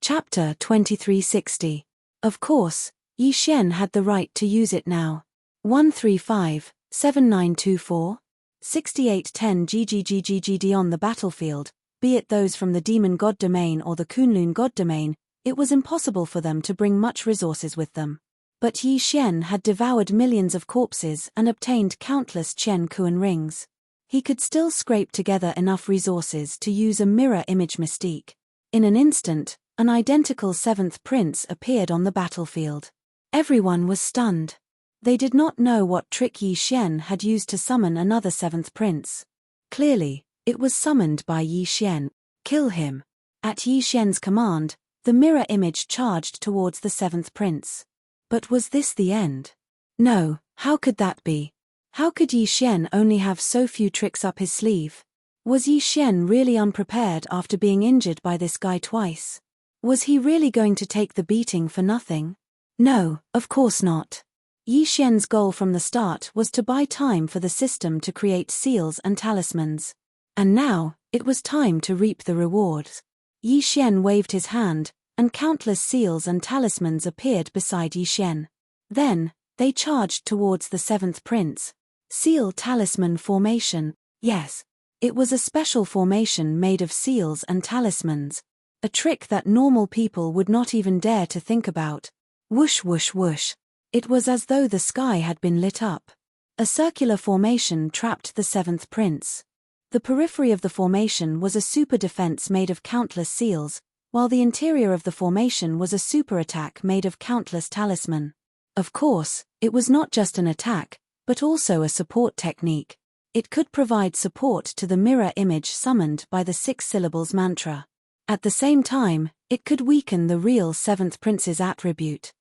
Chapter 2360. Of course, Yi Xian had the right to use it now. 135-7924 6810 GGGGGD. On the battlefield, be it those from the Demon God Domain or the Kunlun God Domain, it was impossible for them to bring much resources with them. But Yi Xian had devoured millions of corpses and obtained countless Chen Kuan rings. He could still scrape together enough resources to use a mirror image mystique. In an instant, an identical seventh prince appeared on the battlefield. Everyone was stunned. They did not know what trick Yi Xian had used to summon another seventh prince. Clearly, it was summoned by Yi Xian. Kill him. At Yi Xian's command, the mirror image charged towards the seventh prince. But was this the end? No, how could that be? How could Yi Xian only have so few tricks up his sleeve? Was Yi Xian really unprepared after being injured by this guy twice? Was he really going to take the beating for nothing? No, of course not. Yi Xian's goal from the start was to buy time for the system to create seals and talismans. And now, it was time to reap the rewards. Yi Xian waved his hand, and countless seals and talismans appeared beside Yi Xian. Then, they charged towards the seventh prince. Seal talisman formation. Yes, it was a special formation made of seals and talismans. A trick that normal people would not even dare to think about. Whoosh whoosh whoosh. It was as though the sky had been lit up. A circular formation trapped the seventh prince. The periphery of the formation was a super defense made of countless seals, while the interior of the formation was a super attack made of countless talisman. Of course, it was not just an attack, but also a support technique. It could provide support to the mirror image summoned by the 6 syllables mantra. At the same time, it could weaken the real seventh prince's attribute.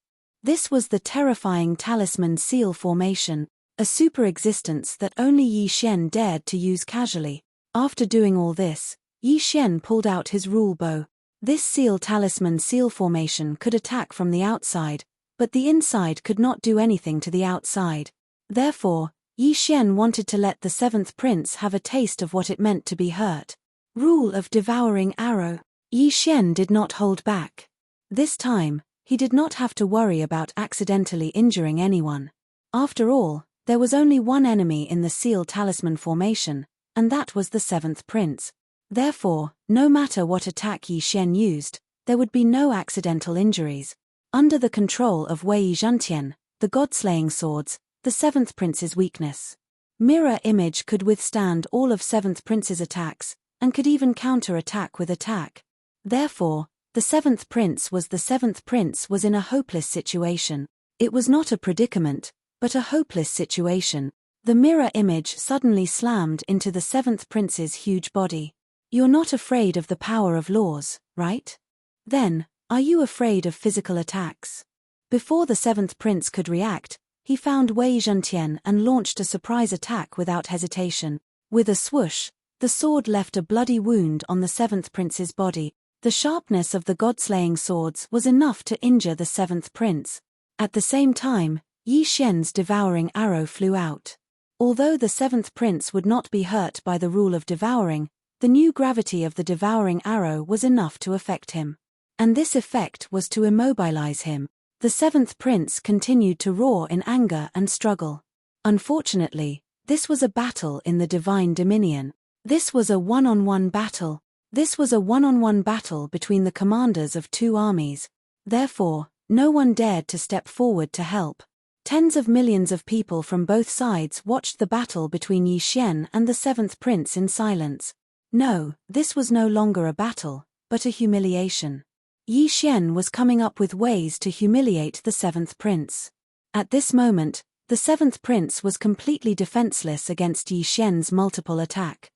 This was the terrifying talisman seal formation, a super existence that only Yi Xian dared to use casually. After doing all this, Yi Xian pulled out his rule bow. This seal talisman seal formation could attack from the outside, but the inside could not do anything to the outside. Therefore, Yi Xian wanted to let the seventh prince have a taste of what it meant to be hurt. Rule of devouring arrow. Yi Xian did not hold back. This time, he did not have to worry about accidentally injuring anyone. After all, there was only one enemy in the seal talisman formation, and that was the seventh prince. Therefore, no matter what attack Yi Xian used, there would be no accidental injuries. Under the control of Wei Zhentian, the god-slaying swords, the seventh prince's weakness. Mirror image could withstand all of seventh prince's attacks, and could even counter-attack with attack. Therefore, the seventh prince was in a hopeless situation. It was not a predicament, but a hopeless situation. The mirror image suddenly slammed into the seventh prince's huge body. You're not afraid of the power of laws, right? Then, are you afraid of physical attacks? Before the seventh prince could react, he found Wei Zhentian and launched a surprise attack without hesitation. With a swoosh, the sword left a bloody wound on the seventh prince's body. The sharpness of the god-slaying swords was enough to injure the seventh prince. At the same time, Yi Xian's devouring arrow flew out. Although the seventh prince would not be hurt by the rule of devouring, the new gravity of the devouring arrow was enough to affect him. And this effect was to immobilize him. The seventh prince continued to roar in anger and struggle. Unfortunately, this was a battle in the divine dominion. This was a one-on-one battle. This was a one-on-one battle between the commanders of 2 armies. Therefore, no one dared to step forward to help. Tens of millions of people from both sides watched the battle between Yi Xian and the seventh prince in silence. No, this was no longer a battle, but a humiliation. Yi Xian was coming up with ways to humiliate the seventh prince. At this moment, the seventh prince was completely defenseless against Yi Xian's multiple attack.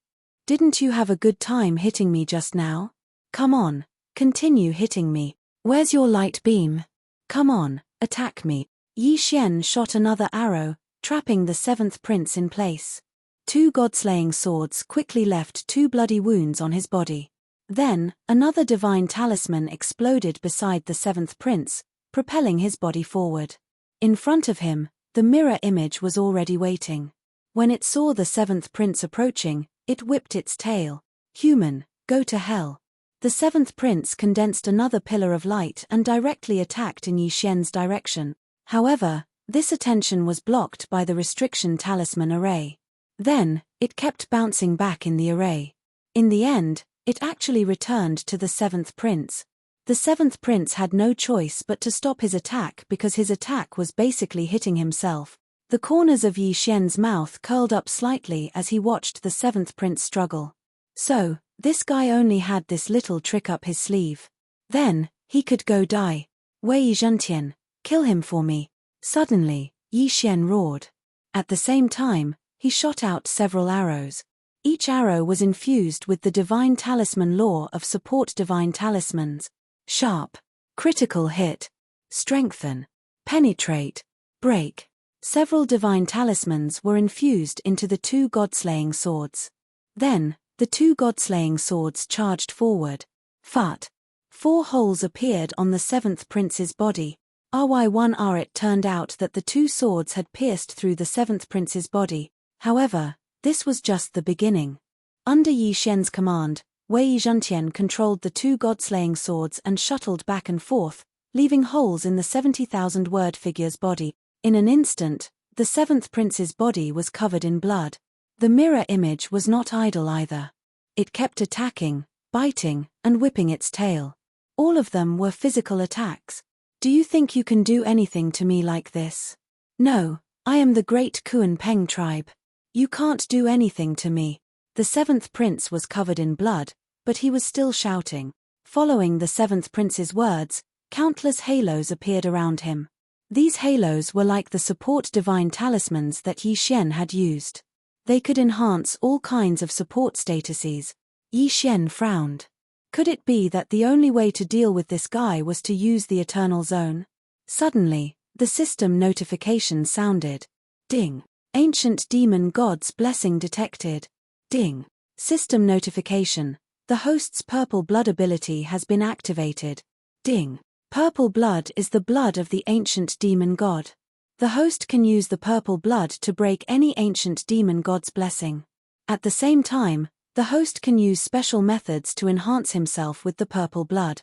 Didn't you have a good time hitting me just now? Come on, continue hitting me. Where's your light beam? Come on, attack me. Yi Xian shot another arrow, trapping the seventh prince in place. 2 god-slaying swords quickly left 2 bloody wounds on his body. Then, another divine talisman exploded beside the seventh prince, propelling his body forward. In front of him, the mirror image was already waiting. When it saw the seventh prince approaching, it whipped its tail. Human, go to hell. The seventh prince condensed another pillar of light and directly attacked in Yi Xian's direction. However, this attention was blocked by the restriction talisman array. Then, it kept bouncing back in the array. In the end, it actually returned to the seventh prince. The seventh prince had no choice but to stop his attack because his attack was basically hitting himself. The corners of Yi Xian's mouth curled up slightly as he watched the seventh prince struggle. So, this guy only had this little trick up his sleeve. Then, he could go die. Wei Zhentian, kill him for me. Suddenly, Yi Xian roared. At the same time, he shot out several arrows. Each arrow was infused with the divine talisman law of support divine talismans. Sharp. Critical hit. Strengthen. Penetrate. Break. Several divine talismans were infused into the two god-slaying swords. Then, the two god-slaying swords charged forward. Fut. 4 holes appeared on the seventh prince's body. RY1R. It turned out that the two swords had pierced through the seventh prince's body. However, this was just the beginning. Under Yi Xian's command, Wei Zhentian controlled the two god-slaying swords and shuttled back and forth, leaving holes in the 70,000-word figure's body. In an instant, the seventh prince's body was covered in blood. The mirror image was not idle either. It kept attacking, biting, and whipping its tail. All of them were physical attacks. Do you think you can do anything to me like this? No, I am the great Kuan Peng tribe. You can't do anything to me. The seventh prince was covered in blood, but he was still shouting. Following the seventh prince's words, countless halos appeared around him. These halos were like the support divine talismans that Yi Xian had used. They could enhance all kinds of support statuses. Yi Xian frowned. Could it be that the only way to deal with this guy was to use the Eternal Zone? Suddenly, the system notification sounded. Ding. Ancient demon god's blessing detected. Ding. System notification. The host's purple blood ability has been activated. Ding. Purple blood is the blood of the ancient demon god. The host can use the purple blood to break any ancient demon god's blessing. At the same time, the host can use special methods to enhance himself with the purple blood.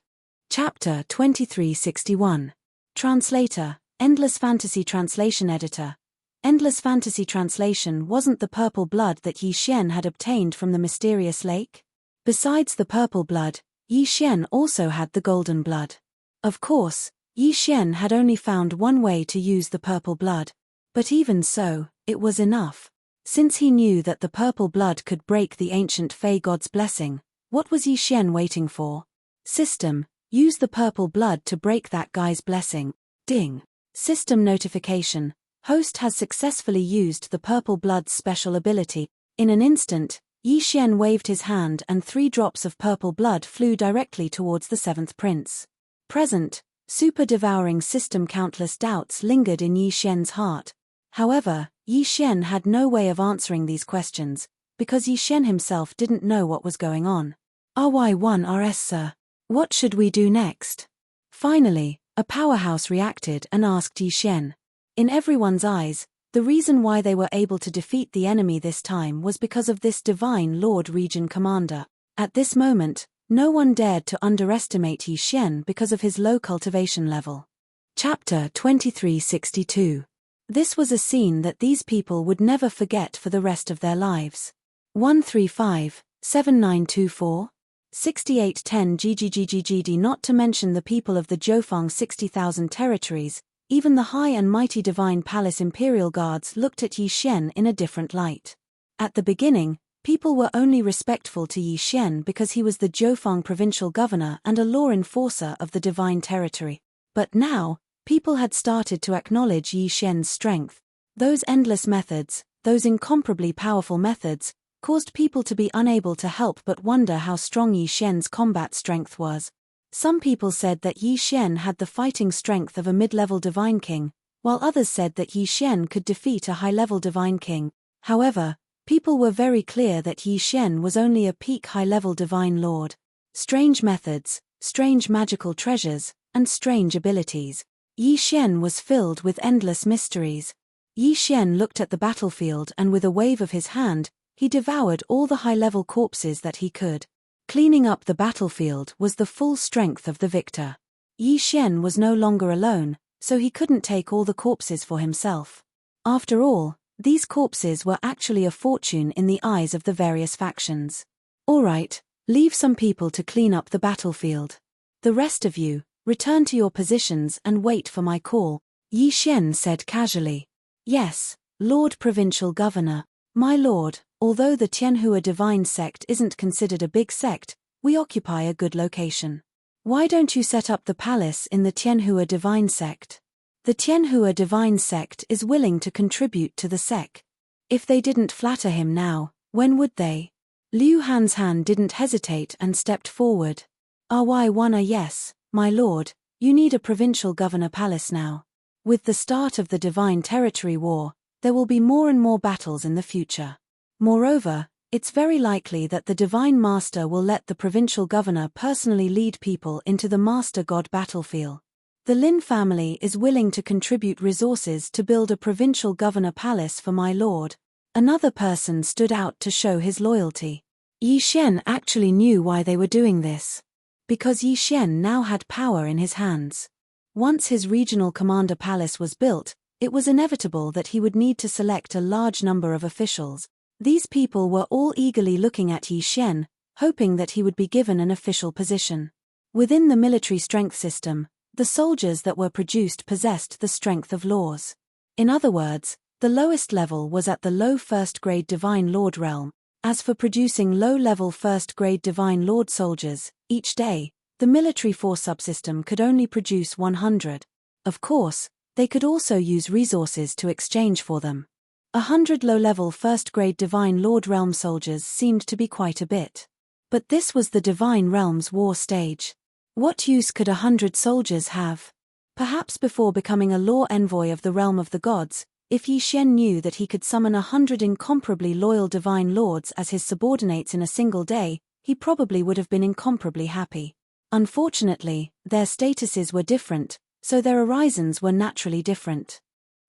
Chapter 2361. Translator, Endless Fantasy Translation Editor. Endless Fantasy Translation wasn't the purple blood that Yi Xian had obtained from the mysterious lake? Besides the purple blood, Yi Xian also had the golden blood. Of course, Yi Xian had only found one way to use the purple blood. But even so, it was enough. Since he knew that the purple blood could break the ancient Fey god's blessing, what was Yi Xian waiting for? System, use the purple blood to break that guy's blessing. Ding. System notification. Host has successfully used the purple blood's special ability. In an instant, Yi Xian waved his hand and 3 drops of purple blood flew directly towards the seventh prince. Present, super devouring system. Countless doubts lingered in Yi Xian's heart. However, Yi Xian had no way of answering these questions, because Yi Xian himself didn't know what was going on. RY1RS sir. What should we do next? Finally, a powerhouse reacted and asked Yi Xian. In everyone's eyes, the reason why they were able to defeat the enemy this time was because of this divine Lord Region Commander. At this moment, no one dared to underestimate Yi Xian because of his low cultivation level. Chapter 2362. This was a scene that these people would never forget for the rest of their lives. 135, 7924, 6810 GGGGGD. Not to mention the people of the Jiufang 60,000 territories, even the high and mighty divine palace imperial guards looked at Yi Xian in a different light. At the beginning, people were only respectful to Yi Xian because he was the Jiufang provincial governor and a law enforcer of the divine territory. But now, people had started to acknowledge Yi Xian's strength. Those endless methods, those incomparably powerful methods, caused people to be unable to help but wonder how strong Yi Xian's combat strength was. Some people said that Yi Xian had the fighting strength of a mid-level divine king, while others said that Yi Xian could defeat a high-level divine king. However, people were very clear that Yi Xian was only a peak high-level divine lord. Strange methods, strange magical treasures, and strange abilities. Yi Xian was filled with endless mysteries. Yi Xian looked at the battlefield and with a wave of his hand, he devoured all the high-level corpses that he could. Cleaning up the battlefield was the full strength of the victor. Yi Xian was no longer alone, so he couldn't take all the corpses for himself. After all, these corpses were actually a fortune in the eyes of the various factions. All right, leave some people to clean up the battlefield. The rest of you, return to your positions and wait for my call, Yi Xian said casually. Yes, Lord Provincial Governor. My lord, although the Tianhua Divine Sect isn't considered a big sect, we occupy a good location. Why don't you set up the palace in the Tianhua Divine Sect? The Tianhua Divine Sect is willing to contribute to the sect. If they didn't flatter him now, when would they? Liu Hanzhan didn't hesitate and stepped forward. Yes, my lord, you need a provincial governor palace now. With the start of the Divine Territory War, there will be more and more battles in the future. Moreover, it's very likely that the Divine Master will let the provincial governor personally lead people into the Master God battlefield. The Lin family is willing to contribute resources to build a provincial governor palace for my lord. Another person stood out to show his loyalty. Yi Xian actually knew why they were doing this. Because Yi Xian now had power in his hands. Once his regional commander palace was built, it was inevitable that he would need to select a large number of officials. These people were all eagerly looking at Yi Xian, hoping that he would be given an official position. Within the military strength system, the soldiers that were produced possessed the strength of laws. In other words, the lowest level was at the low first-grade Divine Lord realm. As for producing low-level first-grade Divine Lord soldiers, each day, the military force subsystem could only produce 100. Of course, they could also use resources to exchange for them. 100 low-level first-grade Divine Lord realm soldiers seemed to be quite a bit. But this was the Divine Realm's war stage. What use could 100 soldiers have? Perhaps before becoming a law envoy of the realm of the gods, if Yi Xian knew that he could summon 100 incomparably loyal Divine Lords as his subordinates in a single day, he probably would have been incomparably happy. Unfortunately, their statuses were different, so their horizons were naturally different.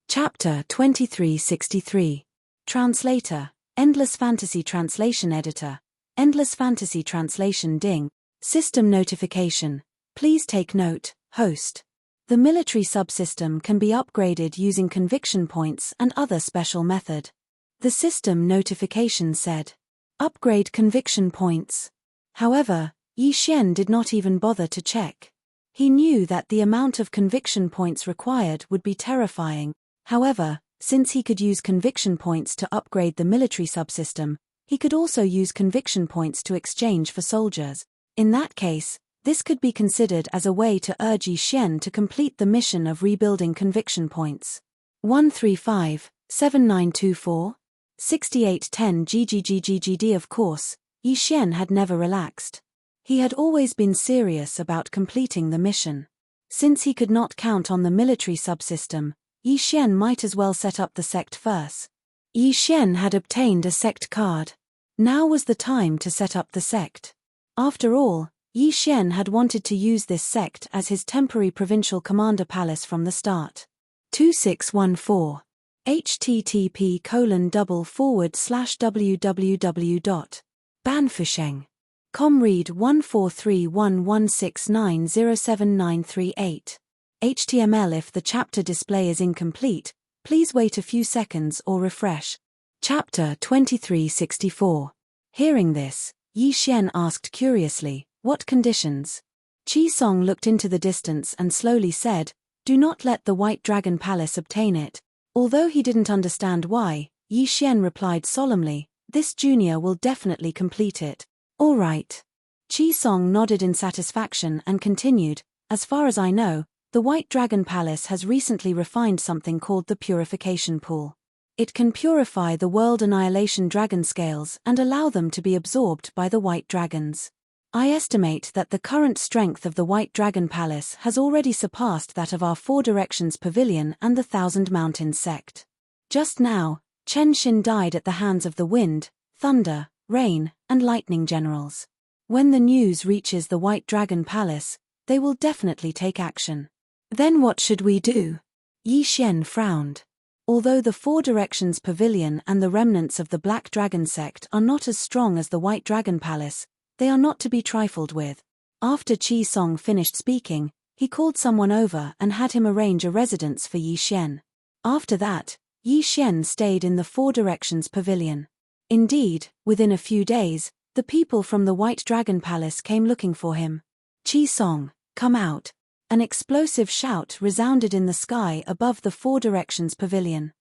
Chapter 2363. Translator, Endless Fantasy Translation Editor, Endless Fantasy Translation Ding, System Notification. Please take note, host. The military subsystem can be upgraded using conviction points and other special method. The system notification said. Upgrade conviction points. However, Yi Xian did not even bother to check. He knew that the amount of conviction points required would be terrifying. However, since he could use conviction points to upgrade the military subsystem, he could also use conviction points to exchange for soldiers. In that case, this could be considered as a way to urge Yi Xian to complete the mission of rebuilding conviction points. 135-7924 6810 GGGGGD. Of course, Yi Xian had never relaxed. He had always been serious about completing the mission. Since he could not count on the military subsystem, Yi Xian might as well set up the sect first. Yi Xian had obtained a sect card. Now was the time to set up the sect. After all, Yi Xian had wanted to use this sect as his temporary provincial commander palace from the start. 2614. http://www.banfusheng.com read 1431169079338. HTML. If the chapter display is incomplete, please wait a few seconds or refresh. Chapter 2364. Hearing this, Yi Xian asked curiously, what conditions? Qi Song looked into the distance and slowly said, do not let the White Dragon Palace obtain it. Although he didn't understand why, Yi Xian replied solemnly, this junior will definitely complete it. All right. Qi Song nodded in satisfaction and continued, as far as I know, the White Dragon Palace has recently refined something called the Purification Pool. It can purify the World Annihilation Dragon Scales and allow them to be absorbed by the White Dragons. I estimate that the current strength of the White Dragon Palace has already surpassed that of our Four Directions Pavilion and the Thousand Mountains sect. Just now, Chen Xin died at the hands of the Wind, Thunder, Rain, and Lightning generals. When the news reaches the White Dragon Palace, they will definitely take action. Then what should we do? Yi Xian frowned. Although the Four Directions Pavilion and the remnants of the Black Dragon sect are not as strong as the White Dragon Palace, They are not to be trifled with. After Qi Song finished speaking, he called someone over and had him arrange a residence for Yi Xian. After that, Yi Xian stayed in the Four Directions Pavilion. Indeed, within a few days, the people from the White Dragon Palace came looking for him. Qi Song, come out. An explosive shout resounded in the sky above the Four Directions Pavilion.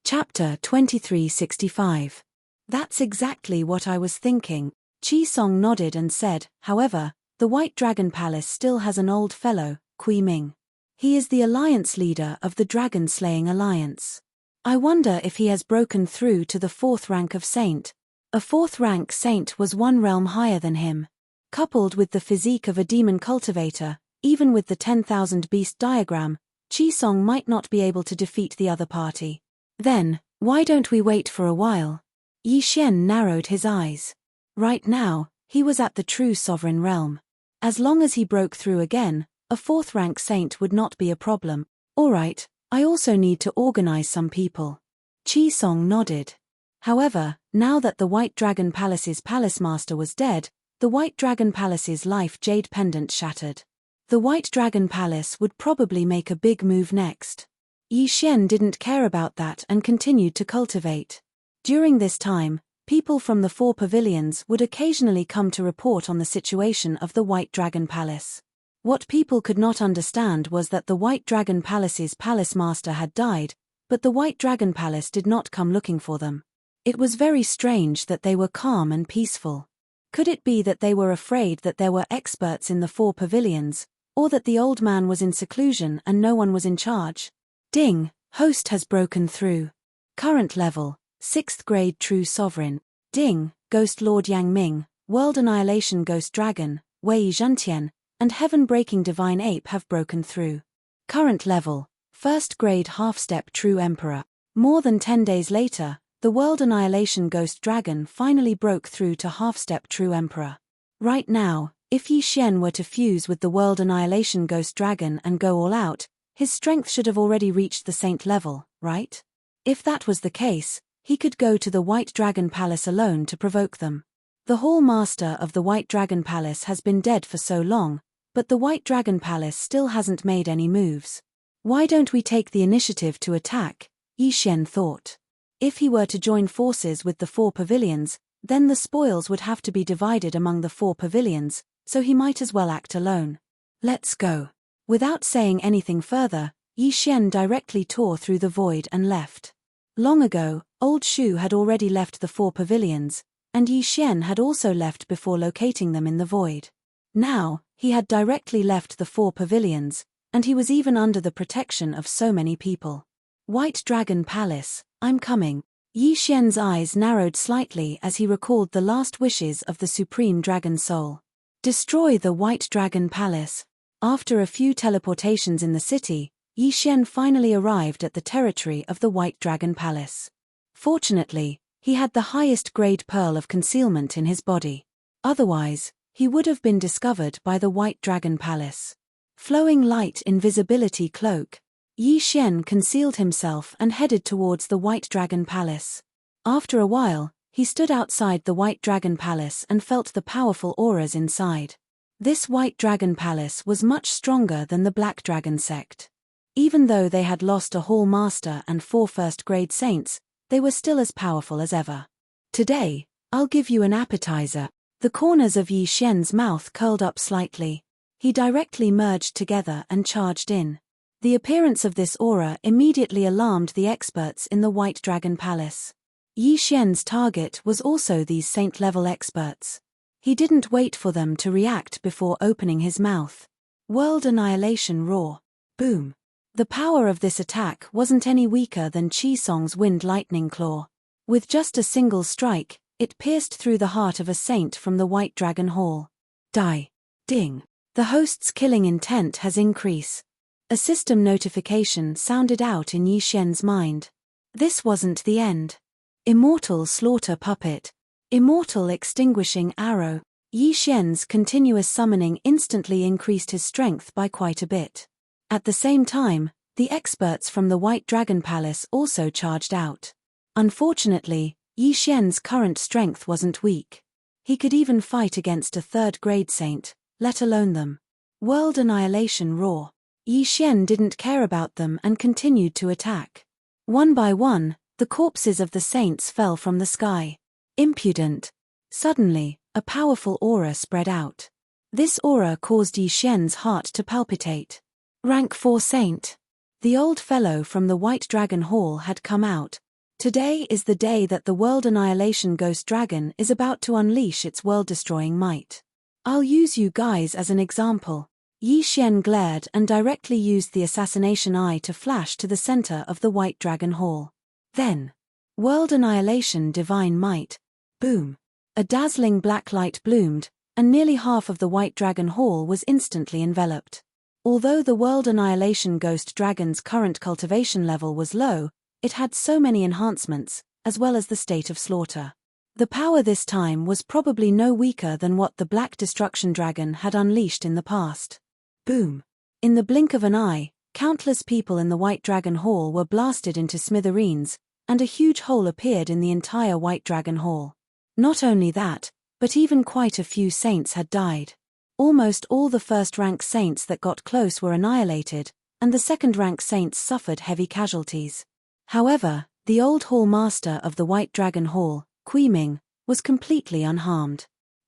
Chapter 2365. That's exactly what I was thinking. Qi Song nodded and said, however, the White Dragon Palace still has an old fellow, Kui Ming. He is the alliance leader of the Dragon-Slaying Alliance. I wonder if he has broken through to the 4th rank of Saint. A 4th rank Saint was one realm higher than him. Coupled with the physique of a demon cultivator, even with the 10,000 beast diagram, Qi Song might not be able to defeat the other party. Then, why don't we wait for a while? Yi Xian narrowed his eyes. Right now, he was at the true sovereign realm. As long as he broke through again, a 4th rank Saint would not be a problem. Alright, I also need to organize some people. Qi Song nodded. However, now that the White Dragon Palace's palace master was dead, the White Dragon Palace's life jade pendant shattered. The White Dragon Palace would probably make a big move next. Yi Xian didn't care about that and continued to cultivate. During this time, people from the 4 pavilions would occasionally come to report on the situation of the White Dragon Palace. What people could not understand was that the White Dragon Palace's palace master had died, but the White Dragon Palace did not come looking for them. It was very strange that they were calm and peaceful. Could it be that they were afraid that there were experts in the 4 pavilions, or that the old man was in seclusion and no one was in charge? Ding, host has broken through. Current level, 6th grade true sovereign. Ding, Ghost Lord Yang Ming, World Annihilation Ghost Dragon, Wei Zhentian, and Heaven-breaking Divine Ape have broken through. Current level, 1st grade half-step True Emperor. More than 10 days later, the World Annihilation Ghost Dragon finally broke through to half-step True Emperor. Right now, if Yi Xian were to fuse with the World Annihilation Ghost Dragon and go all out, his strength should have already reached the Saint level, right? If that was the case, he could go to the White Dragon Palace alone to provoke them. The Hall Master of the White Dragon Palace has been dead for so long, but the White Dragon Palace still hasn't made any moves. Why don't we take the initiative to attack? Yi Xian thought. If he were to join forces with the 4 pavilions, then the spoils would have to be divided among the 4 pavilions, so he might as well act alone. Let's go. Without saying anything further, Yi Xian directly tore through the void and left. Long ago, Old Shu had already left the 4 pavilions, and Yi Xian had also left before locating them in the void. Now, he had directly left the 4 pavilions, and he was even under the protection of so many people. White Dragon Palace, I'm coming. Yi Xian's eyes narrowed slightly as he recalled the last wishes of the Supreme Dragon Soul. Destroy the White Dragon Palace. After a few teleportations in the city, Yi Xian finally arrived at the territory of the White Dragon Palace. Fortunately, he had the highest grade pearl of concealment in his body. Otherwise, he would have been discovered by the White Dragon Palace. Flowing light invisibility cloak. Yi Xian concealed himself and headed towards the White Dragon Palace. After a while, he stood outside the White Dragon Palace and felt the powerful auras inside. This White Dragon Palace was much stronger than the Black Dragon sect. Even though they had lost a Hall Master and 4 first-grade saints, they were still as powerful as ever. Today, I'll give you an appetizer. The corners of Yi Xian's mouth curled up slightly. He directly merged together and charged in. The appearance of this aura immediately alarmed the experts in the White Dragon Palace. Yi Xian's target was also these saint-level experts. He didn't wait for them to react before opening his mouth. World Annihilation Roar. Boom. The power of this attack wasn't any weaker than Qi Song's Wind Lightning Claw. With just a single strike, it pierced through the heart of a saint from the White Dragon Hall. Die. Ding. The host's killing intent has increased. A system notification sounded out in Yi Xian's mind. This wasn't the end. Immortal Slaughter Puppet. Immortal Extinguishing Arrow. Yi Xian's continuous summoning instantly increased his strength by quite a bit. At the same time, the experts from the White Dragon Palace also charged out. Unfortunately, Yi Xian's current strength wasn't weak. He could even fight against a third-grade saint, let alone them. World annihilation roar. Yi Xian didn't care about them and continued to attack. One by one, the corpses of the saints fell from the sky. Impudent. Suddenly, a powerful aura spread out. This aura caused Yi Xian's heart to palpitate. Rank 4 Saint. The old fellow from the White Dragon Hall had come out. Today is the day that the World Annihilation Ghost Dragon is about to unleash its world-destroying might. I'll use you guys as an example. Yi Xian glared and directly used the assassination eye to flash to the center of the White Dragon Hall. Then, World Annihilation Divine Might. Boom. A dazzling black light bloomed, and nearly half of the White Dragon Hall was instantly enveloped. Although the World Annihilation Ghost Dragon's current cultivation level was low, it had so many enhancements, as well as the state of slaughter. The power this time was probably no weaker than what the Black Destruction Dragon had unleashed in the past. Boom. In the blink of an eye, countless people in the White Dragon Hall were blasted into smithereens, and a huge hole appeared in the entire White Dragon Hall. Not only that, but even quite a few saints had died. Almost all the first-rank saints that got close were annihilated, and the second-rank saints suffered heavy casualties. However, the old hall master of the White Dragon Hall, Kui Ming, was completely unharmed.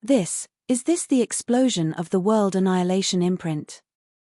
Is this the explosion of the World Annihilation imprint?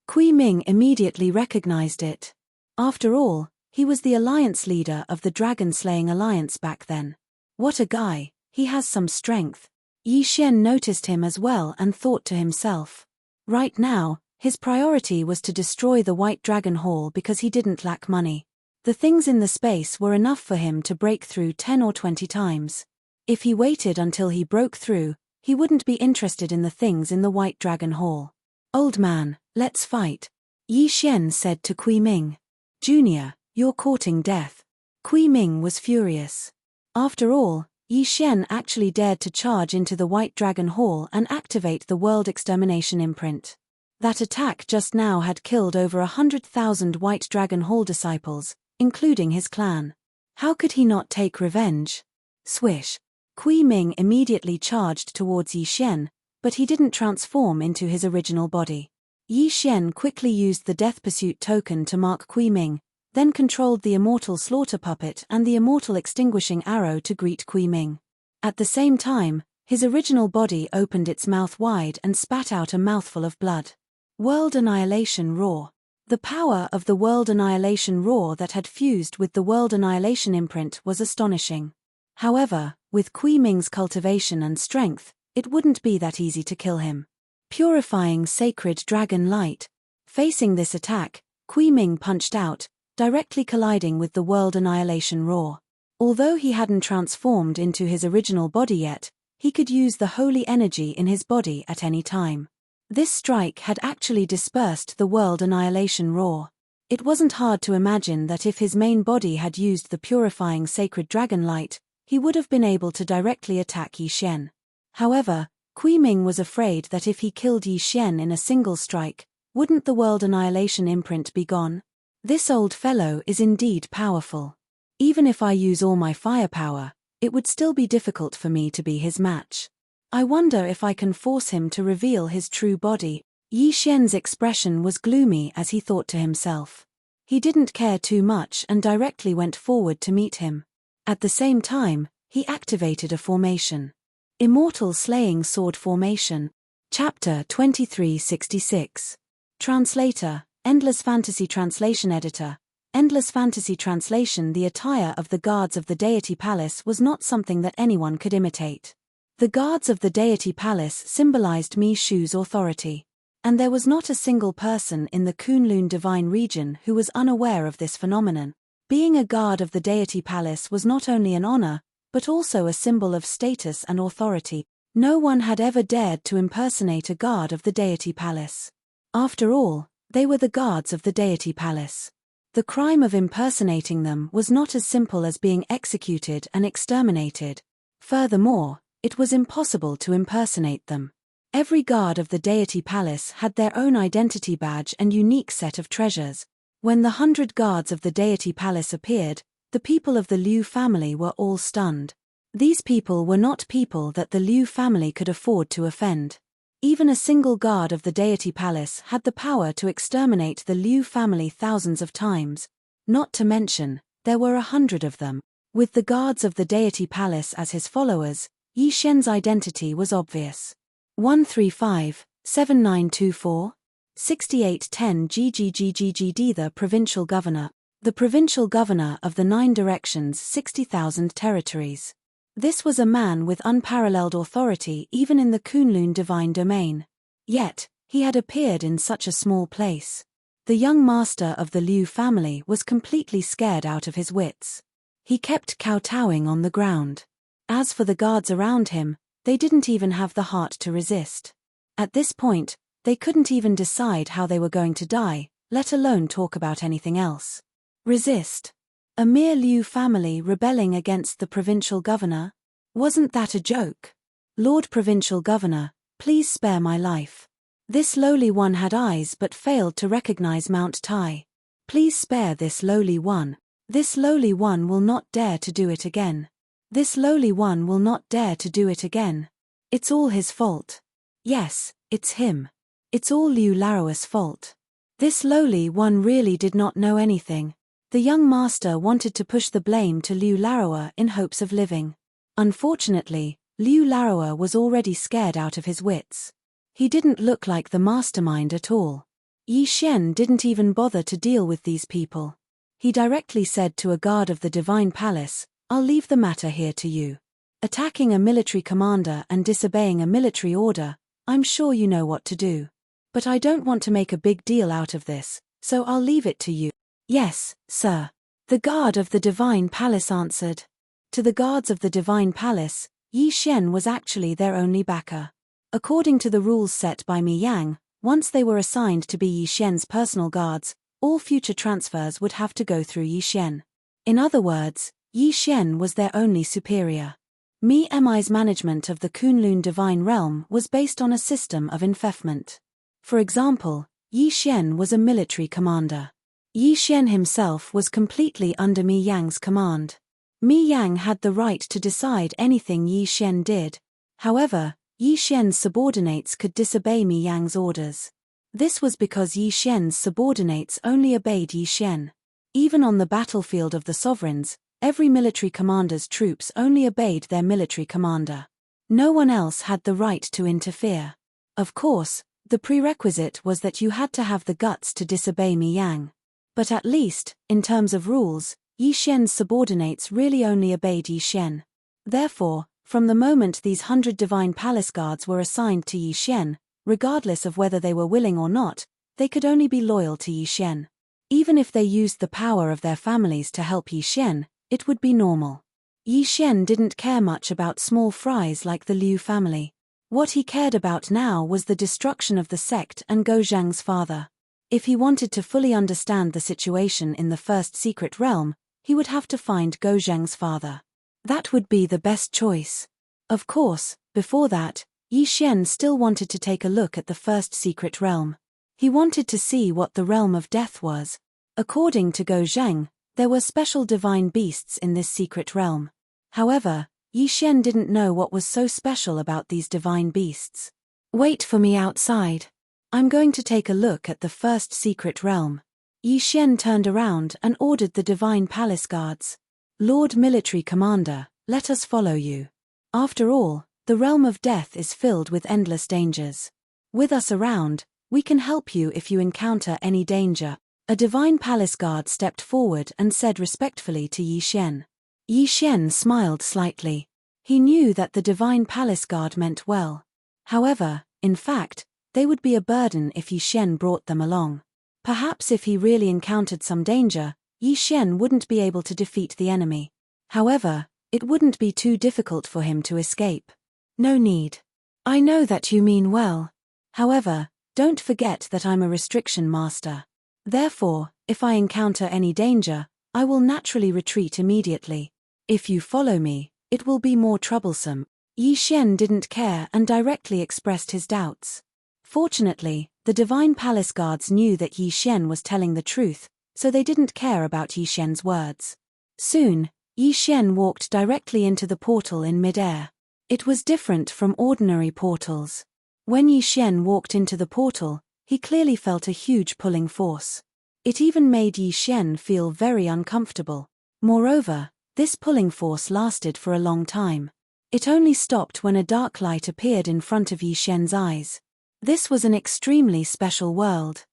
Kui Ming immediately recognized it. After all, he was the alliance leader of the Dragon-Slaying Alliance back then. What a guy, he has some strength. Yi Xian noticed him as well and thought to himself. Right now, his priority was to destroy the White Dragon Hall because he didn't lack money. The things in the space were enough for him to break through 10 or 20 times. If he waited until he broke through, he wouldn't be interested in the things in the White Dragon Hall. Old man, let's fight. Yi Xian said to Kui Ming. Junior, you're courting death. Kui Ming was furious. After all, Yi Xian actually dared to charge into the White Dragon Hall and activate the World Extermination imprint. That attack just now had killed over 100,000 White Dragon Hall disciples, including his clan. How could he not take revenge? Swish. Kui Ming immediately charged towards Yi Xian, but he didn't transform into his original body. Yi Xian quickly used the Death Pursuit token to mark Kui Ming, then controlled the Immortal Slaughter Puppet and the Immortal Extinguishing Arrow to greet Kui Ming. At the same time, his original body opened its mouth wide and spat out a mouthful of blood. World Annihilation Roar. The power of the World Annihilation Roar that had fused with the World Annihilation imprint was astonishing. However, with Kui Ming's cultivation and strength, it wouldn't be that easy to kill him. Purifying Sacred Dragon Light. Facing this attack, Kui Ming punched out, directly colliding with the World Annihilation Roar. Although he hadn't transformed into his original body yet, he could use the holy energy in his body at any time. This strike had actually dispersed the World Annihilation Roar. It wasn't hard to imagine that if his main body had used the purifying Sacred Dragon Light, he would have been able to directly attack Yi Xian. However, Kui Ming was afraid that if he killed Yi Xian in a single strike, wouldn't the World Annihilation imprint be gone? This old fellow is indeed powerful. Even if I use all my firepower, it would still be difficult for me to be his match. I wonder if I can force him to reveal his true body. Yi Xian's expression was gloomy as he thought to himself. He didn't care too much and directly went forward to meet him. At the same time, he activated a formation. Immortal Slaying Sword Formation. Chapter 2366. Translator, Endless Fantasy Translation Editor. Endless Fantasy Translation. The attire of the guards of the Deity Palace was not something that anyone could imitate. The guards of the Deity Palace symbolized Mishu's authority. And there was not a single person in the Kunlun Divine region who was unaware of this phenomenon. Being a guard of the Deity Palace was not only an honor, but also a symbol of status and authority. No one had ever dared to impersonate a guard of the Deity Palace. After all, they were the guards of the Deity Palace. The crime of impersonating them was not as simple as being executed and exterminated. Furthermore, it was impossible to impersonate them. Every guard of the Deity Palace had their own identity badge and unique set of treasures. When the 100 guards of the Deity Palace appeared, the people of the Liu family were all stunned. These people were not people that the Liu family could afford to offend. Even a single guard of the deity palace had the power to exterminate the Liu family thousands of times, not to mention, there were 100 of them. With the guards of the deity palace as his followers, Yi Shen's identity was obvious. 135-7924 6810 GGGGGD. The provincial governor. The provincial governor of the 9 directions, 60,000 territories. This was a man with unparalleled authority even in the Kunlun divine domain. Yet, he had appeared in such a small place. The young master of the Liu family was completely scared out of his wits. He kept kowtowing on the ground. As for the guards around him, they didn't even have the heart to resist. At this point, they couldn't even decide how they were going to die, let alone talk about anything else. Resist? A mere Liu family rebelling against the provincial governor? Wasn't that a joke? Lord Provincial Governor, please spare my life. This lowly one had eyes but failed to recognize Mount Tai. Please spare this lowly one. This lowly one will not dare to do it again. This lowly one will not dare to do it again. It's all his fault. Yes, it's him. It's all Liu Larua's fault. This lowly one really did not know anything. The young master wanted to push the blame to Liu Larua in hopes of living. Unfortunately, Liu Larua was already scared out of his wits. He didn't look like the mastermind at all. Yi Shen didn't even bother to deal with these people. He directly said to a guard of the divine palace, "I'll leave the matter here to you. Attacking a military commander and disobeying a military order, I'm sure you know what to do. But I don't want to make a big deal out of this, so I'll leave it to you." "Yes, sir." The guard of the divine palace answered. To the guards of the divine palace, Yi Shen was actually their only backer. According to the rules set by Mi Yang, once they were assigned to be Yi Shen's personal guards, all future transfers would have to go through Yi Shen. In other words, Yi Shen was their only superior. Mi Mi's management of the Kunlun divine realm was based on a system of enfeoffment. For example, Yi Shen was a military commander. Yi Shen himself was completely under Mi Yang's command. Mi Yang had the right to decide anything Yi Shen did. However, Yi Shen's subordinates could disobey Mi Yang's orders. This was because Yi Shen's subordinates only obeyed Yi Shen. Even on the battlefield of the sovereigns, every military commander's troops only obeyed their military commander. No one else had the right to interfere. Of course, the prerequisite was that you had to have the guts to disobey Mi Yang. But at least, in terms of rules, Yi Shen's subordinates really only obeyed Yi Shen. Therefore, from the moment these 100 divine palace guards were assigned to Yi Shen, regardless of whether they were willing or not, they could only be loyal to Yi Shen. Even if they used the power of their families to help Yi Shen, it would be normal. Yi Shen didn't care much about small fries like the Liu family. What he cared about now was the destruction of the sect and Go Zhang's father. If he wanted to fully understand the situation in the first secret realm, he would have to find Go Zhang's father. That would be the best choice. Of course, before that, Yi Shen still wanted to take a look at the first secret realm. He wanted to see what the realm of death was. According to Go Zhang, there were special divine beasts in this secret realm. However, Yi Shen didn't know what was so special about these divine beasts. "Wait for me outside. I'm going to take a look at the first secret realm." Yi Shen turned around and ordered the divine palace guards. "Lord Military Commander, let us follow you. After all, the realm of death is filled with endless dangers. With us around, we can help you if you encounter any danger." A divine palace guard stepped forward and said respectfully to Yi Shen. Yi Shen smiled slightly. He knew that the divine palace guard meant well. However, in fact, they would be a burden if Yi Shen brought them along. Perhaps if he really encountered some danger, Yi Shen wouldn't be able to defeat the enemy. However, it wouldn't be too difficult for him to escape. "No need. I know that you mean well. However, don't forget that I'm a restriction master. Therefore, if I encounter any danger, I will naturally retreat immediately. If you follow me, it will be more troublesome." Yi Shen didn't care and directly expressed his doubts. Fortunately, the divine palace guards knew that Yi Shen was telling the truth, so they didn't care about Yi Shen's words. Soon, Yi Xian walked directly into the portal in midair. It was different from ordinary portals. When Yi Xian walked into the portal, he clearly felt a huge pulling force. It even made Yi Xian feel very uncomfortable. Moreover, this pulling force lasted for a long time. It only stopped when a dark light appeared in front of Yi Xian's eyes. This was an extremely special world.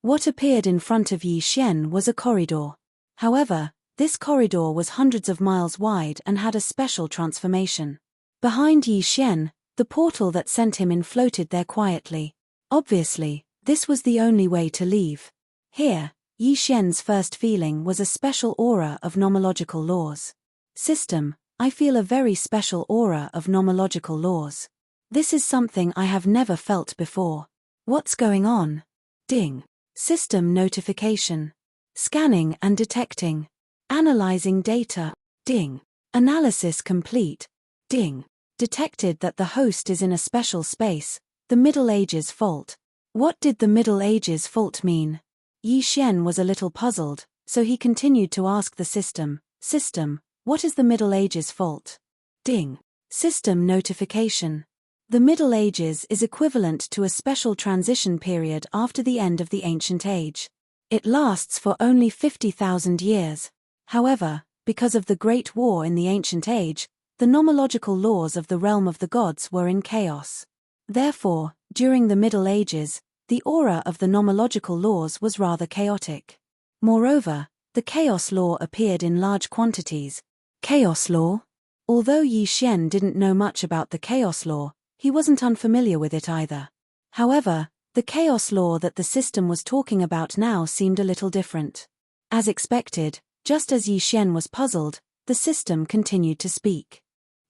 What appeared in front of Yi Xian was a corridor. However, this corridor was hundreds of miles wide and had a special transformation. Behind Yi Xian, the portal that sent him in floated there quietly. Obviously, this was the only way to leave. Here, Yi Xian's first feeling was a special aura of nomological laws. System, I feel a very special aura of nomological laws. This is something I have never felt before. What's going on? Ding. System notification. Scanning and detecting. Analyzing data. Ding. Analysis complete. Ding. Detected that the host is in a special space, the Middle Ages fault. What did the Middle Ages fault mean? Yi Xian was a little puzzled, so he continued to ask the system, System, what is the Middle Ages fault? Ding. System notification. The Middle Ages is equivalent to a special transition period after the end of the Ancient Age. It lasts for only 50,000 years. However, because of the Great War in the Ancient Age, the nomological laws of the realm of the gods were in chaos. Therefore, during the Middle Ages, the aura of the nomological laws was rather chaotic. Moreover, the chaos law appeared in large quantities. Chaos law? Although Yi Xian didn't know much about the chaos law, he wasn't unfamiliar with it either. However, the chaos law that the system was talking about now seemed a little different. As expected, just as Yi Xian was puzzled, the system continued to speak.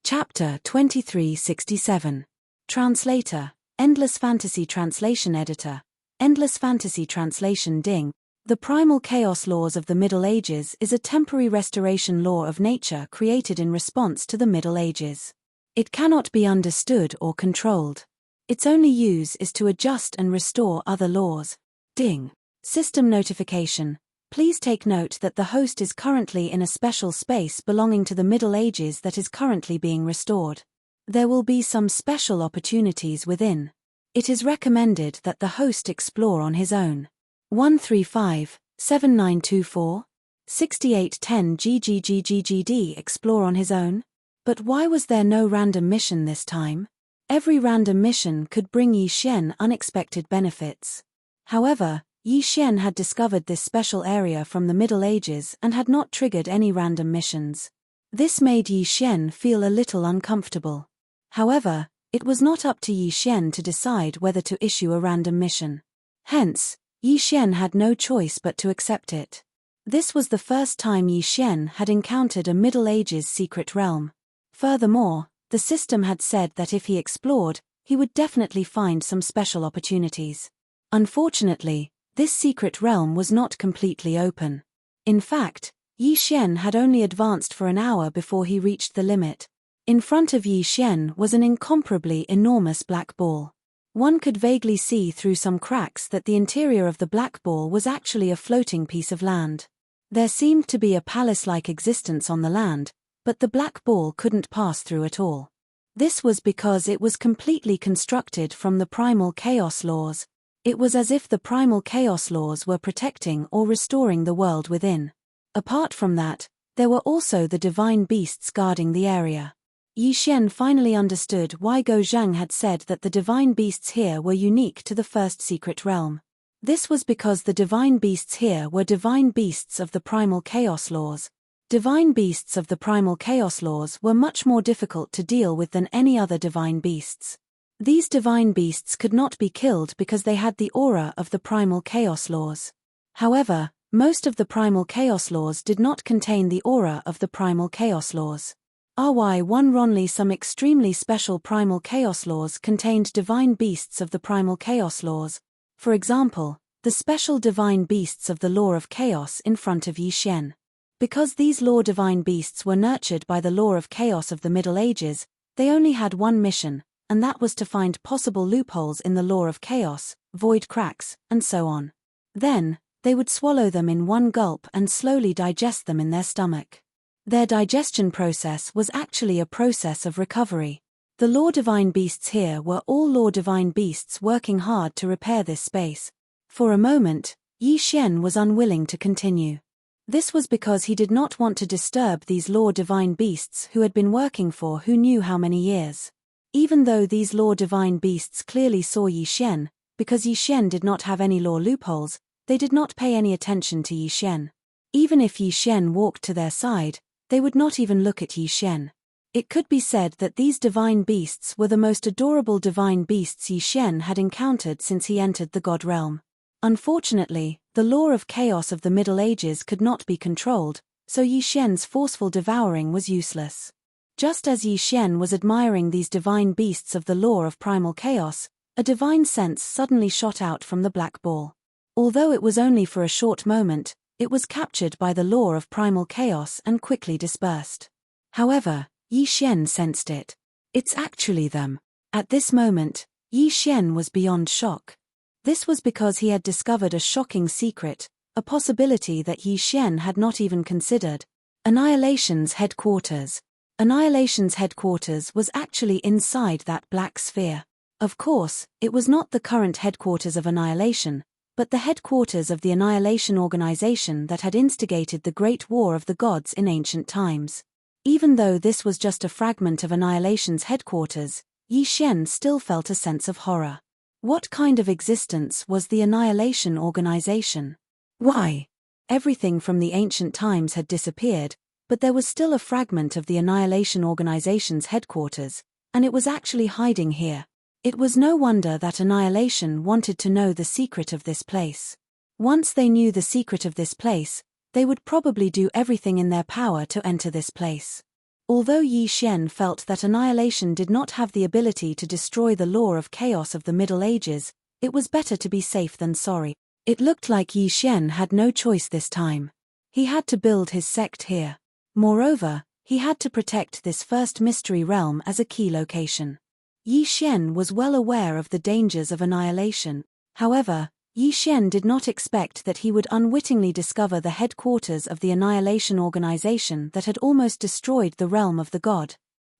Chapter 2367. Translator, Endless Fantasy Translation Editor, Endless Fantasy Translation Ding. The primal chaos laws of the Middle Ages is a temporary restoration law of nature created in response to the Middle Ages. It cannot be understood or controlled. Its only use is to adjust and restore other laws. Ding. System notification. Please take note that the host is currently in a special space belonging to the Middle Ages that is currently being restored. There will be some special opportunities within. It is recommended that the host explore on his own. 135-7924 6810 GGGGGD explore on his own? But why was there no random mission this time? Every random mission could bring Yi Xian unexpected benefits. However, Yi Xian had discovered this special area from the Middle Ages and had not triggered any random missions. This made Yi Xian feel a little uncomfortable. However, it was not up to Yi Xian to decide whether to issue a random mission. Hence, Yi Xian had no choice but to accept it. This was the first time Yi Xian had encountered a Middle Ages secret realm. Furthermore, the system had said that if he explored, he would definitely find some special opportunities. Unfortunately, this secret realm was not completely open. In fact, Yi Xian had only advanced for an hour before he reached the limit. In front of Yi Xian was an incomparably enormous black ball. One could vaguely see through some cracks that the interior of the black ball was actually a floating piece of land. There seemed to be a palace-like existence on the land, but the black ball couldn't pass through at all. This was because it was completely constructed from the primal chaos laws. It was as if the primal chaos laws were protecting or restoring the world within. Apart from that, there were also the divine beasts guarding the area. Yi Xian finally understood why Guo Zhang had said that the divine beasts here were unique to the first secret realm. This was because the divine beasts here were divine beasts of the primal chaos laws. Divine beasts of the primal chaos laws were much more difficult to deal with than any other divine beasts. These divine beasts could not be killed because they had the aura of the primal chaos laws. However, most of the primal chaos laws did not contain the aura of the primal chaos laws. Only some extremely special primal chaos laws contained divine beasts of the primal chaos laws. For example, the special divine beasts of the law of chaos in front of Yi Xian. Because these law divine beasts were nurtured by the law of chaos of the Middle Ages, they only had one mission, and that was to find possible loopholes in the law of chaos, void cracks, and so on. Then, they would swallow them in one gulp and slowly digest them in their stomach. Their digestion process was actually a process of recovery. The law divine beasts here were all law divine beasts working hard to repair this space. For a moment, Yi Xian was unwilling to continue. This was because he did not want to disturb these law divine beasts who had been working for who knew how many years. Even though these law divine beasts clearly saw Yi Xian, because Yi Xian did not have any law loopholes, they did not pay any attention to Yi Xian. Even if Yi Xian walked to their side, they would not even look at Yi Xian. It could be said that these divine beasts were the most adorable divine beasts Yi Xian had encountered since he entered the God realm. Unfortunately, the law of chaos of the Middle Ages could not be controlled, so Yi Xian's forceful devouring was useless. Just as Yi Xian was admiring these divine beasts of the law of primal chaos, a divine sense suddenly shot out from the black ball. Although it was only for a short moment, it was captured by the law of primal chaos and quickly dispersed. However, Yi Xian sensed it. It's actually them. At this moment, Yi Xian was beyond shock. This was because he had discovered a shocking secret, a possibility that Yi Xian had not even considered. Annihilation's headquarters. Annihilation's headquarters was actually inside that black sphere. Of course, it was not the current headquarters of Annihilation, but the headquarters of the Annihilation organization that had instigated the Great War of the Gods in ancient times. Even though this was just a fragment of Annihilation's headquarters, Yi Xian still felt a sense of horror. What kind of existence was the Annihilation organization? Why? Everything from the ancient times had disappeared, but there was still a fragment of the Annihilation organization's headquarters, and it was actually hiding here. It was no wonder that Annihilation wanted to know the secret of this place. Once they knew the secret of this place, they would probably do everything in their power to enter this place. Although Yi Xian felt that Annihilation did not have the ability to destroy the law of chaos of the Middle Ages, it was better to be safe than sorry. It looked like Yi Xian had no choice this time. He had to build his sect here. Moreover, he had to protect this first mystery realm as a key location. Yi Xian was well aware of the dangers of Annihilation. However, Yi Xian did not expect that he would unwittingly discover the headquarters of the Annihilation organization that had almost destroyed the realm of the god.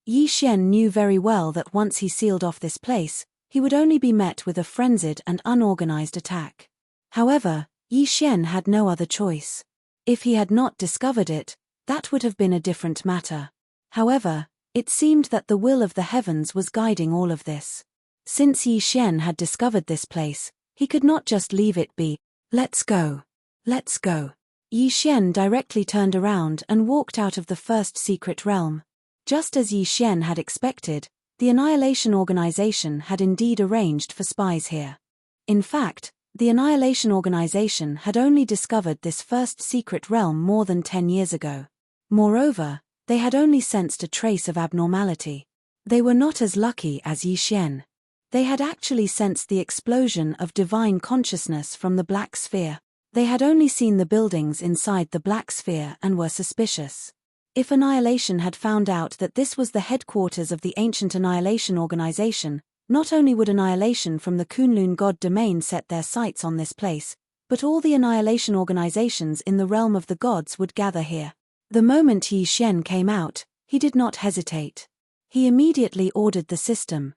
Yi Xian knew very well that once he sealed off this place, he would only be met with a frenzied and unorganized attack. However, Yi Xian had no other choice. If he had not discovered it, that would have been a different matter. However, it seemed that the will of the heavens was guiding all of this. Since Yi Xian had discovered this place, he could not just leave it be. Let's go. Let's go. Yi Xian directly turned around and walked out of the first secret realm. Just as Yi Xian had expected, the Annihilation organization had indeed arranged for spies here. In fact, the Annihilation organization had only discovered this first secret realm more than 10 years ago. Moreover, they had only sensed a trace of abnormality. They were not as lucky as Yi Xian. They had actually sensed the explosion of divine consciousness from the black sphere. They had only seen the buildings inside the black sphere and were suspicious. If Annihilation had found out that this was the headquarters of the ancient Annihilation organization, not only would Annihilation from the Kunlun god domain set their sights on this place, but all the Annihilation organizations in the realm of the gods would gather here. The moment Yi Xian came out, he did not hesitate. He immediately ordered the system,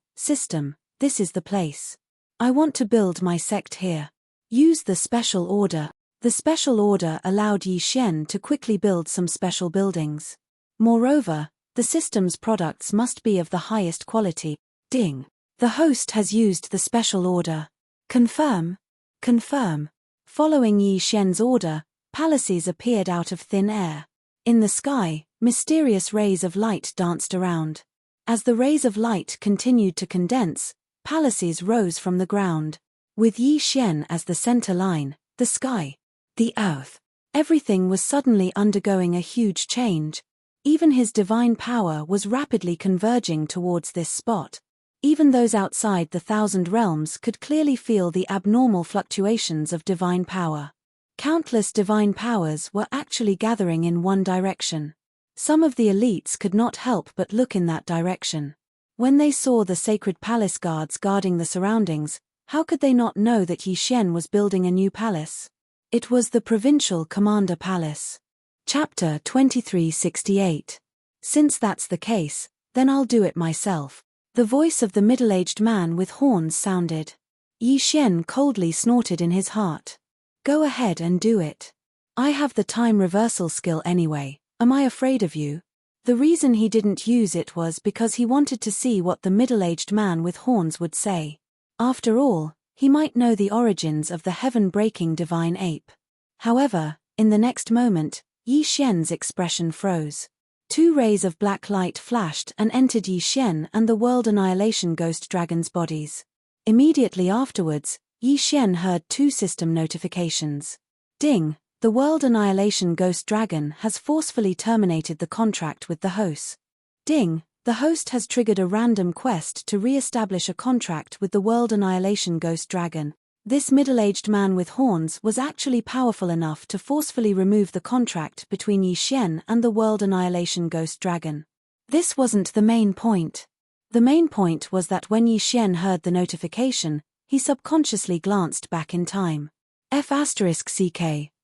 this is the place. I want to build my sect here. Use the special order. The special order allowed Yi Xian to quickly build some special buildings. Moreover, the system's products must be of the highest quality. Ding. The host has used the special order. Confirm. Confirm. Following Yi Xian's order, palaces appeared out of thin air. In the sky, mysterious rays of light danced around. As the rays of light continued to condense, palaces rose from the ground. With Yi Xian as the center line, the sky, the earth, everything was suddenly undergoing a huge change. Even his divine power was rapidly converging towards this spot. Even those outside the Thousand Realms could clearly feel the abnormal fluctuations of divine power. Countless divine powers were actually gathering in one direction. Some of the elites could not help but look in that direction. When they saw the sacred palace guards guarding the surroundings, how could they not know that Yi Xian was building a new palace? It was the provincial commander palace. Chapter 2368. Since that's the case, then I'll do it myself. The voice of the middle-aged man with horns sounded. Yi Xian coldly snorted in his heart. Go ahead and do it. I have the time reversal skill anyway, am I afraid of you? The reason he didn't use it was because he wanted to see what the middle-aged man with horns would say. After all, he might know the origins of the heaven-breaking divine ape. However, in the next moment, Yi Xian's expression froze. Two rays of black light flashed and entered Yi Xian and the World Annihilation Ghost Dragon's bodies. Immediately afterwards, Yi Xian heard two system notifications. Ding! The World Annihilation Ghost Dragon has forcefully terminated the contract with the host. Ding! The host has triggered a random quest to re-establish a contract with the World Annihilation Ghost Dragon. This middle-aged man with horns was actually powerful enough to forcefully remove the contract between Yi Xian and the World Annihilation Ghost Dragon. This wasn't the main point. The main point was that when Yi Xian heard the notification, he subconsciously glanced back in time. F***ck,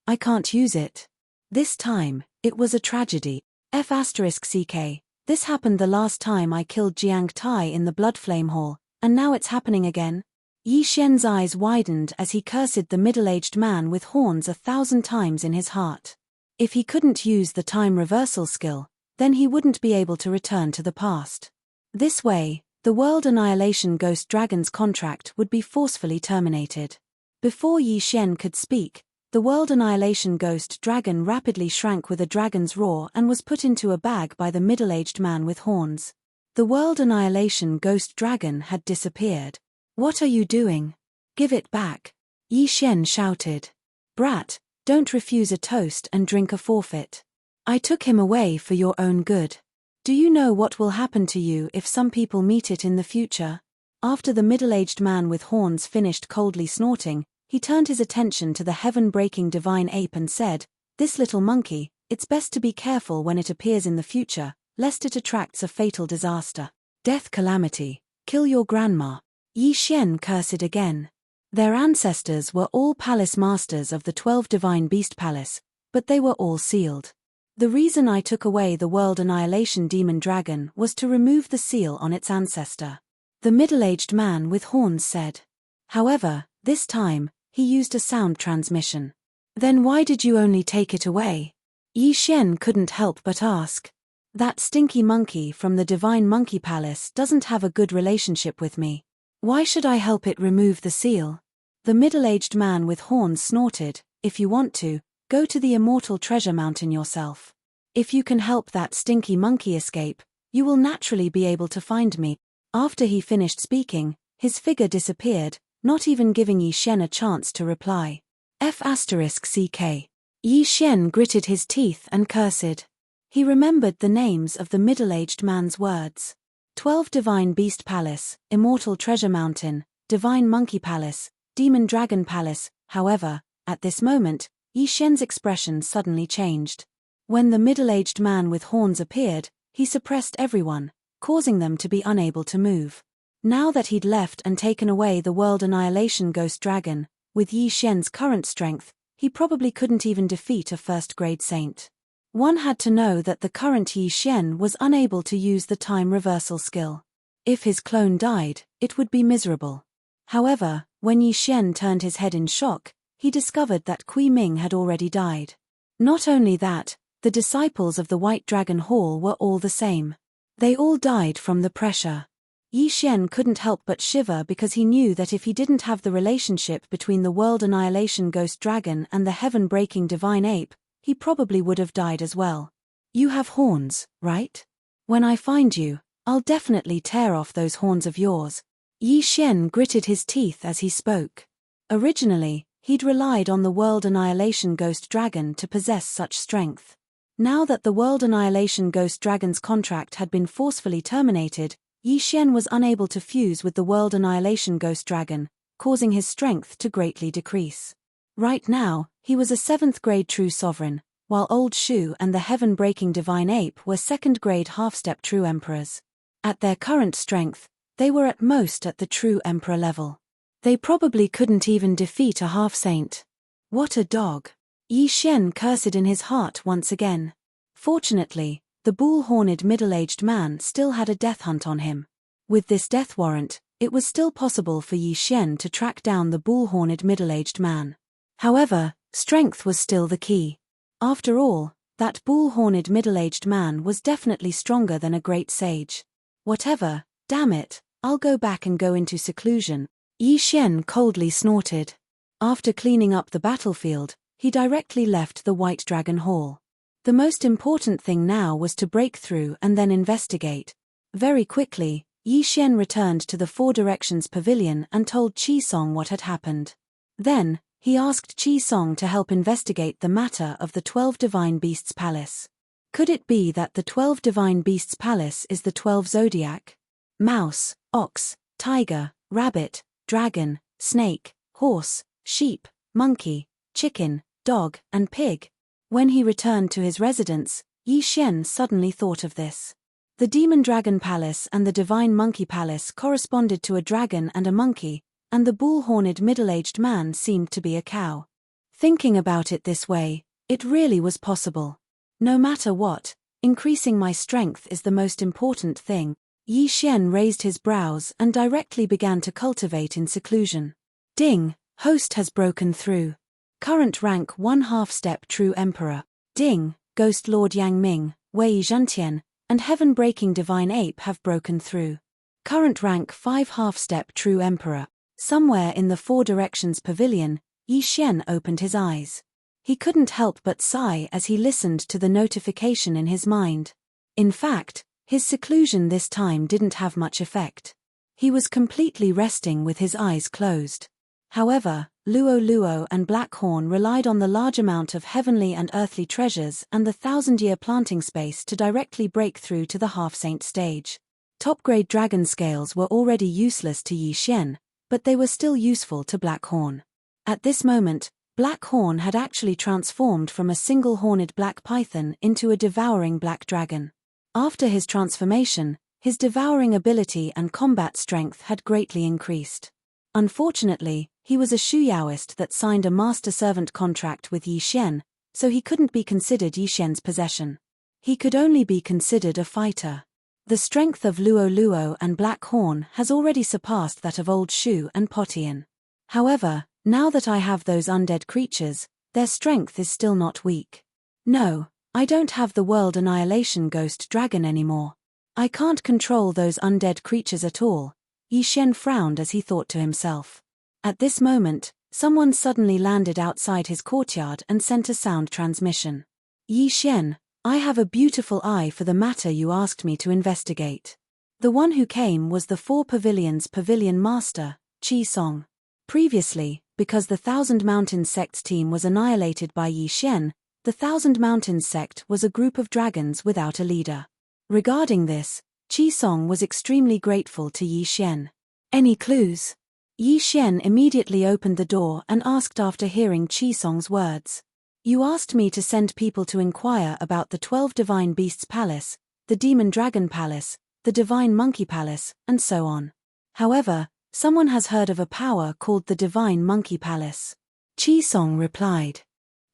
I can't use it. This time, it was a tragedy. F***ck, this happened the last time I killed Jiang Tai in the Blood Flame Hall, and now it's happening again. Yi Xian's eyes widened as he cursed the middle-aged man with horns 1,000 times in his heart. If he couldn't use the time reversal skill, then he wouldn't be able to return to the past. This way, the World Annihilation Ghost Dragon's contract would be forcefully terminated. Before Yi Xian could speak, the World Annihilation Ghost Dragon rapidly shrank with a dragon's roar and was put into a bag by the middle-aged man with horns. The World Annihilation Ghost Dragon had disappeared. What are you doing? Give it back. Yi Xian shouted. Brat, don't refuse a toast and drink a forfeit. I took him away for your own good. Do you know what will happen to you if some people meet it in the future? After the middle-aged man with horns finished coldly snorting, he turned his attention to the heaven-breaking divine ape and said, This little monkey, it's best to be careful when it appears in the future, lest it attracts a fatal disaster. Death calamity. Kill your grandma. Yi Xian cursed again. Their ancestors were all palace masters of the 12 Divine Beast Palace, but they were all sealed. The reason I took away the World Annihilation Demon Dragon was to remove the seal on its ancestor. The middle-aged man with horns said. However, this time, he used a sound transmission. Then why did you only take it away? Yi Xian couldn't help but ask. That stinky monkey from the Divine Monkey Palace doesn't have a good relationship with me. Why should I help it remove the seal? The middle-aged man with horns snorted, If you want to, go to the Immortal Treasure Mountain yourself. If you can help that stinky monkey escape, you will naturally be able to find me. After he finished speaking, his figure disappeared, not even giving Yi Xian a chance to reply. F***ck. Yi Xian gritted his teeth and cursed. He remembered the names of the middle-aged man's words. 12 Divine Beast Palace, Immortal Treasure Mountain, Divine Monkey Palace, Demon Dragon Palace. However, at this moment, Yi Xian's expression suddenly changed. When the middle-aged man with horns appeared, he suppressed everyone, causing them to be unable to move. Now that he'd left and taken away the World Annihilation Ghost Dragon, with Yi Xian's current strength, he probably couldn't even defeat a first-grade saint. One had to know that the current Yi Xian was unable to use the time reversal skill. If his clone died, it would be miserable. However, when Yi Xian turned his head in shock, he discovered that Kui Ming had already died. Not only that, the disciples of the White Dragon Hall were all the same. They all died from the pressure. Yi Xian couldn't help but shiver because he knew that if he didn't have the relationship between the World Annihilation Ghost Dragon and the heaven-breaking divine ape, he probably would have died as well. You have horns, right? When I find you, I'll definitely tear off those horns of yours. Yi Xian gritted his teeth as he spoke. Originally, he'd relied on the World Annihilation Ghost Dragon to possess such strength. Now that the World Annihilation Ghost Dragon's contract had been forcefully terminated, Yi Xian was unable to fuse with the World Annihilation Ghost Dragon, causing his strength to greatly decrease. Right now, he was a 7th-grade true sovereign, while Old Shu and the heaven-breaking divine ape were 2nd-grade half-step true emperors. At their current strength, they were at most at the true emperor level. They probably couldn't even defeat a half-saint. What a dog. Yi Xian cursed in his heart once again. Fortunately, the bull-horned middle-aged man still had a death hunt on him. With this death warrant, it was still possible for Yi Xian to track down the bull-horned middle-aged man. However, strength was still the key. After all, that bull-horned middle-aged man was definitely stronger than a great sage. Whatever, damn it, I'll go back and go into seclusion, Yi Xian coldly snorted. After cleaning up the battlefield, he directly left the White Dragon Hall. The most important thing now was to break through and then investigate. Very quickly, Yi Xian returned to the Four Directions Pavilion and told Qi Song what had happened. Then, he asked Qi Song to help investigate the matter of the 12 Divine Beasts Palace. Could it be that the 12 Divine Beasts Palace is the 12 zodiac? Mouse, ox, tiger, rabbit, dragon, snake, horse, sheep, monkey, chicken, dog, and pig. When he returned to his residence, Yi Xian suddenly thought of this. The Demon Dragon Palace and the Divine Monkey Palace corresponded to a dragon and a monkey, and the bull-horned middle-aged man seemed to be a cow. Thinking about it this way, it really was possible. No matter what, increasing my strength is the most important thing. Yi Xian raised his brows and directly began to cultivate in seclusion. Ding, host has broken through. Current rank 1/2 step true emperor. Ding, Ghost Lord Yang Ming, Wei Zhentian, and heaven-breaking divine ape have broken through. Current rank 5/2 step true emperor. Somewhere in the Four Directions Pavilion, Yi Xian opened his eyes. He couldn't help but sigh as he listened to the notification in his mind. In fact, his seclusion this time didn't have much effect. He was completely resting with his eyes closed. However, Luo Luo and Black Horn relied on the large amount of heavenly and earthly treasures and the 1,000-year planting space to directly break through to the half-saint stage. Top-grade dragon scales were already useless to Yi Xian, but they were still useful to Black Horn. At this moment, Black Horn had actually transformed from a single-horned black python into a devouring black dragon. After his transformation, his devouring ability and combat strength had greatly increased. Unfortunately, he was a Shuyaoist that signed a master-servant contract with Yi Xian, so he couldn't be considered Yi Xian's possession. He could only be considered a fighter. The strength of Luo Luo and Black Horn has already surpassed that of Old Shu and Potian. However, now that I have those undead creatures, their strength is still not weak. No, I don't have the World Annihilation Ghost Dragon anymore. I can't control those undead creatures at all. Yi Xian frowned as he thought to himself. At this moment, someone suddenly landed outside his courtyard and sent a sound transmission. Yi Xian, I have a beautiful eye for the matter you asked me to investigate. The one who came was the Four Pavilions Pavilion Master, Qi Song. Previously, because the Thousand Mountains Sect's team was annihilated by Yi Xian, the Thousand Mountains Sect was a group of dragons without a leader. Regarding this, Qi Song was extremely grateful to Yi Xian. Any clues? Yi Xian immediately opened the door and asked after hearing Qi Song's words. You asked me to send people to inquire about the 12 Divine Beasts Palace, the Demon Dragon Palace, the Divine Monkey Palace, and so on. However, someone has heard of a power called the Divine Monkey Palace. Qi Song replied.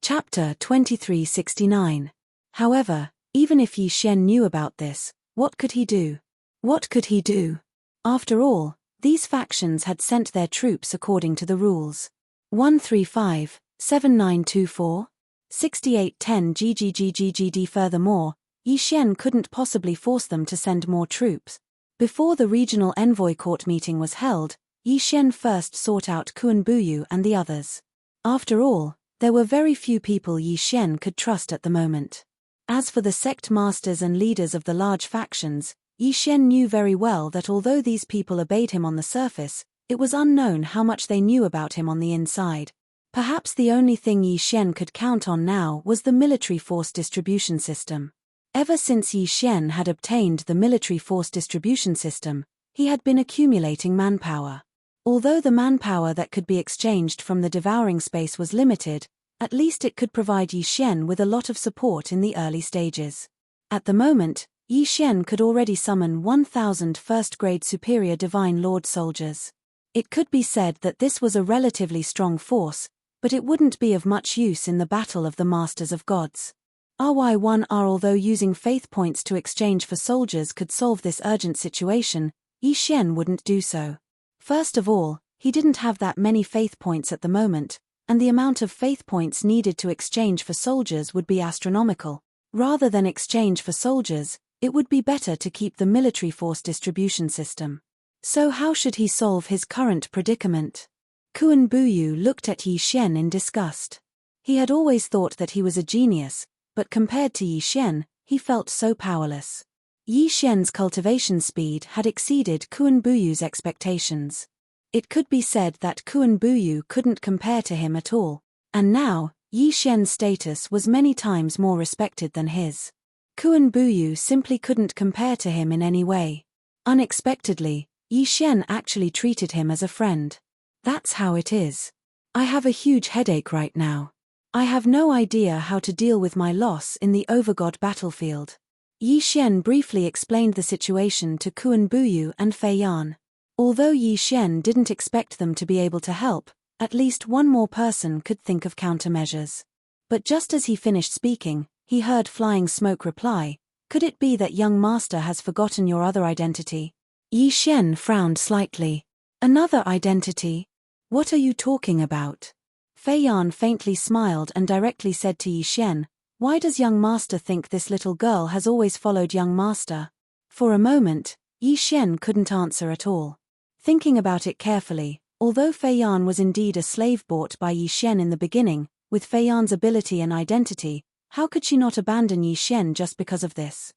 Chapter 2369. However, even if Yi Xian knew about this, what could he do? What could he do? After all, these factions had sent their troops according to the rules. 135, 7924, 6810 GGGGGD. Furthermore, Yi Xian couldn't possibly force them to send more troops. Before the regional envoy court meeting was held, Yi Xian first sought out Kuan Buyu and the others. After all, there were very few people Yi Xian could trust at the moment. As for the sect masters and leaders of the large factions, Yi Xian knew very well that although these people obeyed him on the surface, it was unknown how much they knew about him on the inside. Perhaps the only thing Yi Xian could count on now was the military force distribution system. Ever since Yi Xian had obtained the military force distribution system, he had been accumulating manpower. Although the manpower that could be exchanged from the devouring space was limited, at least it could provide Yi Xian with a lot of support in the early stages. At the moment, Yi Xian could already summon 1,000 first-grade superior Divine Lord soldiers. It could be said that this was a relatively strong force, but it wouldn't be of much use in the battle of the Masters of Gods. RY1R Although using faith points to exchange for soldiers could solve this urgent situation, Yi Xian wouldn't do so. First of all, he didn't have that many faith points at the moment, and the amount of faith points needed to exchange for soldiers would be astronomical. Rather than exchange for soldiers, it would be better to keep the military force distribution system. So how should he solve his current predicament? Kuan Buyu looked at Yi Xian in disgust. He had always thought that he was a genius, but compared to Yi Xian, he felt so powerless. Yi Xian's cultivation speed had exceeded Kuan Buyu's expectations. It could be said that Kuan Buyu couldn't compare to him at all, and now, Yi Xian's status was many times more respected than his. Kuan Buyu simply couldn't compare to him in any way. Unexpectedly, Yi Xian actually treated him as a friend. That's how it is. I have a huge headache right now. I have no idea how to deal with my loss in the Overgod battlefield. Yi Xian briefly explained the situation to Kuan Buyu and Fei Yan. Although Yi Xian didn't expect them to be able to help, at least one more person could think of countermeasures. But just as he finished speaking, he heard Flying Smoke reply, "Could it be that young master has forgotten your other identity?" Yi Xian frowned slightly. "Another identity? What are you talking about?" Fei Yan faintly smiled and directly said to Yi Xian, "Why does young master think this little girl has always followed young master?" For a moment, Yi Xian couldn't answer at all. Thinking about it carefully, although Fei Yan was indeed a slave bought by Yi Xian in the beginning, with Fei Yan's ability and identity, how could she not abandon Yi Xian just because of this?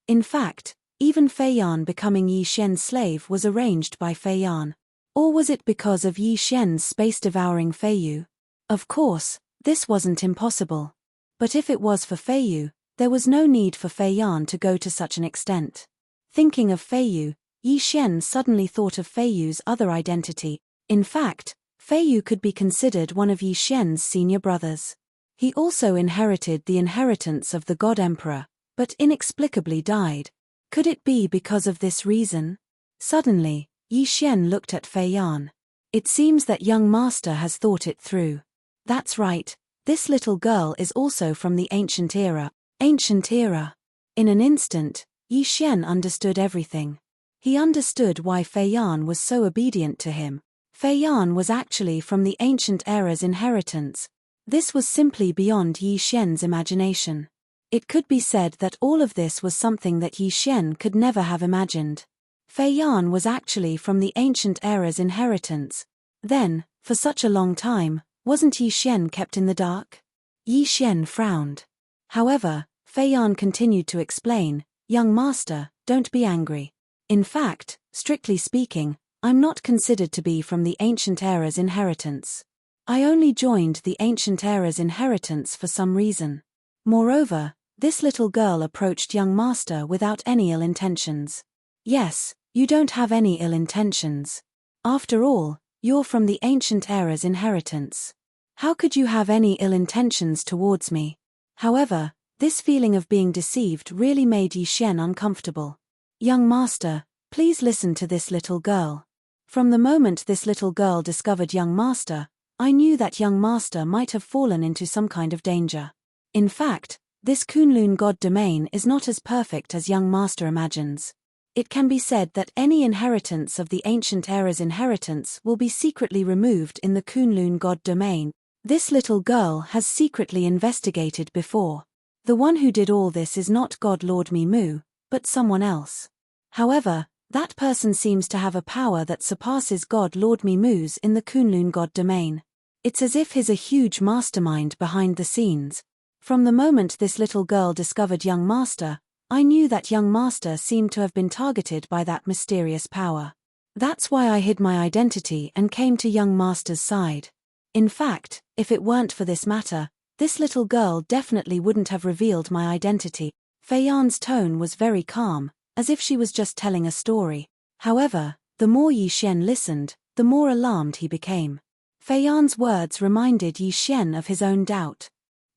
In fact, even Fei Yan becoming Yi Xian's slave was arranged by Fei Yan. Or was it because of Yi Xian's space-devouring Fei Yu? Of course, this wasn't impossible. But if it was for Fei Yu, there was no need for Fei Yan to go to such an extent. Thinking of Fei Yu, Yi Xian suddenly thought of Fei Yu's other identity. In fact, Fei Yu could be considered one of Yi Xian's senior brothers. He also inherited the inheritance of the God Emperor, but inexplicably died. Could it be because of this reason? Suddenly, Yi Xian looked at Fei Yan. It seems that young master has thought it through. That's right, this little girl is also from the ancient era. Ancient era. In an instant, Yi Xian understood everything. He understood why Fei Yan was so obedient to him. Fei Yan was actually from the ancient era's inheritance. This was simply beyond Yi Xian's imagination. It could be said that all of this was something that Yi Xian could never have imagined. Fei Yan was actually from the ancient era's inheritance. Then, for such a long time, wasn't Yi Xian kept in the dark? Yi Xian frowned. However, Fei Yan continued to explain, "Young master, don't be angry. In fact, strictly speaking, I'm not considered to be from the ancient era's inheritance. I only joined the ancient era's inheritance for some reason. Moreover, this little girl approached young master without any ill intentions." "Yes, you don't have any ill intentions. After all, you're from the ancient era's inheritance. How could you have any ill intentions towards me?" However, this feeling of being deceived really made Yi Xian uncomfortable. "Young master, please listen to this little girl. From the moment this little girl discovered young master, I knew that young master might have fallen into some kind of danger. In fact, this Kunlun God domain is not as perfect as young master imagines. It can be said that any inheritance of the ancient era's inheritance will be secretly removed in the Kunlun God domain. This little girl has secretly investigated before. The one who did all this is not God Lord Mimu, but someone else. However, that person seems to have a power that surpasses God Lord Mimu's in the Kunlun God domain. It's as if he's a huge mastermind behind the scenes. From the moment this little girl discovered young master, I knew that young master seemed to have been targeted by that mysterious power. That's why I hid my identity and came to young master's side. In fact, if it weren't for this matter, this little girl definitely wouldn't have revealed my identity." Fei Yan's tone was very calm, as if she was just telling a story. However, the more Yi Xian listened, the more alarmed he became. Fei Yan's words reminded Yi Xian of his own doubt.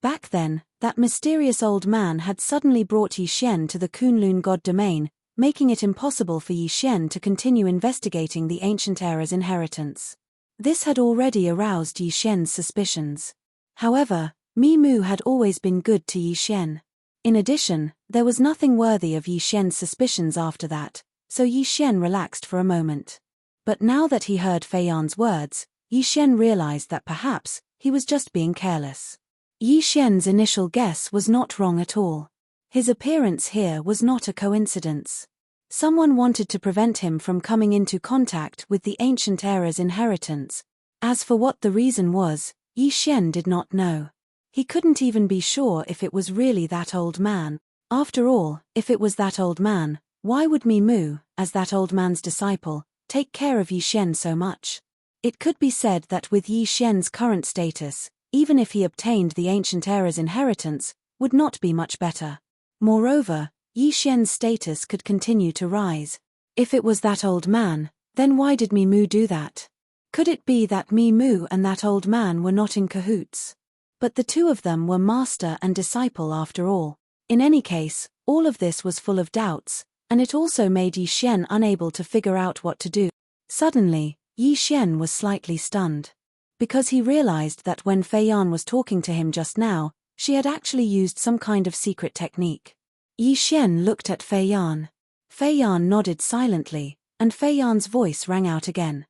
Back then, that mysterious old man had suddenly brought Yi Xian to the Kunlun God domain, making it impossible for Yi Xian to continue investigating the ancient era's inheritance. This had already aroused Yi Shen's suspicions. However, Mi Mu had always been good to Yi Shen. In addition, there was nothing worthy of Yi Shen's suspicions after that, so Yi Shen relaxed for a moment. But now that he heard Fei Yan's words, Yi Shen realized that perhaps he was just being careless. Yi Shen's initial guess was not wrong at all. His appearance here was not a coincidence. Someone wanted to prevent him from coming into contact with the ancient era's inheritance. As for what the reason was, Yi Shen did not know. He couldn't even be sure if it was really that old man. After all, if it was that old man, why would Mi Mu, as that old man's disciple, take care of Yi Shen so much? It could be said that with Yi Shen's current status, even if he obtained the ancient era's inheritance, would not be much better. Moreover, Yi Shen's status could continue to rise. If it was that old man, then why did Mi Mu do that? Could it be that Mi Mu and that old man were not in cahoots? But the two of them were master and disciple after all. In any case, all of this was full of doubts, and it also made Yi Shen unable to figure out what to do. Suddenly, Yi Shen was slightly stunned. Because he realized that when Fei Yan was talking to him just now, she had actually used some kind of secret technique. Yi Shen looked at Fei Yan. Fei Yan nodded silently, and Fei Yan's voice rang out again.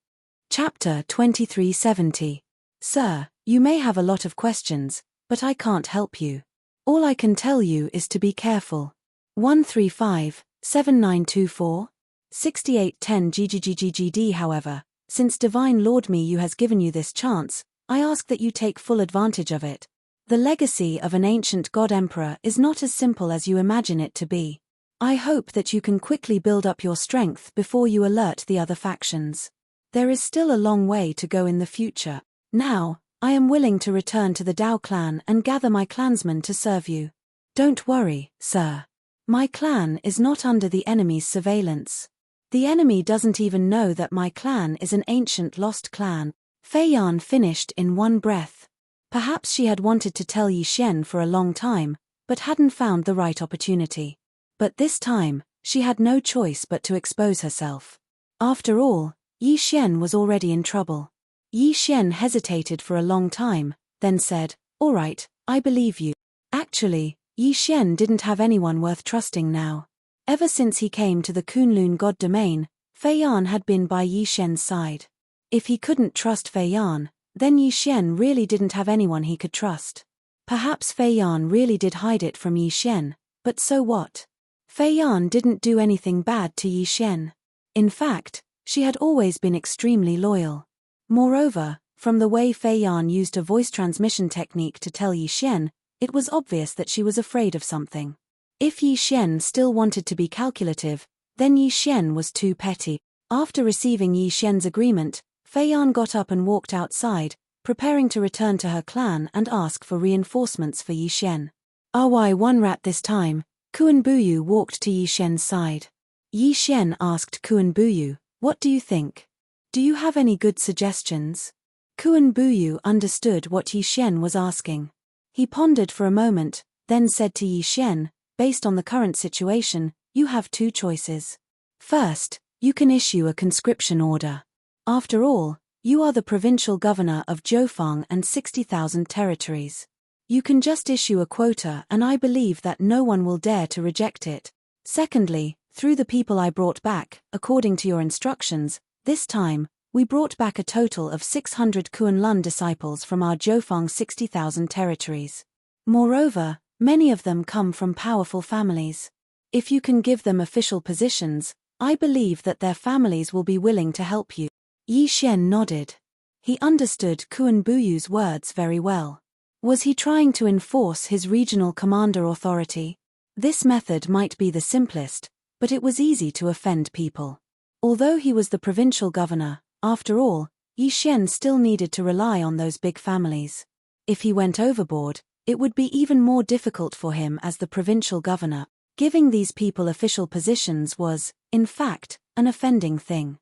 Chapter 2370. Sir, you may have a lot of questions, but I can't help you. All I can tell you is to be careful. 135-7924? 6810 GGGGGD. However, since Divine Lord Mi Yu has given you this chance, I ask that you take full advantage of it. The legacy of an ancient god emperor is not as simple as you imagine it to be. I hope that you can quickly build up your strength before you alert the other factions. There is still a long way to go in the future. Now, I am willing to return to the Dao clan and gather my clansmen to serve you. Don't worry, sir. My clan is not under the enemy's surveillance. The enemy doesn't even know that my clan is an ancient lost clan. Fei Yan finished in one breath. Perhaps she had wanted to tell Yi Shen for a long time, but hadn't found the right opportunity. But this time, she had no choice but to expose herself. After all, Yi Shen was already in trouble. Yi Shen hesitated for a long time, then said, "All right, I believe you." Actually, Yi Shen didn't have anyone worth trusting now. Ever since he came to the Kunlun god domain, Fei Yan had been by Yi Shen's side. If he couldn't trust Fei Yan, then Yi Shen really didn't have anyone he could trust. Perhaps Fei Yan really did hide it from Yi Shen, but so what? Fei Yan didn't do anything bad to Yi Shen. In fact, she had always been extremely loyal. Moreover, from the way Fei Yan used a voice transmission technique to tell Yi Shen, it was obvious that she was afraid of something. If Yi Shen still wanted to be calculative, then Yi Shen was too petty. After receiving Yi Shen's agreement, Fei Yan got up and walked outside, preparing to return to her clan and ask for reinforcements for Yi Shen. One rat this time, Kuan Buyu walked to Yi Shen's side. Yi Shen asked Kuan Buyu, "What do you think? Do you have any good suggestions?" Kuan Buyu understood what Yi Shen was asking. He pondered for a moment, then said to Yi Shen, "Based on the current situation, you have two choices. First, you can issue a conscription order. After all, you are the provincial governor of Jiufang and 60,000 territories. You can just issue a quota and I believe that no one will dare to reject it. Secondly, through the people I brought back, according to your instructions, this time, we brought back a total of 600 Kunlun disciples from our Jiufang 60,000 territories. Moreover, many of them come from powerful families. If you can give them official positions, I believe that their families will be willing to help you." Yi Shen nodded. He understood Kuan Buyu's words very well. Was he trying to enforce his regional commander authority? This method might be the simplest, but it was easy to offend people. Although he was the provincial governor, after all, Yi Shen still needed to rely on those big families. If he went overboard, it would be even more difficult for him as the provincial governor. Giving these people official positions was, in fact, an offending thing.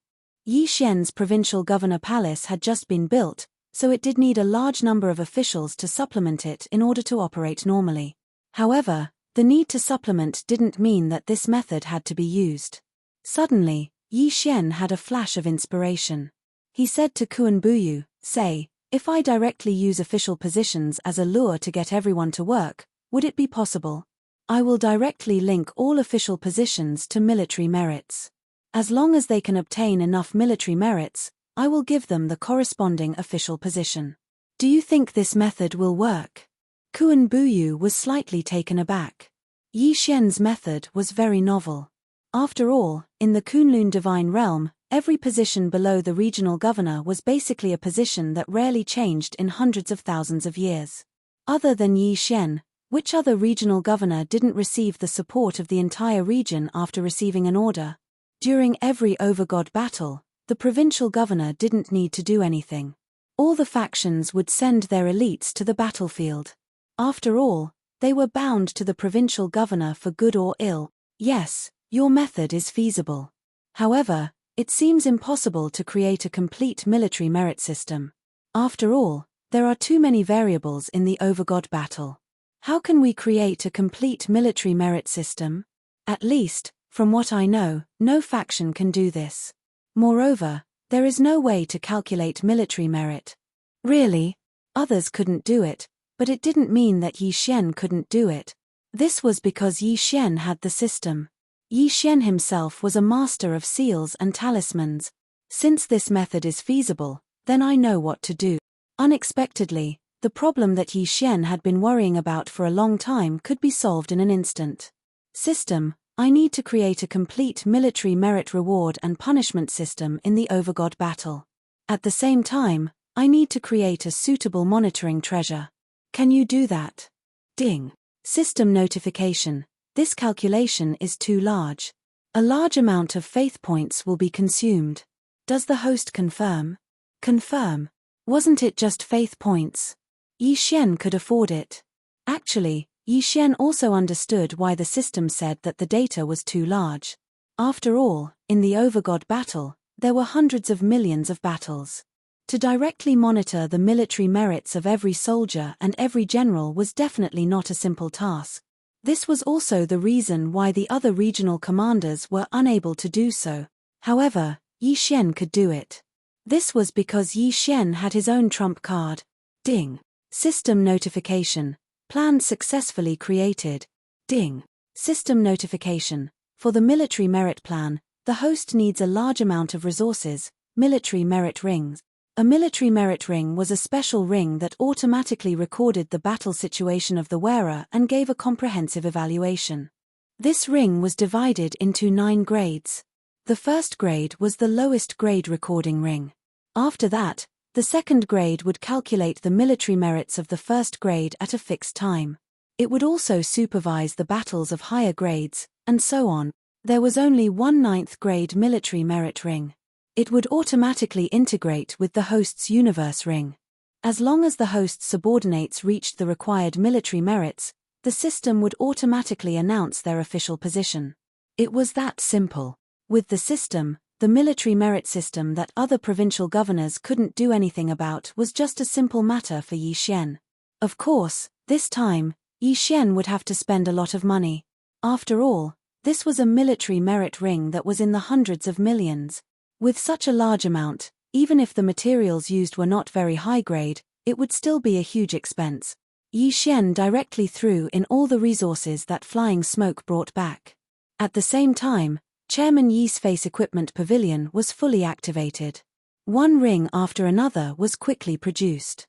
Yi Shen's provincial governor palace had just been built, so it did need a large number of officials to supplement it in order to operate normally. However, the need to supplement didn't mean that this method had to be used. Suddenly, Yi Shen had a flash of inspiration. He said to Kuan Buyu, "Say, if I directly use official positions as a lure to get everyone to work, would it be possible? I will directly link all official positions to military merits. As long as they can obtain enough military merits, I will give them the corresponding official position. Do you think this method will work?" Kuan Buyu was slightly taken aback. Yi Xian's method was very novel. After all, in the Kunlun divine realm, every position below the regional governor was basically a position that rarely changed in hundreds of thousands of years. Other than Yi Xian, which other regional governor didn't receive the support of the entire region after receiving an order? During every overgod battle, the provincial governor didn't need to do anything. All the factions would send their elites to the battlefield. After all, they were bound to the provincial governor for good or ill. Yes, your method is feasible. However, it seems impossible to create a complete military merit system. After all, there are too many variables in the overgod battle. How can we create a complete military merit system? At least, from what I know, no faction can do this. Moreover, there is no way to calculate military merit. Really? Others couldn't do it, but it didn't mean that Yi Xian couldn't do it. This was because Yi Xian had the system. Yi Xian himself was a master of seals and talismans. Since this method is feasible, then I know what to do. Unexpectedly, the problem that Yi Xian had been worrying about for a long time could be solved in an instant. System: I need to create a complete military merit reward and punishment system in the overgod battle. At the same time, I need to create a suitable monitoring treasure. Can you do that? Ding. System notification. This calculation is too large. A large amount of faith points will be consumed. Does the host confirm? Confirm. Wasn't it just faith points? Yi Xian could afford it. Actually, Yi Xian also understood why the system said that the data was too large. After all, in the overgod battle, there were hundreds of millions of battles. To directly monitor the military merits of every soldier and every general was definitely not a simple task. This was also the reason why the other regional commanders were unable to do so. However, Yi Xian could do it. This was because Yi Xian had his own trump card. Ding. System notification. Plan successfully created. Ding. System notification. For the military merit plan, the host needs a large amount of resources, military merit rings. A military merit ring was a special ring that automatically recorded the battle situation of the wearer and gave a comprehensive evaluation. This ring was divided into 9 grades. The first grade was the lowest grade recording ring. After that, the second grade would calculate the military merits of the first grade at a fixed time. It would also supervise the battles of higher grades, and so on. There was only one 9th grade military merit ring. It would automatically integrate with the host's universe ring. As long as the host's subordinates reached the required military merits, the system would automatically announce their official position. It was that simple. With the system, the military merit system that other provincial governors couldn't do anything about was just a simple matter for Yi Xian. Of course, this time, Yi Xian would have to spend a lot of money. After all, this was a military merit ring that was in the hundreds of millions. With such a large amount, even if the materials used were not very high grade, it would still be a huge expense. Yi Xian directly threw in all the resources that flying smoke brought back. At the same time, Chairman Yi's face equipment pavilion was fully activated. One ring after another was quickly produced.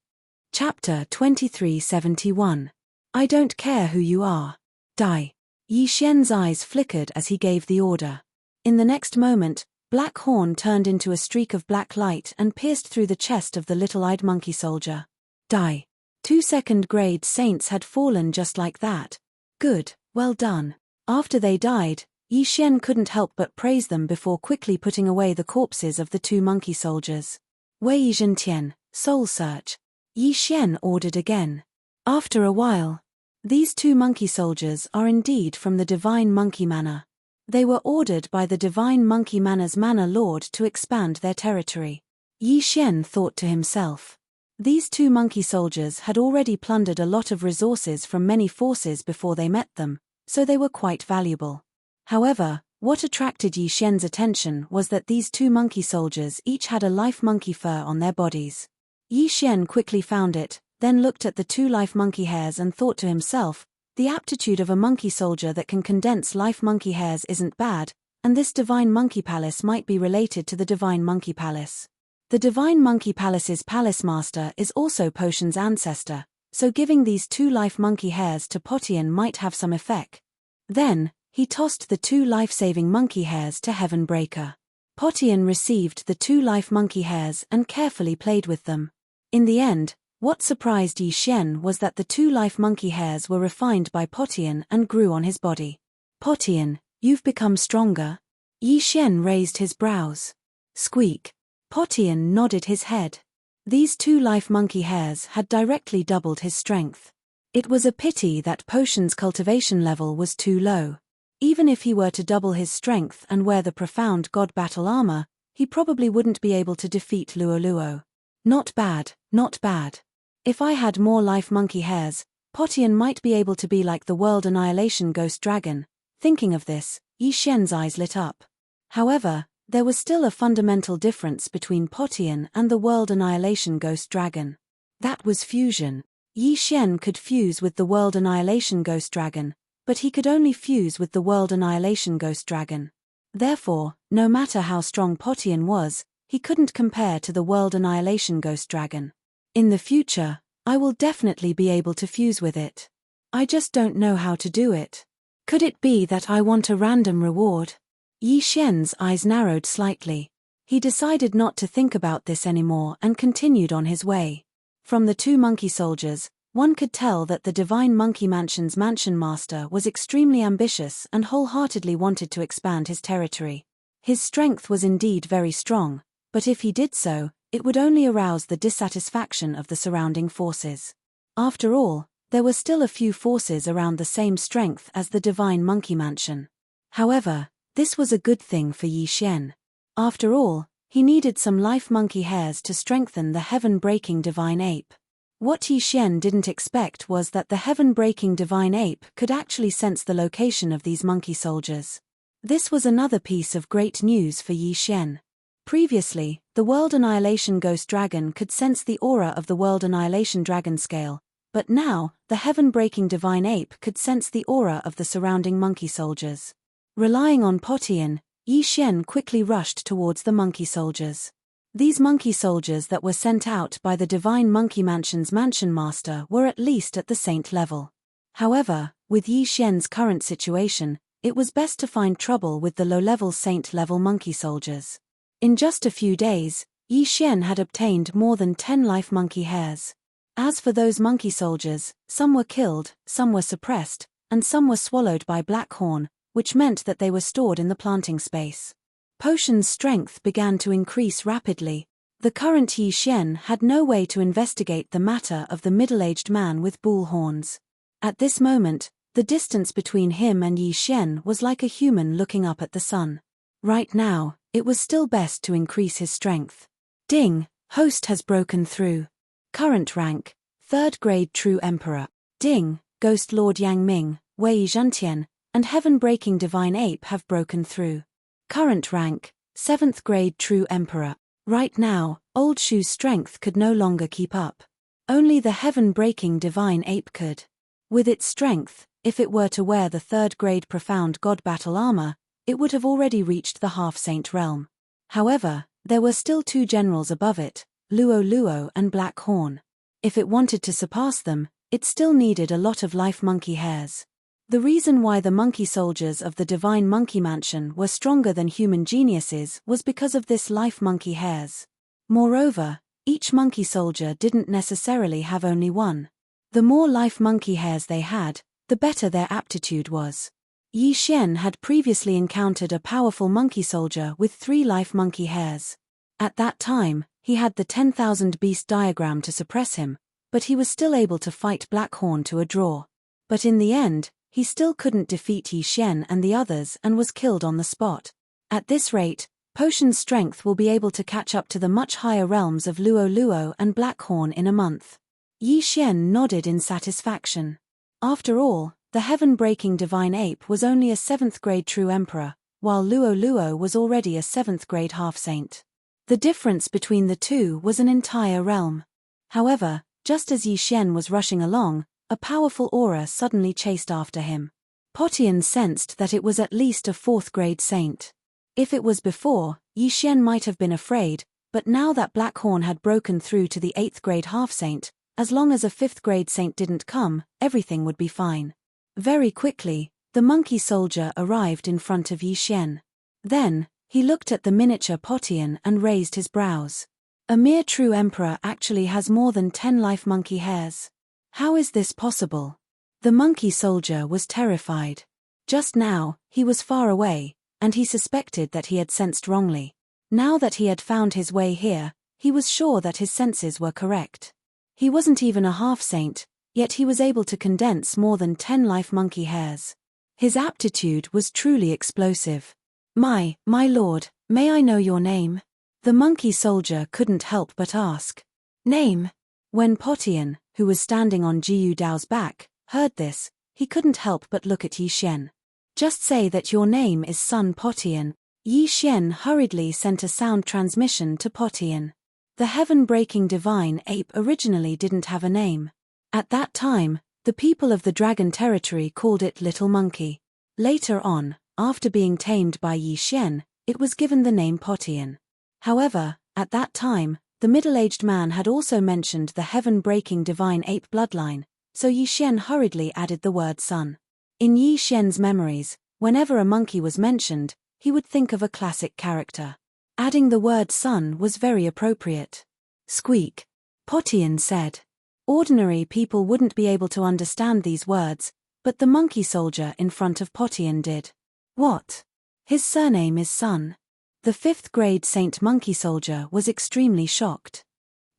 Chapter 2371. I don't care who you are. Die. Yi Xian's eyes flickered as he gave the order. In the next moment, Black Horn turned into a streak of black light and pierced through the chest of the little-eyed monkey soldier. Die. 2 second-grade saints had fallen just like that. Good, well done. After they died, Yi Xian couldn't help but praise them before quickly putting away the corpses of the 2 monkey soldiers. Wei Zhentian, soul search. Yi Xian ordered again. After a while, these 2 monkey soldiers are indeed from the Divine Monkey Manor. They were ordered by the Divine Monkey Manor's Manor Lord to expand their territory. Yi Xian thought to himself. These 2 monkey soldiers had already plundered a lot of resources from many forces before they met them, so they were quite valuable. However, What attracted Yi Xian's attention was that these two monkey soldiers each had a life monkey fur on their bodies. Yi Xian quickly found it, then looked at the two life monkey hairs and thought to himself, the aptitude of a monkey soldier that can condense life monkey hairs isn't bad, and this divine monkey palace might be related to the divine monkey palace. The divine monkey palace's palace master is also Potion's ancestor, so giving these two life monkey hairs to Potion might have some effect. Then, he tossed the two life-saving monkey hairs to Heaven Breaker. Potion received the two life monkey hairs and carefully played with them. In the end, what surprised Yi Xian was that the two life monkey hairs were refined by Potion and grew on his body. Potion, you've become stronger. Yi Xian raised his brows. Squeak. Potion nodded his head. These two life monkey hairs had directly doubled his strength. It was a pity that Potion's cultivation level was too low. Even if he were to double his strength and wear the profound god battle armor, he probably wouldn't be able to defeat Luo Luo. Not bad, not bad. If I had more life monkey hairs, Potion might be able to be like the World Annihilation Ghost Dragon. Thinking of this, Yi Xian's eyes lit up. However, there was still a fundamental difference between Potion and the World Annihilation Ghost Dragon. That was fusion. Yi Xian could fuse with the World Annihilation Ghost Dragon, but he could only fuse with the World Annihilation Ghost Dragon. Therefore, no matter how strong Potion was, he couldn't compare to the World Annihilation Ghost Dragon. In the future, I will definitely be able to fuse with it. I just don't know how to do it. Could it be that I want a random reward? Yi Xian's eyes narrowed slightly. He decided not to think about this anymore and continued on his way. From the two monkey soldiers, one could tell that the Divine Monkey Mansion's mansion master was extremely ambitious and wholeheartedly wanted to expand his territory. His strength was indeed very strong, but if he did so, it would only arouse the dissatisfaction of the surrounding forces. After all, there were still a few forces around the same strength as the Divine Monkey Mansion. However, this was a good thing for Yi Xian. After all, he needed some life monkey hairs to strengthen the heaven-breaking divine ape. What Yi Xian didn't expect was that the heaven-breaking divine ape could actually sense the location of these monkey soldiers. This was another piece of great news for Yi Xian. Previously, the World Annihilation Ghost Dragon could sense the aura of the World Annihilation Dragon Scale, but now, the heaven-breaking divine ape could sense the aura of the surrounding monkey soldiers. Relying on Potion, Yi Xian quickly rushed towards the monkey soldiers. These monkey soldiers that were sent out by the Divine Monkey Mansion's mansion master were at least at the saint level. However, with Yi Xian's current situation, it was best to find trouble with the low-level saint-level monkey soldiers. In just a few days, Yi Xian had obtained more than 10 life monkey hairs. As for those monkey soldiers, some were killed, some were suppressed, and some were swallowed by Blackhorn, which meant that they were stored in the planting space. Potion's strength began to increase rapidly. The current Yi Xian had no way to investigate the matter of the middle-aged man with bull horns. At this moment, the distance between him and Yi Xian was like a human looking up at the sun. Right now, it was still best to increase his strength. Ding, host has broken through. Current rank, 3rd grade True Emperor. Ding, Ghost Lord Yang Ming, Wei Zhantian, and Heaven-breaking Divine Ape have broken through. Current rank, 7th grade True Emperor. Right now, Old Shu's strength could no longer keep up. Only the Heaven-breaking Divine Ape could. With its strength, if it were to wear the 3rd grade Profound God Battle Armor, it would have already reached the half-saint realm. However, there were still two generals above it, Luo Luo and Black Horn. If it wanted to surpass them, it still needed a lot of life monkey hairs. The reason why the monkey soldiers of the Divine Monkey Mansion were stronger than human geniuses was because of this life monkey hairs. Moreover, each monkey soldier didn't necessarily have only one. The more life monkey hairs they had, the better their aptitude was. Yi Xian had previously encountered a powerful monkey soldier with 3 life monkey hairs. At that time, he had the 10,000 beast diagram to suppress him, but he was still able to fight Blackhorn to a draw. But in the end, he still couldn't defeat Yi Xian and the others and was killed on the spot. At this rate, Potion's strength will be able to catch up to the much higher realms of Luo Luo and Blackhorn in a month. Yi Xian nodded in satisfaction. After all, the heaven-breaking divine ape was only a 7th grade True Emperor, while Luo Luo was already a 7th grade half-saint. The difference between the two was an entire realm. However, just as Yi Xian was rushing along, a powerful aura suddenly chased after him. Potian sensed that it was at least a 4th grade saint. If it was before, Yi Xian might have been afraid, but now that Black Horn had broken through to the 8th grade half-saint, as long as a 5th grade saint didn't come, everything would be fine. Very quickly, the monkey soldier arrived in front of Yi Xian. Then, he looked at the miniature Potian and raised his brows. A mere true emperor actually has more than 10 life monkey hairs. How is this possible? The monkey soldier was terrified. Just now, he was far away, and he suspected that he had sensed wrongly. Now that he had found his way here, he was sure that his senses were correct. He wasn't even a half-saint, yet he was able to condense more than 10 life monkey hairs. His aptitude was truly explosive. My lord, may I know your name? The monkey soldier couldn't help but ask. Name? When Potian, who was standing on Jiu Dao's back, heard this, he couldn't help but look at Yi Xian. Just say that your name is Sun Potian. Yi Xian hurriedly sent a sound transmission to Potian. The heaven-breaking divine ape originally didn't have a name. At that time, the people of the dragon territory called it Little Monkey. Later on, after being tamed by Yi Xian, it was given the name Potian. However, at that time, the middle-aged man had also mentioned the heaven-breaking divine ape bloodline, so Yi Xian hurriedly added the word sun. In Yi Xian's memories, whenever a monkey was mentioned, he would think of a classic character. Adding the word sun was very appropriate. Squeak. Potian said. Ordinary people wouldn't be able to understand these words, but the monkey soldier in front of Potian did. What? His surname is Sun. The 5th grade Saint Monkey Soldier was extremely shocked.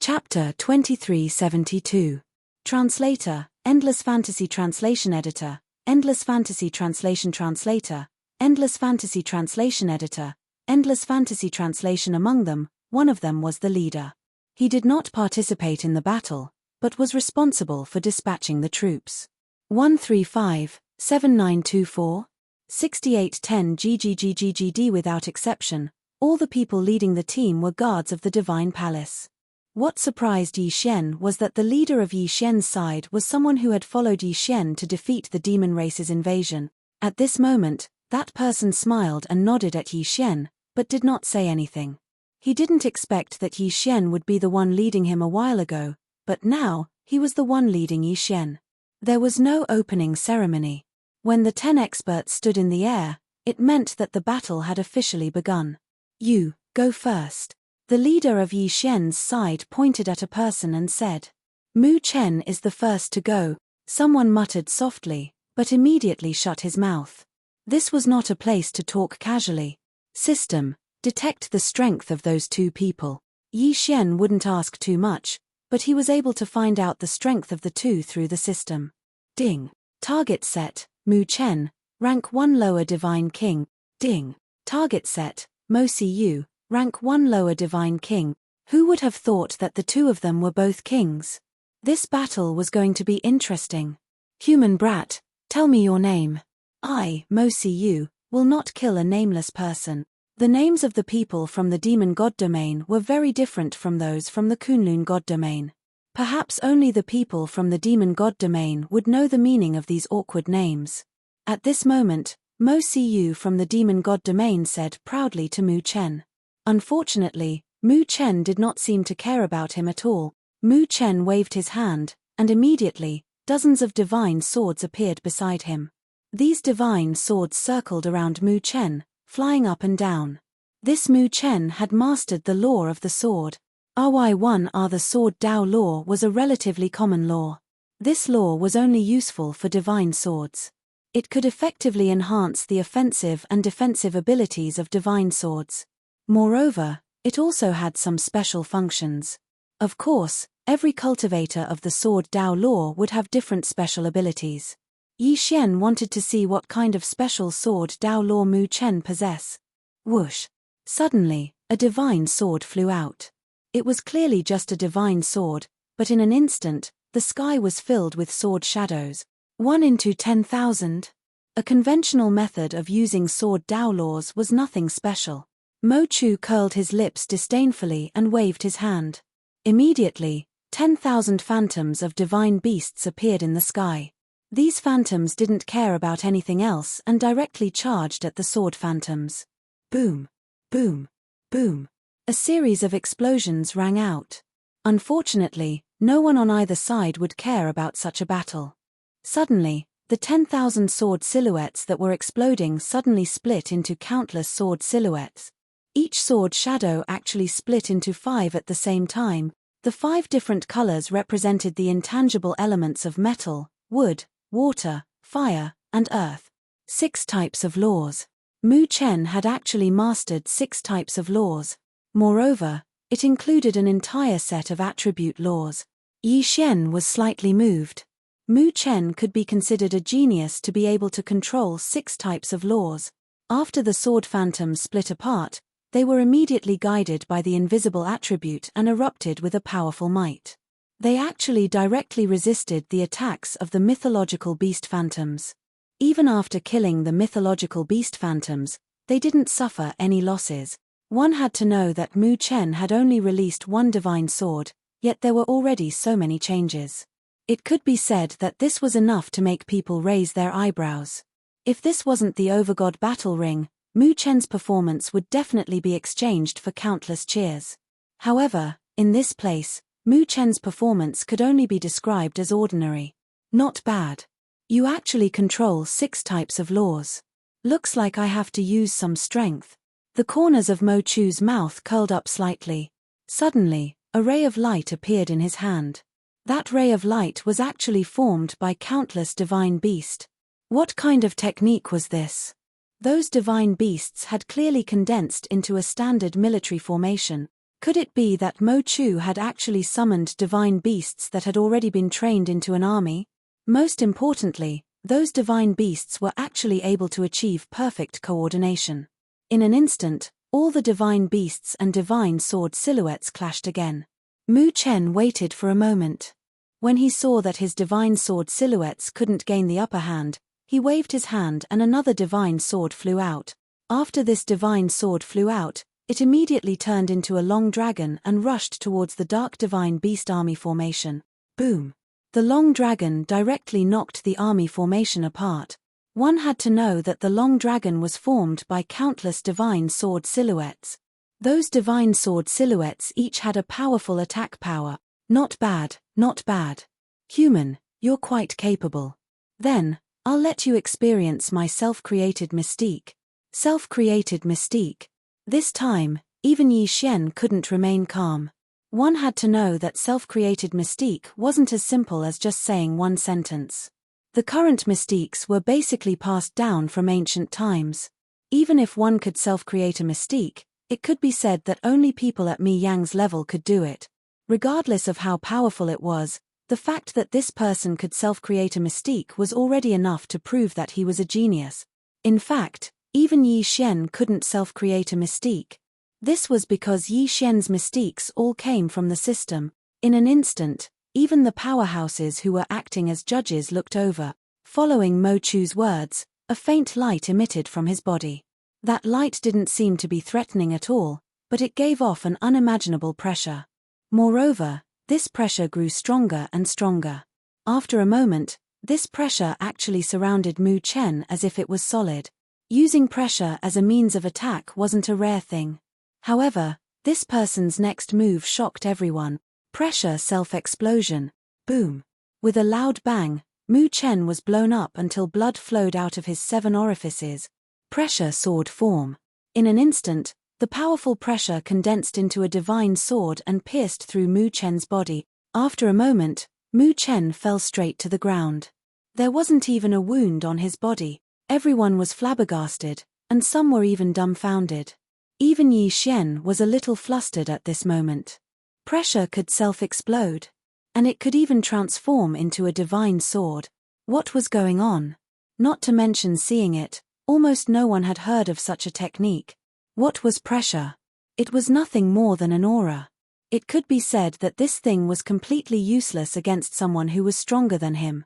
Chapter 2372. Translator, Endless Fantasy Translation Editor, Endless Fantasy Translation Translator, Endless Fantasy Translation Editor, Endless Fantasy Translation. Among them, one of them was the leader. He did not participate in the battle, but was responsible for dispatching the troops. 135, 7924, 6810 GGGGGD. Without exception, all the people leading the team were guards of the Divine Palace. What surprised Yi Xian was that the leader of Yi Xian's side was someone who had followed Yi Xian to defeat the demon race's invasion. At this moment, that person smiled and nodded at Yi Xian, but did not say anything. He didn't expect that Yi Xian would be the one leading him a while ago, but now, he was the one leading Yi Xian. There was no opening ceremony. When the 10 experts stood in the air, it meant that the battle had officially begun. You, go first. The leader of Yi Xian's side pointed at a person and said. Mu Chen is the first to go. Someone muttered softly, but immediately shut his mouth. This was not a place to talk casually. System, detect the strength of those two people. Yi Xian wouldn't ask too much, but he was able to find out the strength of the two through the system. Ding. Target set, Mu Chen, rank 1 lower divine king. Ding. Target set, Mo Siyu, rank 1 lower divine king. Who would have thought that the two of them were both kings? This battle was going to be interesting. Human brat, tell me your name. I, Mo Siyu, will not kill a nameless person. The names of the people from the demon god domain were very different from those from the Kunlun god domain. Perhaps only the people from the demon god domain would know the meaning of these awkward names. At this moment, Mo Siyu from the demon god domain said proudly to Mu Chen. Unfortunately, Mu Chen did not seem to care about him at all. Mu Chen waved his hand, and immediately, dozens of divine swords appeared beside him. These divine swords circled around Mu Chen, flying up and down. This Mu Chen had mastered the law of the sword. RY1R. The sword Dao law was a relatively common law. This law was only useful for divine swords. It could effectively enhance the offensive and defensive abilities of divine swords. Moreover, it also had some special functions. Of course, every cultivator of the sword Dao law would have different special abilities. Yi Xian wanted to see what kind of special sword Dao law Mu Chen possess. Whoosh! Suddenly, a divine sword flew out. It was clearly just a divine sword, but in an instant, the sky was filled with sword shadows. 1 into 10,000. A conventional method of using sword Dao laws was nothing special. Mo Chu curled his lips disdainfully and waved his hand. Immediately, 10,000 phantoms of divine beasts appeared in the sky. These phantoms didn't care about anything else and directly charged at the sword phantoms. Boom! Boom! Boom! A series of explosions rang out. Unfortunately, no one on either side would care about such a battle. Suddenly, the 10,000 sword silhouettes that were exploding suddenly split into countless sword silhouettes. Each sword shadow actually split into 5 at the same time. The 5 different colors represented the intangible elements of metal, wood, water, fire, and earth. 6 types of laws. Mu Chen had actually mastered 6 types of laws. Moreover, it included an entire set of attribute laws. Yi Xian was slightly moved. Mu Chen could be considered a genius to be able to control 6 types of laws. After the sword phantoms split apart, they were immediately guided by the invisible attribute and erupted with a powerful might. They actually directly resisted the attacks of the mythological beast phantoms. Even after killing the mythological beast phantoms, they didn't suffer any losses. One had to know that Mu Chen had only released 1 divine sword, yet there were already so many changes. It could be said that this was enough to make people raise their eyebrows. If this wasn't the Overgod battle ring, Mu Chen's performance would definitely be exchanged for countless cheers. However, in this place, Mu Chen's performance could only be described as ordinary. Not bad. You actually control 6 types of laws. Looks like I have to use some strength. The corners of Mo Chu's mouth curled up slightly. Suddenly, a ray of light appeared in his hand. That ray of light was actually formed by countless divine beasts. What kind of technique was this? Those divine beasts had clearly condensed into a standard military formation. Could it be that Mo Chu had actually summoned divine beasts that had already been trained into an army? Most importantly, those divine beasts were actually able to achieve perfect coordination. In an instant, all the divine beasts and divine sword silhouettes clashed again. Mu Chen waited for a moment. When he saw that his divine sword silhouettes couldn't gain the upper hand, he waved his hand and another divine sword flew out. After this divine sword flew out, it immediately turned into a long dragon and rushed towards the dark divine beast army formation. Boom! The long dragon directly knocked the army formation apart. One had to know that the long dragon was formed by countless divine sword silhouettes. Those divine sword silhouettes each had a powerful attack power. Not bad, not bad. Human, you're quite capable. Then, I'll let you experience my self-created mystique. Self-created mystique. This time, even Yi Xian couldn't remain calm. One had to know that self-created mystique wasn't as simple as just saying one sentence. The current mystiques were basically passed down from ancient times. Even if one could self-create a mystique, it could be said that only people at Mi Yang's level could do it. Regardless of how powerful it was, the fact that this person could self-create a mystique was already enough to prove that he was a genius. In fact, even Yi Xian couldn't self-create a mystique. This was because Yi Xian's mystiques all came from the system. In an instant, even the powerhouses who were acting as judges looked over. Following Mo Chu's words, a faint light emitted from his body. That light didn't seem to be threatening at all, but it gave off an unimaginable pressure. Moreover, this pressure grew stronger and stronger. After a moment, this pressure actually surrounded Mu Chen as if it was solid. Using pressure as a means of attack wasn't a rare thing. However, this person's next move shocked everyone. Pressure self-explosion. Boom. With a loud bang, Mu Chen was blown up until blood flowed out of his 7 orifices. Pressure sword form. In an instant, the powerful pressure condensed into a divine sword and pierced through Mu Chen's body. After a moment, Mu Chen fell straight to the ground. There wasn't even a wound on his body. Everyone was flabbergasted, and some were even dumbfounded. Even Yi Xian was a little flustered at this moment. Pressure could self-explode. And it could even transform into a divine sword. What was going on? Not to mention seeing it, almost no one had heard of such a technique. What was pressure? It was nothing more than an aura. It could be said that this thing was completely useless against someone who was stronger than him.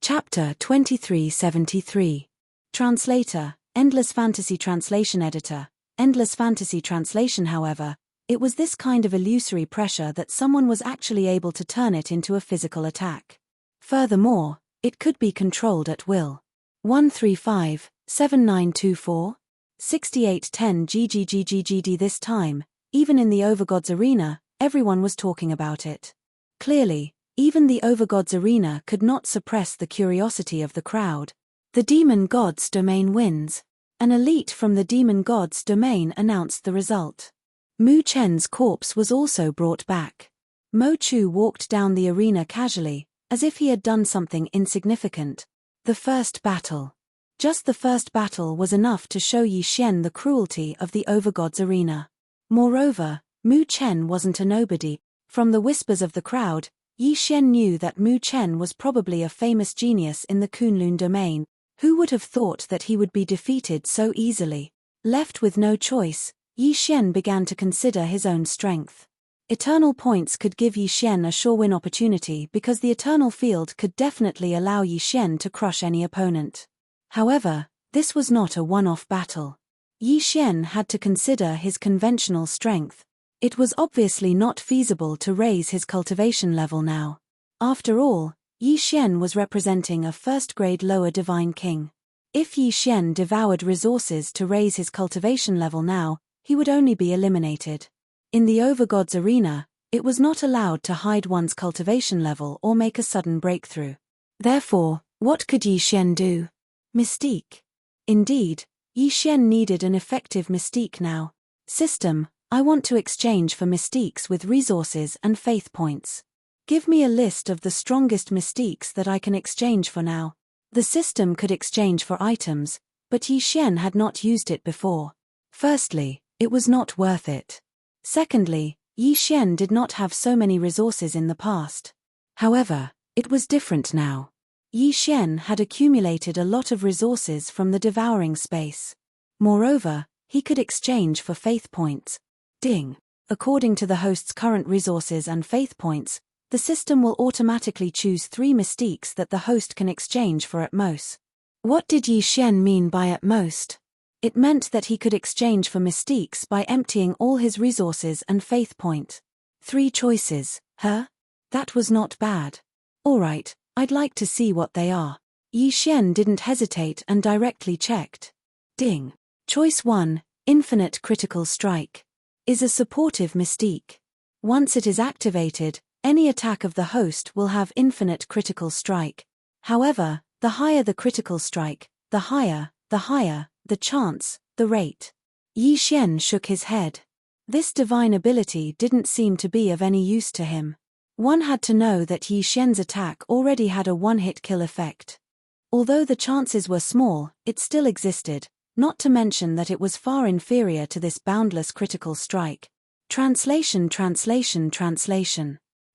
Chapter 2373. Translator, Endless Fantasy Translation Editor, Endless Fantasy Translation. However, it was this kind of illusory pressure that someone was actually able to turn it into a physical attack. Furthermore, it could be controlled at will. 135, 7924? 6810 GGGGGD. This time, even in the Overgods Arena, everyone was talking about it. Clearly, even the Overgods Arena could not suppress the curiosity of the crowd. The Demon God's domain wins. An elite from the Demon God's domain announced the result. Mu Chen's corpse was also brought back. Mo Chu walked down the arena casually, as if he had done something insignificant. The first battle. Just the first battle was enough to show Yi Xian the cruelty of the Overgods Arena. Moreover, Mu Chen wasn't a nobody. From the whispers of the crowd, Yi Xian knew that Mu Chen was probably a famous genius in the Kunlun domain. Who would have thought that he would be defeated so easily? Left with no choice, Yi Xian began to consider his own strength. Eternal points could give Yi Xian a sure win opportunity because the eternal field could definitely allow Yi Xian to crush any opponent. However, this was not a one-off battle. Yi Xian had to consider his conventional strength. It was obviously not feasible to raise his cultivation level now. After all, Yi Xian was representing a first-grade lower divine king. If Yi Xian devoured resources to raise his cultivation level now, he would only be eliminated. In the Overgods Arena, it was not allowed to hide one's cultivation level or make a sudden breakthrough. Therefore, what could Yi Xian do? Mystique. Indeed, Yi Xian needed an effective mystique now. System, I want to exchange for mystiques with resources and faith points. Give me a list of the strongest mystiques that I can exchange for now. The system could exchange for items, but Yi Xian had not used it before. Firstly, it was not worth it. Secondly, Yi Xian did not have so many resources in the past. However, it was different now. Yi Xian had accumulated a lot of resources from the devouring space. Moreover, he could exchange for faith points. Ding. According to the host's current resources and faith points, the system will automatically choose 3 mystiques that the host can exchange for at most. What did Yi Xian mean by at most? It meant that he could exchange for mystiques by emptying all his resources and faith point. 3 choices, huh? That was not bad. Alright, I'd like to see what they are. Yi Xian didn't hesitate and directly checked. Ding. Choice 1, Infinite Critical Strike. Is a supportive mystique. Once it is activated, any attack of the host will have infinite critical strike. However, the higher the critical strike, the higher the chance, the rate. Yi Xian shook his head. This divine ability didn't seem to be of any use to him. One had to know that Yi Xian's attack already had a one-hit kill effect. Although the chances were small, it still existed, not to mention that it was far inferior to this boundless critical strike. Translation.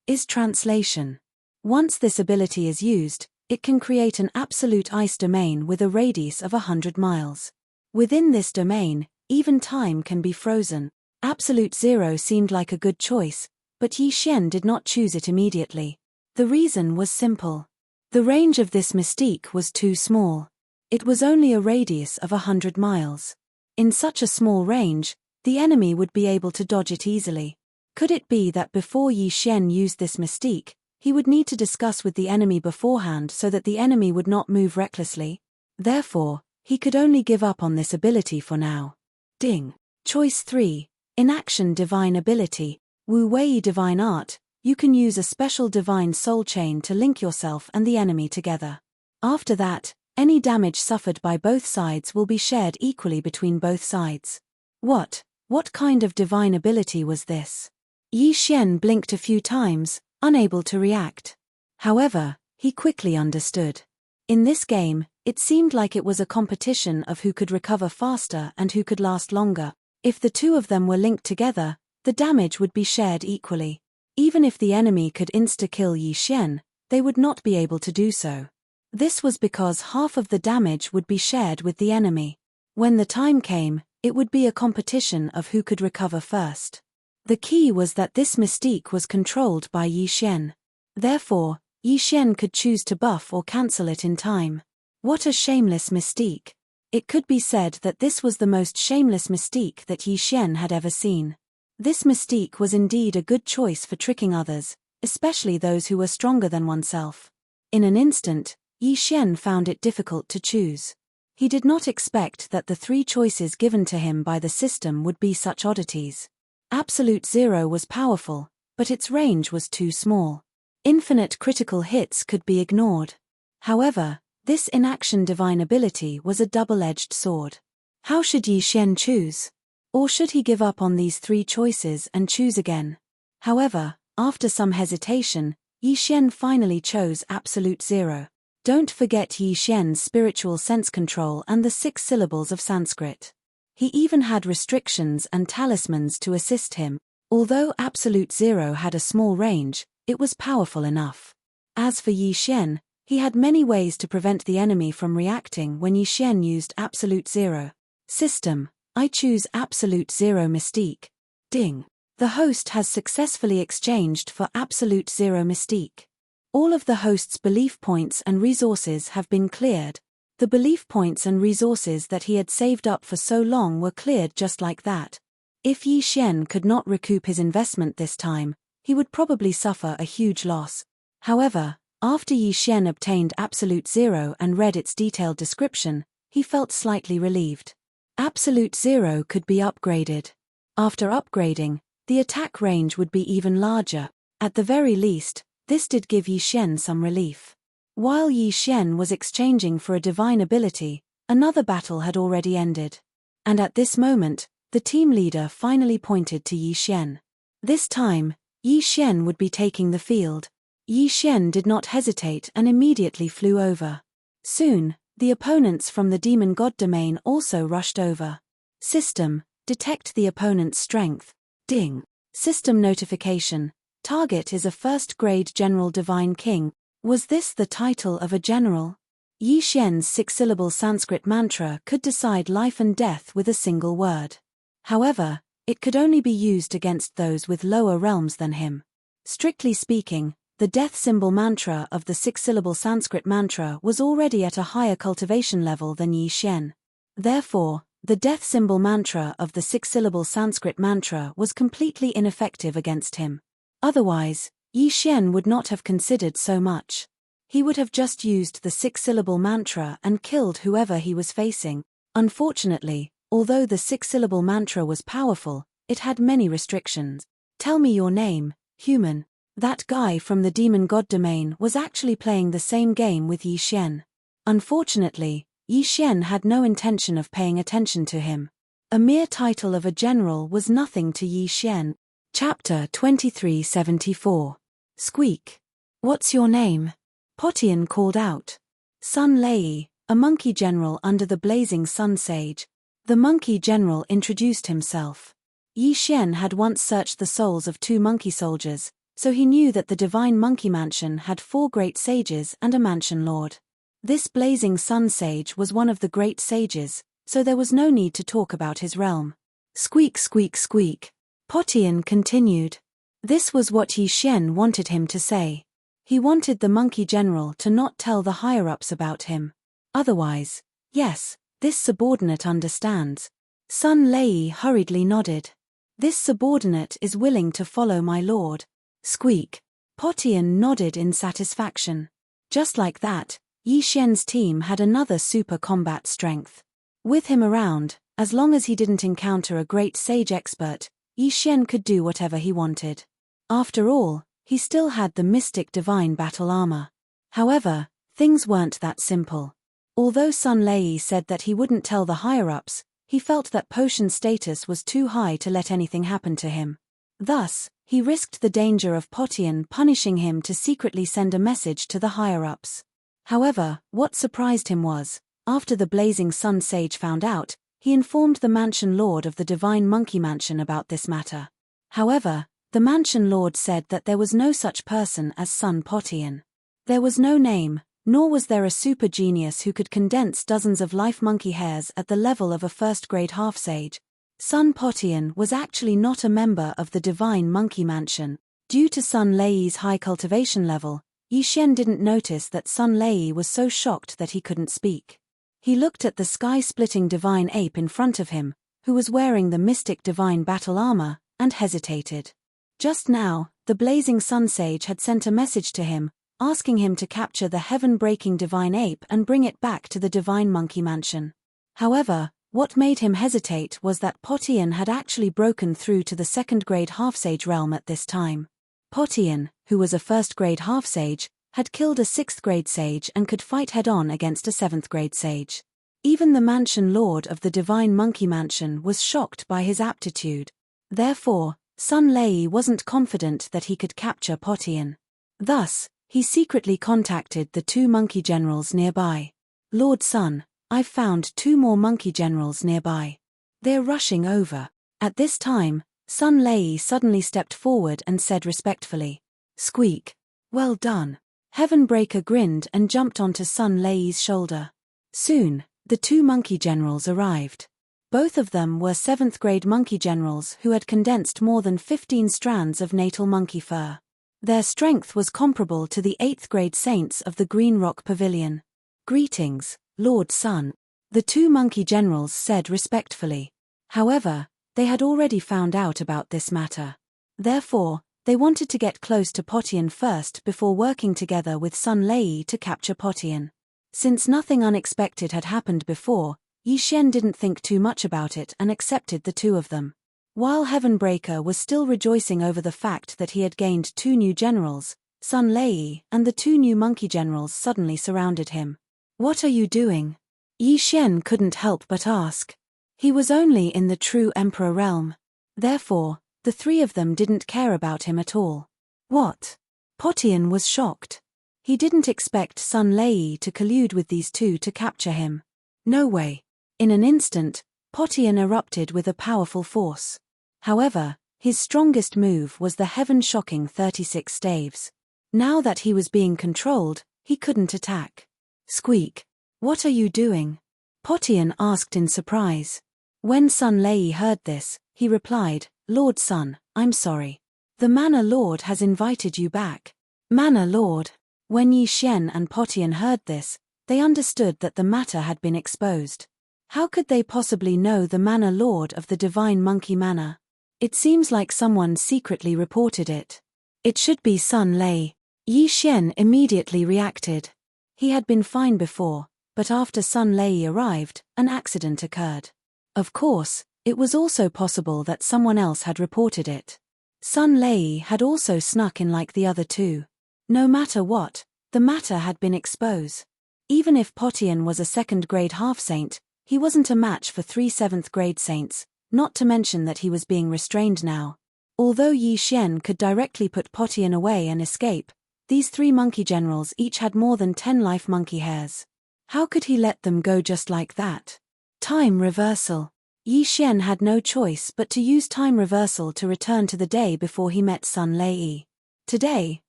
Is translation. Once this ability is used, it can create an absolute ice domain with a radius of 100 miles. Within this domain, even time can be frozen. Absolute Zero seemed like a good choice, but Yi Xian did not choose it immediately. The reason was simple. The range of this mystique was too small. It was only a radius of 100 miles. In such a small range, the enemy would be able to dodge it easily. Could it be that before Yi Xian used this mystique, he would need to discuss with the enemy beforehand so that the enemy would not move recklessly? Therefore, he could only give up on this ability for now. Ding. Choice 3, Inaction Divine Ability. Wu Wei Divine Art. You can use a special divine soul chain to link yourself and the enemy together. After that, any damage suffered by both sides will be shared equally between both sides. What kind of divine ability was this? Yi Xian blinked a few times, unable to react. However, he quickly understood. In this game, it seemed like it was a competition of who could recover faster and who could last longer. If the two of them were linked together, the damage would be shared equally. Even if the enemy could insta-kill Yi Xian, they would not be able to do so. This was because half of the damage would be shared with the enemy. When the time came, it would be a competition of who could recover first. The key was that this mystique was controlled by Yi Xian. Therefore, Yi Xian could choose to buff or cancel it in time. What a shameless mystique. It could be said that this was the most shameless mystique that Yi Xian had ever seen. This mystique was indeed a good choice for tricking others, especially those who were stronger than oneself. In an instant, Yi Xian found it difficult to choose. He did not expect that the 3 choices given to him by the system would be such oddities. Absolute Zero was powerful, but its range was too small. Infinite critical hits could be ignored. However, this inaction divine ability was a double-edged sword. How should Yi Xian choose? Or should he give up on these 3 choices and choose again? However, after some hesitation, Yi Xian finally chose Absolute Zero. Don't forget Yi Xian's spiritual sense control and the 6 syllables of Sanskrit. He even had restrictions and talismans to assist him. Although Absolute Zero had a small range, it was powerful enough. As for Yi Xian, he had many ways to prevent the enemy from reacting when Yi Xian used Absolute Zero. System, I choose Absolute Zero Mystique. Ding. The host has successfully exchanged for Absolute Zero Mystique. All of the host's belief points and resources have been cleared. The belief points and resources that he had saved up for so long were cleared just like that. If Yi Xian could not recoup his investment this time, he would probably suffer a huge loss. However, after Yi Xian obtained Absolute Zero and read its detailed description, he felt slightly relieved. Absolute Zero could be upgraded. After upgrading, the attack range would be even larger. At the very least, this did give Yi Xian some relief. While Yi Xian was exchanging for a divine ability, another battle had already ended. And at this moment, the team leader finally pointed to Yi Xian. This time, Yi Xian would be taking the field. Yi Xian did not hesitate and immediately flew over. Soon, the opponents from the demon god domain also rushed over. System, detect the opponent's strength. Ding. System notification. Target is a first-grade general divine king. Was this the title of a general? Yi Xian's 6-syllable Sanskrit mantra could decide life and death with a single word. However, it could only be used against those with lower realms than him. Strictly speaking, the death symbol mantra of the 6-syllable Sanskrit mantra was already at a higher cultivation level than Yi Xian. Therefore, the death symbol mantra of the 6-syllable Sanskrit mantra was completely ineffective against him. Otherwise, Yi Xian would not have considered so much. He would have just used the 6-syllable mantra and killed whoever he was facing. Unfortunately, although the 6-syllable mantra was powerful, it had many restrictions. Tell me your name, human. That guy from the demon god domain was actually playing the same game with Yi Xian. Unfortunately, Yi Xian had no intention of paying attention to him. A mere title of a general was nothing to Yi Xian. Chapter 2374. Squeak. What's your name? Potian called out. Sun Lei, a monkey general under the blazing sun sage. The monkey general introduced himself. Yi Xian had once searched the souls of 2 monkey soldiers, so he knew that the divine monkey mansion had 4 great sages and a mansion lord. This blazing sun sage was one of the great sages, so there was no need to talk about his realm. Squeak squeak squeak. Potian continued. This was what Yi Xian wanted him to say. He wanted the monkey general to not tell the higher-ups about him. Otherwise, yes, this subordinate understands. Sun Lei hurriedly nodded. This subordinate is willing to follow my lord. Squeak. Potian nodded in satisfaction. Just like that, Yi Xian's team had another super combat strength. With him around, as long as he didn't encounter a great sage expert, Yi Xian could do whatever he wanted. After all, he still had the mystic divine battle armor. However, things weren't that simple. Although Sun Lei said that he wouldn't tell the higher-ups, he felt that potion status was too high to let anything happen to him. Thus, he risked the danger of Potian punishing him to secretly send a message to the higher-ups. However, what surprised him was, after the blazing sun sage found out, he informed the mansion lord of the divine monkey mansion about this matter. However, the mansion lord said that there was no such person as Sun Potian. There was no name, nor was there a super genius who could condense dozens of life monkey hairs at the level of a first-grade half-sage. Sun Potian was actually not a member of the divine monkey mansion. Due to Sun Lei's high cultivation level, Yi Xian didn't notice that Sun Lei was so shocked that he couldn't speak. He looked at the sky-splitting divine ape in front of him, who was wearing the mystic divine battle armor, and hesitated. Just now, the blazing sun sage had sent a message to him, asking him to capture the heaven-breaking divine ape and bring it back to the divine monkey mansion. However, what made him hesitate was that Potian had actually broken through to the second-grade half-sage realm at this time. Potian, who was a first-grade half-sage, had killed a sixth-grade sage and could fight head-on against a seventh-grade sage. Even the mansion lord of the divine monkey mansion was shocked by his aptitude. Therefore, Sun Lei wasn't confident that he could capture Potian. Thus, he secretly contacted the 2 monkey generals nearby. Lord Sun, I've found 2 more monkey generals nearby. They're rushing over. At this time, Sun Lei suddenly stepped forward and said respectfully, "Squeak. Well done." Heavenbreaker grinned and jumped onto Sun Lei's shoulder. Soon, the 2 monkey generals arrived. Both of them were 7th-grade monkey generals who had condensed more than 15 strands of natal monkey fur. Their strength was comparable to the 8th-grade saints of the Green Rock Pavilion. "Greetings, Lord Sun," the 2 monkey generals said respectfully. However, they had already found out about this matter. Therefore, they wanted to get close to Potian first before working together with Sun Lei to capture Potian. Since nothing unexpected had happened before, Yi Xian didn't think too much about it and accepted the 2 of them. While Heavenbreaker was still rejoicing over the fact that he had gained 2 new generals, Sun Lei and the 2 new monkey generals suddenly surrounded him. "What are you doing?" Yi Xian couldn't help but ask. He was only in the true emperor realm. Therefore, the 3 of them didn't care about him at all. "What?" Potian was shocked. He didn't expect Sun Lei to collude with these 2 to capture him. No way. In an instant, Potian erupted with a powerful force. However, his strongest move was the heaven-shocking 36 staves. Now that he was being controlled, he couldn't attack. "Squeak. What are you doing?" Potian asked in surprise. When Sun Lei heard this, he replied, "Lord Sun, I'm sorry. The Manor Lord has invited you back." Manor Lord. When Yi Xian and Potian heard this, they understood that the matter had been exposed. How could they possibly know the Manor Lord of the Divine Monkey Manor? It seems like someone secretly reported it. It should be Sun Lei. Yi Xian immediately reacted. He had been fine before, but after Sun Lei arrived, an accident occurred. Of course, it was also possible that someone else had reported it. Sun Lei had also snuck in like the other 2. No matter what, the matter had been exposed. Even if Potian was a 2nd-grade half-saint, he wasn't a match for 3 7th-grade saints, not to mention that he was being restrained now. Although Yi Xian could directly put Potian away and escape, these 3 monkey generals each had more than 10 life monkey hairs. How could he let them go just like that? Time reversal. Yi Xian had no choice but to use time reversal to return to the day before he met Sun Lei. Today,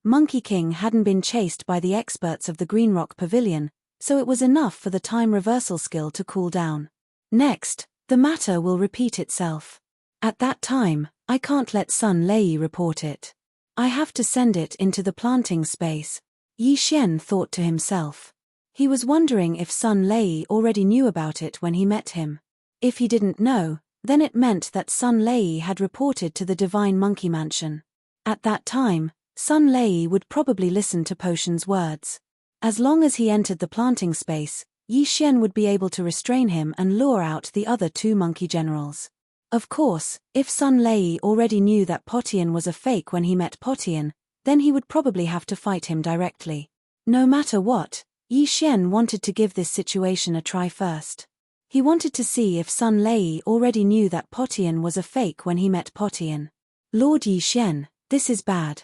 Monkey King hadn't been chased by the experts of the Green Rock Pavilion, so it was enough for the time reversal skill to cool down. Next, the matter will repeat itself. At that time, I can't let Sun Lei report it. I have to send it into the planting space. Yi Xian thought to himself. He was wondering if Sun Lei already knew about it when he met him. If he didn't know, then it meant that Sun Lei had reported to the Divine Monkey Mansion. At that time, Sun Lei would probably listen to Potion's words. As long as he entered the planting space, Yi Xian would be able to restrain him and lure out the other 2 monkey generals. Of course, if Sun Lei already knew that Potian was a fake when he met Potian, then he would probably have to fight him directly. No matter what, Yi Xian wanted to give this situation a try first. He wanted to see if Sun Lei already knew that Potian was a fake when he met Potian. "Lord Yi Xian, this is bad.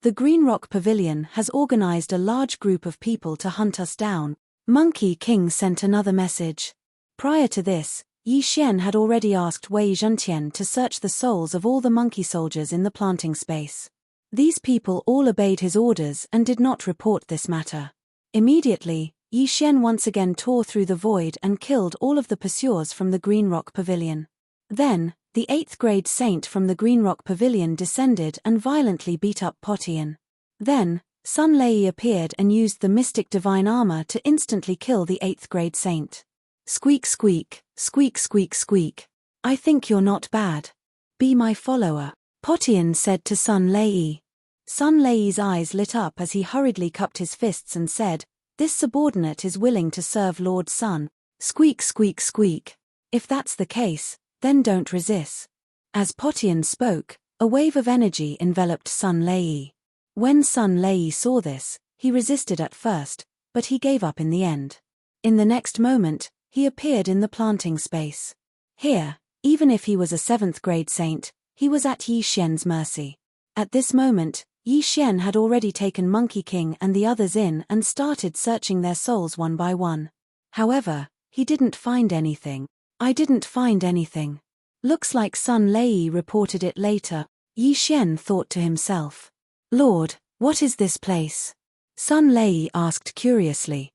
The Green Rock Pavilion has organized a large group of people to hunt us down." Monkey King sent another message. Prior to this, Yi Xian had already asked Wei Zhentian to search the souls of all the monkey soldiers in the planting space. These people all obeyed his orders and did not report this matter. Immediately, Yi Xian once again tore through the void and killed all of the pursuers from the Green Rock Pavilion. Then, the 8th-grade saint from the Green Rock Pavilion descended and violently beat up Potian. Then, Sun Lei appeared and used the mystic divine armor to instantly kill the 8th-grade saint. Squeak squeak, squeak squeak squeak. I think you're not bad. Be my follower, Potian said to Sun Lei. Sun Lei's eyes lit up as he hurriedly cupped his fists and said, "This subordinate is willing to serve Lord Sun." Squeak squeak squeak. If that's the case, then don't resist. As Potian spoke, a wave of energy enveloped Sun Lei. When Sun Lei saw this, he resisted at first, but he gave up in the end. In the next moment, he appeared in the planting space. Here, even if he was a 7th grade saint, he was at Yi Xian's mercy. At this moment, Yi Xian had already taken Monkey King and the others in and started searching their souls one by one. However, he didn't find anything. I didn't find anything. Looks like Sun Lei reported it later. Yi Xian thought to himself. Lord, what is this place? Sun Lei asked curiously.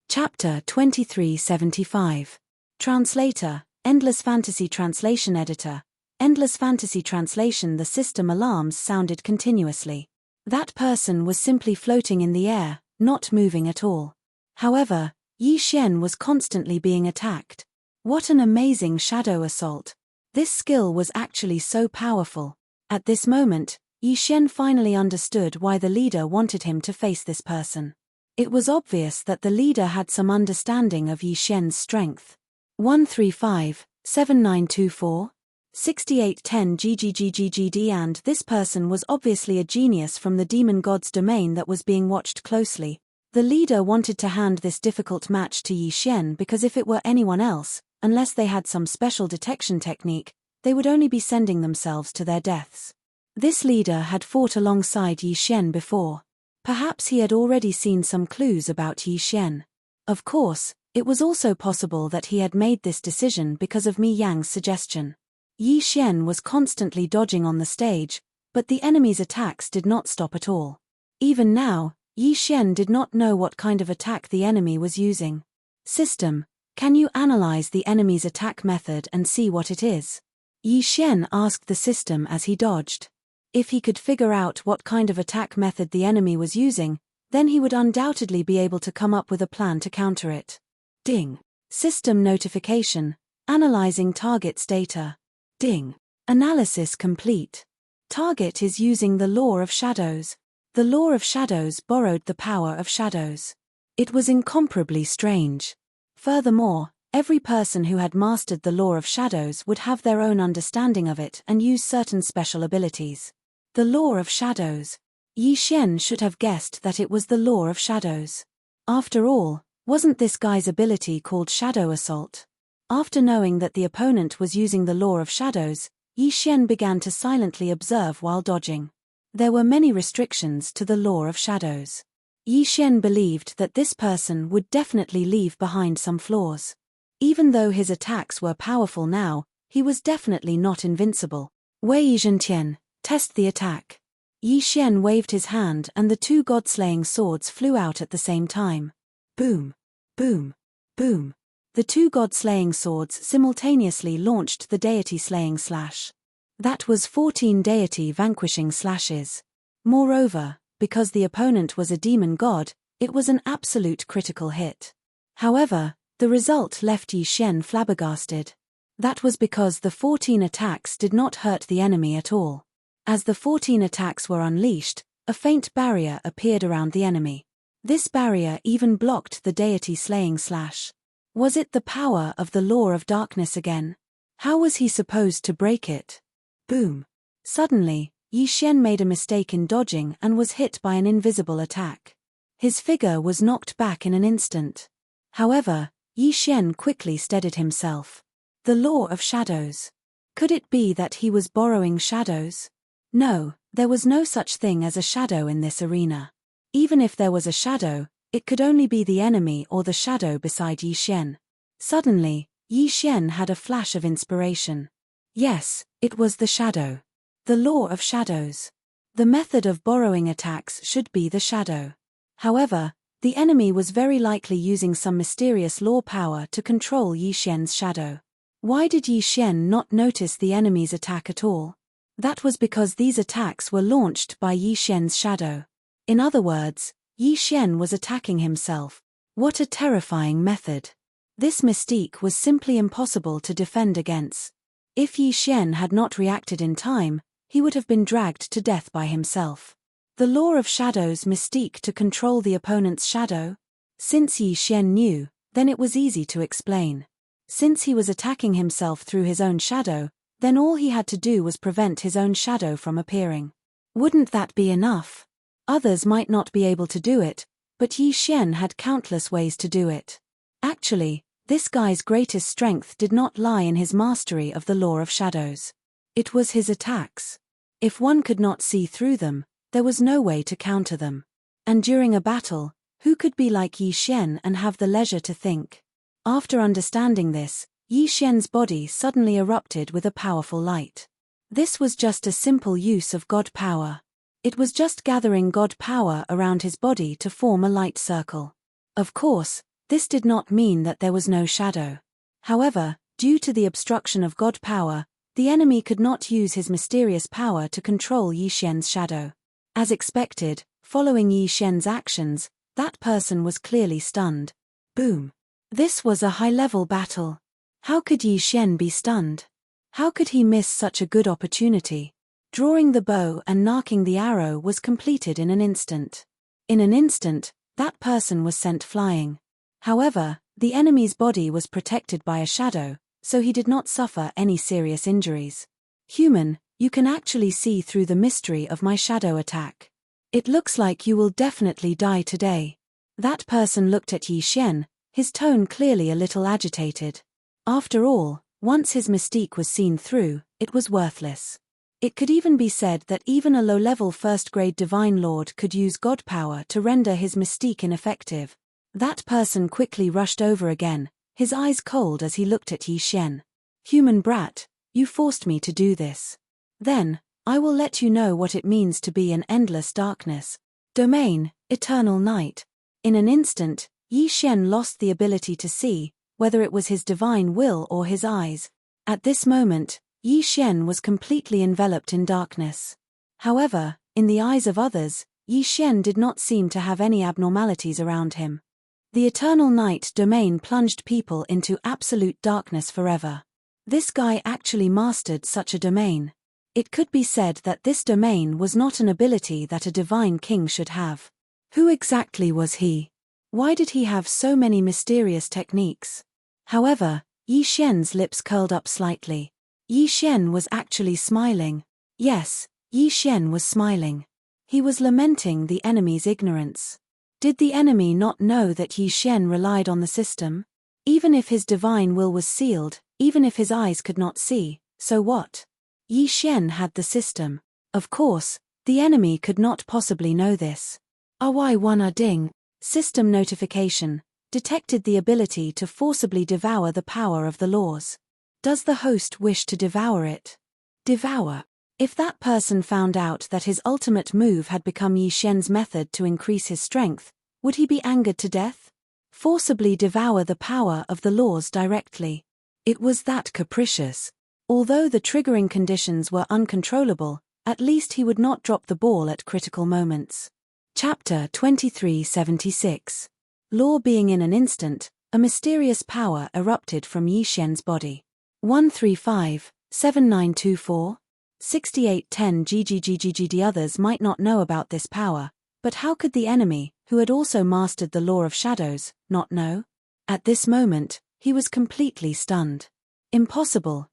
Chapter 2375. Translator, Endless Fantasy Translation Editor. Endless Fantasy Translation. The system alarms sounded continuously. That person was simply floating in the air, not moving at all. However, Yi Xian was constantly being attacked. What an amazing shadow assault. This skill was actually so powerful. At this moment, Yi Xian finally understood why the leader wanted him to face this person. It was obvious that the leader had some understanding of Yi Xian's strength. 135-7924 6810 GGGGGD, and this person was obviously a genius from the demon god's domain that was being watched closely. The leader wanted to hand this difficult match to Yi Xian because if it were anyone else, unless they had some special detection technique, they would only be sending themselves to their deaths. This leader had fought alongside Yi Xian before. Perhaps he had already seen some clues about Yi Xian. Of course, it was also possible that he had made this decision because of Mi Yang's suggestion. Yi Xian was constantly dodging on the stage, but the enemy's attacks did not stop at all. Even now, Yi Xian did not know what kind of attack the enemy was using. System, can you analyze the enemy's attack method and see what it is? Yi Xian asked the system as he dodged. If he could figure out what kind of attack method the enemy was using, then he would undoubtedly be able to come up with a plan to counter it. Ding. System notification. Analyzing target's data. Ding. Analysis complete. Target is using the law of shadows. The law of shadows borrowed the power of shadows. It was incomparably strange. Furthermore, every person who had mastered the law of shadows would have their own understanding of it and use certain special abilities. The law of shadows. Yi Xian should have guessed that it was the law of shadows. After all, wasn't this guy's ability called Shadow Assault? After knowing that the opponent was using the law of shadows, Yi Xian began to silently observe while dodging. There were many restrictions to the law of shadows. Yi Xian believed that this person would definitely leave behind some flaws. Even though his attacks were powerful now, he was definitely not invincible. Wei Zhentian, test the attack. Yi Xian waved his hand and the two god-slaying swords flew out at the same time. Boom, boom, boom. The two god-slaying swords simultaneously launched the deity-slaying slash. That was 14 deity-vanquishing slashes. Moreover, because the opponent was a demon god, it was an absolute critical hit. However, the result left Yi Xian flabbergasted. That was because the 14 attacks did not hurt the enemy at all. As the 14 attacks were unleashed, a faint barrier appeared around the enemy. This barrier even blocked the deity-slaying slash. Was it the power of the law of darkness again? How was he supposed to break it? Boom. Suddenly, Yi Xian made a mistake in dodging and was hit by an invisible attack. His figure was knocked back in an instant. However, Yi Xian quickly steadied himself. The law of shadows. Could it be that he was borrowing shadows? No, there was no such thing as a shadow in this arena. Even if there was a shadow, it could only be the enemy or the shadow beside Yi Xian. Suddenly, Yi Xian had a flash of inspiration. Yes, it was the shadow. The law of shadows. The method of borrowing attacks should be the shadow. However, the enemy was very likely using some mysterious law power to control Yi Xian's shadow. Why did Yi Xian not notice the enemy's attack at all? That was because these attacks were launched by Yi Xian's shadow. In other words, Yi Xian was attacking himself. What a terrifying method. This mystique was simply impossible to defend against. If Yi Xian had not reacted in time, he would have been dragged to death by himself. The law of shadows mystique to control the opponent's shadow? Since Yi Xian knew, then it was easy to explain. Since he was attacking himself through his own shadow, then all he had to do was prevent his own shadow from appearing. Wouldn't that be enough? Others might not be able to do it, but Yi Xian had countless ways to do it. Actually, this guy's greatest strength did not lie in his mastery of the law of shadows. It was his attacks. If one could not see through them, there was no way to counter them. And during a battle, who could be like Yi Xian and have the leisure to think? After understanding this, Yi Xian's body suddenly erupted with a powerful light. This was just a simple use of God power. It was just gathering God power around his body to form a light circle. Of course, this did not mean that there was no shadow. However, due to the obstruction of God power, the enemy could not use his mysterious power to control Yi Xian's shadow. As expected, following Yi Xian's actions, that person was clearly stunned. Boom. This was a high-level battle. How could Yi Xian be stunned? How could he miss such a good opportunity? Drawing the bow and narking the arrow was completed in an instant. In an instant, that person was sent flying. However, the enemy's body was protected by a shadow, so he did not suffer any serious injuries. Human, you can actually see through the mystery of my shadow attack. It looks like you will definitely die today. That person looked at Yi Xian, his tone clearly a little agitated. After all, once his mystique was seen through, it was worthless. It could even be said that even a low-level first-grade divine lord could use God power to render his mystique ineffective. That person quickly rushed over again, his eyes cold as he looked at Yi Xian. Human brat, you forced me to do this. Then, I will let you know what it means to be in endless darkness. Domain, eternal night. In an instant, Yi Xian lost the ability to see, whether it was his divine will or his eyes. At this moment, Yi Xian was completely enveloped in darkness. However, in the eyes of others, Yi Xian did not seem to have any abnormalities around him. The eternal night domain plunged people into absolute darkness forever. This guy actually mastered such a domain. It could be said that this domain was not an ability that a divine king should have. Who exactly was he? Why did he have so many mysterious techniques? However, Yi Xian's lips curled up slightly. Yi Xian was actually smiling. Yes, Yi Xian was smiling. He was lamenting the enemy's ignorance. Did the enemy not know that Yi Xian relied on the system? Even if his divine will was sealed, even if his eyes could not see, so what? Yi Xian had the system. Of course, the enemy could not possibly know this. RY1 ding. System notification. Detected the ability to forcibly devour the power of the laws. Does the host wish to devour it? Devour. If that person found out that his ultimate move had become Yi Xian's method to increase his strength, would he be angered to death? Forcibly devour the power of the laws directly. It was that capricious. Although the triggering conditions were uncontrollable, at least he would not drop the ball at critical moments. Chapter 2376. Law being in an instant, a mysterious power erupted from Yi Xian's body. 135-7924 6810 GGGGG. The others might not know about this power, but how could the enemy, who had also mastered the law of shadows, not know? At this moment, he was completely stunned. Impossible,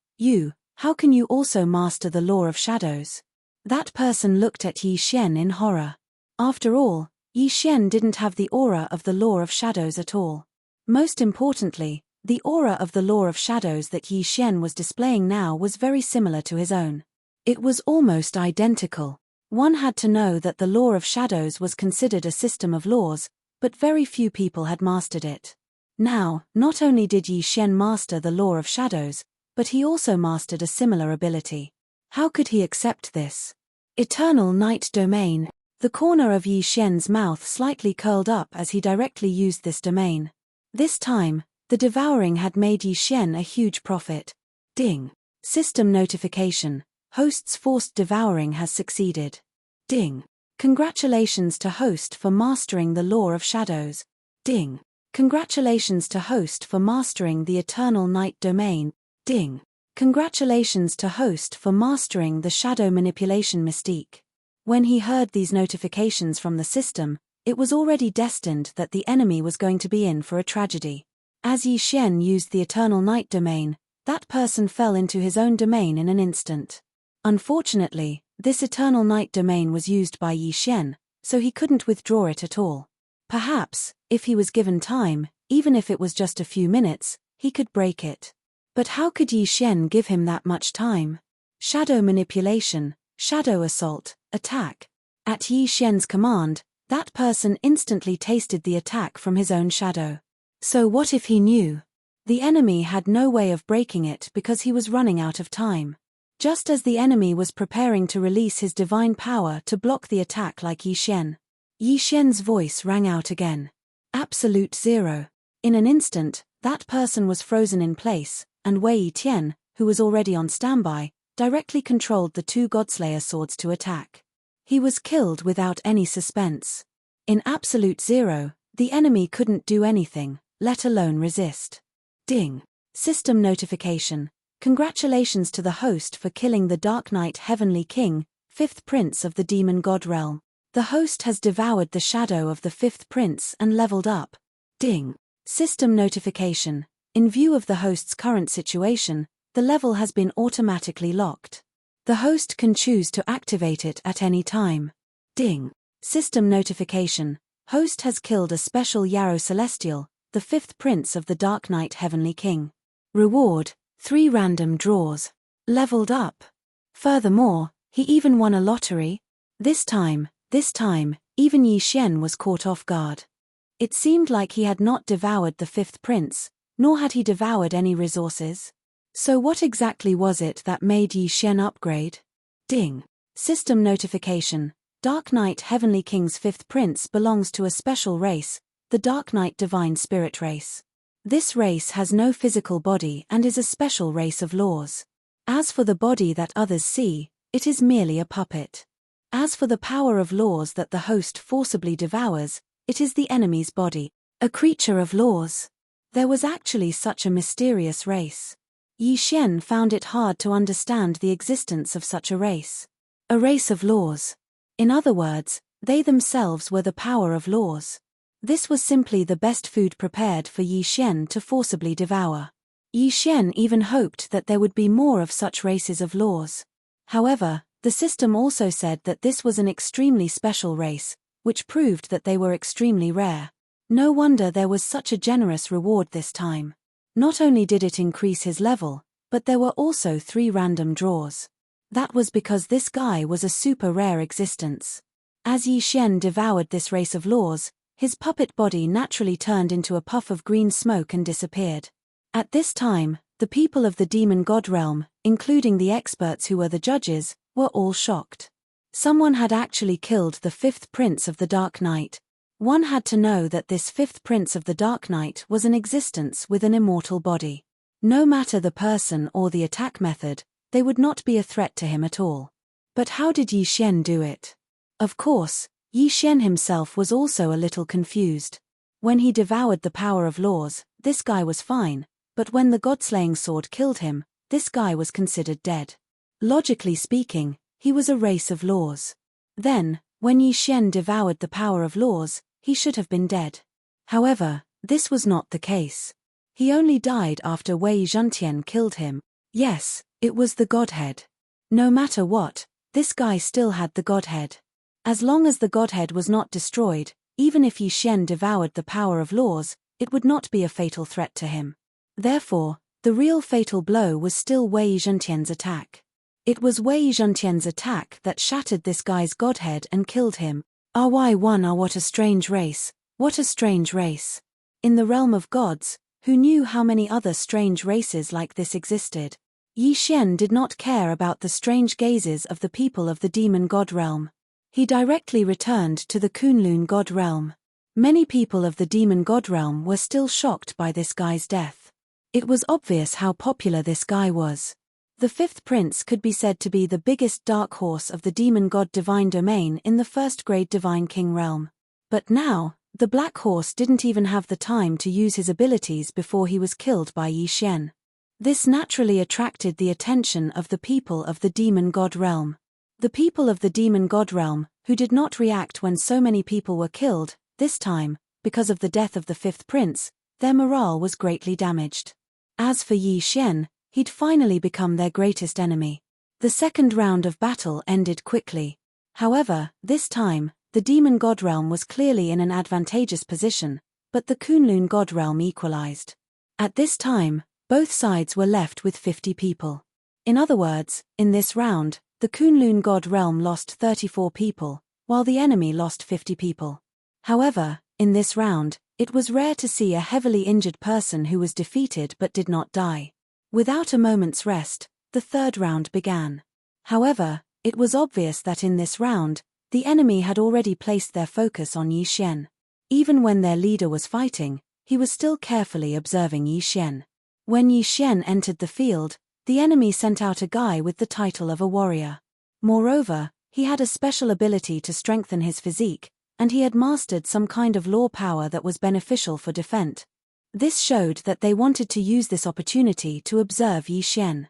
how can you also master the law of shadows? That person looked at Yi Xian in horror. After all, Yi Xian didn't have the aura of the law of shadows at all. Most importantly, the aura of the law of shadows that Yi Xian was displaying now was very similar to his own. It was almost identical. One had to know that the law of shadows was considered a system of laws, but very few people had mastered it. Now, not only did Yi Xian master the law of shadows, but he also mastered a similar ability. How could he accept this? Eternal night domain. The corner of Yi Xian's mouth slightly curled up as he directly used this domain. This time, the devouring had made Yi Xian a huge profit. Ding. System notification. Host's forced devouring has succeeded. Ding. Congratulations to host for mastering the law of shadows. Ding. Congratulations to host for mastering the Eternal Night domain. Ding. Congratulations to host for mastering the shadow manipulation mystique. When he heard these notifications from the system, it was already destined that the enemy was going to be in for a tragedy. As Yi Xian used the Eternal Night domain, that person fell into his own domain in an instant. Unfortunately, this Eternal Night domain was used by Yi Xian, so he couldn't withdraw it at all. Perhaps, if he was given time, even if it was just a few minutes, he could break it. But how could Yi Xian give him that much time? Shadow manipulation, shadow assault, attack. At Yi Xian's command, that person instantly tasted the attack from his own shadow. So what if he knew? The enemy had no way of breaking it because he was running out of time. Just as the enemy was preparing to release his divine power to block the attack like Yi Xian's voice rang out again. Absolute zero. In an instant, that person was frozen in place, and Wei Tian, who was already on standby, directly controlled the two Godslayer swords to attack. He was killed without any suspense. In absolute zero, the enemy couldn't do anything, let alone resist. Ding. System notification. Congratulations to the host for killing the Dark Knight Heavenly King, 5th Prince of the Demon God Realm. The host has devoured the shadow of the 5th Prince and leveled up. Ding. System notification. In view of the host's current situation, the level has been automatically locked. The host can choose to activate it at any time. Ding. System notification. Host has killed a special Yarrow Celestial, the 5th Prince of the Dark Knight Heavenly King. Reward, 3 random draws. Leveled up. Furthermore, he even won a lottery. This time, even Yi Xian was caught off guard. It seemed like he had not devoured the 5th Prince, nor had he devoured any resources. So what exactly was it that made Yi Xian upgrade? Ding. System notification. Dark Knight Heavenly King's 5th Prince belongs to a special race, the Dark Knight Divine Spirit race. This race has no physical body and is a special race of laws. As for the body that others see, it is merely a puppet. As for the power of laws that the host forcibly devours, it is the enemy's body, a creature of laws. There was actually such a mysterious race. Yi Xian found it hard to understand the existence of such a race. A race of laws. In other words, they themselves were the power of laws. This was simply the best food prepared for Yi Xian to forcibly devour. Yi Xian even hoped that there would be more of such races of laws. However, the system also said that this was an extremely special race, which proved that they were extremely rare. No wonder there was such a generous reward this time. Not only did it increase his level, but there were also 3 random draws. That was because this guy was a super rare existence. As Yi Xian devoured this race of laws, his puppet body naturally turned into a puff of green smoke and disappeared. At this time, the people of the Demon God Realm, including the experts who were the judges, were all shocked. Someone had actually killed the 5th Prince of the Dark Knight. One had to know that this 5th Prince of the Dark Knight was an existence with an immortal body. No matter the person or the attack method, they would not be a threat to him at all. But how did Yi Xian do it? Of course, Yi Xian himself was also a little confused. When he devoured the power of laws, this guy was fine, but when the God-slaying sword killed him, this guy was considered dead. Logically speaking, he was a race of laws. Then, when Yi Xian devoured the power of laws, he should have been dead. However, this was not the case. He only died after Wei Zhentian killed him. Yes, it was the Godhead. No matter what, this guy still had the Godhead. As long as the Godhead was not destroyed, even if Yi Xian devoured the power of laws, it would not be a fatal threat to him. Therefore, the real fatal blow was still Wei Zhentian's attack. It was Wei Zhentian's attack that shattered this guy's Godhead and killed him. RY1 what a strange race, what a strange race. In the realm of gods, who knew how many other strange races like this existed? Yi Xian did not care about the strange gazes of the people of the Demon God Realm. He directly returned to the Kunlun God Realm. Many people of the Demon God Realm were still shocked by this guy's death. It was obvious how popular this guy was. The 5th Prince could be said to be the biggest dark horse of the Demon God Divine Domain in the 1st grade Divine King realm. But now, The black horse didn't even have the time to use his abilities before he was killed by Yi Xian. This naturally attracted the attention of the people of the demon god realm. The people of the demon god realm, who did not react when so many people were killed, this time, because of the death of the fifth prince, their morale was greatly damaged. As for Yi Xian, he'd finally become their greatest enemy. The second round of battle ended quickly. However, this time, the demon god realm was clearly in an advantageous position, but the Kunlun god realm equalized. At this time, both sides were left with 50 people. In other words, in this round, the Kunlun god realm lost 34 people, while the enemy lost 50 people. However, in this round, it was rare to see a heavily injured person who was defeated but did not die. Without a moment's rest, the third round began. However, it was obvious that in this round, the enemy had already placed their focus on Yi Xian. Even when their leader was fighting, he was still carefully observing Yi Xian. When Yi Xian entered the field, the enemy sent out a guy with the title of a warrior. Moreover, he had a special ability to strengthen his physique, and he had mastered some kind of law power that was beneficial for defense. This showed that they wanted to use this opportunity to observe Yi Xian.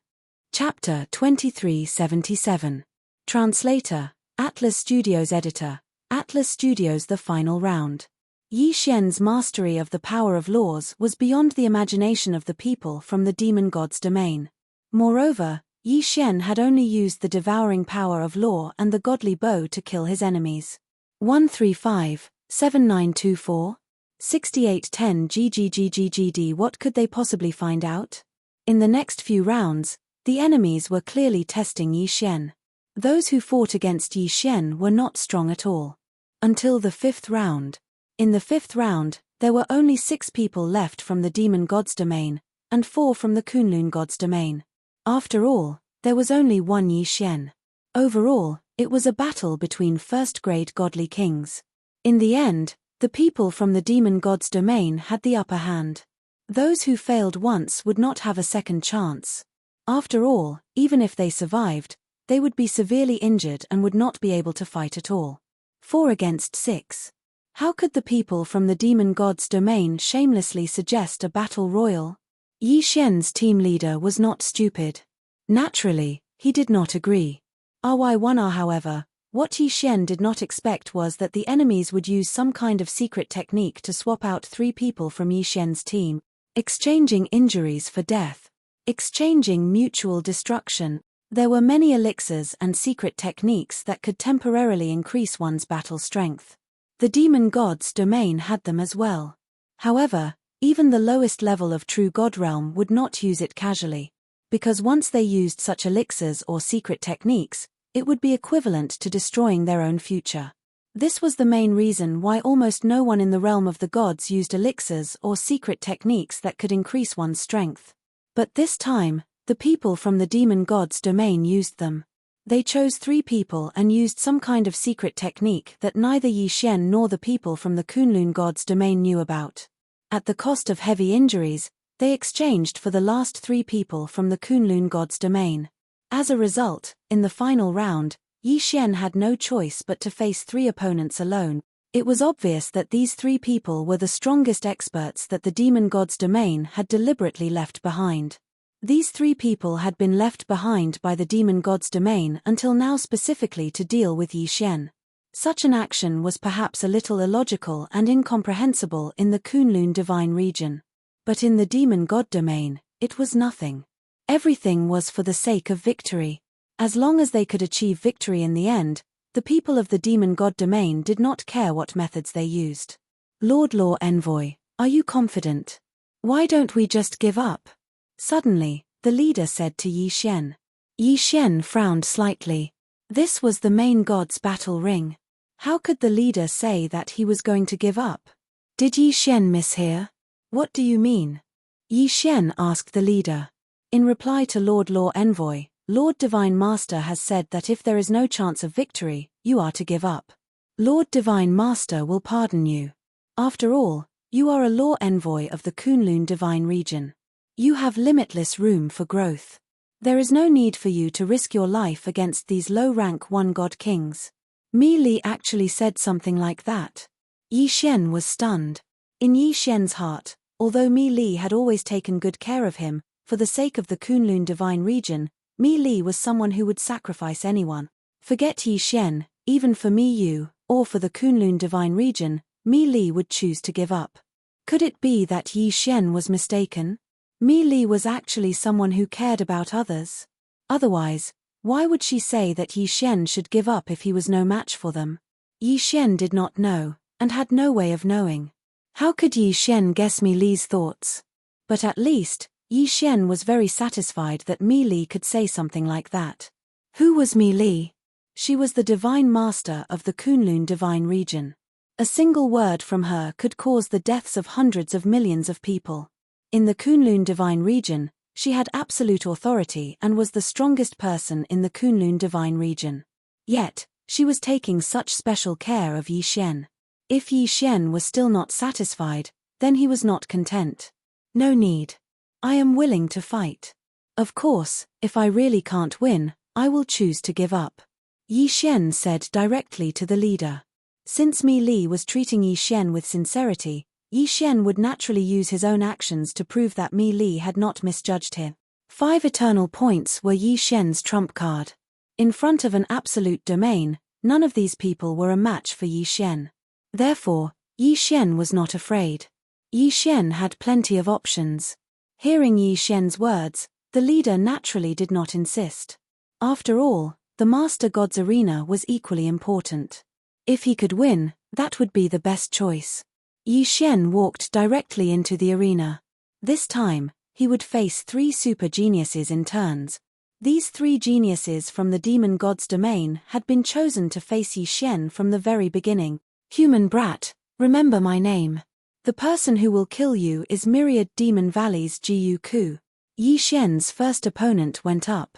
Chapter 2377. Translator, Atlas Studios Editor, Atlas Studios. The final round. Yi Xian's mastery of the power of laws was beyond the imagination of the people from the demon god's domain. Moreover, Yi Xian had only used the devouring power of law and the godly bow to kill his enemies. 135, 7924, 6810 GGGGGD. What could they possibly find out? In the next few rounds, the enemies were clearly testing Yi Xian. Those who fought against Yi Xian were not strong at all. Until the fifth round. In the fifth round, there were only 6 people left from the demon god's domain, and 4 from the Kunlun god's domain. After all, there was only one Yi Xian. Overall, it was a battle between first-grade godly kings. In the end, the people from the demon god's domain had the upper hand. Those who failed once would not have a second chance. After all, even if they survived, they would be severely injured and would not be able to fight at all. 4 against 6. How could the people from the demon god's domain shamelessly suggest a battle royal? Yi Xian's team leader was not stupid. Naturally, he did not agree. RY1R. However, what Yi Xian did not expect was that the enemies would use some kind of secret technique to swap out 3 people from Yi Xian's team, exchanging injuries for death, exchanging mutual destruction. There were many elixirs and secret techniques that could temporarily increase one's battle strength. The demon god's domain had them as well. However, even the lowest level of true god realm would not use it casually. Because once they used such elixirs or secret techniques, it would be equivalent to destroying their own future. This was the main reason why almost no one in the realm of the gods used elixirs or secret techniques that could increase one's strength. But this time, the people from the demon god's domain used them. They chose 3 people and used some kind of secret technique that neither Yi Xian nor the people from the Kunlun god's domain knew about. At the cost of heavy injuries, they exchanged for the last 3 people from the Kunlun god's domain. As a result, in the final round, Yi Xian had no choice but to face 3 opponents alone. It was obvious that these 3 people were the strongest experts that the demon god's domain had deliberately left behind. These 3 people had been left behind by the demon god's domain until now specifically to deal with Yi Xian. Such an action was perhaps a little illogical and incomprehensible in the Kunlun divine region. But in the demon god domain, it was nothing. Everything was for the sake of victory. As long as they could achieve victory in the end, the people of the demon god domain did not care what methods they used. Lord Law Envoy, are you confident? Why don't we just give up? Suddenly, the leader said to Yi Xian. Yi Xian frowned slightly. This was the main god's battle ring. How could the leader say that he was going to give up? Did Yi Xian mishear? What do you mean? Yi Xian asked the leader. In reply to Lord Law Envoy, Lord Divine Master has said that if there is no chance of victory, you are to give up. Lord Divine Master will pardon you. After all, you are a Law Envoy of the Kunlun Divine Region. You have limitless room for growth. There is no need for you to risk your life against these low-rank one-god kings. Mi Li actually said something like that. Yi Xian was stunned. In Yi Xian's heart, although Mi Li had always taken good care of him, for the sake of the Kunlun divine region, Mi Li was someone who would sacrifice anyone. Forget Yi Xian, even for Mi Yu, or for the Kunlun divine region, Mi Li would choose to give up. Could it be that Yi Xian was mistaken? Mi Li was actually someone who cared about others. Otherwise, why would she say that Yi Xian should give up if he was no match for them? Yi Xian did not know, and had no way of knowing. How could Yi Xian guess Mi Li's thoughts? But at least, Yi Xian was very satisfied that Mi Li could say something like that. Who was Mi Li? She was the divine master of the Kunlun divine region. A single word from her could cause the deaths of hundreds of millions of people. In the Kunlun divine region, she had absolute authority and was the strongest person in the Kunlun divine region. Yet, she was taking such special care of Yi Xian. If Yi Xian was still not satisfied, then he was not content. No need. I am willing to fight. Of course, if I really can't win, I will choose to give up. Yi Xian said directly to the leader. Since Mi Li was treating Yi Xian with sincerity, Yi Xian would naturally use his own actions to prove that Mi Li had not misjudged him. 5 eternal points were Yi Xian's trump card. In front of an absolute domain, none of these people were a match for Yi Xian. Therefore, Yi Xian was not afraid. Yi Xian had plenty of options. Hearing Yi Xian's words, the leader naturally did not insist. After all, the Master God's arena was equally important. If he could win, that would be the best choice. Yi Xian walked directly into the arena. This time, he would face 3 super geniuses in turns. These 3 geniuses from the demon god's domain had been chosen to face Yi Xian from the very beginning. Human brat, remember my name. The person who will kill you is Myriad Demon Valley's Jiyu Ku. Yi Xian's first opponent went up.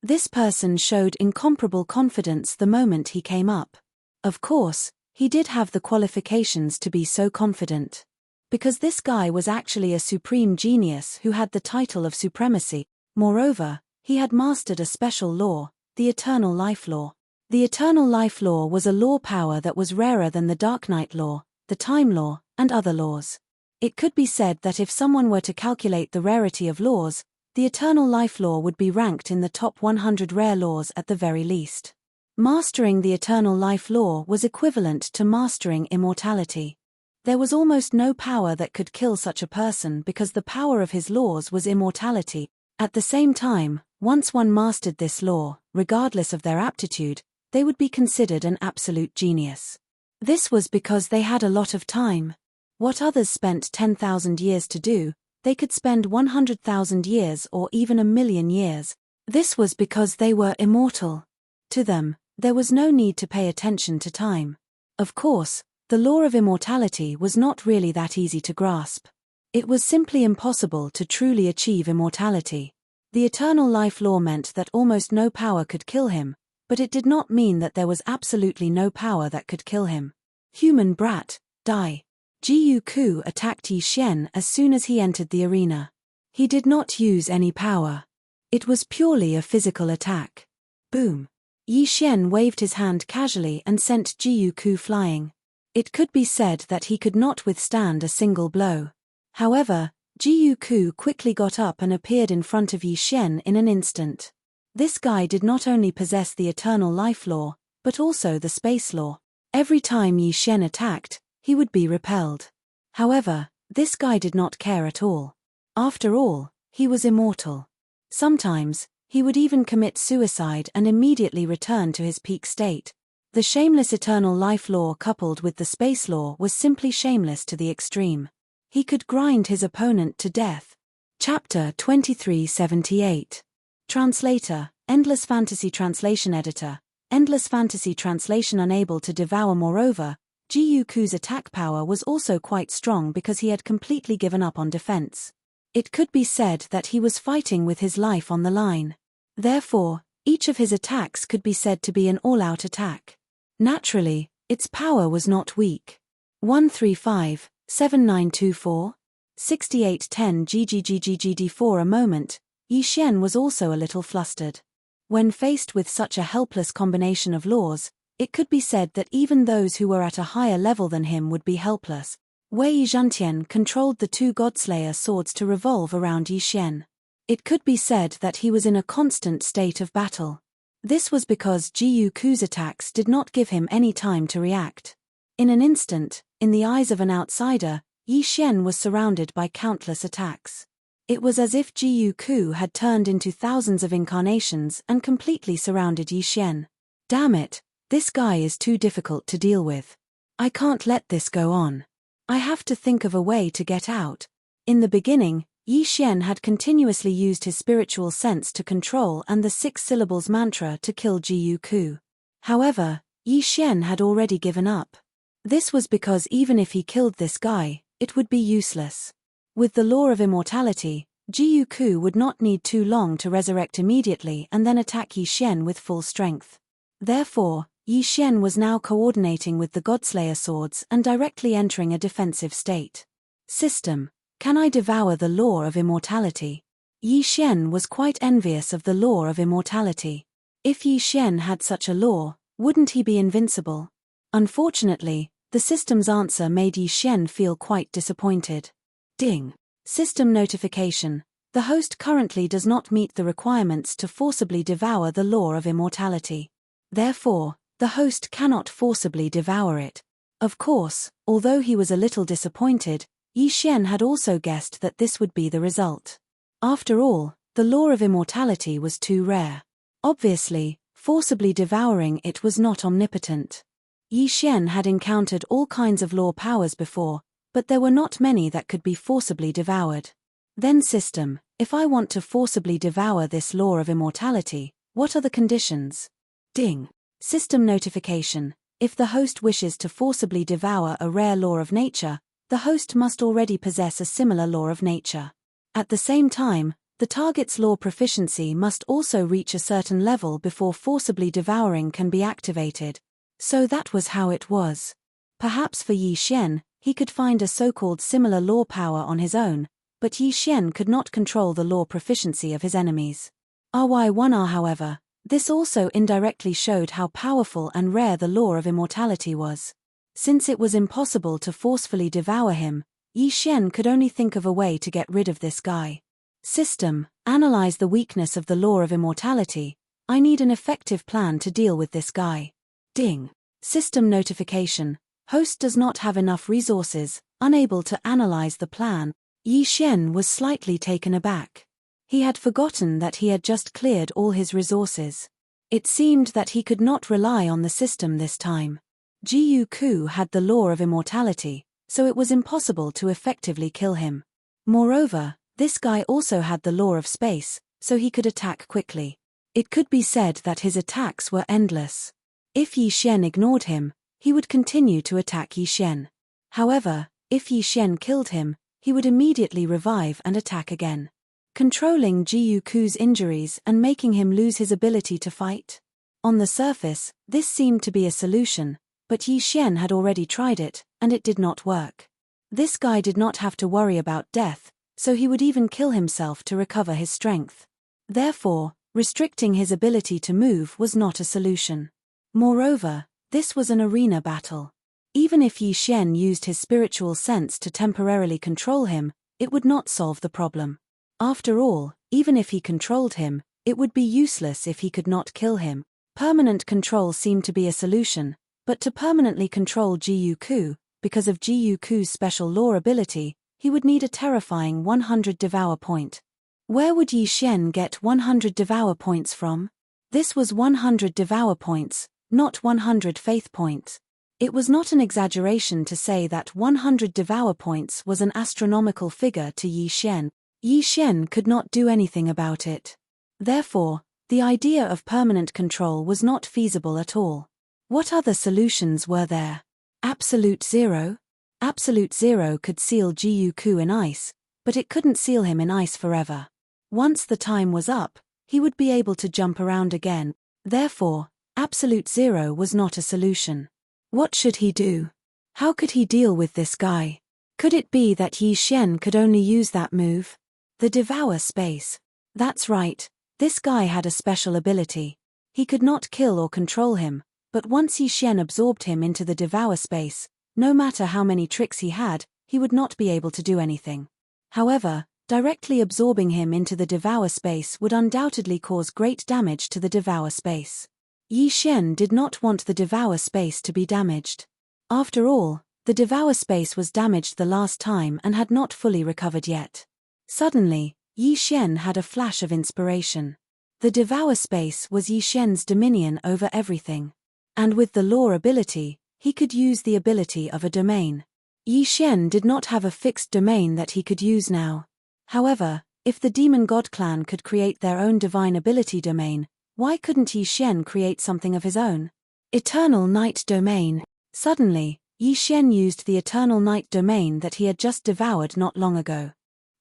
This person showed incomparable confidence the moment he came up. Of course, he did have the qualifications to be so confident. Because this guy was actually a supreme genius who had the title of supremacy. Moreover, he had mastered a special law, the Eternal Life Law. The Eternal Life Law was a law power that was rarer than the Dark Night Law, the Time Law, and other laws. It could be said that if someone were to calculate the rarity of laws, the Eternal Life Law would be ranked in the top 100 rare laws at the very least. Mastering the Eternal Life Law was equivalent to mastering immortality. There was almost no power that could kill such a person because the power of his laws was immortality. At the same time, once one mastered this law, regardless of their aptitude, they would be considered an absolute genius. This was because they had a lot of time. What others spent 10,000 years to do, they could spend 100,000 years or even 1,000,000 years. This was because they were immortal. To them, there was no need to pay attention to time. Of course, the law of immortality was not really that easy to grasp. It was simply impossible to truly achieve immortality. The Eternal Life Law meant that almost no power could kill him, but it did not mean that there was absolutely no power that could kill him. Human brat, die. Jiyu Ku attacked Yi Xian as soon as he entered the arena. He did not use any power. It was purely a physical attack. Boom. Yi Xian waved his hand casually and sent Jiyu Ku flying. It could be said that he could not withstand a single blow. However, Jiyu Ku quickly got up and appeared in front of Yi Xian in an instant. This guy did not only possess the Eternal Life Law, but also the Space Law. Every time Yi Xian attacked, he would be repelled. However, this guy did not care at all. After all, he was immortal. Sometimes, he would even commit suicide and immediately return to his peak state. The shameless Eternal Life Law coupled with the Space Law was simply shameless to the extreme. He could grind his opponent to death. Chapter 2378. Translator, Endless Fantasy Translation Editor, Endless Fantasy Translation unable to devour. Moreover, Jiyu Ku's attack power was also quite strong because he had completely given up on defense. It could be said that he was fighting with his life on the line. Therefore, each of his attacks could be said to be an all-out attack. Naturally, its power was not weak. 135, 7924, 6810 GGGGGD. For a moment, Yi Xian was also a little flustered. When faced with such a helpless combination of laws, It could be said that even those who were at a higher level than him would be helpless. Wei Zhantian controlled the two Godslayer swords to revolve around Yi Xian. It could be said that he was in a constant state of battle. This was because Ji Yuku's attacks did not give him any time to react. In an instant, in the eyes of an outsider, Yi Xian was surrounded by countless attacks. It was as if Ji Yuku had turned into thousands of incarnations and completely surrounded Yi Xian. Damn it, this guy is too difficult to deal with. I can't let this go on. I have to think of a way to get out. In the beginning, Yi Xian had continuously used his spiritual sense to control and the 6 syllables mantra to kill Ji Yuku. However, Yi Xian had already given up. This was because even if he killed this guy, it would be useless. With the law of immortality, Ji Yuku would not need too long to resurrect immediately and then attack Yi Xian with full strength. Therefore, Yi Xian was now coordinating with the Godslayer swords and directly entering a defensive state. System: can I devour the law of immortality? Yi Xian was quite envious of the law of immortality. If Yi Xian had such a law, wouldn't he be invincible? Unfortunately, the system's answer made Yi Xian feel quite disappointed. Ding. System notification. The host currently does not meet the requirements to forcibly devour the law of immortality. Therefore, the host cannot forcibly devour it. Of course, although he was a little disappointed, Yi Xian had also guessed that this would be the result. After all, the law of immortality was too rare. Obviously, forcibly devouring it was not omnipotent. Yi Xian had encountered all kinds of law powers before, but there were not many that could be forcibly devoured. Then system, if I want to forcibly devour this law of immortality, what are the conditions? Ding. System notification. If the host wishes to forcibly devour a rare law of nature, the host must already possess a similar law of nature. At the same time, the target's law proficiency must also reach a certain level before forcibly devouring can be activated. So that was how it was. Perhaps for Yi Xian, he could find a so-called similar law power on his own, but Yi Xian could not control the law proficiency of his enemies. RY1R however, this also indirectly showed how powerful and rare the law of immortality was. Since it was impossible to forcefully devour him, Yi Xian could only think of a way to get rid of this guy. System: analyze the weakness of the law of immortality. I need an effective plan to deal with this guy. Ding. System notification. Host does not have enough resources, unable to analyze the plan. Yi Xian was slightly taken aback. He had forgotten that he had just cleared all his resources. It seemed that he could not rely on the system this time. Ji Yuku had the law of immortality, so it was impossible to effectively kill him. Moreover, this guy also had the law of space, so he could attack quickly. It could be said that his attacks were endless. If Yi Xian ignored him, he would continue to attack Yi Xian. However, if Yi Xian killed him, he would immediately revive and attack again. Controlling Ji Yuku's injuries and making him lose his ability to fight? On the surface, this seemed to be a solution, but Yi Xian had already tried it, and it did not work. This guy did not have to worry about death, so he would even kill himself to recover his strength. Therefore, restricting his ability to move was not a solution. Moreover, this was an arena battle. Even if Yi Xian used his spiritual sense to temporarily control him, it would not solve the problem. After all, even if he controlled him, it would be useless if he could not kill him. Permanent control seemed to be a solution, but to permanently control Ji Yuku, because of Ji Yuku's special law ability, he would need a terrifying 100 Devour point. Where would Yi Xian get 100 Devour points from? This was 100 Devour points, not 100 faith points. It was not an exaggeration to say that 100 Devour points was an astronomical figure to Yi Xian. Yi Xian could not do anything about it. Therefore, the idea of permanent control was not feasible at all. What other solutions were there? Absolute Zero? Absolute Zero could seal Ji Yuku in ice, but it couldn't seal him in ice forever. Once the time was up, he would be able to jump around again. Therefore, Absolute Zero was not a solution. What should he do? How could he deal with this guy? Could it be that Yi Xian could only use that move? The Devour space. That's right, this guy had a special ability. He could not kill or control him, but once Yi Xian absorbed him into the Devour space, no matter how many tricks he had, he would not be able to do anything. However, directly absorbing him into the Devour space would undoubtedly cause great damage to the Devour space. Yi Xian did not want the Devour space to be damaged. After all, the Devour space was damaged the last time and had not fully recovered yet. Suddenly, Yi Xian had a flash of inspiration. The Devour space was Yi Xian's dominion over everything. And with the law ability, he could use the ability of a domain. Yi Xian did not have a fixed domain that he could use now. However, if the Demon God clan could create their own divine ability domain, why couldn't Yi Xian create something of his own? Eternal Night Domain. Suddenly, Yi Xian used the Eternal Night Domain that he had just devoured not long ago.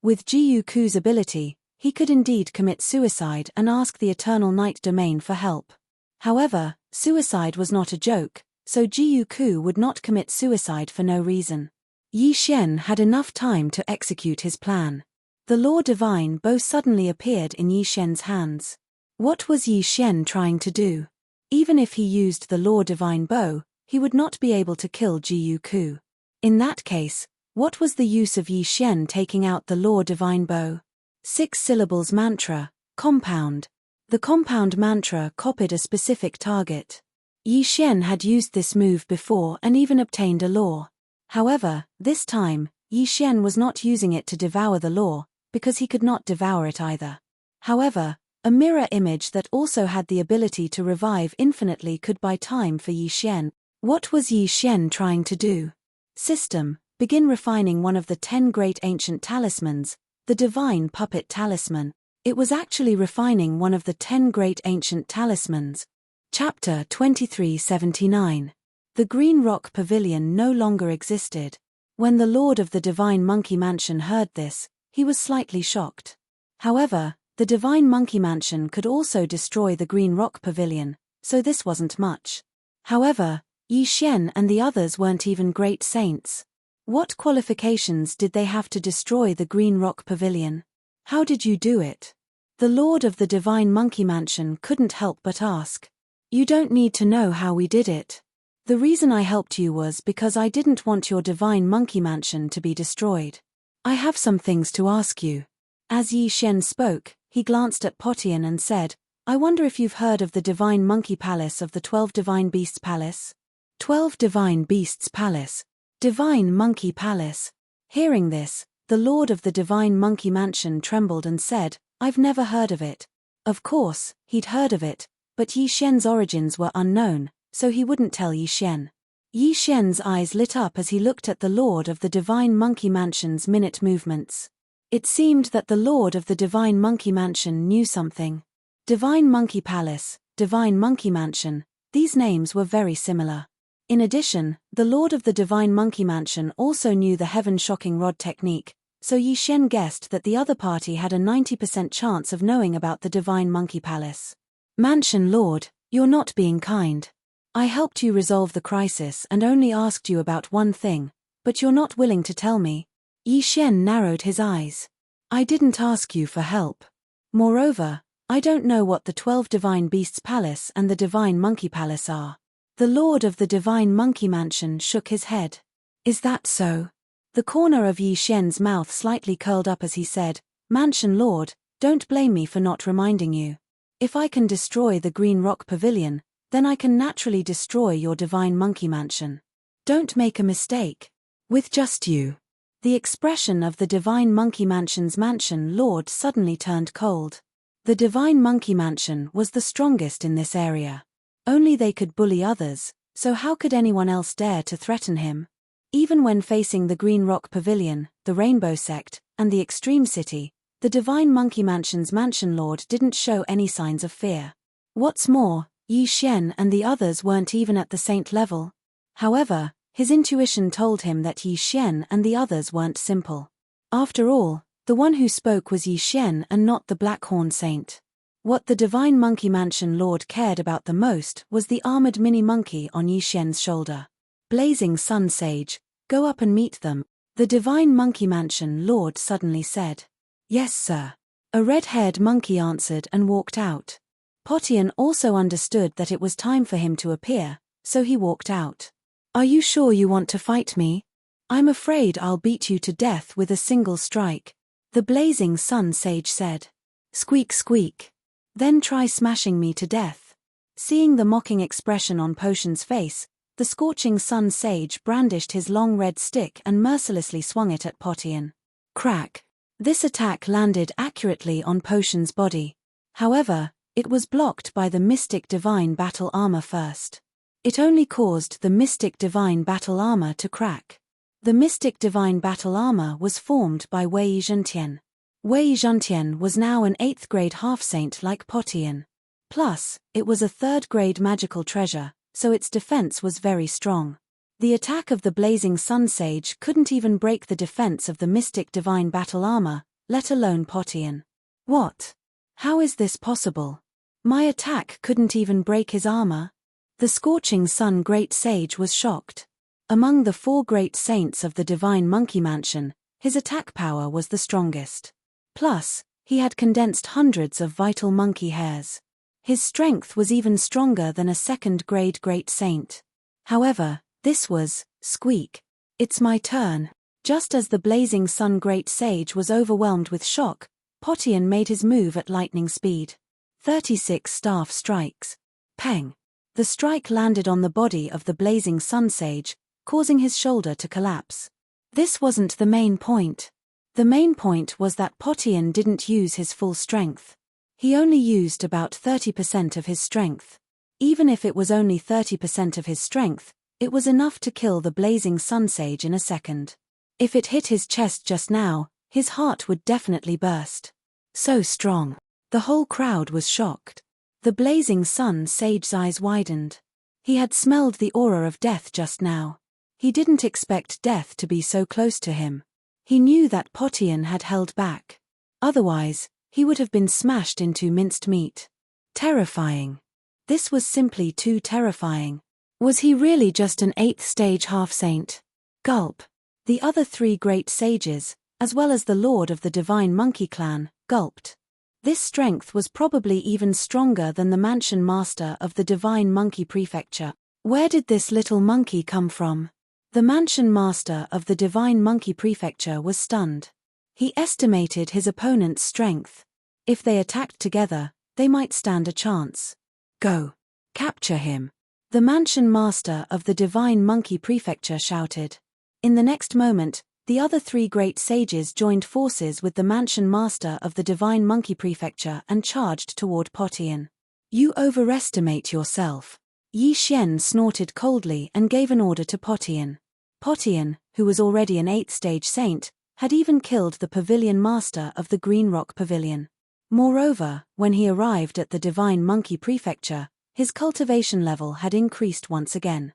With Jiyu Ku's ability, he could indeed commit suicide and ask the Eternal Night Domain for help. However, suicide was not a joke, so Jiyu Ku would not commit suicide for no reason. Yi Xian had enough time to execute his plan. The Law Divine Bow suddenly appeared in Yi Xian's hands. What was Yi Xian trying to do? Even if he used the Law Divine Bow, he would not be able to kill Jiyu Ku. In that case, what was the use of Yi Xian taking out the Law Divine Bow? 6 syllables mantra, compound. The compound mantra copied a specific target. Yi Xian had used this move before and even obtained a law. However, this time, Yi Xian was not using it to devour the law, because he could not devour it either. However, a mirror image that also had the ability to revive infinitely could buy time for Yi Xian. What was Yi Xian trying to do? System, begin refining one of the 10 great ancient talismans, the Divine Puppet Talisman. It was actually refining one of the 10 great ancient talismans. Chapter 2379. The Green Rock Pavilion no longer existed. When the Lord of the Divine Monkey Mansion heard this, he was slightly shocked. However, the Divine Monkey Mansion could also destroy the Green Rock Pavilion, so this wasn't much. However, Yi Xian and the others weren't even great saints. What qualifications did they have to destroy the Green Rock Pavilion? How did you do it? The Lord of the Divine Monkey Mansion couldn't help but ask. You don't need to know how we did it. The reason I helped you was because I didn't want your Divine Monkey Mansion to be destroyed. I have some things to ask you. As Yi Xian spoke, he glanced at Potian and said, I wonder if you've heard of the Divine Monkey Palace of the 12 Divine Beasts Palace? 12 Divine Beasts Palace. Divine Monkey Palace. Hearing this, the Lord of the Divine Monkey Mansion trembled and said, I've never heard of it. Of course, he'd heard of it, but Yi Xian's origins were unknown, so he wouldn't tell Yi Xian. Yi Xian's eyes lit up as he looked at the Lord of the Divine Monkey Mansion's minute movements. It seemed that the Lord of the Divine Monkey Mansion knew something. Divine Monkey Palace, Divine Monkey Mansion, these names were very similar. In addition, the Lord of the Divine Monkey Mansion also knew the Heaven-Shocking Rod technique, so Yi Xian guessed that the other party had a 90% chance of knowing about the Divine Monkey Palace. Mansion Lord, you're not being kind. I helped you resolve the crisis and only asked you about one thing, but you're not willing to tell me. Yi Xian narrowed his eyes. I didn't ask you for help. Moreover, I don't know what the 12 Divine Beasts Palace and the Divine Monkey Palace are. The Lord of the Divine Monkey Mansion shook his head. Is that so? The corner of Yi Xian's mouth slightly curled up as he said, Mansion Lord, don't blame me for not reminding you. If I can destroy the Green Rock Pavilion, then I can naturally destroy your Divine Monkey Mansion. Don't make a mistake. With just you. The expression of the Divine Monkey Mansion's Mansion Lord suddenly turned cold. The Divine Monkey Mansion was the strongest in this area. Only they could bully others, so how could anyone else dare to threaten him? Even when facing the Green Rock Pavilion, the Rainbow Sect, and the Extreme City, the Divine Monkey Mansion's Mansion Lord didn't show any signs of fear. What's more, Yi Xian and the others weren't even at the saint level. However, his intuition told him that Yi Xian and the others weren't simple. After all, the one who spoke was Yi Xian and not the Blackhorn Saint. What the Divine Monkey Mansion Lord cared about the most was the armored mini-monkey on Yi Xian's shoulder. Blazing Sun Sage, go up and meet them, the Divine Monkey Mansion Lord suddenly said. Yes, sir. A red-haired monkey answered and walked out. Potian also understood that it was time for him to appear, so he walked out. "Are you sure you want to fight me? I'm afraid I'll beat you to death with a single strike," the blazing sun sage said. "Squeak squeak. Then try smashing me to death." Seeing the mocking expression on Potian's face, the scorching sun sage brandished his long red stick and mercilessly swung it at Potian. Crack! This attack landed accurately on Potian's body. However, it was blocked by the mystic divine battle armor first. It only caused the mystic divine battle armor to crack. The mystic divine battle armor was formed by Wei Zhentian. Wei Zhentian was now an 8th grade half-saint like Potian. Plus, it was a 3rd grade magical treasure, so its defense was very strong. The attack of the blazing sun sage couldn't even break the defense of the mystic divine battle armor, let alone Potian. What? How is this possible? My attack couldn't even break his armor? The scorching sun great sage was shocked. Among the 4 great saints of the divine monkey mansion, his attack power was the strongest. Plus, he had condensed hundreds of vital monkey hairs. His strength was even stronger than a 2nd grade great saint. However, this was, squeak. It's my turn. Just as the blazing sun great sage was overwhelmed with shock, Potian made his move at lightning speed. 36 staff strikes. Peng. The strike landed on the body of the blazing sun sage, causing his shoulder to collapse. This wasn't the main point. The main point was that Potian didn't use his full strength. He only used about 30% of his strength. Even if it was only 30% of his strength, it was enough to kill the blazing sun sage in a second. If it hit his chest just now, his heart would definitely burst. So strong. The whole crowd was shocked. The blazing sun sage's eyes widened. He had smelled the aura of death just now. He didn't expect death to be so close to him. He knew that Potian had held back. Otherwise, he would have been smashed into minced meat. Terrifying. This was simply too terrifying. Was he really just an 8th stage half-saint? Gulp. The other 3 great sages, as well as the lord of the divine monkey clan, gulped. This strength was probably even stronger than the mansion master of the divine monkey prefecture. Where did this little monkey come from? The mansion master of the divine monkey prefecture was stunned. He estimated his opponent's strength. If they attacked together, they might stand a chance. Go. Capture him. The mansion master of the divine monkey prefecture shouted. In the next moment, the other 3 great sages joined forces with the mansion master of the divine monkey prefecture and charged toward Potian. You overestimate yourself. Yi Xian snorted coldly and gave an order to Potian. Potian, who was already an 8th stage saint, had even killed the pavilion master of the Green Rock Pavilion. Moreover, when he arrived at the divine monkey prefecture, his cultivation level had increased once again.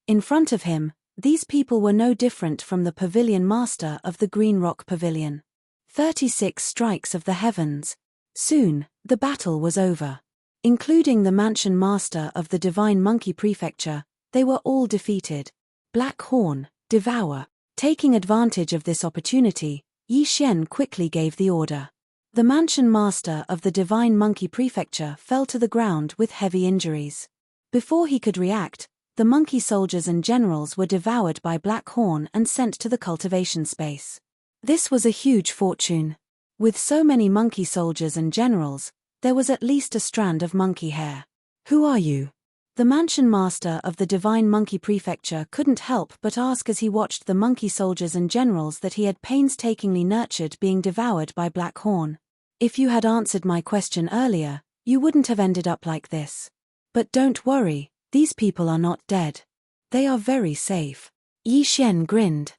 In front of him, these people were no different from the pavilion master of the Green Rock Pavilion. 36 strikes of the heavens. Soon, the battle was over. Including the mansion master of the divine monkey prefecture, they were all defeated. Black Horn, Devour. Taking advantage of this opportunity, Yi Xian quickly gave the order. The mansion master of the divine monkey prefecture fell to the ground with heavy injuries. Before he could react, the monkey soldiers and generals were devoured by Black Horn and sent to the cultivation space. This was a huge fortune. With so many monkey soldiers and generals, there was at least a strand of monkey hair. Who are you? The mansion master of the divine monkey prefecture couldn't help but ask as he watched the monkey soldiers and generals that he had painstakingly nurtured being devoured by Black Horn. If you had answered my question earlier, you wouldn't have ended up like this. But don't worry, these people are not dead. They are very safe. Yi Xian grinned.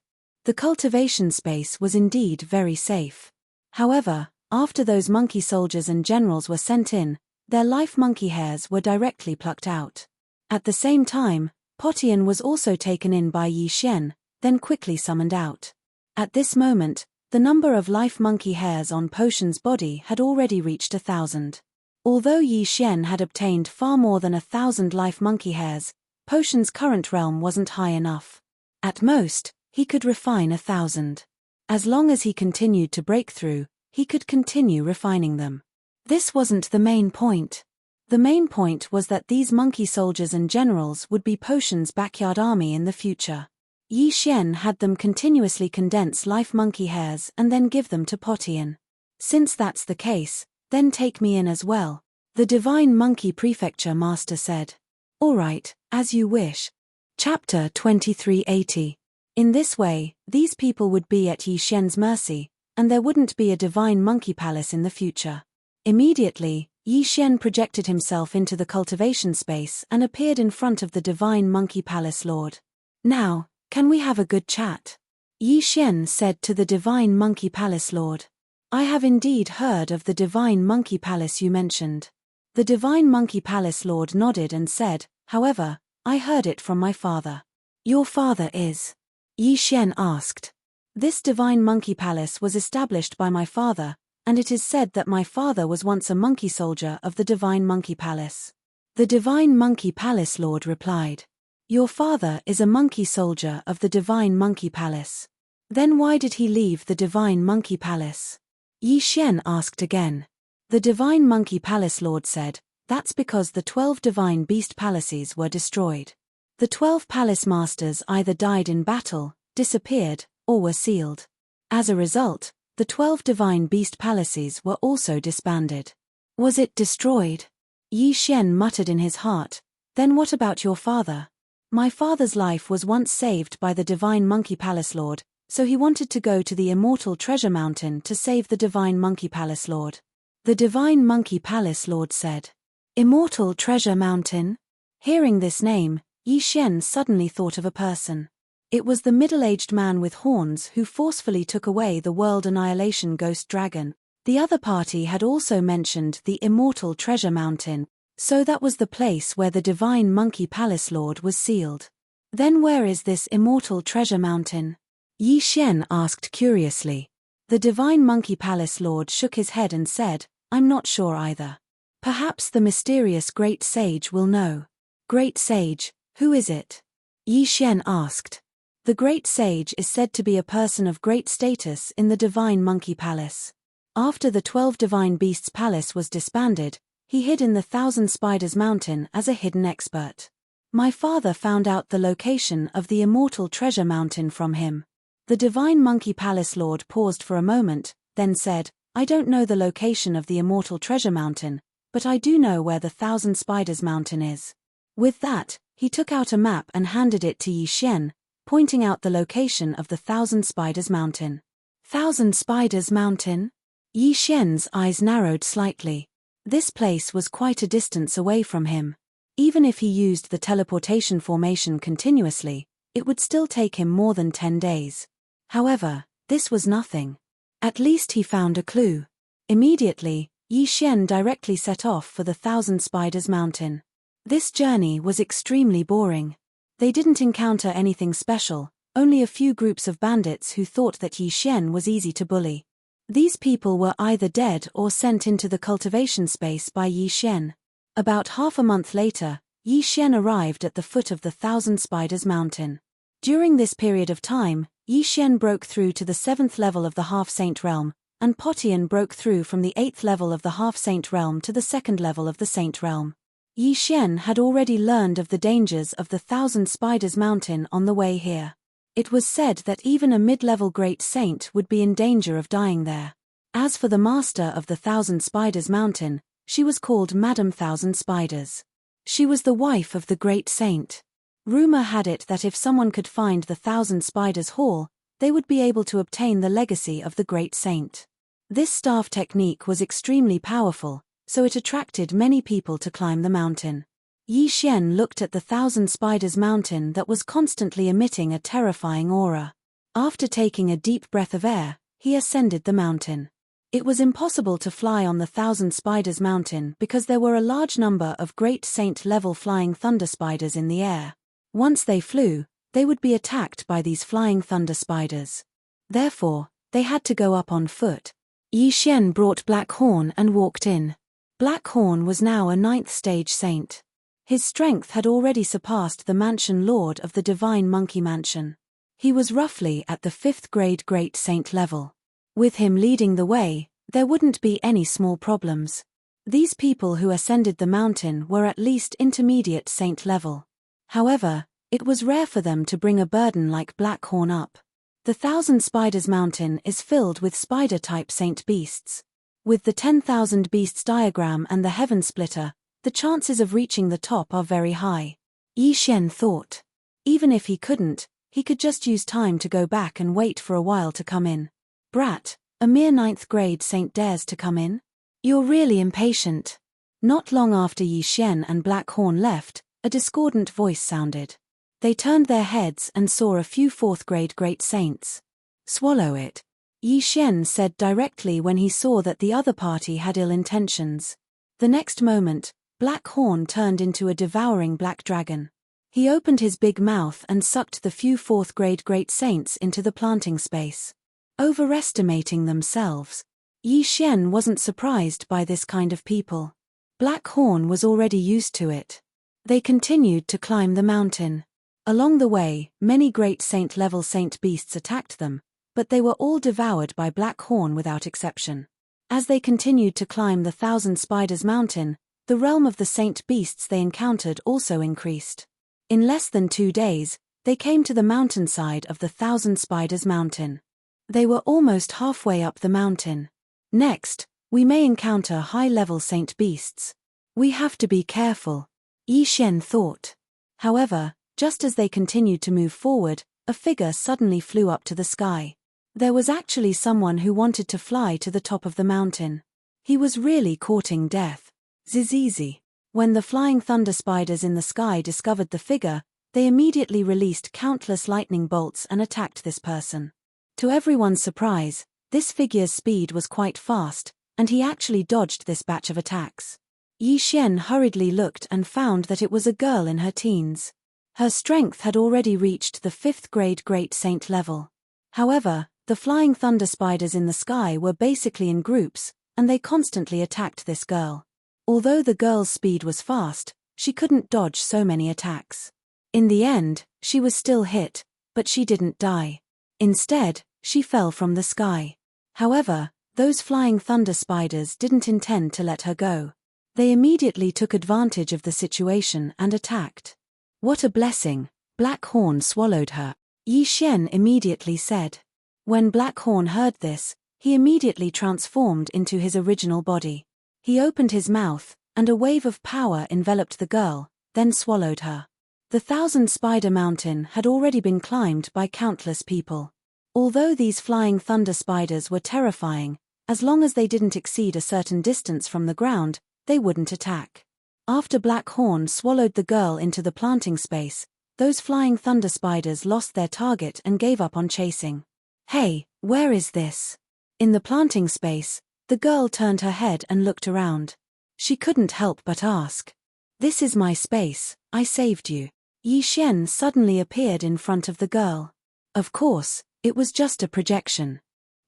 The cultivation space was indeed very safe. However, after those monkey soldiers and generals were sent in, their life monkey hairs were directly plucked out. At the same time, Potian was also taken in by Yi Xian, then quickly summoned out. At this moment, the number of life monkey hairs on Potian's body had already reached 1,000. Although Yi Xian had obtained far more than 1,000 life monkey hairs, Potian's current realm wasn't high enough. At most, he could refine 1,000. As long as he continued to break through, he could continue refining them. This wasn't the main point. The main point was that these monkey soldiers and generals would be Potion's backyard army in the future. Yi Xian had them continuously condense life monkey hairs and then give them to Potion. Since that's the case, then take me in as well, the Divine Monkey Prefecture Master said. All right, as you wish. Chapter 2380. In this way, these people would be at Yi Xian's mercy, and there wouldn't be a Divine Monkey Palace in the future. Immediately, Yi Xian projected himself into the cultivation space and appeared in front of the Divine Monkey Palace Lord. Now, can we have a good chat? Yi Xian said to the Divine Monkey Palace Lord. I have indeed heard of the Divine Monkey Palace you mentioned. The Divine Monkey Palace Lord nodded and said, however, I heard it from my father. Your father is? Yi Xian asked. This Divine Monkey Palace was established by my father, and it is said that my father was once a monkey soldier of the Divine Monkey Palace. The Divine Monkey Palace Lord replied. Your father is a monkey soldier of the Divine Monkey Palace. Then why did he leave the Divine Monkey Palace? Yi Xian asked again. The Divine Monkey Palace Lord said, that's because the 12 Divine Beast Palaces were destroyed. The 12 Palace Masters either died in battle, disappeared, or were sealed. As a result, the 12 Divine Beast Palaces were also disbanded. Was it destroyed? Yi Xian muttered in his heart, then what about your father? My father's life was once saved by the Divine Monkey Palace Lord, so he wanted to go to the Immortal Treasure Mountain to save the Divine Monkey Palace Lord. The Divine Monkey Palace Lord said. Immortal Treasure Mountain? Hearing this name, Yi Xian suddenly thought of a person. It was the middle-aged man with horns who forcefully took away the World Annihilation Ghost Dragon. The other party had also mentioned the Immortal Treasure Mountain, so that was the place where the Divine Monkey Palace Lord was sealed. Then where is this Immortal Treasure Mountain? Yi Xian asked curiously. The Divine Monkey Palace Lord shook his head and said, I'm not sure either. Perhaps the mysterious Great Sage will know. Great Sage, who is it? Yi Xian asked. The Great Sage is said to be a person of great status in the Divine Monkey Palace. After the 12 Divine Beasts Palace was disbanded, he hid in the Thousand Spiders Mountain as a hidden expert. My father found out the location of the Immortal Treasure Mountain from him. The Divine Monkey Palace Lord paused for a moment, then said, I don't know the location of the Immortal Treasure Mountain, but I do know where the Thousand Spiders Mountain is. With that, he took out a map and handed it to Yi Xian, pointing out the location of the Thousand Spiders Mountain. Thousand Spiders Mountain? Yi Xian's eyes narrowed slightly. This place was quite a distance away from him. Even if he used the teleportation formation continuously, it would still take him more than 10 days. However, this was nothing. At least he found a clue. Immediately, Yi Xian directly set off for the Thousand Spiders Mountain. This journey was extremely boring. They didn't encounter anything special, only a few groups of bandits who thought that Yi Xian was easy to bully. These people were either dead or sent into the cultivation space by Yi Xian. About half a month later, Yi Xian arrived at the foot of the Thousand Spiders Mountain. During this period of time, Yi Xian broke through to the 7th level of the Half-Saint Realm, and Potion broke through from the 8th level of the Half-Saint Realm to the 2nd level of the Saint Realm. Yi Xian had already learned of the dangers of the Thousand Spiders Mountain on the way here. It was said that even a mid-level Great Saint would be in danger of dying there. As for the master of the Thousand Spiders Mountain, she was called Madame Thousand Spiders. She was the wife of the Great Saint. Rumor had it that if someone could find the Thousand Spiders Hall, they would be able to obtain the legacy of the Great Saint. This staff technique was extremely powerful, so it attracted many people to climb the mountain. Yi Xian looked at the Thousand Spiders Mountain that was constantly emitting a terrifying aura. After taking a deep breath of air, he ascended the mountain. It was impossible to fly on the Thousand Spiders Mountain because there were a large number of Great Saint-level flying thunder spiders in the air. Once they flew, they would be attacked by these flying thunder spiders. Therefore, they had to go up on foot. Yi Xian brought Black Horn and walked in. Black Horn was now a 9th stage saint. His strength had already surpassed the Mansion Lord of the Divine Monkey Mansion. He was roughly at the 5th grade Great Saint level. With him leading the way, there wouldn't be any small problems. These people who ascended the mountain were at least intermediate saint level. However, it was rare for them to bring a burden like Blackhorn up. The Thousand Spiders Mountain is filled with spider-type saint beasts. With the 10,000 beasts diagram and the heaven splitter, the chances of reaching the top are very high. Yi Xian thought. Even if he couldn't, he could just use time to go back and wait for a while to come in. Brat, a mere 9th grade saint dares to come in? You're really impatient. Not long after Yi Xian and Blackhorn left, a discordant voice sounded. They turned their heads and saw a few 4th grade great saints. Swallow it, Yi Xian said directly when he saw that the other party had ill intentions. The next moment, Blackhorn turned into a devouring black dragon. He opened his big mouth and sucked the few 4th grade great saints into the planting space. Overestimating themselves. Yi Xian wasn't surprised by this kind of people. Blackhorn was already used to it. They continued to climb the mountain. Along the way, many great saint-level saint beasts attacked them, but they were all devoured by Blackhorn without exception. As they continued to climb the Thousand Spiders Mountain, the realm of the saint beasts they encountered also increased. In less than 2 days, they came to the mountainside of the Thousand Spiders Mountain. They were almost halfway up the mountain. Next, we may encounter high-level saint beasts. We have to be careful, Yi Xian thought. However, just as they continued to move forward, a figure suddenly flew up to the sky. There was actually someone who wanted to fly to the top of the mountain. He was really courting death. Zizizi. When the flying thunder spiders in the sky discovered the figure, they immediately released countless lightning bolts and attacked this person. To everyone's surprise, this figure's speed was quite fast, and he actually dodged this batch of attacks. Yi Xian hurriedly looked and found that it was a girl in her teens. Her strength had already reached the 5th grade great saint level. However, the flying thunder spiders in the sky were basically in groups, and they constantly attacked this girl. Although the girl's speed was fast, she couldn't dodge so many attacks. In the end, she was still hit, but she didn't die. Instead, she fell from the sky. However, those flying thunder spiders didn't intend to let her go. They immediately took advantage of the situation and attacked. What a blessing, Blackhorn swallowed her, Yi Xian immediately said. When Blackhorn heard this, he immediately transformed into his original body. He opened his mouth, and a wave of power enveloped the girl, then swallowed her. The Thousand Spider Mountain had already been climbed by countless people. Although these flying thunder spiders were terrifying, as long as they didn't exceed a certain distance from the ground, they wouldn't attack. After Blackhorn swallowed the girl into the planting space, those flying thunder spiders lost their target and gave up on chasing. Hey, where is this? In the planting space, the girl turned her head and looked around. She couldn't help but ask. This is my space, I saved you. Yi Xian suddenly appeared in front of the girl. Of course, it was just a projection.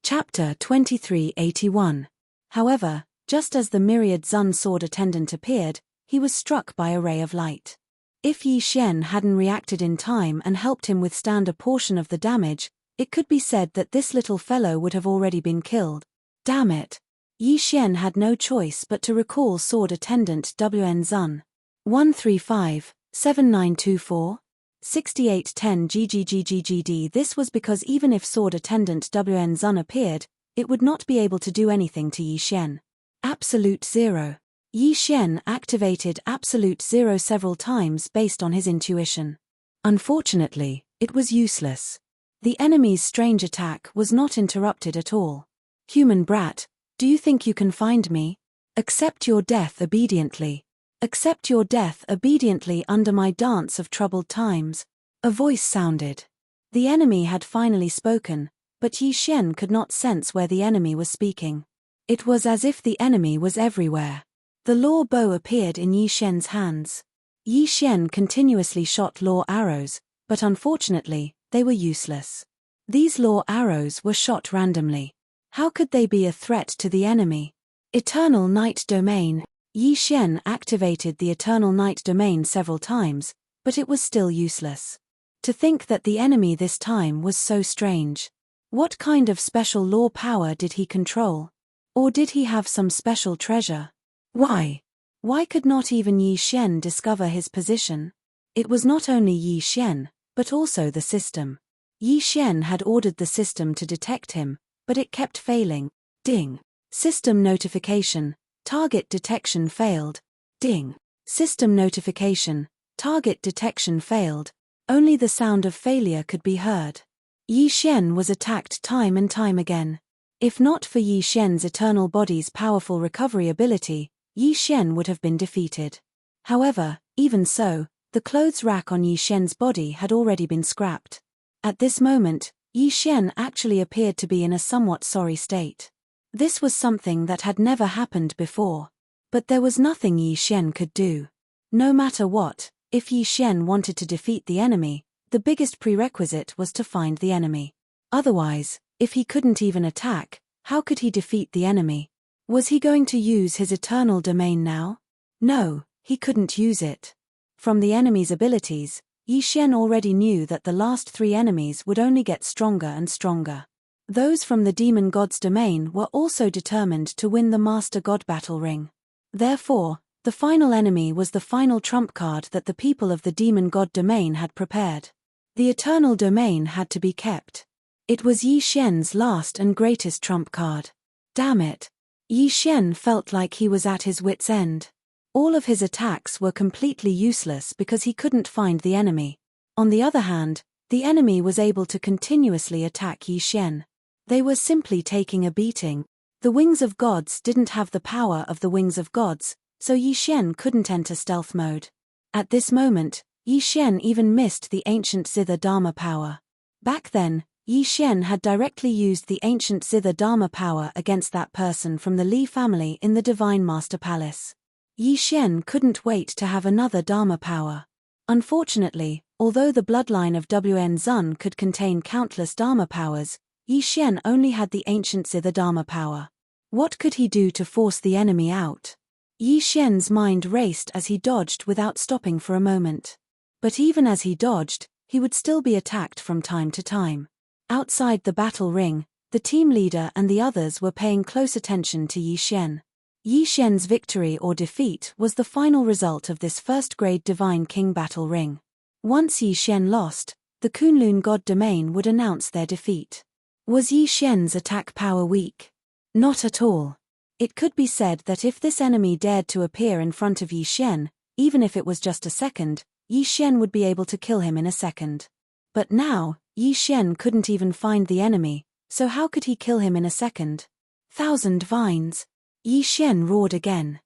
Chapter 2381. However, just as the myriad Zun sword attendant appeared, he was struck by a ray of light. If Yi Xian hadn't reacted in time and helped him withstand a portion of the damage, it could be said that this little fellow would have already been killed. Damn it! Yi Xian had no choice but to recall sword attendant WN Zun. 135-7924 6810 GGGGGD. This was because even if sword attendant WN Zun appeared, it would not be able to do anything to Yi Xian. Absolute Zero. Yi Xian activated Absolute Zero several times based on his intuition. Unfortunately, it was useless. The enemy's strange attack was not interrupted at all. Human brat, do you think you can find me? Accept your death obediently. Accept your death obediently under my dance of troubled times. A voice sounded. The enemy had finally spoken, but Yi Xian could not sense where the enemy was speaking. It was as if the enemy was everywhere. The law bow appeared in Yi Xian's hands. Yi Xian continuously shot law arrows, but unfortunately, they were useless. These law arrows were shot randomly. How could they be a threat to the enemy? Eternal Night Domain. Yi Xian activated the Eternal Night Domain several times, but it was still useless. To think that the enemy this time was so strange. What kind of special law power did he control? Or did he have some special treasure? Why? Why could not even Yi Xian discover his position? It was not only Yi Xian, but also the system. Yi Xian had ordered the system to detect him, but it kept failing. Ding. System notification. Target detection failed. Ding. System notification. Target detection failed. Only the sound of failure could be heard. Yi Xian was attacked time and time again. If not for Yi Xian's eternal body's powerful recovery ability, Yi Xian would have been defeated. However, even so, the clothes rack on Yi Xian's body had already been scrapped. At this moment, Yi Xian actually appeared to be in a somewhat sorry state. This was something that had never happened before. But there was nothing Yi Xian could do. No matter what, if Yi Xian wanted to defeat the enemy, the biggest prerequisite was to find the enemy. Otherwise, if he couldn't even attack, how could he defeat the enemy? Was he going to use his eternal domain now? No, he couldn't use it. From the enemy's abilities, Yi Xian already knew that the last 3 enemies would only get stronger and stronger. Those from the demon god's domain were also determined to win the Master God Battle Ring. Therefore, the final enemy was the final trump card that the people of the demon god domain had prepared. The eternal domain had to be kept. It was Yi Xian's last and greatest trump card. Damn it. Yi Xian felt like he was at his wit's end. All of his attacks were completely useless because he couldn't find the enemy. On the other hand, the enemy was able to continuously attack Yi Xian. They were simply taking a beating. The wings of gods didn't have the power of the wings of gods, so Yi Xian couldn't enter stealth mode. At this moment, Yi Xian even missed the ancient Zither Dharma power. Back then, Yi Xian had directly used the ancient Zither Dharma power against that person from the Li family in the Divine Master Palace. Yi Xian couldn't wait to have another Dharma power. Unfortunately, although the bloodline of Wn Zun could contain countless Dharma powers, Yi Xian only had the ancient Zither Dharma power. What could he do to force the enemy out? Yi Xian's mind raced as he dodged without stopping for a moment. But even as he dodged, he would still be attacked from time to time. Outside the battle ring, the team leader and the others were paying close attention to Yi Xian. Yi Xian's victory or defeat was the final result of this first-grade Divine King battle ring. Once Yi Xian lost, the Kunlun God domain would announce their defeat. Was Yi Xian's attack power weak? Not at all. It could be said that if this enemy dared to appear in front of Yi Xian, even if it was just a second, Yi Xian would be able to kill him in a second. But now, Yi Xian couldn't even find the enemy, so how could he kill him in a second? 1,000 vines. Yi Xian roared again.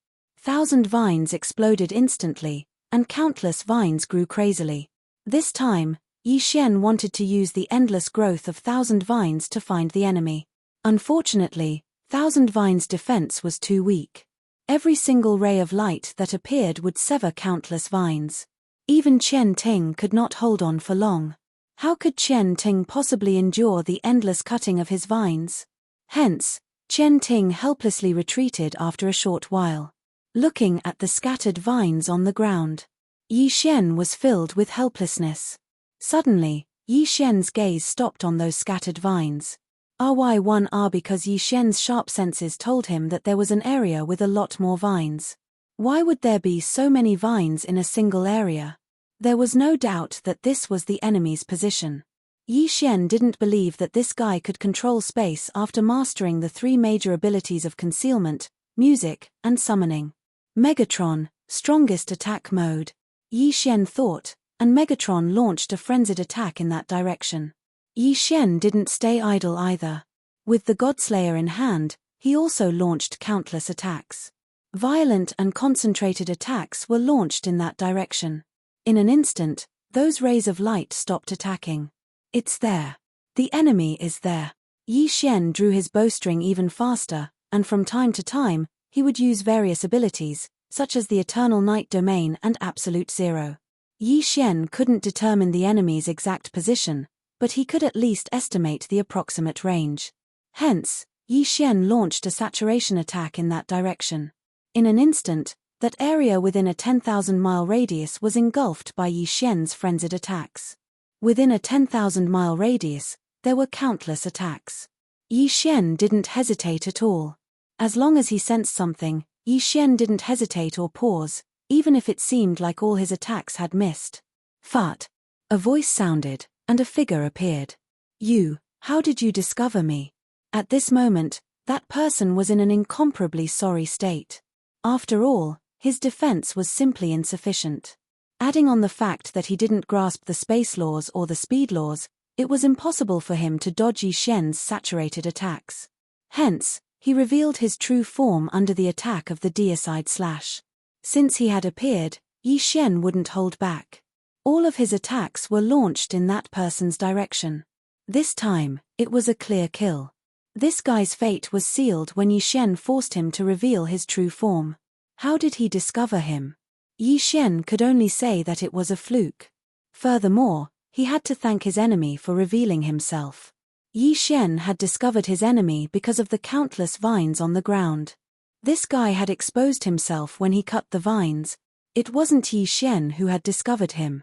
1,000 vines exploded instantly, and countless vines grew crazily. This time, Yi Xian wanted to use the endless growth of 1,000 vines to find the enemy. Unfortunately, 1,000 vines' defense was too weak. Every single ray of light that appeared would sever countless vines. Even Enchanting could not hold on for long. How could Enchanting possibly endure the endless cutting of his vines? Hence, Enchanting helplessly retreated after a short while. Looking at the scattered vines on the ground, Yi Xian was filled with helplessness. Suddenly, Yi Xian's gaze stopped on those scattered vines. RY1R because Yi Xian's sharp senses told him that there was an area with a lot more vines. Why would there be so many vines in a single area? There was no doubt that this was the enemy's position. Yi Xian didn't believe that this guy could control space after mastering the 3 major abilities of concealment, music, and summoning. Megatron, strongest attack mode. Yi Xian thought, and Megatron launched a frenzied attack in that direction. Yi Xian didn't stay idle either. With the Godslayer in hand, he also launched countless attacks. Violent and concentrated attacks were launched in that direction. In an instant, those rays of light stopped attacking. It's there. The enemy is there. Yi Xian drew his bowstring even faster, and from time to time, he would use various abilities, such as the Eternal Night Domain and Absolute Zero. Yi Xian couldn't determine the enemy's exact position, but he could at least estimate the approximate range. Hence, Yi Xian launched a saturation attack in that direction. In an instant, that area within a 10,000-mile radius was engulfed by Yi Xian's frenzied attacks. Within a 10,000-mile radius, there were countless attacks. Yi Xian didn't hesitate at all. As long as he sensed something, Yi Xian didn't hesitate or pause, even if it seemed like all his attacks had missed. Fart. A voice sounded, and a figure appeared. You, how did you discover me? At this moment, that person was in an incomparably sorry state. After all, his defense was simply insufficient. Adding on the fact that he didn't grasp the space laws or the speed laws, it was impossible for him to dodge Yi Xian's saturated attacks. Hence, he revealed his true form under the attack of the deicide slash. Since he had appeared, Yi Xian wouldn't hold back. All of his attacks were launched in that person's direction. This time, it was a clear kill. This guy's fate was sealed when Yi Xian forced him to reveal his true form. How did he discover him? Yi Xian could only say that it was a fluke. Furthermore, he had to thank his enemy for revealing himself. Yi Xian had discovered his enemy because of the countless vines on the ground. This guy had exposed himself when he cut the vines. It wasn't Yi Xian who had discovered him.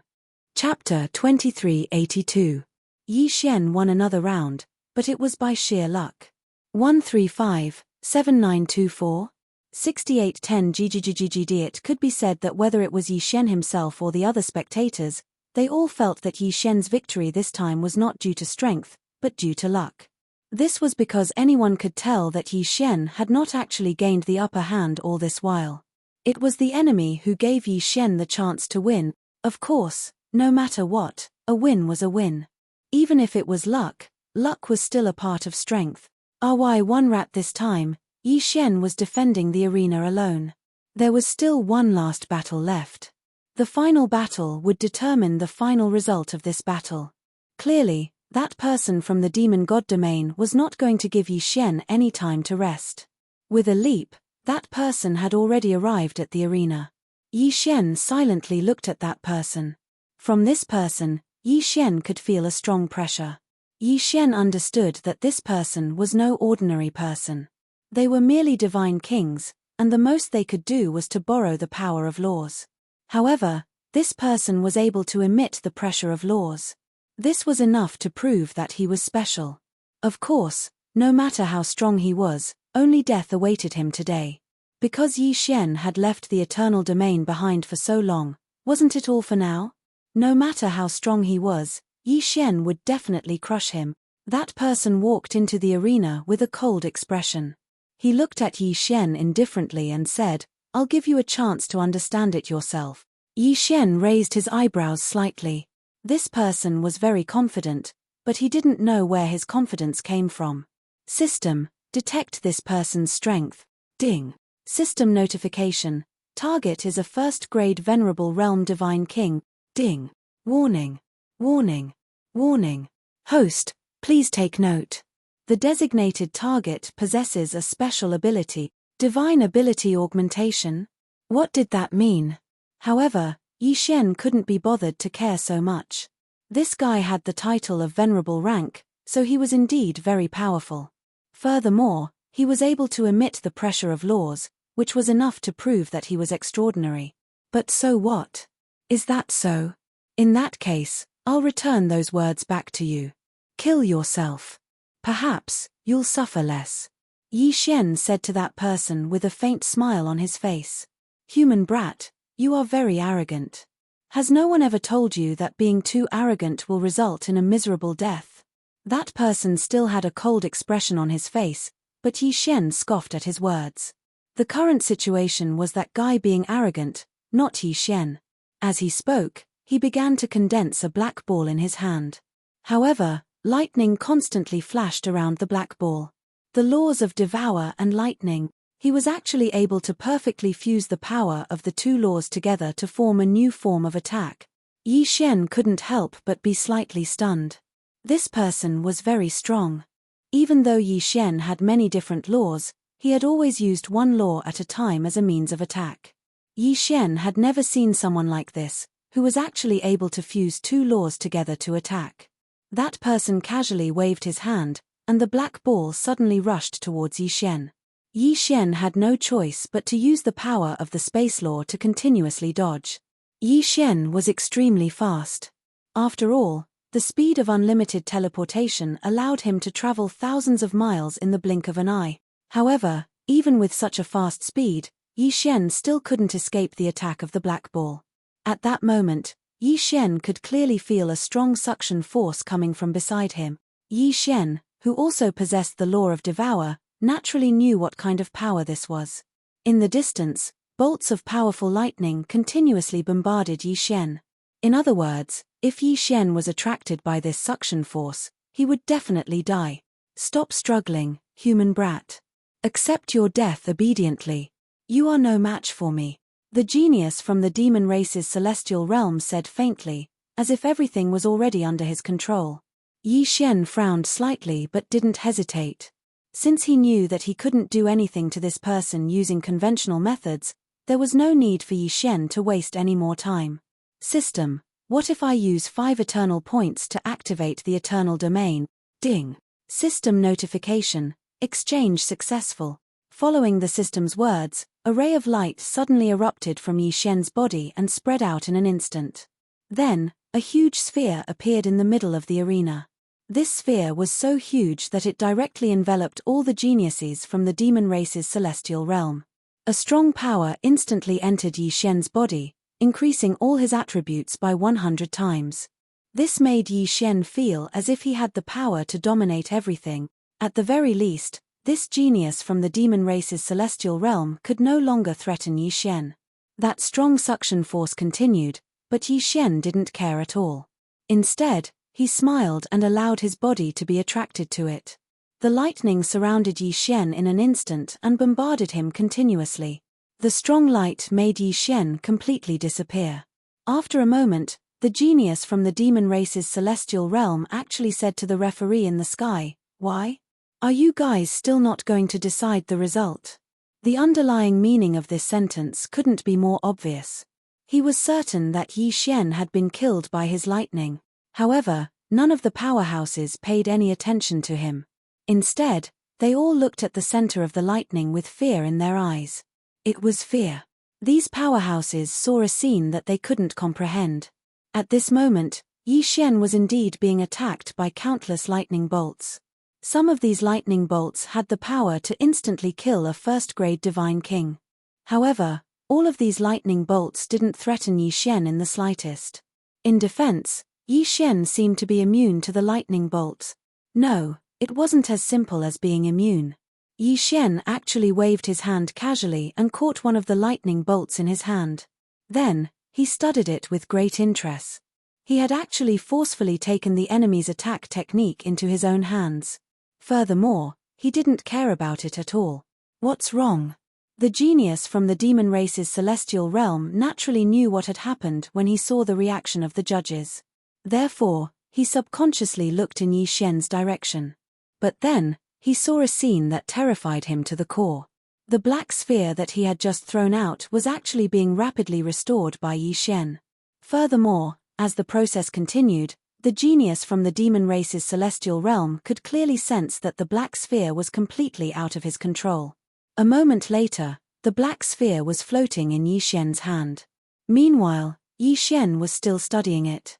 Chapter 2382. Yi Xian won another round, but it was by sheer luck. 135, 7924, 6810 GGGGGD. It could be said that whether it was Yi Xian himself or the other spectators, they all felt that Yi Xian's victory this time was not due to strength, but due to luck. This was because anyone could tell that Yi Xian had not actually gained the upper hand all this while. It was the enemy who gave Yi Xian the chance to win. Of course, no matter what, a win was a win. Even if it was luck, luck was still a part of strength. RY1 rat this time, Yi Xian was defending the arena alone. There was still one last battle left. The final battle would determine the final result of this battle. Clearly, that person from the demon god domain was not going to give Yi Xian any time to rest. With a leap, that person had already arrived at the arena. Yi Xian silently looked at that person. From this person, Yi Xian could feel a strong pressure. Yi Xian understood that this person was no ordinary person. They were merely divine kings, and the most they could do was to borrow the power of laws. However, this person was able to emit the pressure of laws. This was enough to prove that he was special. Of course, no matter how strong he was, only death awaited him today. Because Yi Xian had left the eternal domain behind for so long, wasn't it all for now? No matter how strong he was, Yi Xian would definitely crush him. That person walked into the arena with a cold expression. He looked at Yi Xian indifferently and said, "I'll give you a chance to understand it yourself." Yi Xian raised his eyebrows slightly. This person was very confident, but he didn't know where his confidence came from. System, detect this person's strength. Ding. System notification. Target is a first-grade Venerable Realm Divine King. Ding. Warning. Warning. Warning. Host, please take note. The designated target possesses a special ability, Divine Ability Augmentation. What did that mean? However, Yi Xian couldn't be bothered to care so much. This guy had the title of Venerable Rank, so he was indeed very powerful. Furthermore, he was able to emit the pressure of laws, which was enough to prove that he was extraordinary. But so what? Is that so? In that case, I'll return those words back to you. Kill yourself. Perhaps, you'll suffer less. Yi Xian said to that person with a faint smile on his face. Human brat, you are very arrogant. Has no one ever told you that being too arrogant will result in a miserable death? That person still had a cold expression on his face, but Yi Xian scoffed at his words. The current situation was that guy being arrogant, not Yi Xian. As he spoke, he began to condense a black ball in his hand. However, lightning constantly flashed around the black ball. The laws of Devour and lightning, he was actually able to perfectly fuse the power of the two laws together to form a new form of attack. Yi Xian couldn't help but be slightly stunned. This person was very strong. Even though Yi Xian had many different laws, he had always used one law at a time as a means of attack. Yi Xian had never seen someone like this, who was actually able to fuse two laws together to attack. That person casually waved his hand, and the black ball suddenly rushed towards Yi Xian. Yi Xian had no choice but to use the power of the space law to continuously dodge. Yi Xian was extremely fast. After all, the speed of unlimited teleportation allowed him to travel thousands of miles in the blink of an eye. However, even with such a fast speed, Yi Xian still couldn't escape the attack of the black ball. At that moment, Yi Xian could clearly feel a strong suction force coming from beside him. Yi Xian, who also possessed the law of Devour, naturally knew what kind of power this was. In the distance, bolts of powerful lightning continuously bombarded Yi Xian. In other words, if Yi Xian was attracted by this suction force, he would definitely die. Stop struggling, human brat. Accept your death obediently. You are no match for me. The genius from the demon race's celestial realm said faintly, as if everything was already under his control. Yi Xian frowned slightly but didn't hesitate. Since he knew that he couldn't do anything to this person using conventional methods, there was no need for Yi Xian to waste any more time. System, what if I use 5 eternal points to activate the eternal domain? Ding. System notification, exchange successful. Following the system's words, a ray of light suddenly erupted from Yi Xian's body and spread out in an instant. Then, a huge sphere appeared in the middle of the arena. This sphere was so huge that it directly enveloped all the geniuses from the demon race's celestial realm. A strong power instantly entered Yi Xian's body, increasing all his attributes by 100 times. This made Yi Xian feel as if he had the power to dominate everything. At the very least, this genius from the demon race's celestial realm could no longer threaten Yi Xian. That strong suction force continued, but Yi Xian didn't care at all. Instead, he smiled and allowed his body to be attracted to it. The lightning surrounded Yi Xian in an instant and bombarded him continuously. The strong light made Yi Xian completely disappear. After a moment, the genius from the demon race's celestial realm actually said to the referee in the sky, "Why? Are you guys still not going to decide the result?" The underlying meaning of this sentence couldn't be more obvious. He was certain that Yi Xian had been killed by his lightning. However, none of the powerhouses paid any attention to him. Instead, they all looked at the center of the lightning with fear in their eyes. It was fear. These powerhouses saw a scene that they couldn't comprehend. At this moment, Yi Xian was indeed being attacked by countless lightning bolts. Some of these lightning bolts had the power to instantly kill a first-grade divine king. However, all of these lightning bolts didn't threaten Yi Xian in the slightest. In defense, Yi Xian seemed to be immune to the lightning bolts. No, it wasn't as simple as being immune. Yi Xian actually waved his hand casually and caught one of the lightning bolts in his hand. Then, he studied it with great interest. He had actually forcefully taken the enemy's attack technique into his own hands. Furthermore, he didn't care about it at all. What's wrong? The genius from the demon race's celestial realm naturally knew what had happened when he saw the reaction of the judges. Therefore, he subconsciously looked in Yi Xian's direction. But then, he saw a scene that terrified him to the core. The black sphere that he had just thrown out was actually being rapidly restored by Yi Xian. Furthermore, as the process continued, the genius from the demon race's celestial realm could clearly sense that the black sphere was completely out of his control. A moment later, the black sphere was floating in Yi Xian's hand. Meanwhile, Yi Xian was still studying it.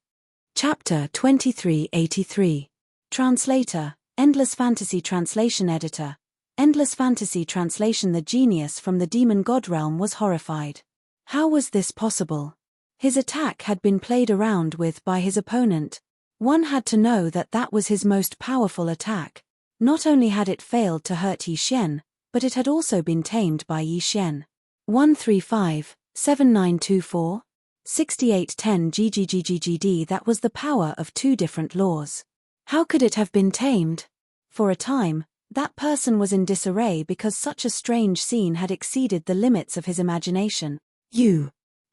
Chapter 2383. Translator, Endless Fantasy Translation Editor. Endless Fantasy Translation. The genius from the demon god realm was horrified. How was this possible? His attack had been played around with by his opponent. One had to know that that was his most powerful attack. Not only had it failed to hurt Yi Xian, but it had also been tamed by Yi Xian. 135-7924? 6810 GGGGGD. That was the power of two different laws. How could it have been tamed? For a time, that person was in disarray because such a strange scene had exceeded the limits of his imagination.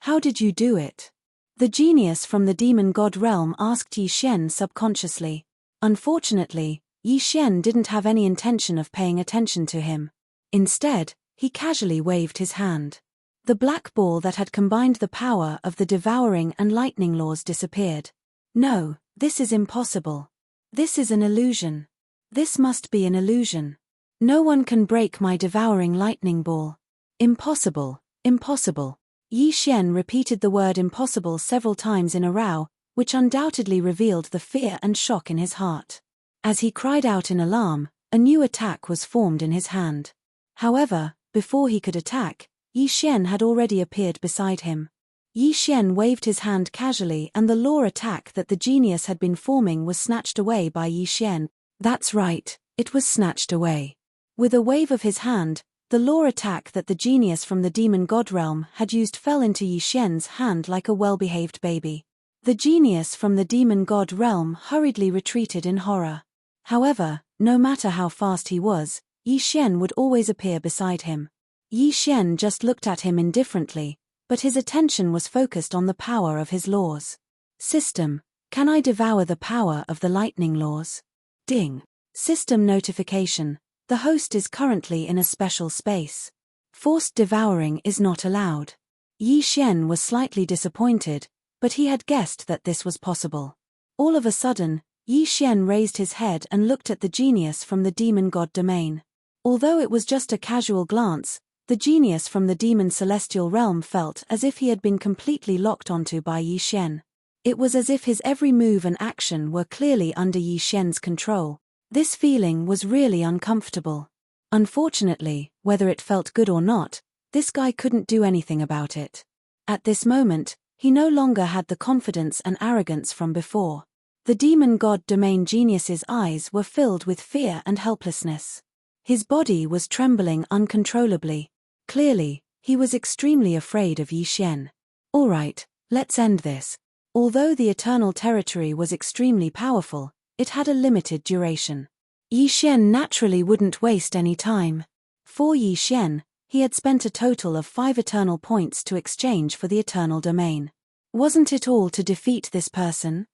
How did you do it? The genius from the demon god realm asked Yi Xian subconsciously. Unfortunately, Yi Xian didn't have any intention of paying attention to him. Instead, he casually waved his hand. The black ball that had combined the power of the devouring and lightning laws disappeared. No, this is impossible. This is an illusion. This must be an illusion. No one can break my devouring lightning ball. Impossible, impossible. Yi Xian repeated the word impossible several times in a row, which undoubtedly revealed the fear and shock in his heart. As he cried out in alarm, a new attack was formed in his hand. However, before he could attack, Yi Xian had already appeared beside him. Yi Xian waved his hand casually and the law attack that the genius had been forming was snatched away by Yi Xian. That's right, it was snatched away. With a wave of his hand, the law attack that the genius from the demon god realm had used fell into Yi Xian's hand like a well-behaved baby. The genius from the demon god realm hurriedly retreated in horror. However, no matter how fast he was, Yi Xian would always appear beside him. Yi Xian just looked at him indifferently, but his attention was focused on the power of his laws. System, can I devour the power of the lightning laws? Ding. System notification. The host is currently in a special space. Forced devouring is not allowed. Yi Xian was slightly disappointed, but he had guessed that this was possible. All of a sudden, Yi Xian raised his head and looked at the genius from the demon god domain. Although it was just a casual glance, the genius from the demon celestial realm felt as if he had been completely locked onto by Yi Xian. It was as if his every move and action were clearly under Yi Xian's control. This feeling was really uncomfortable. Unfortunately, whether it felt good or not, this guy couldn't do anything about it. At this moment, he no longer had the confidence and arrogance from before. The demon god domain genius's eyes were filled with fear and helplessness. His body was trembling uncontrollably. Clearly, he was extremely afraid of Yi Xian. All right, let's end this. Although the eternal territory was extremely powerful, it had a limited duration. Yi Xian naturally wouldn't waste any time. For Yi Xian, he had spent a total of 5 eternal points to exchange for the eternal domain. Wasn't it all to defeat this person?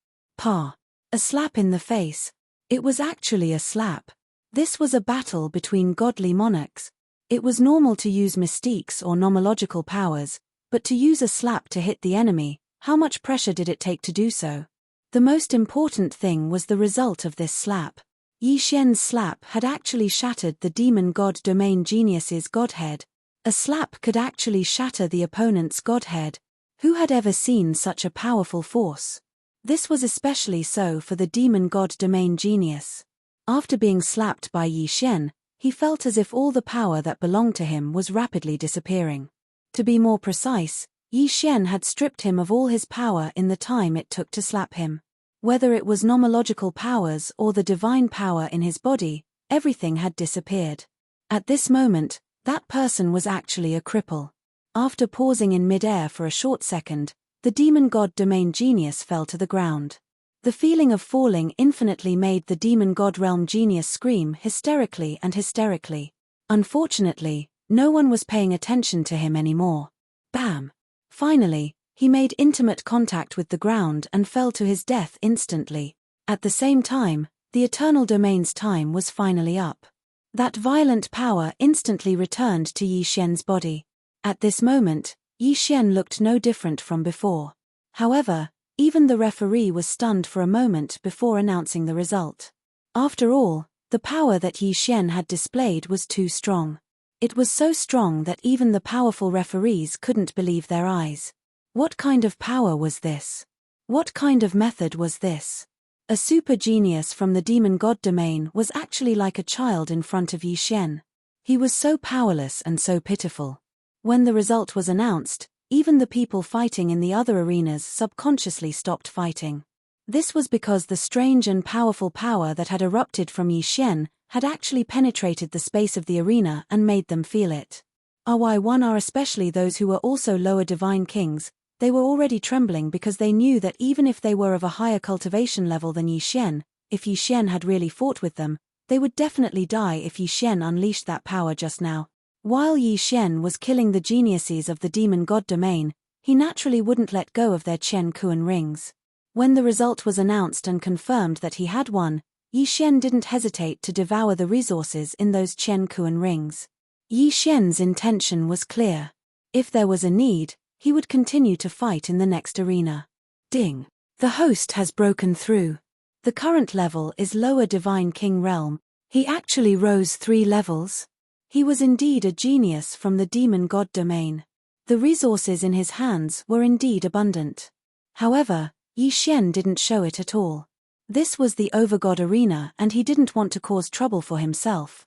A slap in the face. It was actually a slap. This was a battle between godly monarchs. It was normal to use mystiques or nomological powers, but to use a slap to hit the enemy, how much pressure did it take to do so? The most important thing was the result of this slap. Yi Xian's slap had actually shattered the demon god domain genius's godhead. A slap could actually shatter the opponent's godhead. Who had ever seen such a powerful force? This was especially so for the demon god domain genius. After being slapped by Yi Xian, he felt as if all the power that belonged to him was rapidly disappearing. To be more precise, Yi Xian had stripped him of all his power in the time it took to slap him. Whether it was nomological powers or the divine power in his body, everything had disappeared. At this moment, that person was actually a cripple. After pausing in mid-air for a short second, the demon god domain genius fell to the ground. The feeling of falling infinitely made the demon god realm genius scream hysterically and hysterically. Unfortunately, no one was paying attention to him anymore. Bam! Finally, he made intimate contact with the ground and fell to his death instantly. At the same time, the eternal domain's time was finally up. That violent power instantly returned to Yi Xian's body. At this moment, Yi Xian looked no different from before. However, even the referee was stunned for a moment before announcing the result. After all, the power that Yi Xian had displayed was too strong. It was so strong that even the powerful referees couldn't believe their eyes. What kind of power was this? What kind of method was this? A super genius from the demon god domain was actually like a child in front of Yi Xian. He was so powerless and so pitiful. When the result was announced, even the people fighting in the other arenas subconsciously stopped fighting. This was because the strange and powerful power that had erupted from Yi Xian had actually penetrated the space of the arena and made them feel it. RY1R, especially those who were also lower divine kings, they were already trembling because they knew that even if they were of a higher cultivation level than Yi Xian, if Yi Xian had really fought with them, they would definitely die if Yi Xian unleashed that power just now. While Yi Xian was killing the geniuses of the demon god domain, he naturally wouldn't let go of their Chen Kuan rings. When the result was announced and confirmed that he had won, Yi Xian didn't hesitate to devour the resources in those Chen Kuan rings. Yi Xian's intention was clear. If there was a need, he would continue to fight in the next arena. Ding! The host has broken through. The current level is lower divine king realm. He actually rose 3 levels. He was indeed a genius from the demon god domain. The resources in his hands were indeed abundant. However, Yi Xian didn't show it at all. This was the overgod arena and he didn't want to cause trouble for himself.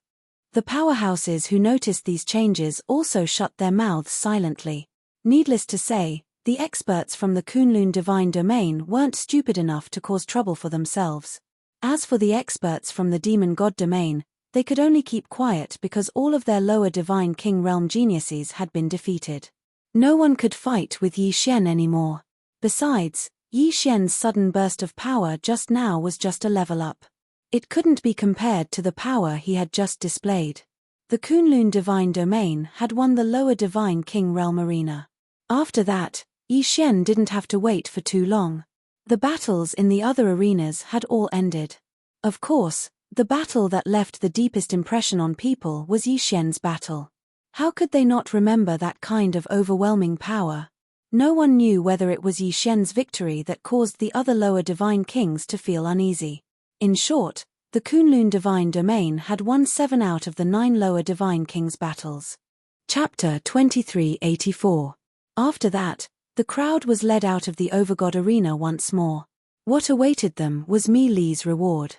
The powerhouses who noticed these changes also shut their mouths silently. Needless to say, the experts from the Kunlun divine domain weren't stupid enough to cause trouble for themselves. As for the experts from the demon god domain, they could only keep quiet because all of their lower divine king realm geniuses had been defeated. No one could fight with Yi Xian anymore. Besides, Yi Xian's sudden burst of power just now was just a level up. It couldn't be compared to the power he had just displayed. The Kunlun divine domain had won the lower divine king realm arena. After that, Yi Xian didn't have to wait for too long. The battles in the other arenas had all ended. Of course, the battle that left the deepest impression on people was Yi Xian's battle. How could they not remember that kind of overwhelming power? No one knew whether it was Yi Xian's victory that caused the other lower divine kings to feel uneasy. In short, the Kunlun divine domain had won 7 out of the 9 lower divine kings' battles. Chapter 2384. After that, the crowd was led out of the Overgod arena once more. What awaited them was Mi Li's reward.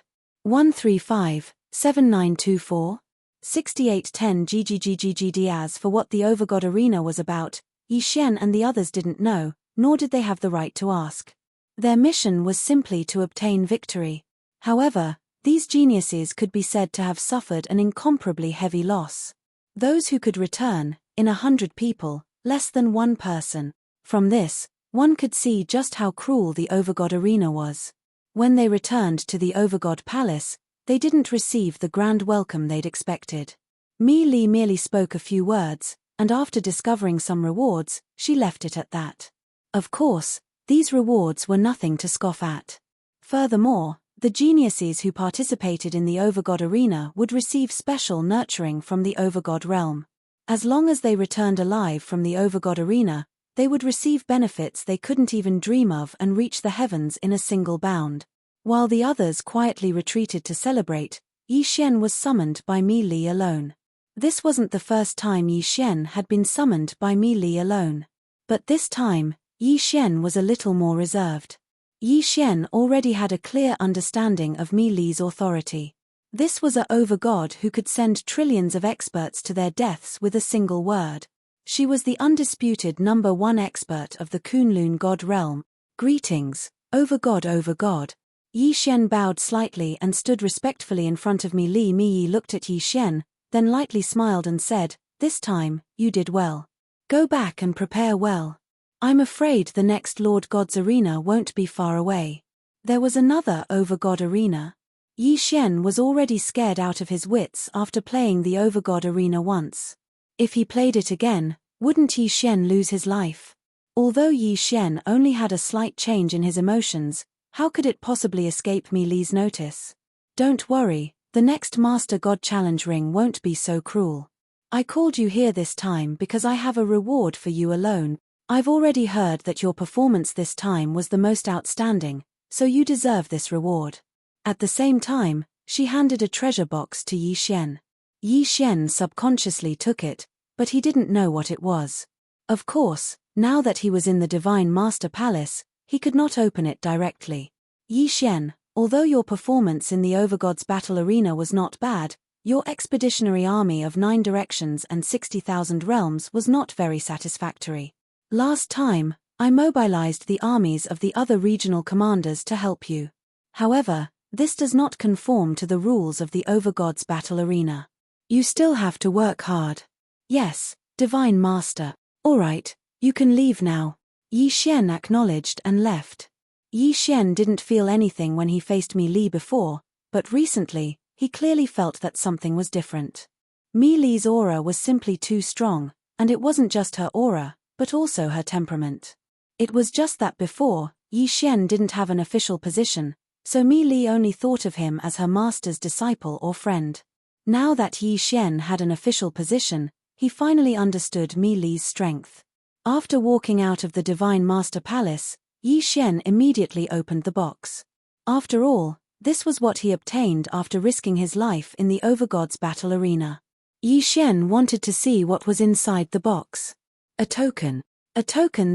135-7924 6810 GGGGGD. As for what the Overgod arena was about, Yi Xian and the others didn't know, nor did they have the right to ask. Their mission was simply to obtain victory. However, these geniuses could be said to have suffered an incomparably heavy loss. Those who could return, in 100 people, less than 1 person. From this, one could see just how cruel the Overgod arena was. When they returned to the Overgod palace, they didn't receive the grand welcome they'd expected. Mi Li merely spoke a few words, and after discovering some rewards, she left it at that. Of course, these rewards were nothing to scoff at. Furthermore, the geniuses who participated in the Overgod arena would receive special nurturing from the Overgod realm. As long as they returned alive from the Overgod arena, they would receive benefits they couldn't even dream of and reach the heavens in a single bound. While the others quietly retreated to celebrate, Yi Xian was summoned by Mi Li alone. This wasn't the first time Yi Xian had been summoned by Mi Li alone. But this time, Yi Xian was a little more reserved. Yi Xian already had a clear understanding of Mi Li's authority. This was a Overgod who could send trillions of experts to their deaths with a single word. She was the undisputed number 1 expert of the Kunlun god realm. Greetings, Overgod Overgod. Yi Xian bowed slightly and stood respectfully in front of Mi Li. Mi Yi looked at Yi Xian, then lightly smiled and said, "This time, you did well. Go back and prepare well. I'm afraid the next Lord God's arena won't be far away." There was another Overgod arena. Yi Xian was already scared out of his wits after playing the Overgod arena once. If he played it again, wouldn't Yi Xian lose his life? Although Yi Xian only had a slight change in his emotions, how could it possibly escape Mi Li's notice? "Don't worry, the next Master God Challenge ring won't be so cruel. I called you here this time because I have a reward for you alone. I've already heard that your performance this time was the most outstanding, so you deserve this reward." At the same time, she handed a treasure box to Yi Xian. Yi Xian subconsciously took it, but he didn't know what it was. Of course, now that he was in the Divine Master Palace, he could not open it directly. "Yi Xian, although your performance in the Overgod's battle arena was not bad, your expeditionary army of 9 directions and 60,000 realms was not very satisfactory. Last time, I mobilized the armies of the other regional commanders to help you. However, this does not conform to the rules of the Overgod's battle arena. You still have to work hard." "Yes, Divine Master. All right, you can leave now." Yi Xian acknowledged and left. Yi Xian didn't feel anything when he faced Mi Li before, but recently, he clearly felt that something was different. Mi Li's aura was simply too strong, and it wasn't just her aura, but also her temperament. It was just that before, Yi Xian didn't have an official position, so Mi Li only thought of him as her master's disciple or friend. Now that Yi Xian had an official position, he finally understood Mi Li's strength. After walking out of the Divine Master Palace, Yi Xian immediately opened the box. After all, this was what he obtained after risking his life in the Overgod's battle arena. Yi Xian wanted to see what was inside the box. A token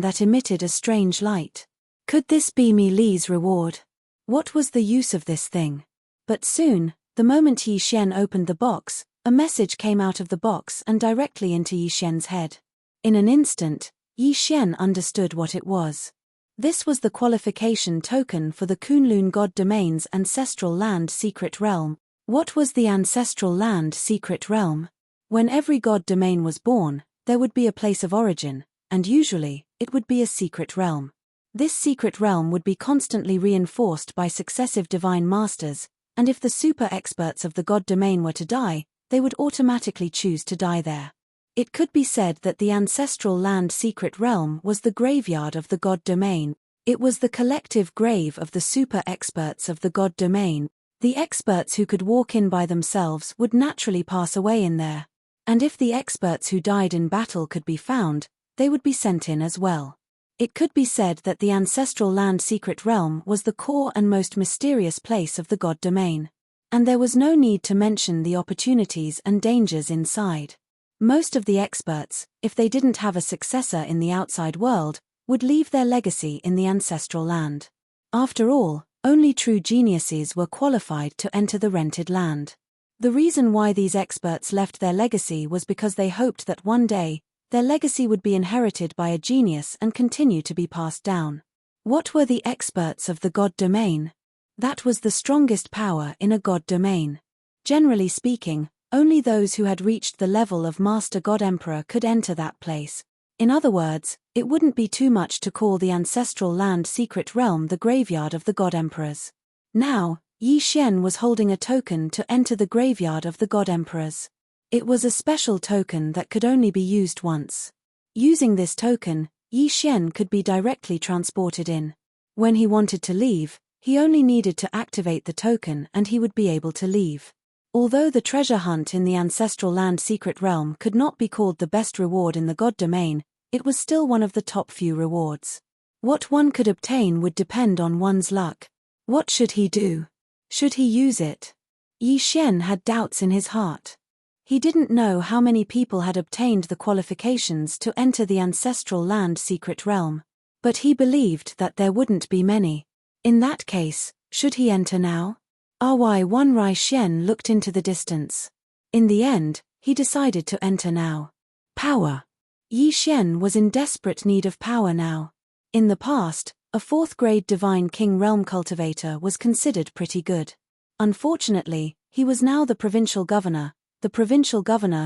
that emitted a strange light. Could this be Mi Li's reward? What was the use of this thing? But soon, the moment Yi Xian opened the box, A message came out of the box and directly into Yi Xian's head. In an instant, Yi Xian understood what it was. This was the qualification token for the Kunlun God Domain's Ancestral Land Secret Realm. What was the Ancestral Land Secret Realm? When every God Domain was born, there would be a place of origin, and usually, it would be a secret realm. This secret realm would be constantly reinforced by successive divine masters, and if the super experts of the God Domain were to die, they would automatically choose to die there. It could be said that the Ancestral Land Secret Realm was the graveyard of the God Domain. It was the collective grave of the super experts of the God Domain. The experts who could walk in by themselves would naturally pass away in there. And if the experts who died in battle could be found, they would be sent in as well. It could be said that the Ancestral Land Secret Realm was the core and most mysterious place of the God Domain. And there was no need to mention the opportunities and dangers inside. Most of the experts, if they didn't have a successor in the outside world, would leave their legacy in the ancestral land. After all, only true geniuses were qualified to enter the rented land. The reason why these experts left their legacy was because they hoped that one day, their legacy would be inherited by a genius and continue to be passed down. What were the experts of the God Domain? That was the strongest power in a God Domain. Generally speaking, only those who had reached the level of Master God Emperor could enter that place. In other words, it wouldn't be too much to call the Ancestral Land Secret Realm the graveyard of the God Emperors. Now, Yi Xian was holding a token to enter the graveyard of the God Emperors. It was a special token that could only be used once. Using this token, Yi Xian could be directly transported in. When he wanted to leave, he only needed to activate the token and he would be able to leave. Although the treasure hunt in the Ancestral Land Secret Realm could not be called the best reward in the God Domain, it was still one of the top few rewards. What one could obtain would depend on one's luck. What should he do? Should he use it? Yi Xian had doubts in his heart. He didn't know how many people had obtained the qualifications to enter the Ancestral Land Secret Realm. But he believed that there wouldn't be many. In that case, should he enter now? Ry1 Rai Xian looked into the distance. In the end, he decided to enter now. Power. Yi Xian was in desperate need of power now. In the past, a 4th-grade Divine King Realm Cultivator was considered pretty good. Unfortunately, he was now the provincial governor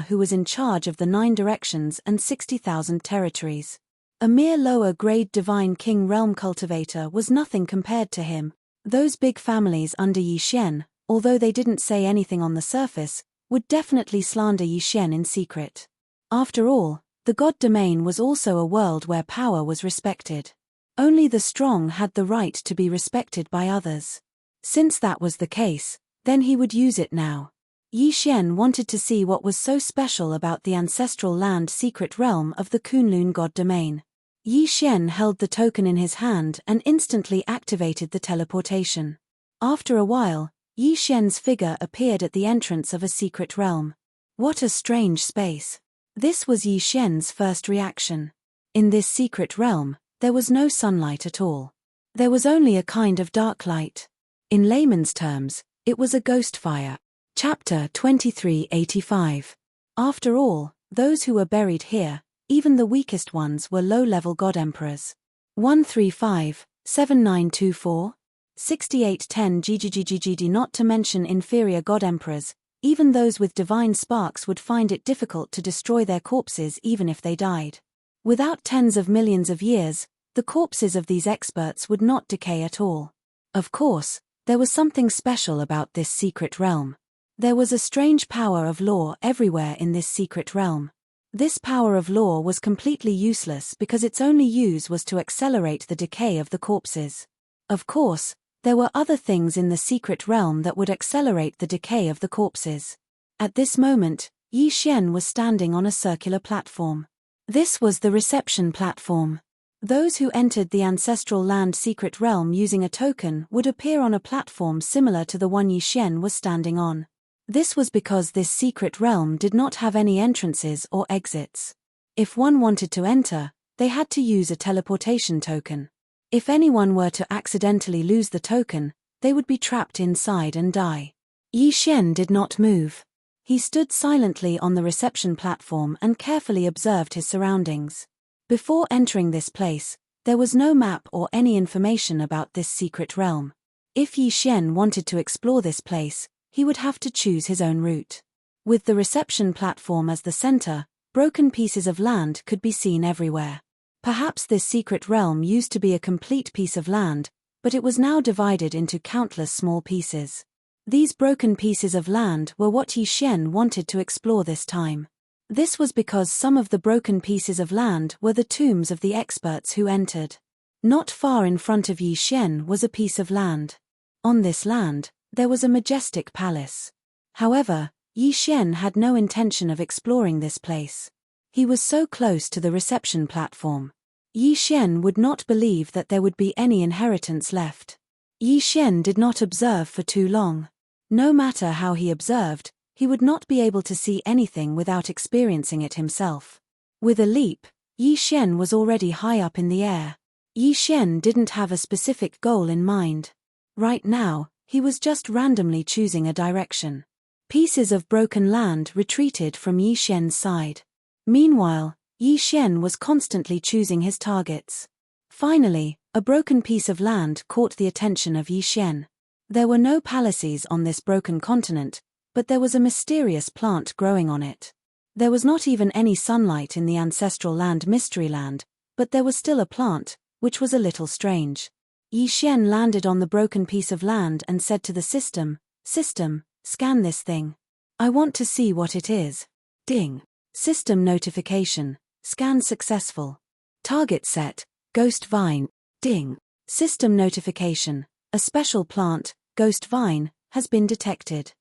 who was in charge of the 9 directions and 60,000 territories. A mere lower-grade Divine King Realm Cultivator was nothing compared to him. Those big families under Yi Xian, although they didn't say anything on the surface, would definitely slander Yi Xian in secret. After all, the God Domain was also a world where power was respected. Only the strong had the right to be respected by others. Since that was the case, then he would use it now. Yi Xian wanted to see what was so special about the Ancestral Land Secret Realm of the Kunlun God Domain. Yi Xian held the token in his hand and instantly activated the teleportation. After a while, Yi Xian's figure appeared at the entrance of a secret realm. What a strange space. This was Yi Xian's first reaction. In this secret realm, there was no sunlight at all. There was only a kind of dark light. In layman's terms, it was a ghost fire. Chapter 2385. After all, those who were buried here, even the weakest ones, were low-level God Emperors. 135, 7924, 6810 GGGGGD. Not to mention inferior God Emperors, even those with divine sparks would find it difficult to destroy their corpses even if they died. Without tens of millions of years, the corpses of these experts would not decay at all. Of course, there was something special about this secret realm. There was a strange power of law everywhere in this secret realm. This power of law was completely useless because its only use was to accelerate the decay of the corpses. Of course, there were other things in the secret realm that would accelerate the decay of the corpses. At this moment, Yi Xian was standing on a circular platform. This was the reception platform. Those who entered the Ancestral Land Secret Realm using a token would appear on a platform similar to the one Yi Xian was standing on. This was because this secret realm did not have any entrances or exits. If one wanted to enter, they had to use a teleportation token. If anyone were to accidentally lose the token, they would be trapped inside and die. Yi Xian did not move. He stood silently on the reception platform and carefully observed his surroundings. Before entering this place, there was no map or any information about this secret realm. If Yi Xian wanted to explore this place, he would have to choose his own route. With the reception platform as the center, broken pieces of land could be seen everywhere. Perhaps this secret realm used to be a complete piece of land, but it was now divided into countless small pieces. These broken pieces of land were what Yi Xian wanted to explore this time. This was because some of the broken pieces of land were the tombs of the experts who entered. Not far in front of Yi Xian was a piece of land. On this land, there was a majestic palace. However, Yi Xian had no intention of exploring this place. He was so close to the reception platform. Yi Xian would not believe that there would be any inheritance left. Yi Xian did not observe for too long. No matter how he observed, he would not be able to see anything without experiencing it himself. With a leap, Yi Xian was already high up in the air. Yi Xian didn't have a specific goal in mind. Right now, he was just randomly choosing a direction. Pieces of broken land retreated from Yi Xian's side. Meanwhile, Yi Xian was constantly choosing his targets. Finally, a broken piece of land caught the attention of Yi Xian. There were no palaces on this broken continent, but there was a mysterious plant growing on it. There was not even any sunlight in the ancestral land Mysteryland, but there was still a plant, which was a little strange. Yi Xian landed on the broken piece of land and said to the system, "System, scan this thing. I want to see what it is." Ding. System notification. Scan successful. Target set, Ghost Vine. Ding. System notification. A special plant, Ghost Vine, has been detected.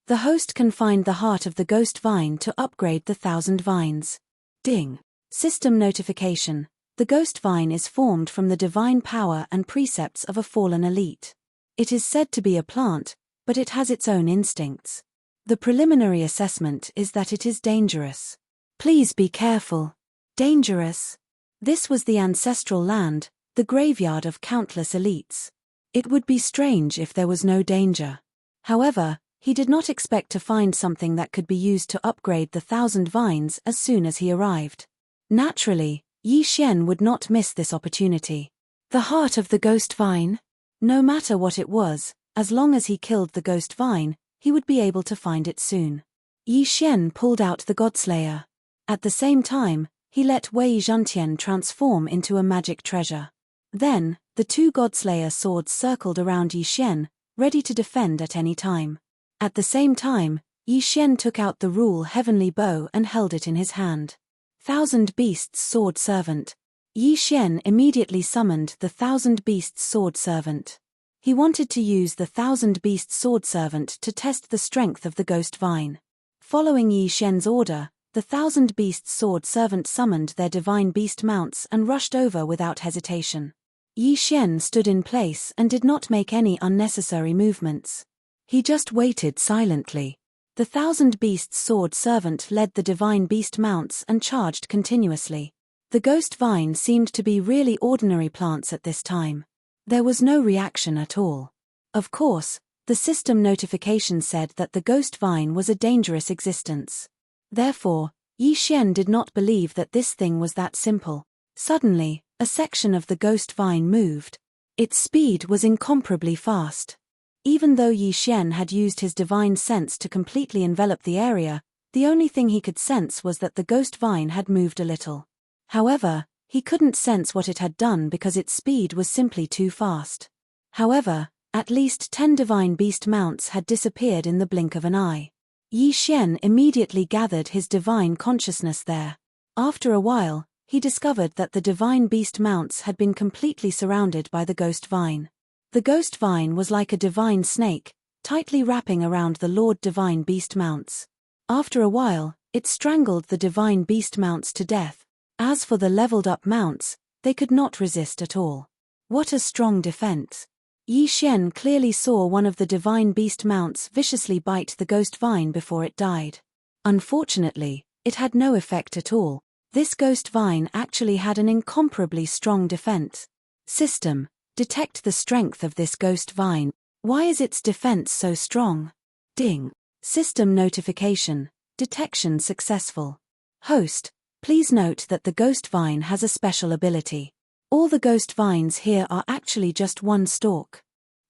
The host can find the heart of the Ghost Vine to upgrade the 1,000 vines. Ding. System notification. The Ghost Vine is formed from the divine power and precepts of a fallen elite. It is said to be a plant, but it has its own instincts. The preliminary assessment is that it is dangerous. Please be careful. Dangerous. This was the ancestral land, the graveyard of countless elites. It would be strange if there was no danger. However, he did not expect to find something that could be used to upgrade the 1,000 vines as soon as he arrived. Naturally, Yi Xian would not miss this opportunity. The heart of the Ghost Vine? No matter what it was, as long as he killed the Ghost Vine, he would be able to find it soon. Yi Xian pulled out the Godslayer. At the same time, he let Wei Zhentian transform into a magic treasure. Then, the two Godslayer swords circled around Yi Xian, ready to defend at any time. At the same time, Yi Xian took out the Rule Heavenly Bow and held it in his hand. 1,000 Beasts Sword Servant. Yi Xian immediately summoned the 1,000 Beasts Sword Servant. He wanted to use the 1,000 Beasts Sword Servant to test the strength of the Ghost Vine. Following Yi Xian's order, the 1,000 Beasts Sword Servant summoned their divine beast mounts and rushed over without hesitation. Yi Xian stood in place and did not make any unnecessary movements. He just waited silently. The 1,000 Beasts Sword Servant led the divine beast mounts and charged continuously. The Ghost Vine seemed to be really ordinary plants at this time. There was no reaction at all. Of course, the system notification said that the Ghost Vine was a dangerous existence. Therefore, Yi Xian did not believe that this thing was that simple. Suddenly, a section of the Ghost Vine moved. Its speed was incomparably fast. Even though Yi Xian had used his divine sense to completely envelop the area, the only thing he could sense was that the Ghost Vine had moved a little. However, he couldn't sense what it had done because its speed was simply too fast. However, at least 10 divine beast mounts had disappeared in the blink of an eye. Yi Xian immediately gathered his divine consciousness there. After a while, he discovered that the divine beast mounts had been completely surrounded by the Ghost Vine. The Ghost Vine was like a divine snake, tightly wrapping around the Lord Divine Beast mounts. After a while, it strangled the divine beast mounts to death. As for the leveled-up mounts, they could not resist at all. What a strong defense! Yi Xian clearly saw one of the divine beast mounts viciously bite the Ghost Vine before it died. Unfortunately, it had no effect at all. This Ghost Vine actually had an incomparably strong defense. System: detect the strength of this Ghost Vine. Why is its defense so strong? Ding. System notification. Detection successful. Host, please note that the ghost vine has a special ability. All the ghost vines here are actually just one stalk.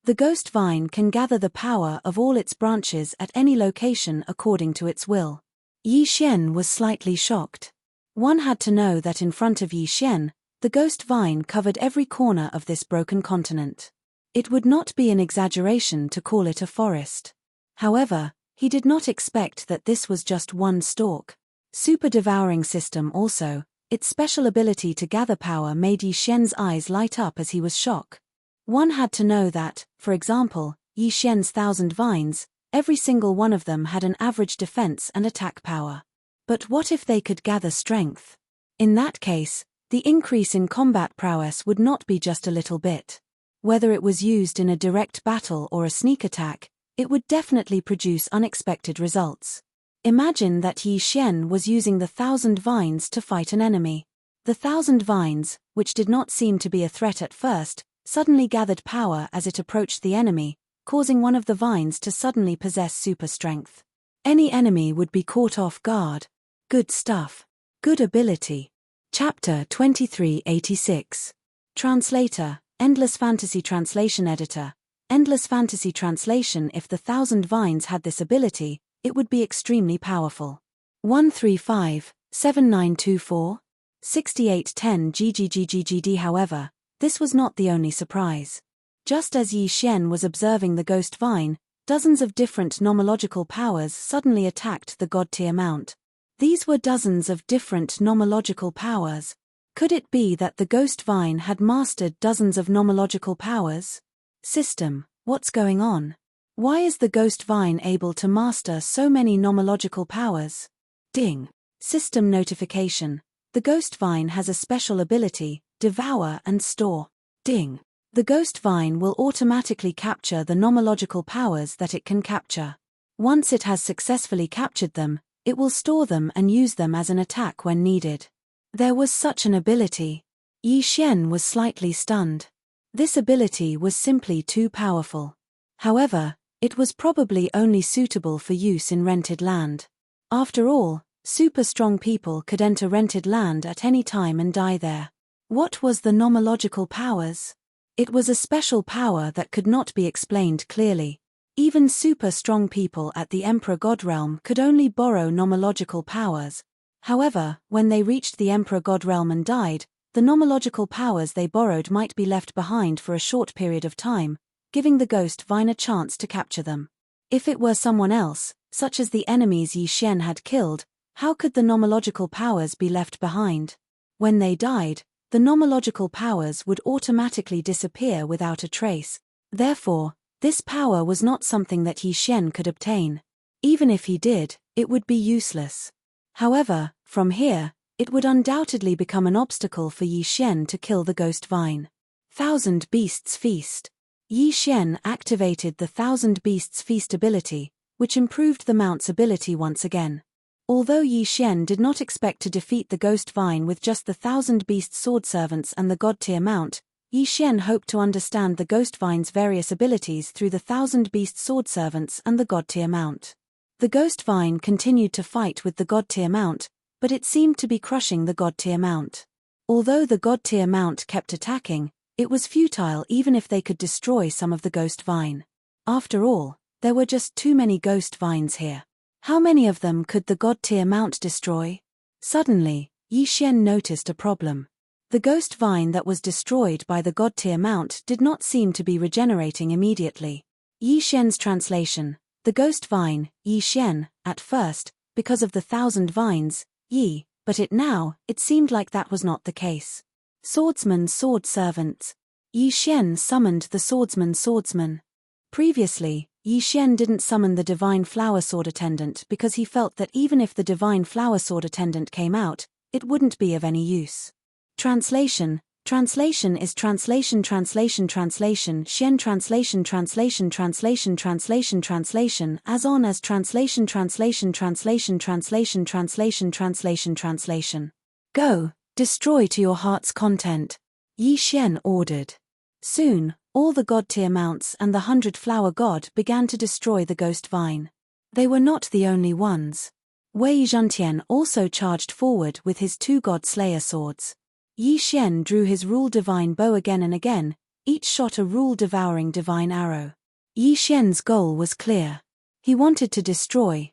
The ghost vine can gather the power of all its branches at any location according to its will. Yi Xian was slightly shocked. One had to know that in front of Yi Xian, the ghost vine covered every corner of this broken continent. It would not be an exaggeration to call it a forest. However, he did not expect that this was just one stalk. Super devouring system also, its special ability to gather power made Yi Xian's eyes light up as he was shocked. One had to know that, for example, Yi Xian's 1,000 vines, every single one of them had an average defense and attack power. But what if they could gather strength? In that case, the increase in combat prowess would not be just a little bit. Whether it was used in a direct battle or a sneak attack, it would definitely produce unexpected results. Imagine that Yi Xian was using the 1,000 vines to fight an enemy. The 1,000 vines, which did not seem to be a threat at first, suddenly gathered power as it approached the enemy, causing one of the vines to suddenly possess super strength. Any enemy would be caught off guard. Good stuff. Good ability. Chapter 2386. Translator, Endless Fantasy Translation Editor. Endless Fantasy Translation. If the 1,000 vines had this ability, it would be extremely powerful. 135-7924? 6810 GGGGGD. However, this was not the only surprise. Just as Yi Xian was observing the ghost vine, dozens of different nomological powers suddenly attacked the god-tier mount. These were dozens of different nomological powers. Could it be that the ghost vine had mastered dozens of nomological powers? System, what's going on? Why is the ghost vine able to master so many nomological powers? Ding. System notification. The ghost vine has a special ability, Devour and Store. Ding. The ghost vine will automatically capture the nomological powers that it can capture. Once it has successfully captured them, it will store them and use them as an attack when needed. There was such an ability. Yi Xian was slightly stunned. This ability was simply too powerful. However, it was probably only suitable for use in rented land. After all, super strong people could enter rented land at any time and die there. What was the nomological powers? It was a special power that could not be explained clearly. Even super strong people at the Emperor God Realm could only borrow nomological powers. However, when they reached the Emperor God Realm and died, the nomological powers they borrowed might be left behind for a short period of time, giving the ghost vine a chance to capture them. If it were someone else, such as the enemies Yi Xian had killed, how could the nomological powers be left behind? When they died, the nomological powers would automatically disappear without a trace. Therefore, this power was not something that Yi Xian could obtain. Even if he did, it would be useless. However, from here, it would undoubtedly become an obstacle for Yi Xian to kill the ghost vine. 1,000 Beasts Feast. Yi Xian activated the 1,000 Beasts Feast ability, which improved the mount's ability once again. Although Yi Xian did not expect to defeat the ghost vine with just the 1,000 beast sword servants and the god-tier mount, Yi Xian hoped to understand the ghost vine's various abilities through the 1,000 beast sword servants and the god-tier mount. The ghost vine continued to fight with the god-tier mount, but it seemed to be crushing the god-tier mount. Although the god-tier mount kept attacking, it was futile even if they could destroy some of the ghost vine. After all, there were just too many ghost vines here. How many of them could the god-tier mount destroy? Suddenly, Yi Xian noticed a problem. The ghost vine that was destroyed by the god-tier mount did not seem to be regenerating immediately. Yi Xian's translation. The ghost vine, Yi Xian, at first, because of the 1,000 vines, Yi, but it seemed like that was not the case. Swordsman sword servants. Yi Xian summoned the swordsman. Previously, Yi Xian didn't summon the divine flower sword attendant because he felt that even if the divine flower sword attendant came out, it wouldn't be of any use. Translation is translation Xian translation as on as translation. Go, destroy to your heart's content, Yi Xian ordered. Soon, all the god-tier mounts and the 100 flower god began to destroy the ghost vine. They were not the only ones. Wei Zhentian also charged forward with his 2 God-Slayer swords. Yi Xian drew his Rule Divine bow again and again, each shot a rule-devouring divine arrow. Yi Xian's goal was clear. He wanted to destroy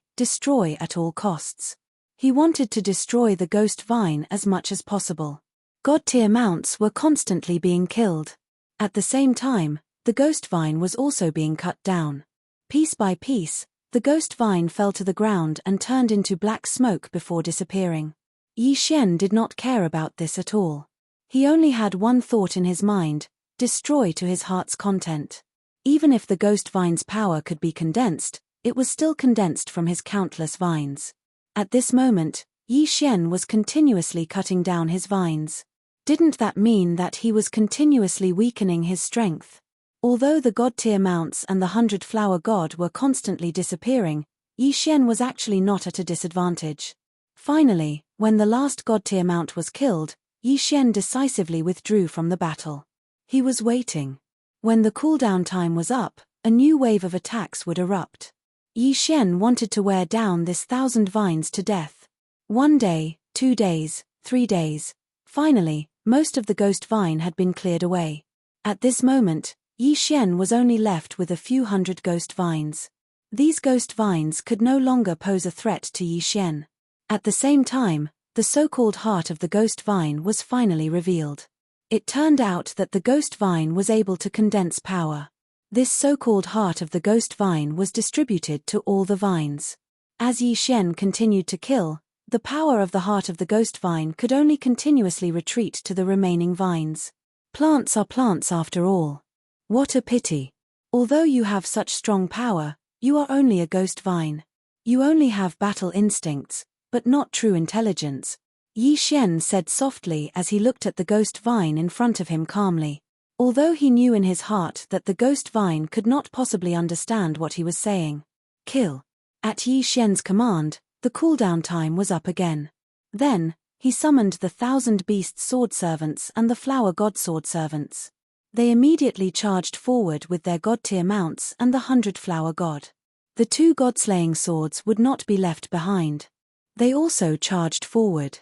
at all costs. He wanted to destroy the Ghost Vine as much as possible. God-tier mounts were constantly being killed. At the same time, the Ghost Vine was also being cut down. Piece by piece, the Ghost Vine fell to the ground and turned into black smoke before disappearing. Yi Xian did not care about this at all. He only had one thought in his mind: destroy to his heart's content. Even if the Ghost Vine's power could be condensed, it was still condensed from his countless vines. At this moment, Yi Xian was continuously cutting down his vines. Didn't that mean that he was continuously weakening his strength? Although the God-tier mounts and the 100-flower god were constantly disappearing, Yi Xian was actually not at a disadvantage. Finally, when the last God-tier mount was killed, Yi Xian decisively withdrew from the battle. He was waiting. When the cooldown time was up, a new wave of attacks would erupt. Yi Xian wanted to wear down this 1,000 vines to death. 1 day, 2 days, 3 days. Finally, most of the Ghost Vine had been cleared away. At this moment, Yi Xian was only left with a few hundred Ghost Vines. These Ghost Vines could no longer pose a threat to Yi Xian. At the same time, the so-called heart of the Ghost Vine was finally revealed. It turned out that the Ghost Vine was able to condense power. This so-called heart of the Ghost Vine was distributed to all the vines. As Yi Xian continued to kill, the power of the heart of the Ghost Vine could only continuously retreat to the remaining vines. Plants are plants after all. What a pity. Although you have such strong power, you are only a Ghost Vine. You only have battle instincts, but not true intelligence, Yi Xian said softly as he looked at the Ghost Vine in front of him calmly. Although he knew in his heart that the Ghost Vine could not possibly understand what he was saying. Kill. At Yi Xian's command, the cooldown time was up again. Then, he summoned the 1,000 beast sword servants and the flower god sword servants. They immediately charged forward with their god-tier mounts and the 100-flower god. The 2 god-slaying swords would not be left behind. They also charged forward.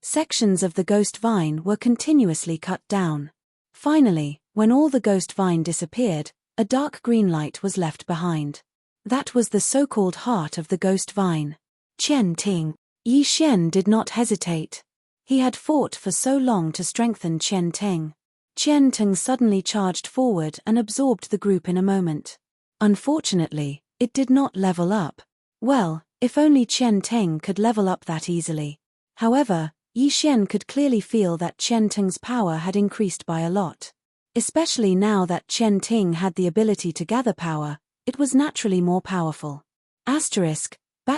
Sections of the Ghost Vine were continuously cut down. Finally, when all the Ghost Vine disappeared, a dark green light was left behind. That was the so-called heart of the Ghost Vine. Enchanting. Yi Xian did not hesitate. He had fought for so long to strengthen Enchanting. Enchanting suddenly charged forward and absorbed the group in a moment. Unfortunately, it did not level up. Well, if only Enchanting could level up that easily. However, Yi Xian could clearly feel that Enchanting's power had increased by a lot. Especially now that Enchanting had the ability to gather power, it was naturally more powerful. Asterisk, /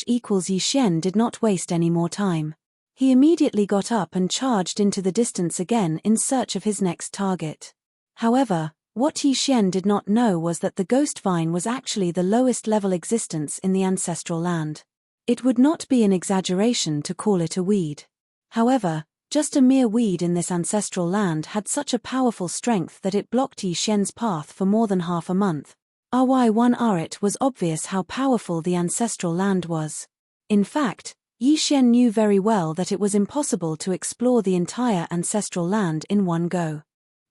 equals Yi Xian did not waste any more time. He immediately got up and charged into the distance again in search of his next target. However, what Yi Xian did not know was that the Ghost Vine was actually the lowest level existence in the ancestral land. It would not be an exaggeration to call it a weed. However, just a mere weed in this ancestral land had such a powerful strength that it blocked Yi Xian's path for more than half a month. It was obvious how powerful the ancestral land was. In fact, Yi Xian knew very well that it was impossible to explore the entire ancestral land in one go.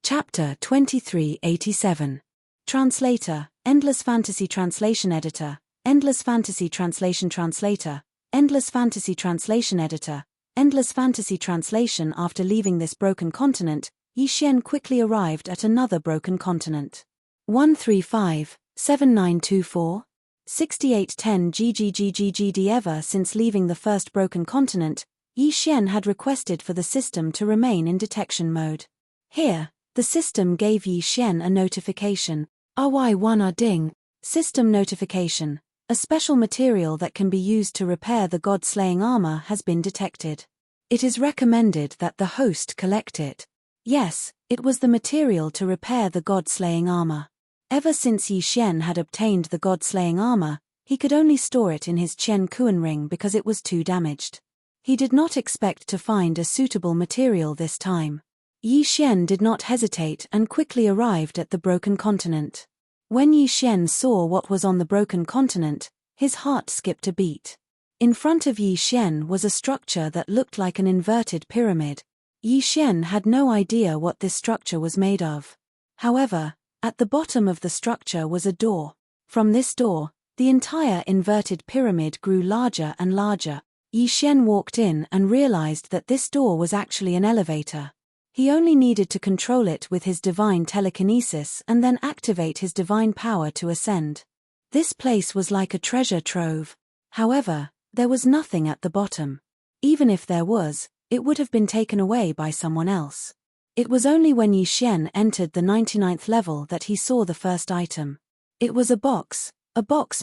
Chapter 2387. Translator, Endless Fantasy Translation Editor, Endless Fantasy Translation Translator, Endless Fantasy Translation Editor, Endless Fantasy Translation. After leaving this broken continent, Yi Xian quickly arrived at another broken continent. 135-7924 6810 GGGGGD. Ever since leaving the first broken continent, Yi Xian had requested for the system to remain in detection mode. Here, the system gave Yi Xian a notification. RY1R Ding. System notification. A special material that can be used to repair the god-slaying armor has been detected. It is recommended that the host collect it. Yes, it was the material to repair the god-slaying armor. Ever since Yi Xian had obtained the god-slaying armor, he could only store it in his Chen Kuan ring because it was too damaged. He did not expect to find a suitable material this time. Yi Xian did not hesitate and quickly arrived at the broken continent. When Yi Xian saw what was on the broken continent, his heart skipped a beat. In front of Yi Xian was a structure that looked like an inverted pyramid. Yi Xian had no idea what this structure was made of. However, at the bottom of the structure was a door. From this door, the entire inverted pyramid grew larger and larger. Yi Xian walked in and realized that this door was actually an elevator. He only needed to control it with his divine telekinesis and then activate his divine power to ascend. This place was like a treasure trove. However, there was nothing at the bottom. Even if there was, it would have been taken away by someone else. It was only when Yi Xian entered the 99th level that he saw the first item. It was a box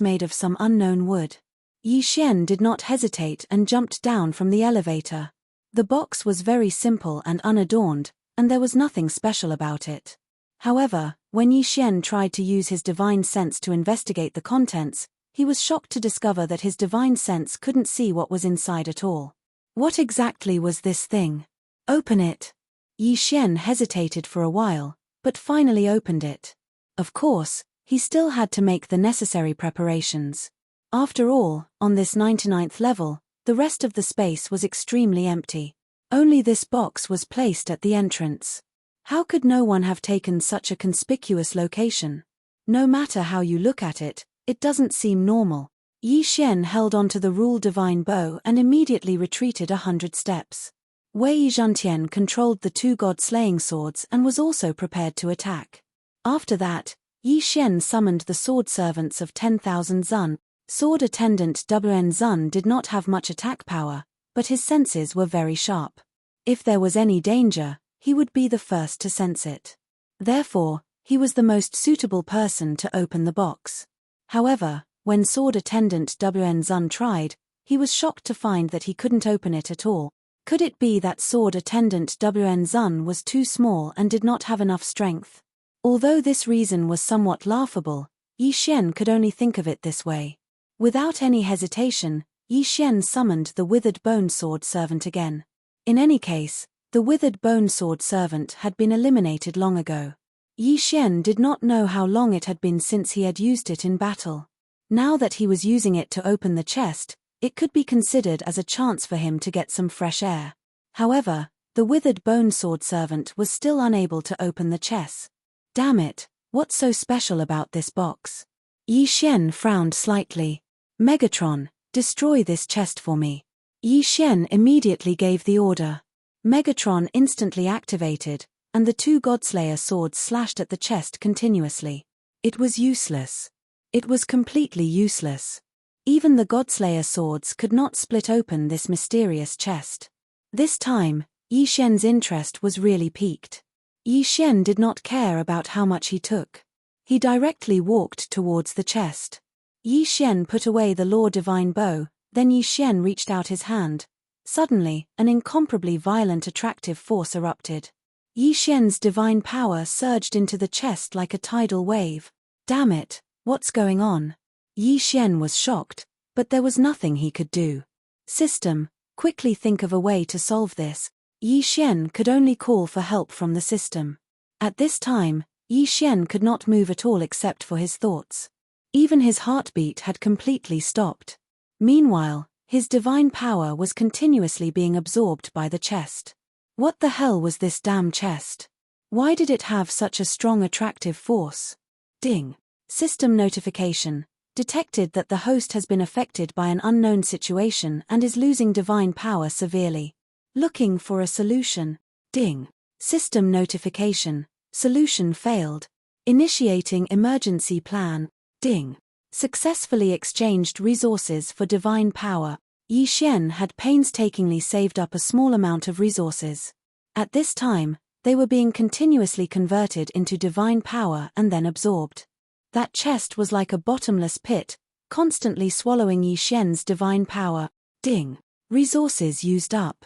made of some unknown wood. Yi Xian did not hesitate and jumped down from the elevator. The box was very simple and unadorned, and there was nothing special about it. However, when Yi Xian tried to use his divine sense to investigate the contents, he was shocked to discover that his divine sense couldn't see what was inside at all. What exactly was this thing? Open it. Yi Xian hesitated for a while, but finally opened it. Of course, he still had to make the necessary preparations. After all, on this 99th level, the rest of the space was extremely empty. Only this box was placed at the entrance. How could no one have taken such a conspicuous location? No matter how you look at it, it doesn't seem normal. Yi Xian held onto the rule divine bow and immediately retreated 100 steps. Wei Zhentian controlled the two god-slaying swords and was also prepared to attack. After that, Yi Xian summoned the sword servants of 10,000 Zun. Sword attendant Wn Zun did not have much attack power, but his senses were very sharp. If there was any danger, he would be the first to sense it. Therefore, he was the most suitable person to open the box. However, when sword attendant Wn Zun tried, he was shocked to find that he couldn't open it at all. Could it be that sword attendant Wn Zun was too small and did not have enough strength? Although this reason was somewhat laughable, Yi Xian could only think of it this way. Without any hesitation, Yi Xian summoned the withered bone sword servant again. In any case, the withered bone sword servant had been eliminated long ago. Yi Xian did not know how long it had been since he had used it in battle. Now that he was using it to open the chest, it could be considered as a chance for him to get some fresh air. However, the withered bone sword servant was still unable to open the chest. Damn it, what's so special about this box? Yi Xian frowned slightly. Megatron, destroy this chest for me. Yi Xian immediately gave the order. Megatron instantly activated, and the two Godslayer swords slashed at the chest continuously. It was useless. It was completely useless. Even the Godslayer swords could not split open this mysterious chest. This time, Yi Xian's interest was really piqued. Yi Xian did not care about how much he took. He directly walked towards the chest. Yi Xian put away the law divine bow, then Yi Xian reached out his hand. Suddenly, an incomparably violent attractive force erupted. Yi Xian's divine power surged into the chest like a tidal wave. Damn it, what's going on? Yi Xian was shocked, but there was nothing he could do. System, quickly think of a way to solve this. Yi Xian could only call for help from the system. At this time, Yi Xian could not move at all except for his thoughts. Even his heartbeat had completely stopped. Meanwhile, his divine power was continuously being absorbed by the chest. What the hell was this damn chest? Why did it have such a strong attractive force? Ding. System notification. Detected that the host has been affected by an unknown situation and is losing divine power severely. Looking for a solution. Ding. System notification. Solution failed. Initiating emergency plan. Ding. Successfully exchanged resources for divine power. Yi Xian had painstakingly saved up a small amount of resources. At this time, they were being continuously converted into divine power and then absorbed. That chest was like a bottomless pit, constantly swallowing Yi Xian's divine power. Ding. Resources used up.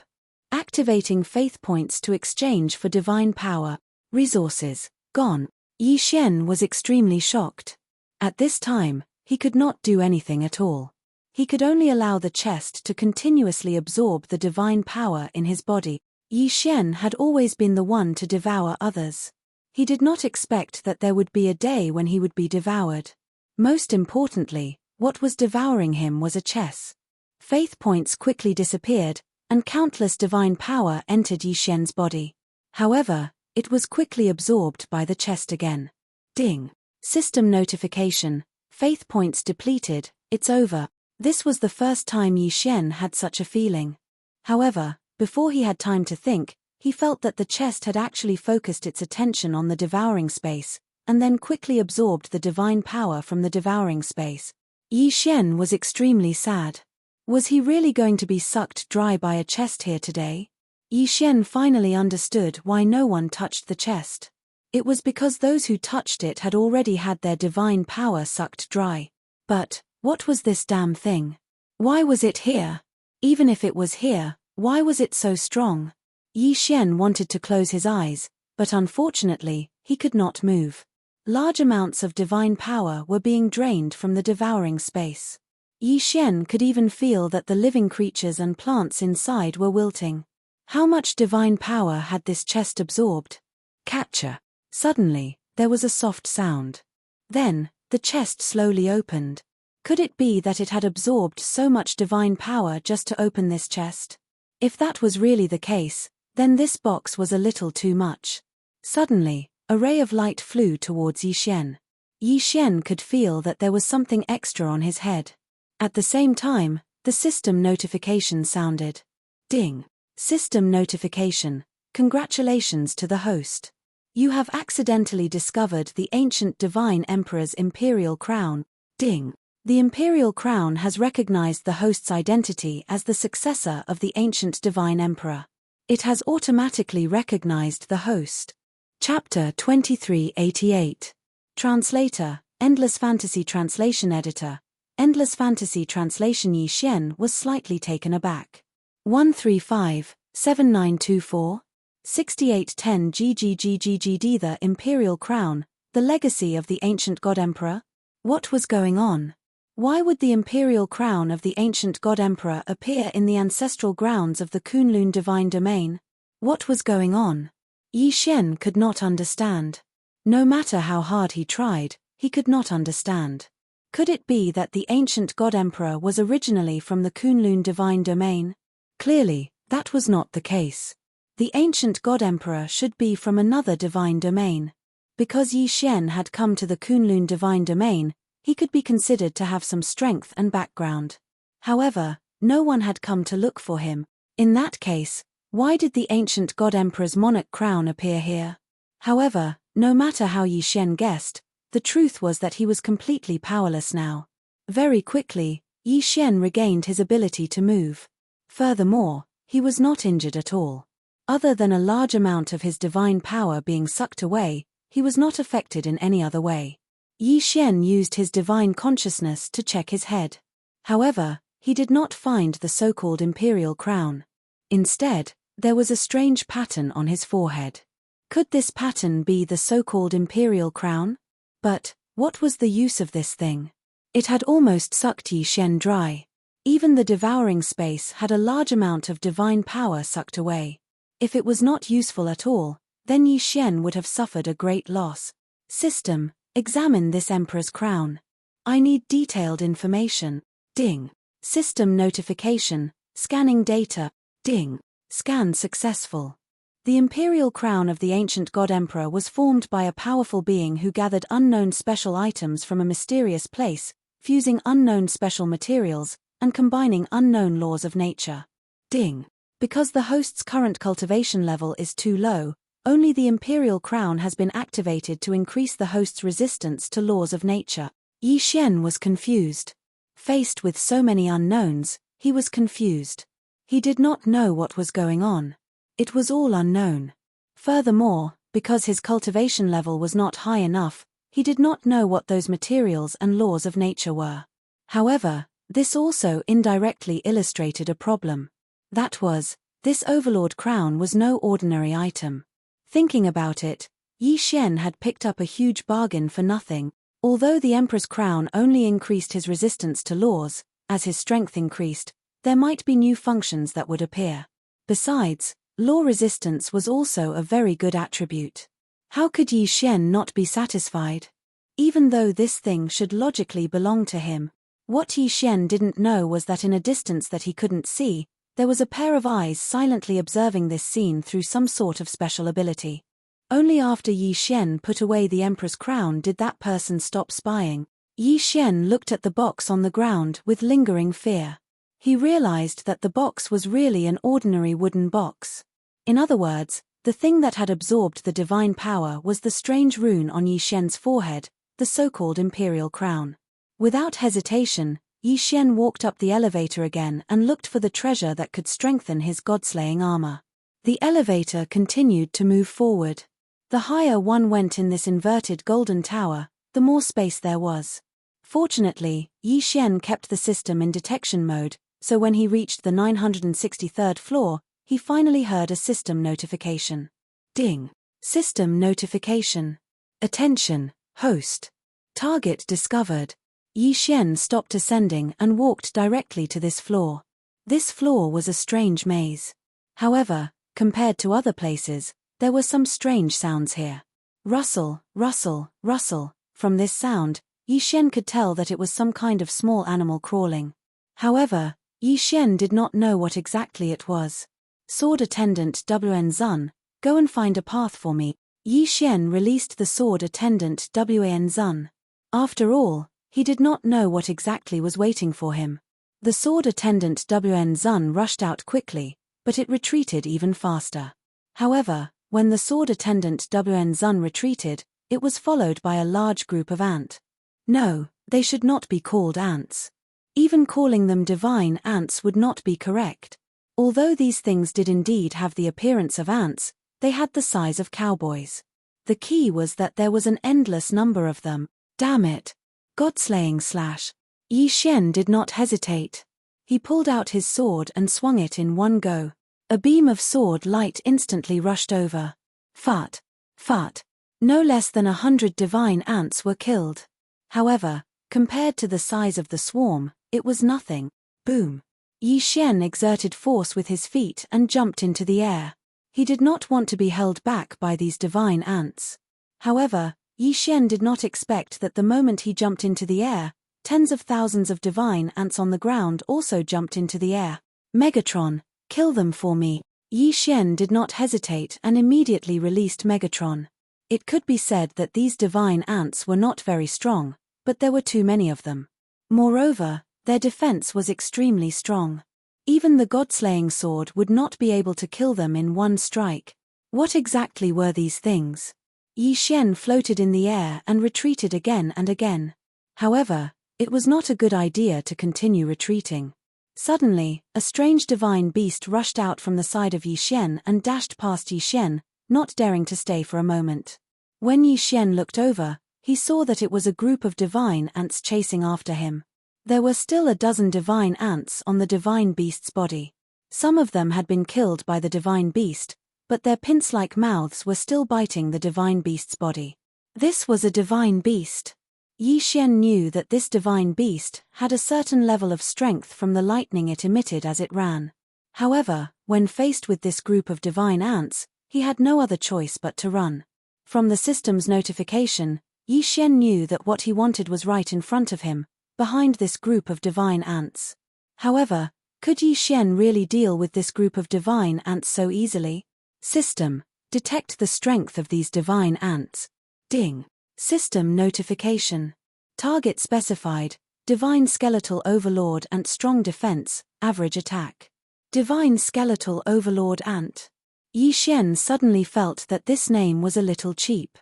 Activating faith points to exchange for divine power. Resources gone. Yi Xian was extremely shocked. At this time, he could not do anything at all. He could only allow the chest to continuously absorb the divine power in his body. Yi Xian had always been the one to devour others. He did not expect that there would be a day when he would be devoured. Most importantly, what was devouring him was a chess. Faith points quickly disappeared, and countless divine power entered Yi Xian's body. However, it was quickly absorbed by the chest again. Ding. System notification. Faith points depleted, it's over. This was the first time Yi Xian had such a feeling. However, before he had time to think, he felt that the chest had actually focused its attention on the devouring space, and then quickly absorbed the divine power from the devouring space. Yi Xian was extremely sad. Was he really going to be sucked dry by a chest here today? Yi Xian finally understood why no one touched the chest. It was because those who touched it had already had their divine power sucked dry. But, what was this damn thing? Why was it here? Even if it was here, why was it so strong? Yi Xian wanted to close his eyes, but unfortunately, he could not move. Large amounts of divine power were being drained from the devouring space. Yi Xian could even feel that the living creatures and plants inside were wilting. How much divine power had this chest absorbed? Capture. Suddenly, there was a soft sound. Then, the chest slowly opened. Could it be that it had absorbed so much divine power just to open this chest? If that was really the case, then this box was a little too much. Suddenly, a ray of light flew towards Yi Xian. Yi Xian could feel that there was something extra on his head. At the same time, the system notification sounded. Ding. System notification. Congratulations to the host. You have accidentally discovered the ancient divine emperor's imperial crown. Ding. The imperial crown has recognized the host's identity as the successor of the ancient divine emperor. It has automatically recognized the host. Chapter 2388. Translator, Endless Fantasy Translation Editor. Endless Fantasy Translation. Yi Xian was slightly taken aback. 135-7924. 6810 GGGGGD. The Imperial Crown, the legacy of the ancient God Emperor? What was going on? Why would the Imperial Crown of the ancient God Emperor appear in the ancestral grounds of the Kunlun Divine Domain? What was going on? Yi Xian could not understand. No matter how hard he tried, he could not understand. Could it be that the ancient God Emperor was originally from the Kunlun Divine Domain? Clearly, that was not the case. The ancient God Emperor should be from another divine domain. Because Yi Xian had come to the Kunlun Divine Domain, he could be considered to have some strength and background. However, no one had come to look for him. In that case, why did the ancient God Emperor's monarch crown appear here? However, no matter how Yi Xian guessed, the truth was that he was completely powerless now. Very quickly, Yi Xian regained his ability to move. Furthermore, he was not injured at all. Other than a large amount of his divine power being sucked away, he was not affected in any other way. Yi Xian used his divine consciousness to check his head. However, he did not find the so-called imperial crown. Instead, there was a strange pattern on his forehead. Could this pattern be the so-called imperial crown? But, what was the use of this thing? It had almost sucked Yi Xian dry. Even the devouring space had a large amount of divine power sucked away. If it was not useful at all, then Yi Xian would have suffered a great loss. System, examine this emperor's crown. I need detailed information. Ding. System notification, scanning data. Ding. Scan successful. The imperial crown of the ancient god emperor was formed by a powerful being who gathered unknown special items from a mysterious place, fusing unknown special materials, and combining unknown laws of nature. Ding. Because the host's current cultivation level is too low, only the imperial crown has been activated to increase the host's resistance to laws of nature. Yi Xian was confused. Faced with so many unknowns, he was confused. He did not know what was going on. It was all unknown. Furthermore, because his cultivation level was not high enough, he did not know what those materials and laws of nature were. However, this also indirectly illustrated a problem. That was, this overlord crown was no ordinary item. Thinking about it, Yi Xian had picked up a huge bargain for nothing. Although the emperor's crown only increased his resistance to laws, as his strength increased, there might be new functions that would appear. Besides, law resistance was also a very good attribute. How could Yi Xian not be satisfied? Even though this thing should logically belong to him. What Yi Xian didn't know was that in a distance that he couldn't see, there was a pair of eyes silently observing this scene through some sort of special ability. Only after Yi Xian put away the emperor's crown did that person stop spying. Yi Xian looked at the box on the ground with lingering fear. He realized that the box was really an ordinary wooden box. In other words, the thing that had absorbed the divine power was the strange rune on Yi Xian's forehead, the so-called imperial crown. Without hesitation, Yi Xian walked up the elevator again and looked for the treasure that could strengthen his god-slaying armor. The elevator continued to move forward. The higher one went in this inverted golden tower, the more space there was. Fortunately, Yi Xian kept the system in detection mode, so when he reached the 963rd floor, he finally heard a system notification. Ding! System notification. Attention, host. Target discovered. Yi Xian stopped ascending and walked directly to this floor. This floor was a strange maze. However, compared to other places, there were some strange sounds here. Rustle, rustle, rustle. From this sound, Yi Xian could tell that it was some kind of small animal crawling. However, Yi Xian did not know what exactly it was. Sword attendant Wn Zun, go and find a path for me. Yi Xian released the sword attendant Wn Zun. After all, he did not know what exactly was waiting for him. The sword attendant Wn Zun rushed out quickly, but it retreated even faster. However, when the sword attendant Wn Zun retreated, it was followed by a large group of ants. No, they should not be called ants. Even calling them divine ants would not be correct. Although these things did indeed have the appearance of ants, they had the size of cowboys. The key was that there was an endless number of them. Damn it! God-slaying slash. Yi Xian did not hesitate. He pulled out his sword and swung it in one go. A beam of sword light instantly rushed over. Fart. Fart. No less than 100 divine ants were killed. However, compared to the size of the swarm, it was nothing. Boom. Yi Xian exerted force with his feet and jumped into the air. He did not want to be held back by these divine ants. However, Yi Xian did not expect that the moment he jumped into the air, tens of thousands of divine ants on the ground also jumped into the air. Megatron, kill them for me. Yi Xian did not hesitate and immediately released Megatron. It could be said that these divine ants were not very strong, but there were too many of them. Moreover, their defense was extremely strong. Even the god-slaying sword would not be able to kill them in one strike. What exactly were these things? Yi Xian floated in the air and retreated again and again. However, it was not a good idea to continue retreating. Suddenly, a strange divine beast rushed out from the side of Yi Xian and dashed past Yi Xian, not daring to stay for a moment. When Yi Xian looked over, he saw that it was a group of divine ants chasing after him. There were still a dozen divine ants on the divine beast's body. Some of them had been killed by the divine beast, but their pince-like mouths were still biting the divine beast's body. This was a divine beast. Yi Xian knew that this divine beast had a certain level of strength from the lightning it emitted as it ran. However, when faced with this group of divine ants, he had no other choice but to run. From the system's notification, Yi Xian knew that what he wanted was right in front of him, behind this group of divine ants. However, could Yi Xian really deal with this group of divine ants so easily? System, detect the strength of these divine ants. Ding. System notification. Target specified, Divine Skeletal Overlord Ant Strong Defense, Average Attack. Divine Skeletal Overlord Ant. Yi Xian suddenly felt that this name was a little cheap.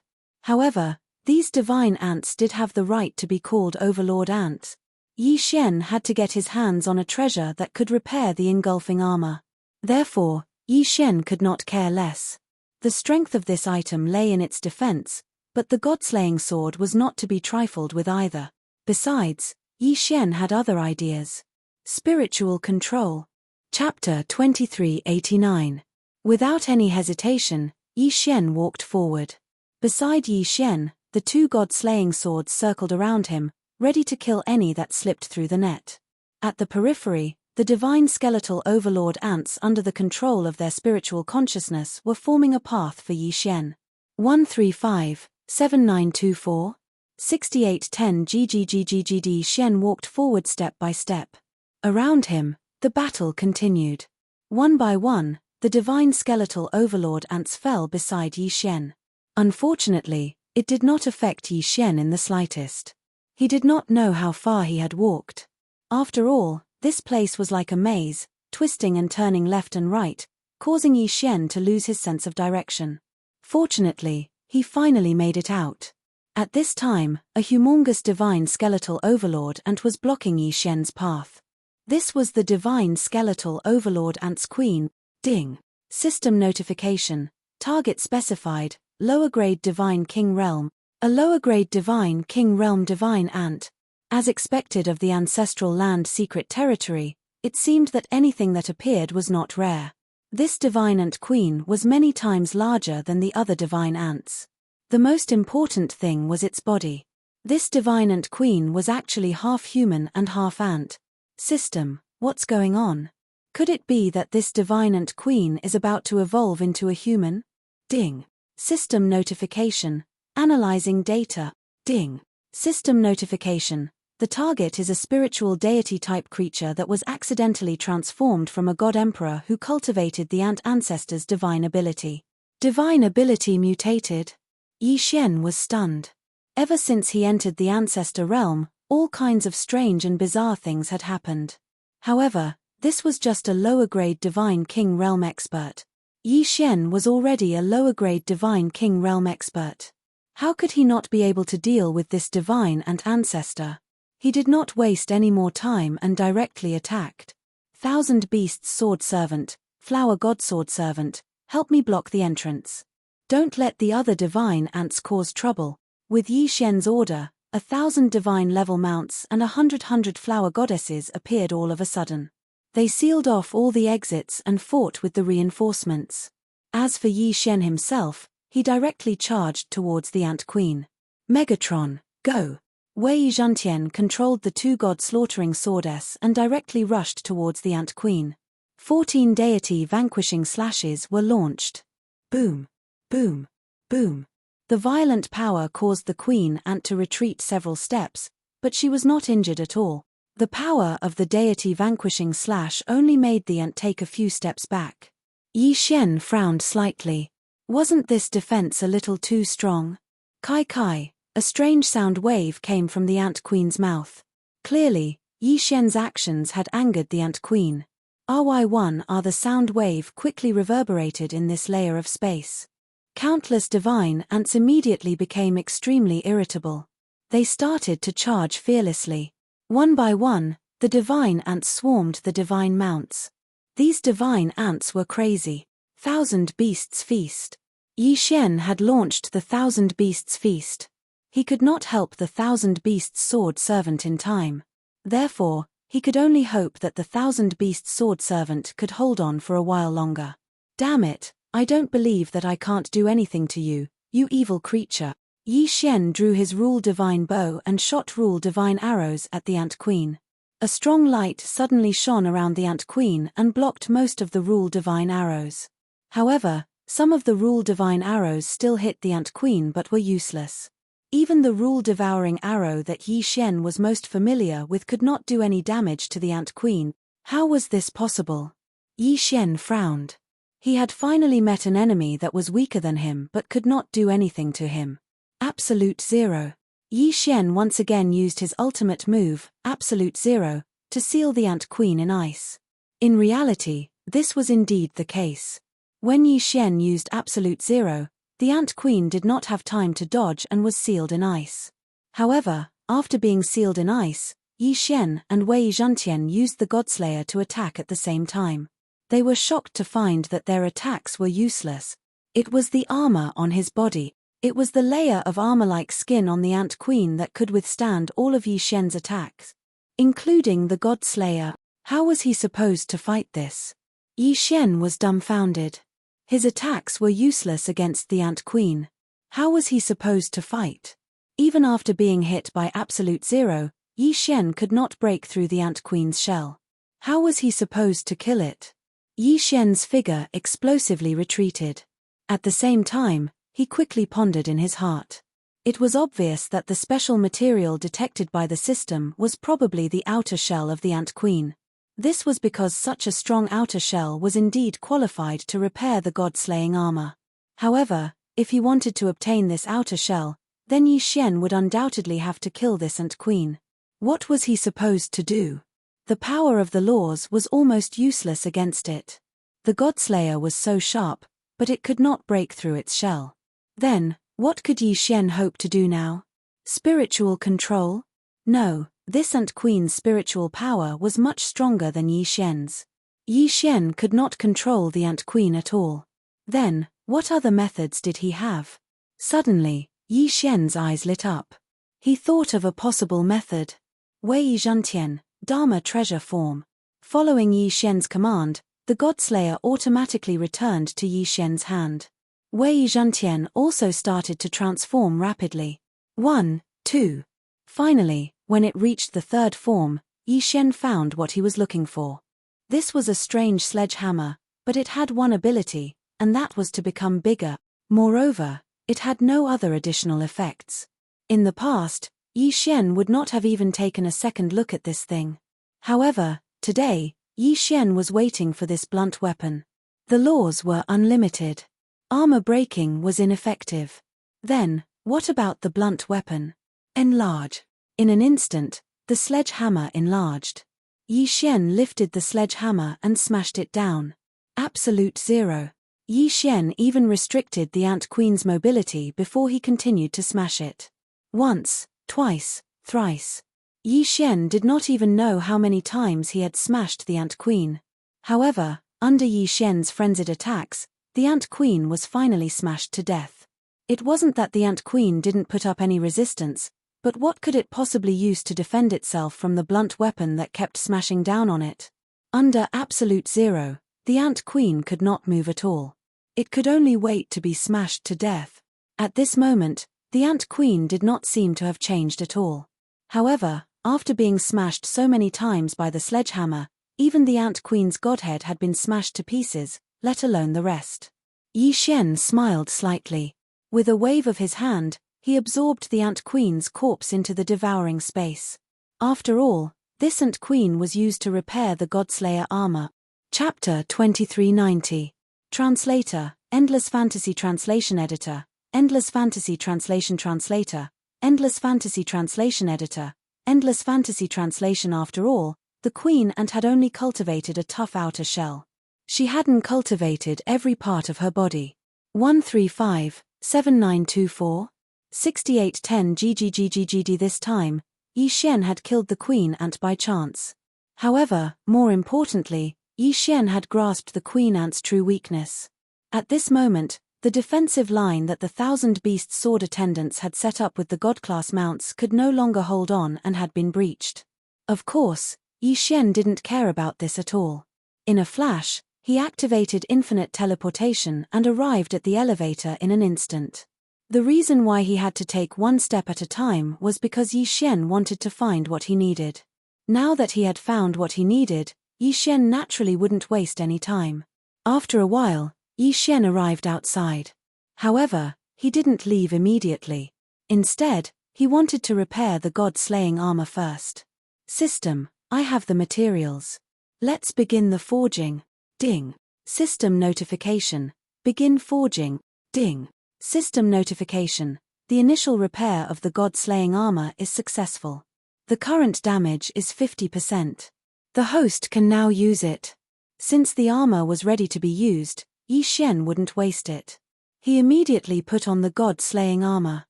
However, these divine ants did have the right to be called Overlord Ants. Yi Xian had to get his hands on a treasure that could repair the engulfing armor. Therefore, Yi Xian could not care less. The strength of this item lay in its defense, but the god-slaying sword was not to be trifled with either. Besides, Yi Xian had other ideas. Spiritual control. Chapter 2389. Without any hesitation, Yi Xian walked forward. Beside Yi Xian, the two god-slaying swords circled around him, ready to kill any that slipped through the net. At the periphery, the divine skeletal overlord ants under the control of their spiritual consciousness were forming a path for Yi Xian. 135-7924. 6810 GGGGGD. Shen walked forward step by step. Around him, the battle continued. One by one, the divine skeletal overlord ants fell beside Yi Shen. Unfortunately, it did not affect Yi Shen in the slightest. He did not know how far he had walked. After all, this place was like a maze, twisting and turning left and right, causing Yi Shen to lose his sense of direction. Fortunately, he finally made it out. At this time, a humongous divine skeletal overlord ant was blocking Yi Shen's path. This was the divine skeletal overlord ant's queen. Ding. System notification. Target specified, lower grade divine king realm. A lower grade divine king realm divine ant. As expected of the ancestral land secret territory, it seemed that anything that appeared was not rare. This divine ant queen was many times larger than the other divine ants. The most important thing was its body. This divine ant queen was actually half human and half ant. System, what's going on? Could it be that this divine ant queen is about to evolve into a human? Ding. System notification. Analyzing data. Ding. System notification. The target is a spiritual deity-type creature that was accidentally transformed from a god emperor who cultivated the ant ancestor's divine ability. Divine ability mutated? Yi Shen was stunned. Ever since he entered the ancestor realm, all kinds of strange and bizarre things had happened. However, this was just a lower-grade divine king realm expert. Yi Shen was already a lower-grade divine king realm expert. How could he not be able to deal with this divine ant ancestor? He did not waste any more time and directly attacked. Thousand Beasts Sword Servant, Flower God Sword Servant, help me block the entrance. Don't let the other divine ants cause trouble. With Yi Shen's order, 1,000 divine level mounts and 100 flower goddesses appeared all of a sudden. They sealed off all the exits and fought with the reinforcements. As for Yi Shen himself, he directly charged towards the ant queen. Megatron, go! Wei Zhantian controlled the two god-slaughtering swordess and directly rushed towards the ant queen. 14 deity vanquishing slashes were launched. Boom! Boom! Boom! The violent power caused the queen ant to retreat several steps, but she was not injured at all. The power of the deity vanquishing slash only made the ant take a few steps back. Yi Shen frowned slightly. Wasn't this defense a little too strong? Kai Kai, a strange sound wave came from the ant queen's mouth. Clearly, Yi Shen's actions had angered the ant queen. RY1 the sound wave quickly reverberated in this layer of space. Countless divine ants immediately became extremely irritable. They started to charge fearlessly. One by one, the divine ants swarmed the divine mounts. These divine ants were crazy. 1,000 Beasts Feast. Yi Shen had launched the 1,000 Beasts Feast. He could not help the 1,000 Beasts Sword Servant in time. Therefore, he could only hope that the 1,000 Beasts Sword Servant could hold on for a while longer. Damn it, I don't believe that I can't do anything to you, you evil creature. Yi Shen drew his Rule Divine bow and shot Rule Divine arrows at the ant queen. A strong light suddenly shone around the ant queen and blocked most of the Rule Divine arrows. However, some of the Rule Divine arrows still hit the ant queen but were useless. Even the Rule Devouring arrow that Yi Shen was most familiar with could not do any damage to the ant queen. How was this possible? Yi Shen frowned. He had finally met an enemy that was weaker than him but could not do anything to him. Absolute Zero. Yi Shen once again used his ultimate move, Absolute Zero, to seal the ant queen in ice. In reality, this was indeed the case. When Yi Shen used Absolute Zero, the ant queen did not have time to dodge and was sealed in ice. However, after being sealed in ice, Yi Shen and Wei Zhantian used the Godslayer to attack at the same time. They were shocked to find that their attacks were useless. It was the armor on his body. It was the layer of armor-like skin on the ant queen that could withstand all of Yi Shen's attacks, including the Godslayer. How was he supposed to fight this? Yi Shen was dumbfounded. His attacks were useless against the ant queen. How was he supposed to fight? Even after being hit by Absolute Zero, Yi Shen could not break through the ant queen's shell. How was he supposed to kill it? Yi Shen's figure explosively retreated. At the same time, he quickly pondered in his heart. It was obvious that the special material detected by the system was probably the outer shell of the Ant Queen. This was because such a strong outer shell was indeed qualified to repair the god-slaying armor. However, if he wanted to obtain this outer shell, then Yi Xian would undoubtedly have to kill this Ant Queen. What was he supposed to do? The power of the laws was almost useless against it. The Godslayer was so sharp, but it could not break through its shell. Then, what could Yi Xian hope to do now? Spiritual control? No, this Ant Queen's spiritual power was much stronger than Yi Xian's. Yi Xian could not control the Ant Queen at all. Then, what other methods did he have? Suddenly, Yi Xian's eyes lit up. He thought of a possible method. Wei Zhentian, Dharma treasure form. Following Yi Xian's command, the Godslayer automatically returned to Yi Xian's hand. Wei Zhentian also started to transform rapidly. 1, 2. Finally, when it reached the third form, Yi Xian found what he was looking for. This was a strange sledgehammer, but it had one ability, and that was to become bigger. Moreover, it had no other additional effects. In the past, Yi Xian would not have even taken a second look at this thing. However, today, Yi Xian was waiting for this blunt weapon. The laws were unlimited. Armor breaking was ineffective. Then, what about the blunt weapon? Enlarge. In an instant, the sledgehammer enlarged. Yi Xian lifted the sledgehammer and smashed it down. Absolute zero. Yi Xian even restricted the Ant Queen's mobility before he continued to smash it. Once, twice, thrice. Yi Xian did not even know how many times he had smashed the Ant Queen. However, under Yi Xian's frenzied attacks, the Ant Queen was finally smashed to death. It wasn't that the Ant Queen didn't put up any resistance, but what could it possibly use to defend itself from the blunt weapon that kept smashing down on it? Under absolute zero, the Ant Queen could not move at all. It could only wait to be smashed to death. At this moment, the Ant Queen did not seem to have changed at all. However, after being smashed so many times by the sledgehammer, even the Ant Queen's godhead had been smashed to pieces, let alone the rest. Yi Xian smiled slightly. With a wave of his hand, he absorbed the Ant Queen's corpse into the devouring space. After all, this Ant Queen was used to repair the Godslayer armor. Chapter 2390. Translator, Endless Fantasy Translation Editor, Endless Fantasy Translation Translator, Endless Fantasy Translation Editor, Endless Fantasy Translation. After all, the Queen Ant had only cultivated a tough outer shell. She hadn't cultivated every part of her body. 135, 7924, 6810 GGGGGD. This time, Yi Xian had killed the Queen Ant by chance. However, more importantly, Yi Xian had grasped the Queen Ant's true weakness. At this moment, the defensive line that the 1,000 Beast Sword attendants had set up with the God-class mounts could no longer hold on and had been breached. Of course, Yi Xian didn't care about this at all. In a flash, he activated infinite teleportation and arrived at the elevator in an instant. The reason why he had to take one step at a time was because Yi Xian wanted to find what he needed. Now that he had found what he needed, Yi Xian naturally wouldn't waste any time. After a while, Yi Xian arrived outside. However, he didn't leave immediately. Instead, he wanted to repair the god-slaying armor first. System, I have the materials. Let's begin the forging. Ding. System notification. Begin forging. Ding. System notification. The initial repair of the god-slaying armor is successful. The current damage is 50%. The host can now use it. Since the armor was ready to be used, Yi Xian wouldn't waste it. He immediately put on the god-slaying armor.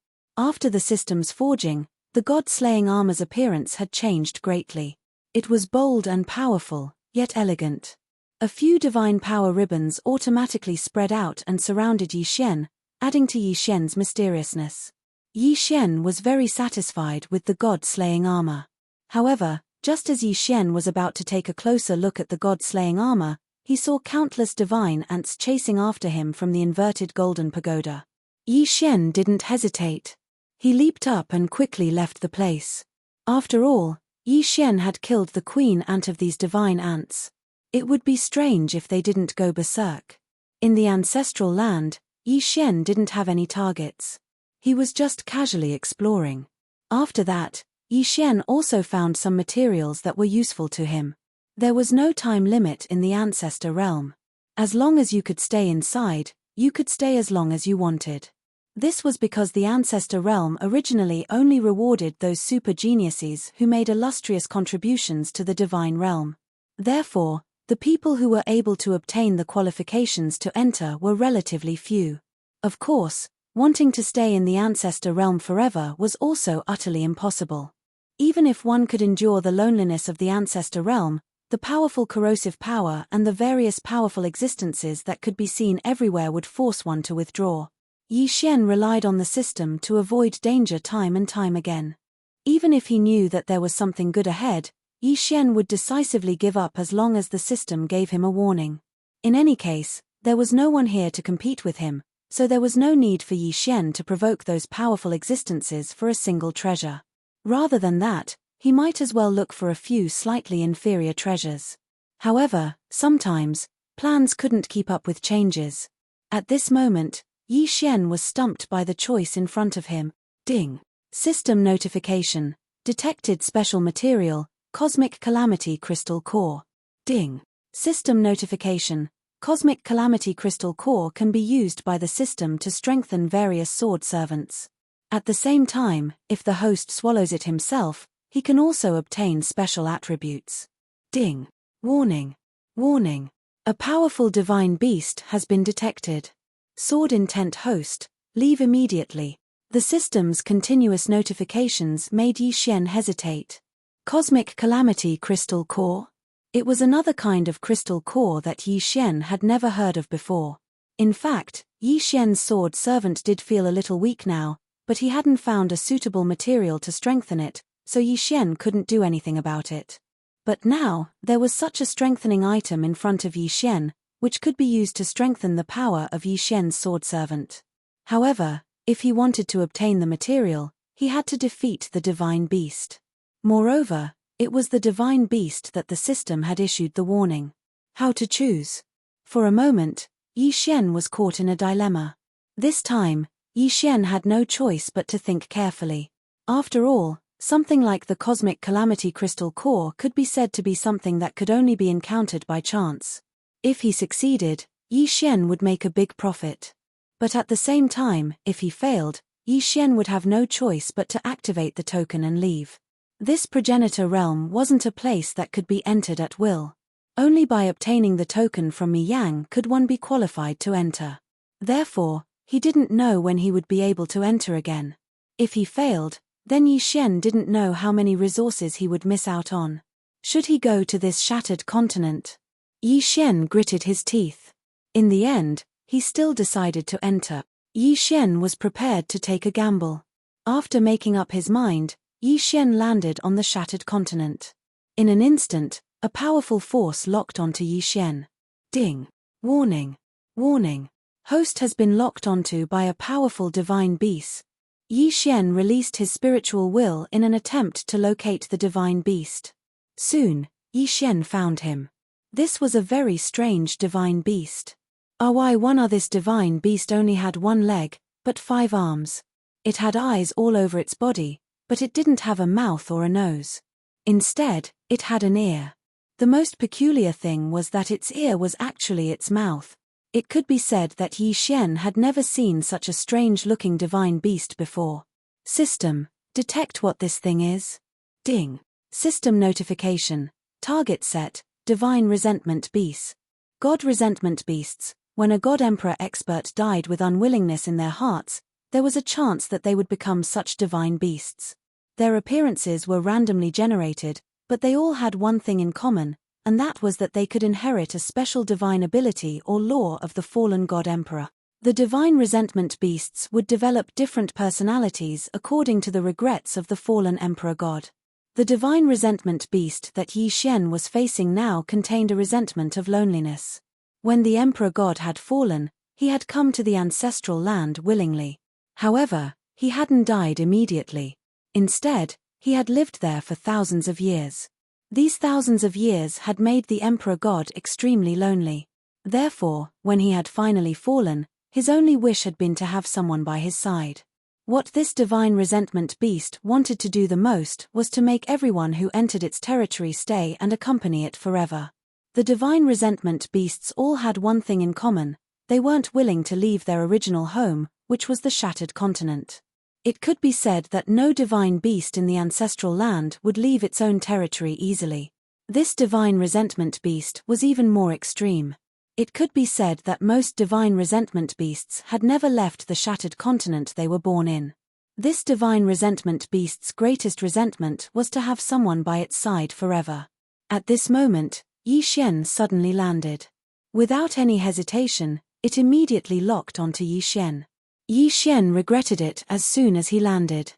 After the system's forging, the god-slaying armor's appearance had changed greatly. It was bold and powerful, yet elegant. A few divine power ribbons automatically spread out and surrounded Yi Xian, adding to Yi Xian's mysteriousness. Yi Xian was very satisfied with the god-slaying armor. However, just as Yi Xian was about to take a closer look at the god-slaying armor, he saw countless divine ants chasing after him from the inverted golden pagoda. Yi Xian didn't hesitate. He leaped up and quickly left the place. After all, Yi Xian had killed the queen ant of these divine ants. It would be strange if they didn't go berserk. In the ancestral land, Yi Xian didn't have any targets. He was just casually exploring. After that, Yi Xian also found some materials that were useful to him. There was no time limit in the ancestor realm. As long as you could stay inside, you could stay as long as you wanted. This was because the ancestor realm originally only rewarded those super geniuses who made illustrious contributions to the divine realm. Therefore, the people who were able to obtain the qualifications to enter were relatively few. Of course, wanting to stay in the ancestor realm forever was also utterly impossible. Even if one could endure the loneliness of the ancestor realm, the powerful corrosive power and the various powerful existences that could be seen everywhere would force one to withdraw. Yi Xian relied on the system to avoid danger time and time again. Even if he knew that there was something good ahead, Yi Xian would decisively give up as long as the system gave him a warning. In any case, there was no one here to compete with him, so there was no need for Yi Xian to provoke those powerful existences for a single treasure. Rather than that, he might as well look for a few slightly inferior treasures. However, sometimes, plans couldn't keep up with changes. At this moment, Yi Xian was stumped by the choice in front of him. Ding. System notification. Detected special material, Cosmic Calamity Crystal Core. Ding. System notification. Cosmic Calamity Crystal Core can be used by the system to strengthen various sword servants. At the same time, if the host swallows it himself, he can also obtain special attributes. Ding. Warning. Warning. A powerful divine beast has been detected. Sword intent host, leave immediately. The system's continuous notifications made Yi Xian hesitate. Cosmic Calamity Crystal Core? It was another kind of crystal core that Yi Xian had never heard of before. In fact, Yi Xian's sword servant did feel a little weak now, but he hadn't found a suitable material to strengthen it, so Yi Xian couldn't do anything about it. But now, there was such a strengthening item in front of Yi Xian, which could be used to strengthen the power of Yi Xian's sword servant. However, if he wanted to obtain the material, he had to defeat the divine beast. Moreover, it was the divine beast that the system had issued the warning. How to choose? For a moment, Yi Xian was caught in a dilemma. This time, Yi Xian had no choice but to think carefully. After all, something like the Cosmic Calamity Crystal Core could be said to be something that could only be encountered by chance. If he succeeded, Yi Xian would make a big profit. But at the same time, if he failed, Yi Xian would have no choice but to activate the token and leave. This progenitor realm wasn't a place that could be entered at will. Only by obtaining the token from Mi Yang could one be qualified to enter. Therefore, he didn't know when he would be able to enter again. If he failed, then Yi Xian didn't know how many resources he would miss out on. Should he go to this shattered continent? Yi Xian gritted his teeth. In the end, he still decided to enter. Yi Xian was prepared to take a gamble. After making up his mind, Yi Xian landed on the shattered continent. In an instant, a powerful force locked onto Yi Xian. Ding. Warning. Warning. Host has been locked onto by a powerful divine beast. Yi Xian released his spiritual will in an attempt to locate the divine beast. Soon, Yi Xian found him. This was a very strange divine beast. This divine beast only had one leg, but 5 arms. It had eyes all over its body, but it didn't have a mouth or a nose. Instead, it had an ear. The most peculiar thing was that its ear was actually its mouth. It could be said that Yi Xian had never seen such a strange-looking divine beast before. System, detect what this thing is. Ding. System notification. Target set, divine resentment beasts. God resentment beasts. When a god emperor expert died with unwillingness in their hearts, there was a chance that they would become such divine beasts. Their appearances were randomly generated, but they all had one thing in common, and that was that they could inherit a special divine ability or law of the fallen god emperor. The divine resentment beasts would develop different personalities according to the regrets of the fallen emperor god. The divine resentment beast that Yi Xian was facing now contained a resentment of loneliness. When the emperor god had fallen, he had come to the ancestral land willingly. However, he hadn't died immediately. Instead, he had lived there for thousands of years. These thousands of years had made the emperor god extremely lonely. Therefore, when he had finally fallen, His only wish had been to have someone by his side. What this divine resentment beast wanted to do the most was to make everyone who entered its territory stay and accompany it forever. The divine resentment beasts all had one thing in common: they weren't willing to leave their original home, which was the shattered continent. It could be said that no divine beast in the ancestral land would leave its own territory easily. This divine resentment beast was even more extreme. It could be said that most divine resentment beasts had never left the shattered continent they were born in. This divine resentment beast's greatest resentment was to have someone by its side forever. At this moment, Yi Xian suddenly landed. Without any hesitation, it immediately locked onto Yi Xian. Yi Xian regretted it as soon as he landed.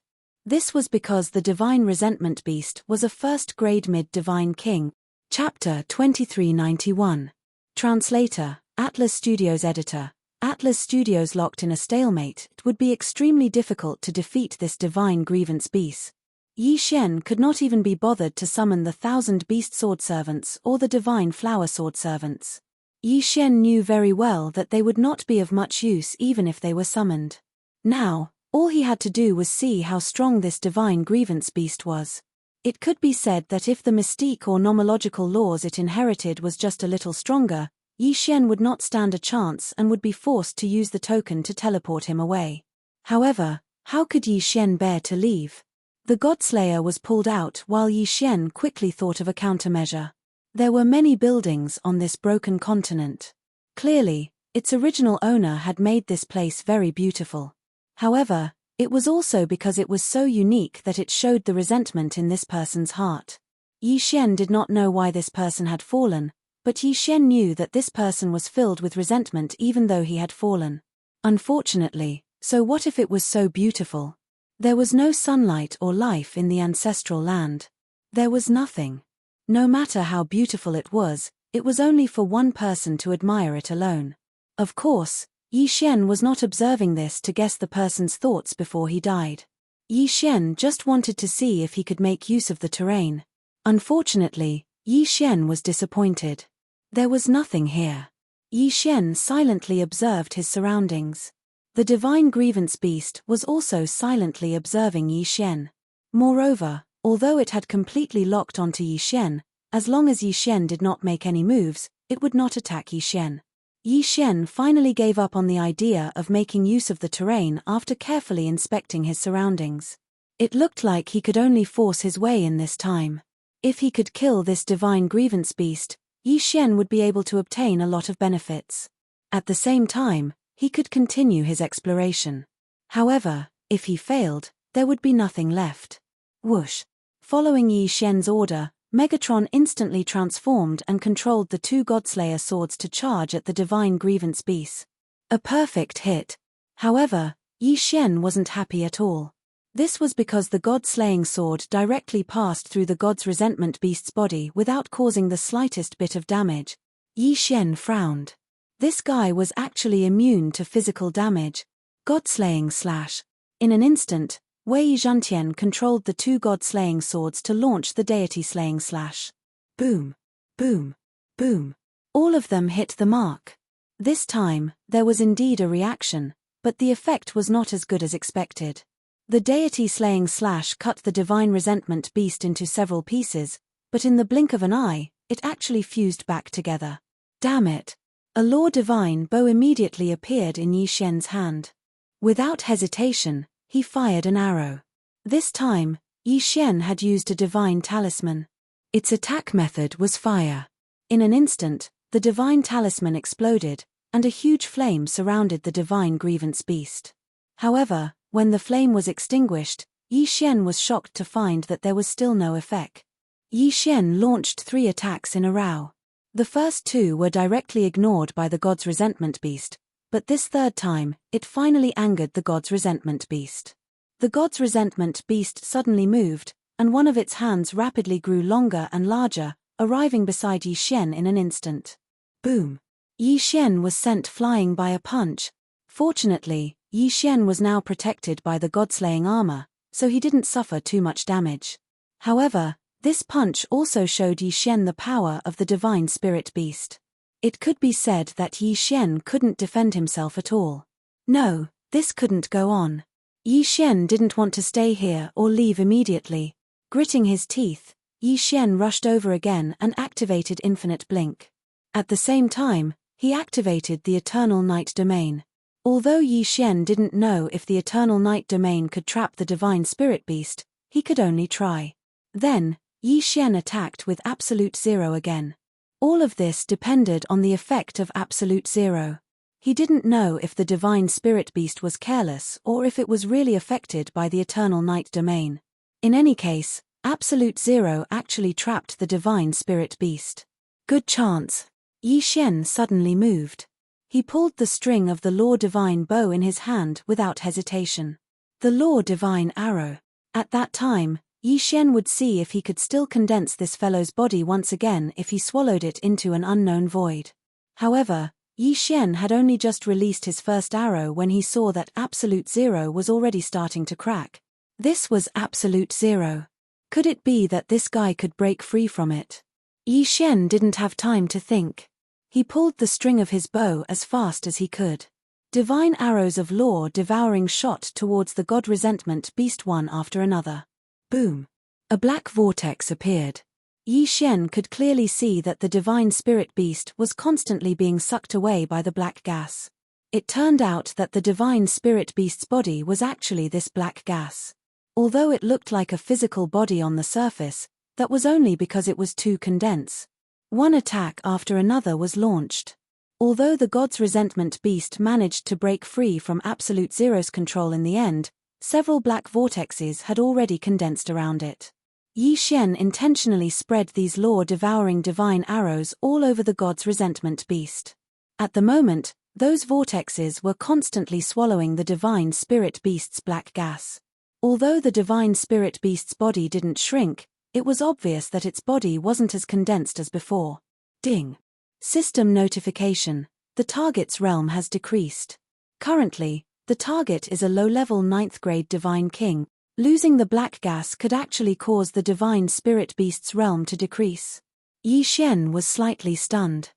This was because the divine resentment beast was a first-grade mid-divine king. Chapter 2391. Translator, Atlas Studios Editor. Atlas Studios locked in a stalemate. It would be extremely difficult to defeat this divine grievance beast. Yi Xian could not even be bothered to summon the 1,000 beast sword servants or the divine flower sword servants. Yi Xian knew very well that they would not be of much use even if they were summoned. Now, all he had to do was see how strong this divine grievance beast was. It could be said that if the mystique or nomological laws it inherited was just a little stronger, Yi Xian would not stand a chance and would be forced to use the token to teleport him away. However, how could Yi Xian bear to leave? The Godslayer was pulled out while Yi Xian quickly thought of a countermeasure. There were many buildings on this broken continent. Clearly, its original owner had made this place very beautiful. However, it was also because it was so unique that it showed the resentment in this person's heart. Yi Xian did not know why this person had fallen, but Yi Xian knew that this person was filled with resentment even though he had fallen. Unfortunately, so what if it was so beautiful? There was no sunlight or life in the ancestral land. There was nothing. No matter how beautiful it was only for one person to admire it alone. Of course, Yi Xian was not observing this to guess the person's thoughts before he died. Yi Xian just wanted to see if he could make use of the terrain. Unfortunately, Yi Xian was disappointed. There was nothing here. Yi Xian silently observed his surroundings. The divine grievance beast was also silently observing Yi Xian. Moreover, although it had completely locked onto Yi Xian, as long as Yi Xian did not make any moves, it would not attack Yi Xian. Yi Xian finally gave up on the idea of making use of the terrain after carefully inspecting his surroundings. It looked like he could only force his way in this time. If he could kill this divine grievance beast, Yi Xian would be able to obtain a lot of benefits. At the same time, he could continue his exploration. However, if he failed, there would be nothing left. Whoosh! Following Yi Xian's order, Megatron instantly transformed and controlled the two Godslayer swords to charge at the divine grievance beast. A perfect hit. However, Yi Xian wasn't happy at all. This was because the God-slaying sword directly passed through the God's resentment beast's body without causing the slightest bit of damage. Yi Xian frowned. This guy was actually immune to physical damage. God-slaying slash. In an instant, Wei Zhantian controlled the two God-slaying swords to launch the deity-slaying slash. Boom, boom, boom. All of them hit the mark. This time, there was indeed a reaction, but the effect was not as good as expected. The deity-slaying slash cut the divine resentment beast into several pieces, but in the blink of an eye, it actually fused back together. Damn it! A law divine bow immediately appeared in Yi Xian's hand. Without hesitation, he fired an arrow. This time, Yi Xian had used a divine talisman. Its attack method was fire. In an instant, the divine talisman exploded, and a huge flame surrounded the divine grievance beast. However, when the flame was extinguished, Yi Xian was shocked to find that there was still no effect. Yi Xian launched 3 attacks in a row. The first 2 were directly ignored by the god's resentment beast, but this third time, it finally angered the god's resentment beast. The god's resentment beast suddenly moved, and one of its hands rapidly grew longer and larger, arriving beside Yi Xian in an instant. Boom! Yi Xian was sent flying by a punch. Fortunately, Yi Xian was now protected by the god-slaying armor, so he didn't suffer too much damage. However, this punch also showed Yi Xian the power of the divine spirit beast. It could be said that Yi Xian couldn't defend himself at all. No, this couldn't go on. Yi Xian didn't want to stay here or leave immediately. Gritting his teeth, Yi Xian rushed over again and activated Infinite Blink. At the same time, he activated the Eternal Night Domain. Although Yi Xian didn't know if the Eternal Night Domain could trap the Divine Spirit Beast, he could only try. Then, Yi Xian attacked with Absolute Zero again. All of this depended on the effect of Absolute Zero. He didn't know if the Divine Spirit Beast was careless or if it was really affected by the Eternal Night Domain. In any case, Absolute Zero actually trapped the Divine Spirit Beast. Good chance. Yi Xian suddenly moved. He pulled the string of the Law Divine bow in his hand without hesitation. The Law Divine arrow. At that time, Yi Xian would see if he could still condense this fellow's body once again if he swallowed it into an unknown void. However, Yi Xian had only just released his first arrow when he saw that Absolute Zero was already starting to crack. This was Absolute Zero. Could it be that this guy could break free from it? Yi Xian didn't have time to think. He pulled the string of his bow as fast as he could. Divine arrows of law devouring shot towards the God Resentment Beast one after another. Boom! A black vortex appeared. Yi Xian could clearly see that the Divine Spirit Beast was constantly being sucked away by the black gas. It turned out that the Divine Spirit Beast's body was actually this black gas. Although it looked like a physical body on the surface, that was only because it was too condensed. One attack after another was launched. Although the God's Resentment Beast managed to break free from Absolute Zero's control in the end, several black vortexes had already condensed around it. Yi Xian intentionally spread these law-devouring divine arrows all over the God's Resentment Beast. At the moment, those vortexes were constantly swallowing the Divine Spirit Beast's black gas. Although the Divine Spirit Beast's body didn't shrink, it was obvious that its body wasn't as condensed as before. Ding! System notification. The target's realm has decreased. Currently, the target is a low-level 9th grade Divine King. Losing the black gas could actually cause the Divine Spirit Beast's realm to decrease. Yi Xian was slightly stunned.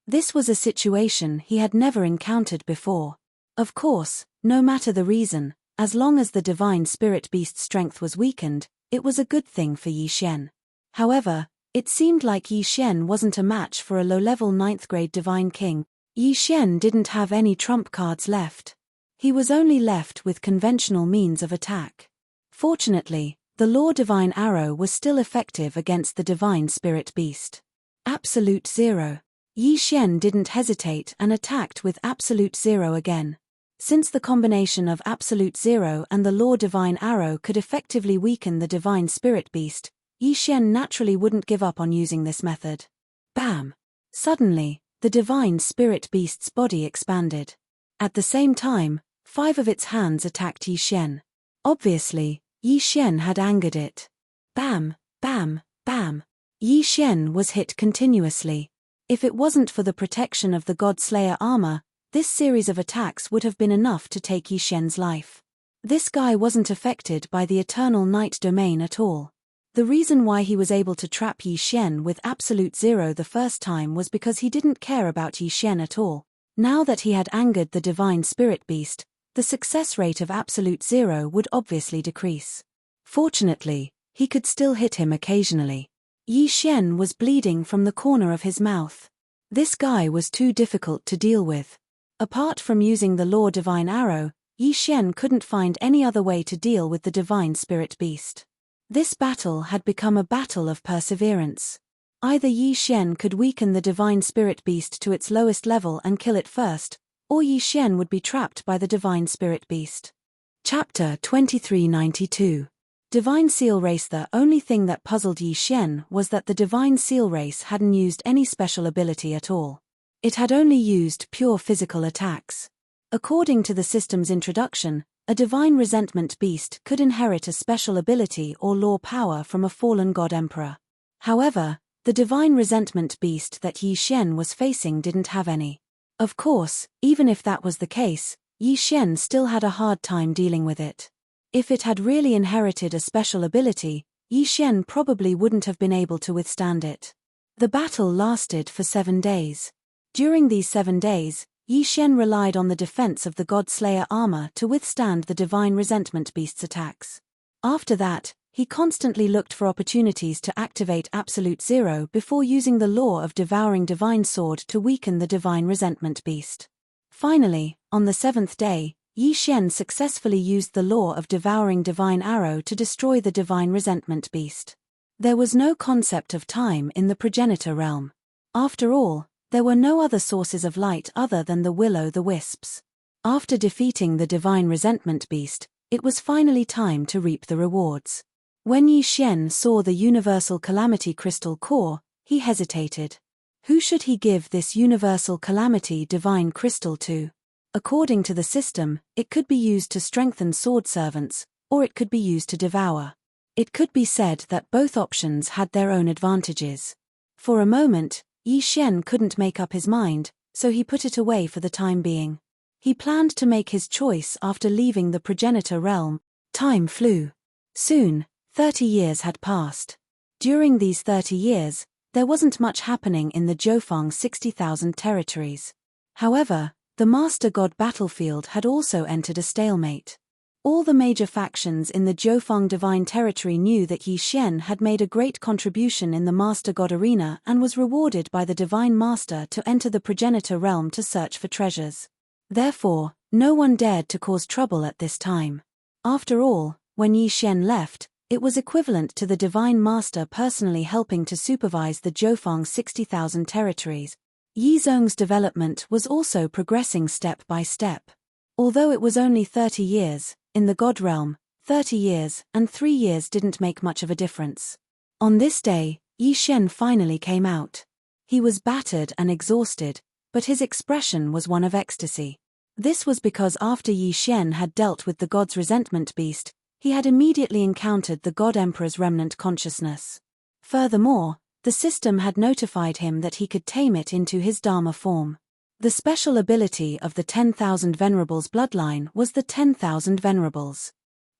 This was a situation he had never encountered before. Of course, no matter the reason, as long as the Divine Spirit Beast's strength was weakened, it was a good thing for Yi Xian. However, it seemed like Yi Xian wasn't a match for a low-level 9th grade Divine King. Yi Xian didn't have any trump cards left. He was only left with conventional means of attack. Fortunately, the Law Divine Arrow was still effective against the Divine Spirit Beast. Absolute Zero. Yi Xian didn't hesitate and attacked with Absolute Zero again. Since the combination of Absolute Zero and the Law Divine Arrow could effectively weaken the Divine Spirit Beast, Yi Xian naturally wouldn't give up on using this method. Bam! Suddenly, the Divine Spirit Beast's body expanded. At the same time, 5 of its hands attacked Yi Xian. Obviously, Yi Xian had angered it. Bam, bam, bam. Yi Xian was hit continuously. If it wasn't for the protection of the God Slayer armor, this series of attacks would have been enough to take Yi Xian's life. This guy wasn't affected by the Eternal Night Domain at all. The reason why he was able to trap Yi Xian with Absolute Zero the first time was because he didn't care about Yi Xian at all. Now that he had angered the Divine Spirit Beast, the success rate of Absolute Zero would obviously decrease. Fortunately, he could still hit him occasionally. Yi Xian was bleeding from the corner of his mouth. This guy was too difficult to deal with. Apart from using the Law Divine Arrow, Yi Xian couldn't find any other way to deal with the Divine Spirit Beast. This battle had become a battle of perseverance. Either Yi Xian could weaken the Divine Spirit Beast to its lowest level and kill it first, or Yi Xian would be trapped by the Divine Spirit Beast. Chapter 2392. Divine Seal Race. The only thing that puzzled Yi Xian was that the Divine Seal Race hadn't used any special ability at all. It had only used pure physical attacks. According to the system's introduction, a Divine Resentment Beast could inherit a special ability or law power from a fallen God Emperor. However, the Divine Resentment Beast that Yi Xian was facing didn't have any. Of course, even if that was the case, Yi Xian still had a hard time dealing with it. If it had really inherited a special ability, Yi Xian probably wouldn't have been able to withstand it. The battle lasted for 7 days. During these 7 days, Yi Xian relied on the defense of the God-Slayer armor to withstand the Divine Resentment Beast's attacks. After that, he constantly looked for opportunities to activate Absolute Zero before using the law of Devouring Divine Sword to weaken the Divine Resentment Beast. Finally, on the 7th day, Yi Xian successfully used the law of Devouring Divine Arrow to destroy the Divine Resentment Beast. There was no concept of time in the progenitor realm. After all, there were no other sources of light other than the will-o'-the-wisps. After defeating the Divine Resentment Beast, it was finally time to reap the rewards. When Yi Xian saw the Universal Calamity Crystal Core, he hesitated. Who should he give this Universal Calamity Divine Crystal to? According to the system, it could be used to strengthen sword servants, or it could be used to devour. It could be said that both options had their own advantages. For a moment, Yi Xian couldn't make up his mind, so he put it away for the time being. He planned to make his choice after leaving the progenitor realm. Time flew. Soon, 30 years had passed. During these 30 years, there wasn't much happening in the Jiufeng 60,000 territories. However, the Master God battlefield had also entered a stalemate. All the major factions in the Jiufeng Divine Territory knew that Yi Xian had made a great contribution in the Master God arena and was rewarded by the Divine Master to enter the progenitor realm to search for treasures. Therefore, no one dared to cause trouble at this time. After all, when Yi Xian left, it was equivalent to the Divine Master personally helping to supervise the Jiufeng 60,000 territories. Yi Zhong's development was also progressing step by step. Although it was only 30 years, in the God realm, 30 years and 3 years didn't make much of a difference. On this day, Yi Xian finally came out. He was battered and exhausted, but his expression was one of ecstasy. This was because after Yi Xian had dealt with the God's Resentment Beast, he had immediately encountered the God Emperor's remnant consciousness. Furthermore, the system had notified him that he could tame it into his Dharma form. The special ability of the 10,000 Venerables bloodline was the 10,000 Venerables.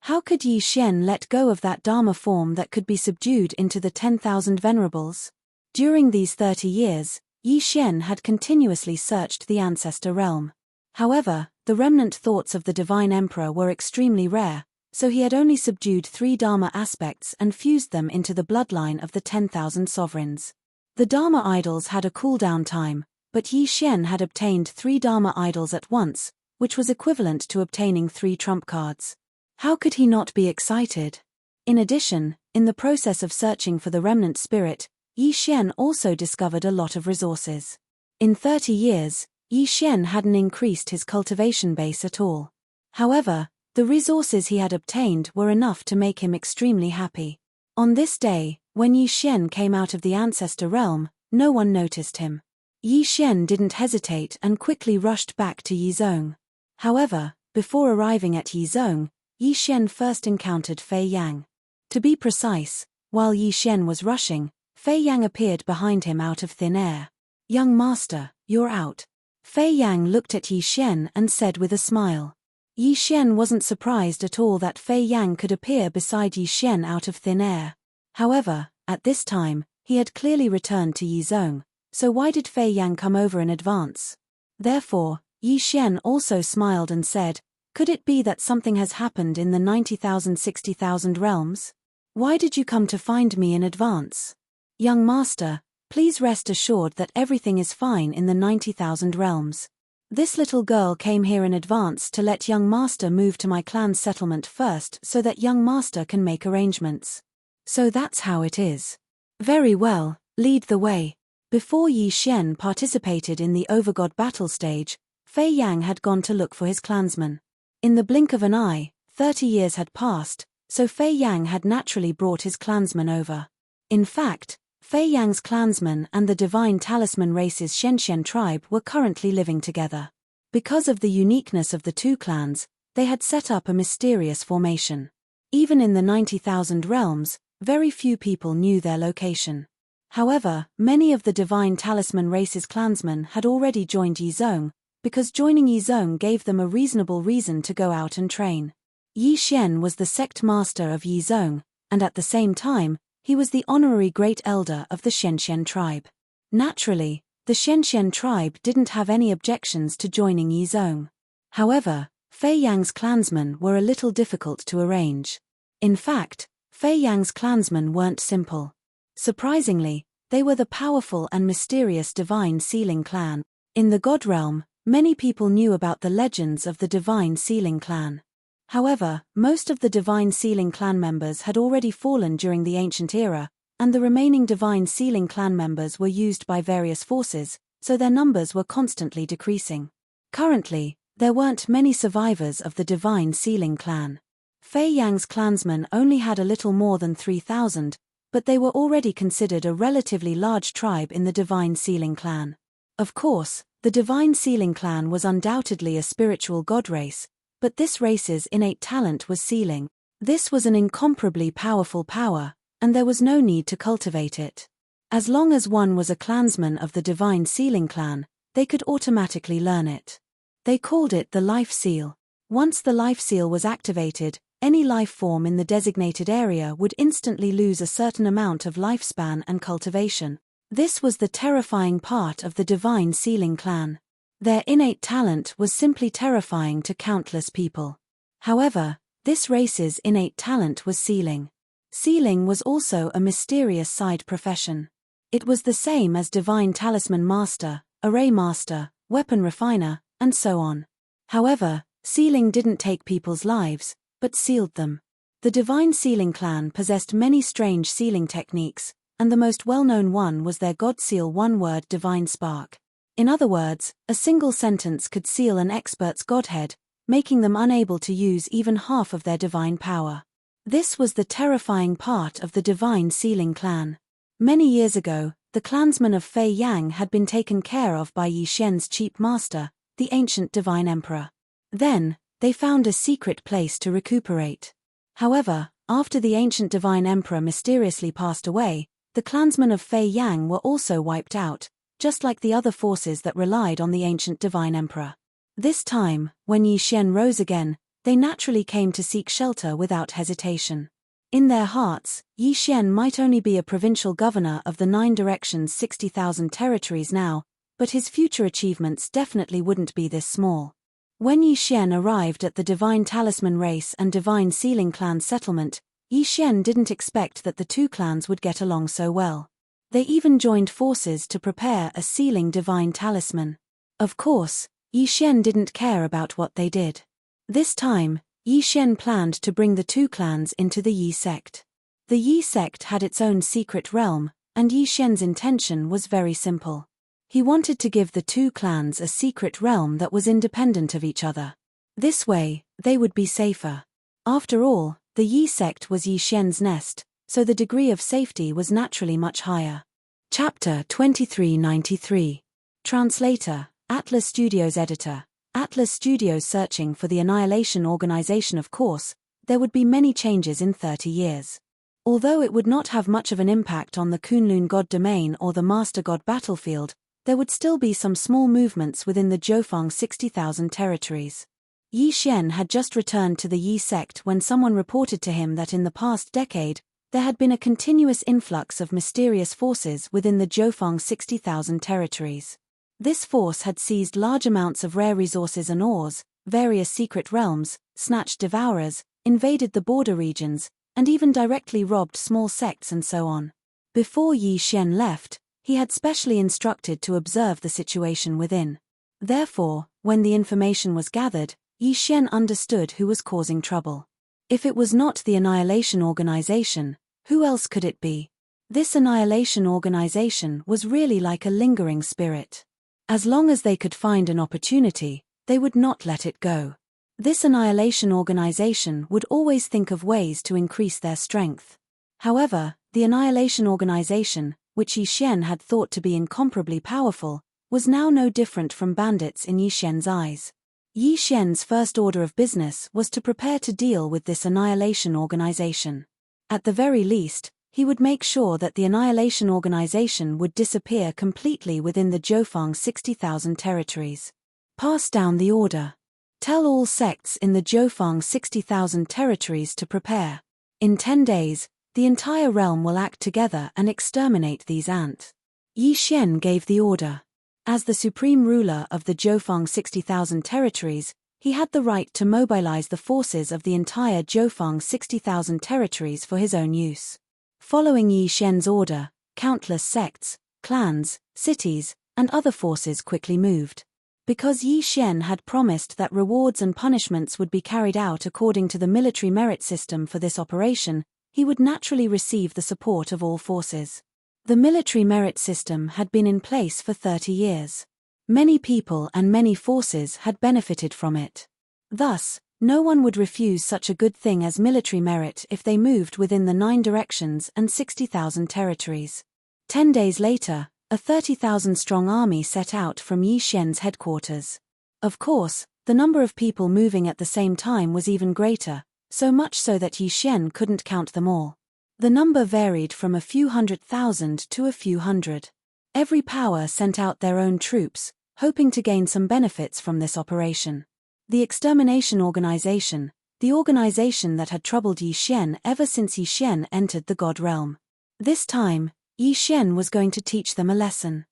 How could Yi Xian let go of that Dharma form that could be subdued into the 10,000 Venerables? During these 30 years, Yi Xian had continuously searched the ancestor realm. However, the remnant thoughts of the Divine Emperor were extremely rare, so he had only subdued 3 Dharma aspects and fused them into the bloodline of the 10,000 sovereigns. The Dharma idols had a cooldown time, but Yi Xian had obtained 3 Dharma idols at once, which was equivalent to obtaining 3 trump cards. How could he not be excited? In addition, in the process of searching for the remnant spirit, Yi Xian also discovered a lot of resources. In 30 years, Yi Xian hadn't increased his cultivation base at all. However, the resources he had obtained were enough to make him extremely happy. On this day, when Yi Xian came out of the ancestor realm, no one noticed him. Yi Xian didn't hesitate and quickly rushed back to Yi Zhong. However, before arriving at Yi Zhong, Yi Xian first encountered Fei Yang. To be precise, while Yi Xian was rushing, Fei Yang appeared behind him out of thin air. "Young master, you're out." Fei Yang looked at Yi Xian and said with a smile. Yi Xian wasn't surprised at all that Fei Yang could appear beside Yi Xian out of thin air. However, at this time, he had clearly returned to Yi Zhong, so why did Fei Yang come over in advance? Therefore, Yi Xian also smiled and said, "Could it be that something has happened in the 90,000 60,000 realms? Why did you come to find me in advance? Young master, please rest assured that everything is fine in the 90,000 realms. This little girl came here in advance to let young master move to my clan's settlement first so that young master can make arrangements. So that's how it is. Very well, lead the way." Before Yi Xian participated in the Overgod battle stage, Fei Yang had gone to look for his clansmen. In the blink of an eye, 30 years had passed, so Fei Yang had naturally brought his clansmen over. In fact, Fei Yang's clansmen and the Divine Talisman race's Shenshen tribe were currently living together. Because of the uniqueness of the two clans, they had set up a mysterious formation. Even in the 90,000 realms, very few people knew their location. However, many of the Divine Talisman race's clansmen had already joined Yi Zhong, because joining Yi Zhong gave them a reasonable reason to go out and train. Yi Xian was the sect master of Yi Zhong, and at the same time, he was the honorary great elder of the Shenshen tribe. Naturally, The Xianxian tribe didn't have any objections to joining Yi Zhong. However, Fei Yang's clansmen were a little difficult to arrange. In fact, Fei Yang's clansmen weren't simple. Surprisingly, they were the powerful and mysterious Divine Sealing clan. In the God realm, many people knew about the legends of the Divine Sealing clan. However, most of the Divine Sealing clan members had already fallen during the Ancient Era, and the remaining Divine Sealing clan members were used by various forces, so their numbers were constantly decreasing. Currently, there weren't many survivors of the Divine Sealing clan. Fei Yang's clansmen only had a little more than 3,000, but they were already considered a relatively large tribe in the Divine Sealing clan. Of course, the Divine Sealing clan was undoubtedly a spiritual god race, but this race's innate talent was sealing. This was an incomparably powerful power, and there was no need to cultivate it. As long as one was a clansman of the Divine Sealing clan, they could automatically learn it. They called it the Life Seal. Once the Life Seal was activated, any life form in the designated area would instantly lose a certain amount of lifespan and cultivation. This was the terrifying part of the Divine Sealing clan. Their innate talent was simply terrifying to countless people. However, this race's innate talent was sealing. Sealing was also a mysterious side profession. It was the same as Divine Talisman Master, Array Master, Weapon Refiner, and so on. However, sealing didn't take people's lives, but sealed them. The Divine Sealing clan possessed many strange sealing techniques, and the most well-known one was their God Seal one-word Divine Spark. In other words, a single sentence could seal an expert's godhead, making them unable to use even half of their divine power. This was the terrifying part of the Divine Sealing clan. Many years ago, the clansmen of Fei Yang had been taken care of by Yi Xian's cheap master, the ancient Divine Emperor. Then, they found a secret place to recuperate. However, after the ancient Divine Emperor mysteriously passed away, the clansmen of Fei Yang were also wiped out, just like the other forces that relied on the ancient Divine Emperor. This time, when Yi Xian rose again, they naturally came to seek shelter without hesitation. In their hearts, Yi Xian might only be a provincial governor of the 9 directions 60,000 territories now, but his future achievements definitely wouldn't be this small. When Yi Xian arrived at the Divine Talisman race and Divine Sealing clan settlement, Yi Xian didn't expect that the two clans would get along so well. They even joined forces to prepare a sealing divine talisman. Of course, Yi Xian didn't care about what they did. This time, Yi Xian planned to bring the two clans into the Yi sect. The Yi sect had its own secret realm, and Yi Xian's intention was very simple. He wanted to give the two clans a secret realm that was independent of each other. This way, they would be safer. After all, the Yi sect was Yi Xian's nest, so the degree of safety was naturally much higher. Chapter 2393. Translator, Atlas Studios Editor. Atlas Studios searching for the Annihilation Organization. Of course, there would be many changes in 30 years. Although it would not have much of an impact on the Kunlun God domain or the Master God battlefield, there would still be some small movements within the Zhoufang 60,000 territories. Yi Xian had just returned to the Yi sect when someone reported to him that in the past decade, there had been a continuous influx of mysterious forces within the Zhoufang 60,000 territories. This force had seized large amounts of rare resources and ores, various secret realms, snatched devourers, invaded the border regions, and even directly robbed small sects and so on. Before Yi Xian left, he had specially instructed to observe the situation within. Therefore, when the information was gathered, Yi Xian understood who was causing trouble. If it was not the Annihilation Organization, who else could it be? This Annihilation Organization was really like a lingering spirit. As long as they could find an opportunity, they would not let it go. This Annihilation Organization would always think of ways to increase their strength. However, the Annihilation Organization, which Yi Xian had thought to be incomparably powerful, was now no different from bandits in Yi Xian's eyes. Yi Xian's first order of business was to prepare to deal with this Annihilation Organization. At the very least, he would make sure that the Annihilation Organization would disappear completely within the Zhoufang 60,000 territories. Pass down the order. Tell all sects in the Zhoufang 60,000 territories to prepare. In 10 days, the entire realm will act together and exterminate these ants. Yi Xian gave the order. As the supreme ruler of the Jiufeng 60,000 territories, he had the right to mobilize the forces of the entire Jiufeng 60,000 territories for his own use. Following Yi Shen's order, countless sects, clans, cities, and other forces quickly moved. Because Yi Shen had promised that rewards and punishments would be carried out according to the military merit system for this operation, he would naturally receive the support of all forces. The military merit system had been in place for 30 years. Many people and many forces had benefited from it. Thus, no one would refuse such a good thing as military merit if they moved within the 9 directions and 60,000 territories. 10 days later, a 30,000-strong army set out from Yi Shen's headquarters. Of course, the number of people moving at the same time was even greater, so much so that Yi Shen couldn't count them all. The number varied from a few 100,000 to a few hundred. Every power sent out their own troops, hoping to gain some benefits from this operation. The Extermination Organization, the organization that had troubled Yi Shen ever since Yi Shen entered the God realm. This time, Yi Shen was going to teach them a lesson.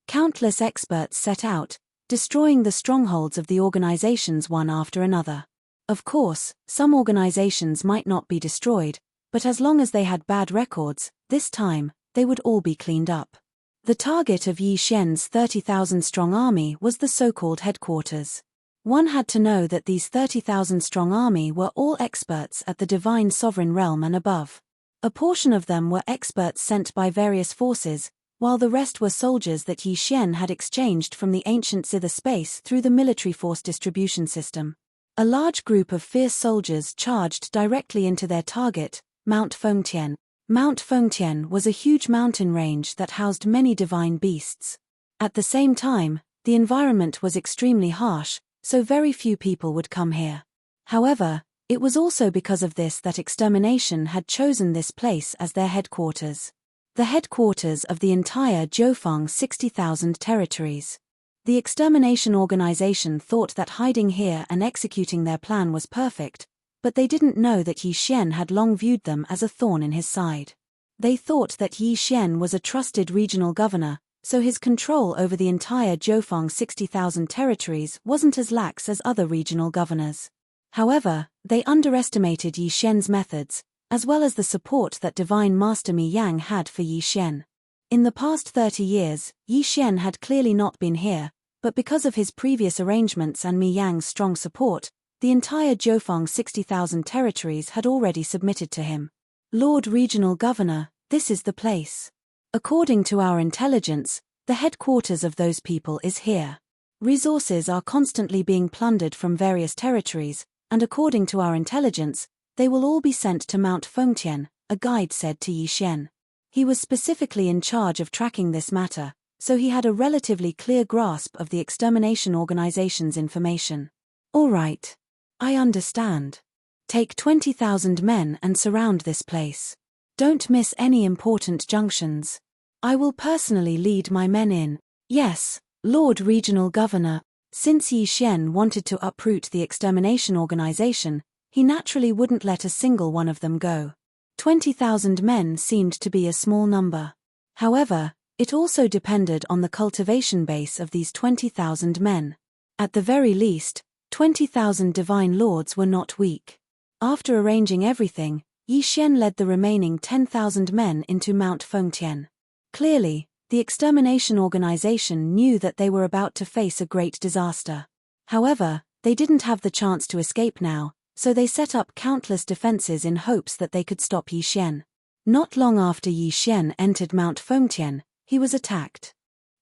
Countless experts set out, destroying the strongholds of the organizations one after another. Of course, some organizations might not be destroyed, but as long as they had bad records, this time, they would all be cleaned up. The target of Yi Shen's 30,000-strong army was the so-called headquarters. One had to know that these 30,000-strong army were all experts at the divine sovereign realm and above. A portion of them were experts sent by various forces, while the rest were soldiers that Yi Shen had exchanged from the ancient Zither space through the military force distribution system. A large group of fierce soldiers charged directly into their target, Mount Fengtian. Mount Fengtian was a huge mountain range that housed many divine beasts. At the same time, the environment was extremely harsh, so very few people would come here. However, it was also because of this that Extermination had chosen this place as their headquarters. The headquarters of the entire Jiufeng 60,000 territories. The Extermination Organization thought that hiding here and executing their plan was perfect, but they didn't know that Yi Shen had long viewed them as a thorn in his side. They thought that Yi Shen was a trusted regional governor, so his control over the entire Jiufeng 60,000 territories wasn't as lax as other regional governors. However, they underestimated Yi Shen's methods, as well as the support that Divine Master Mi Yang had for Yi Shen. In the past 30 years, Yi Shen had clearly not been here, but because of his previous arrangements and Mi Yang's strong support, the entire Jiufeng 60,000 territories had already submitted to him. Lord Regional Governor, this is the place. According to our intelligence, the headquarters of those people is here. Resources are constantly being plundered from various territories, and according to our intelligence, they will all be sent to Mount Fengtian, a guide said to Yi Shen. He was specifically in charge of tracking this matter, so he had a relatively clear grasp of the Extermination Organization's information. All right. I understand. Take 20,000 men and surround this place. Don't miss any important junctions. I will personally lead my men in. Yes, Lord Regional Governor. Since Yi Shen wanted to uproot the Extermination Organization, he naturally wouldn't let a single one of them go. 20,000 men seemed to be a small number. However, it also depended on the cultivation base of these 20,000 men. At the very least, 20,000 divine lords were not weak. After arranging everything, Yi Shen led the remaining 10,000 men into Mount Fengtian. Clearly, the Extermination Organization knew that they were about to face a great disaster. However, they didn't have the chance to escape now, so they set up countless defenses in hopes that they could stop Yi Shen. Not long after Yi Shen entered Mount Fengtian, he was attacked.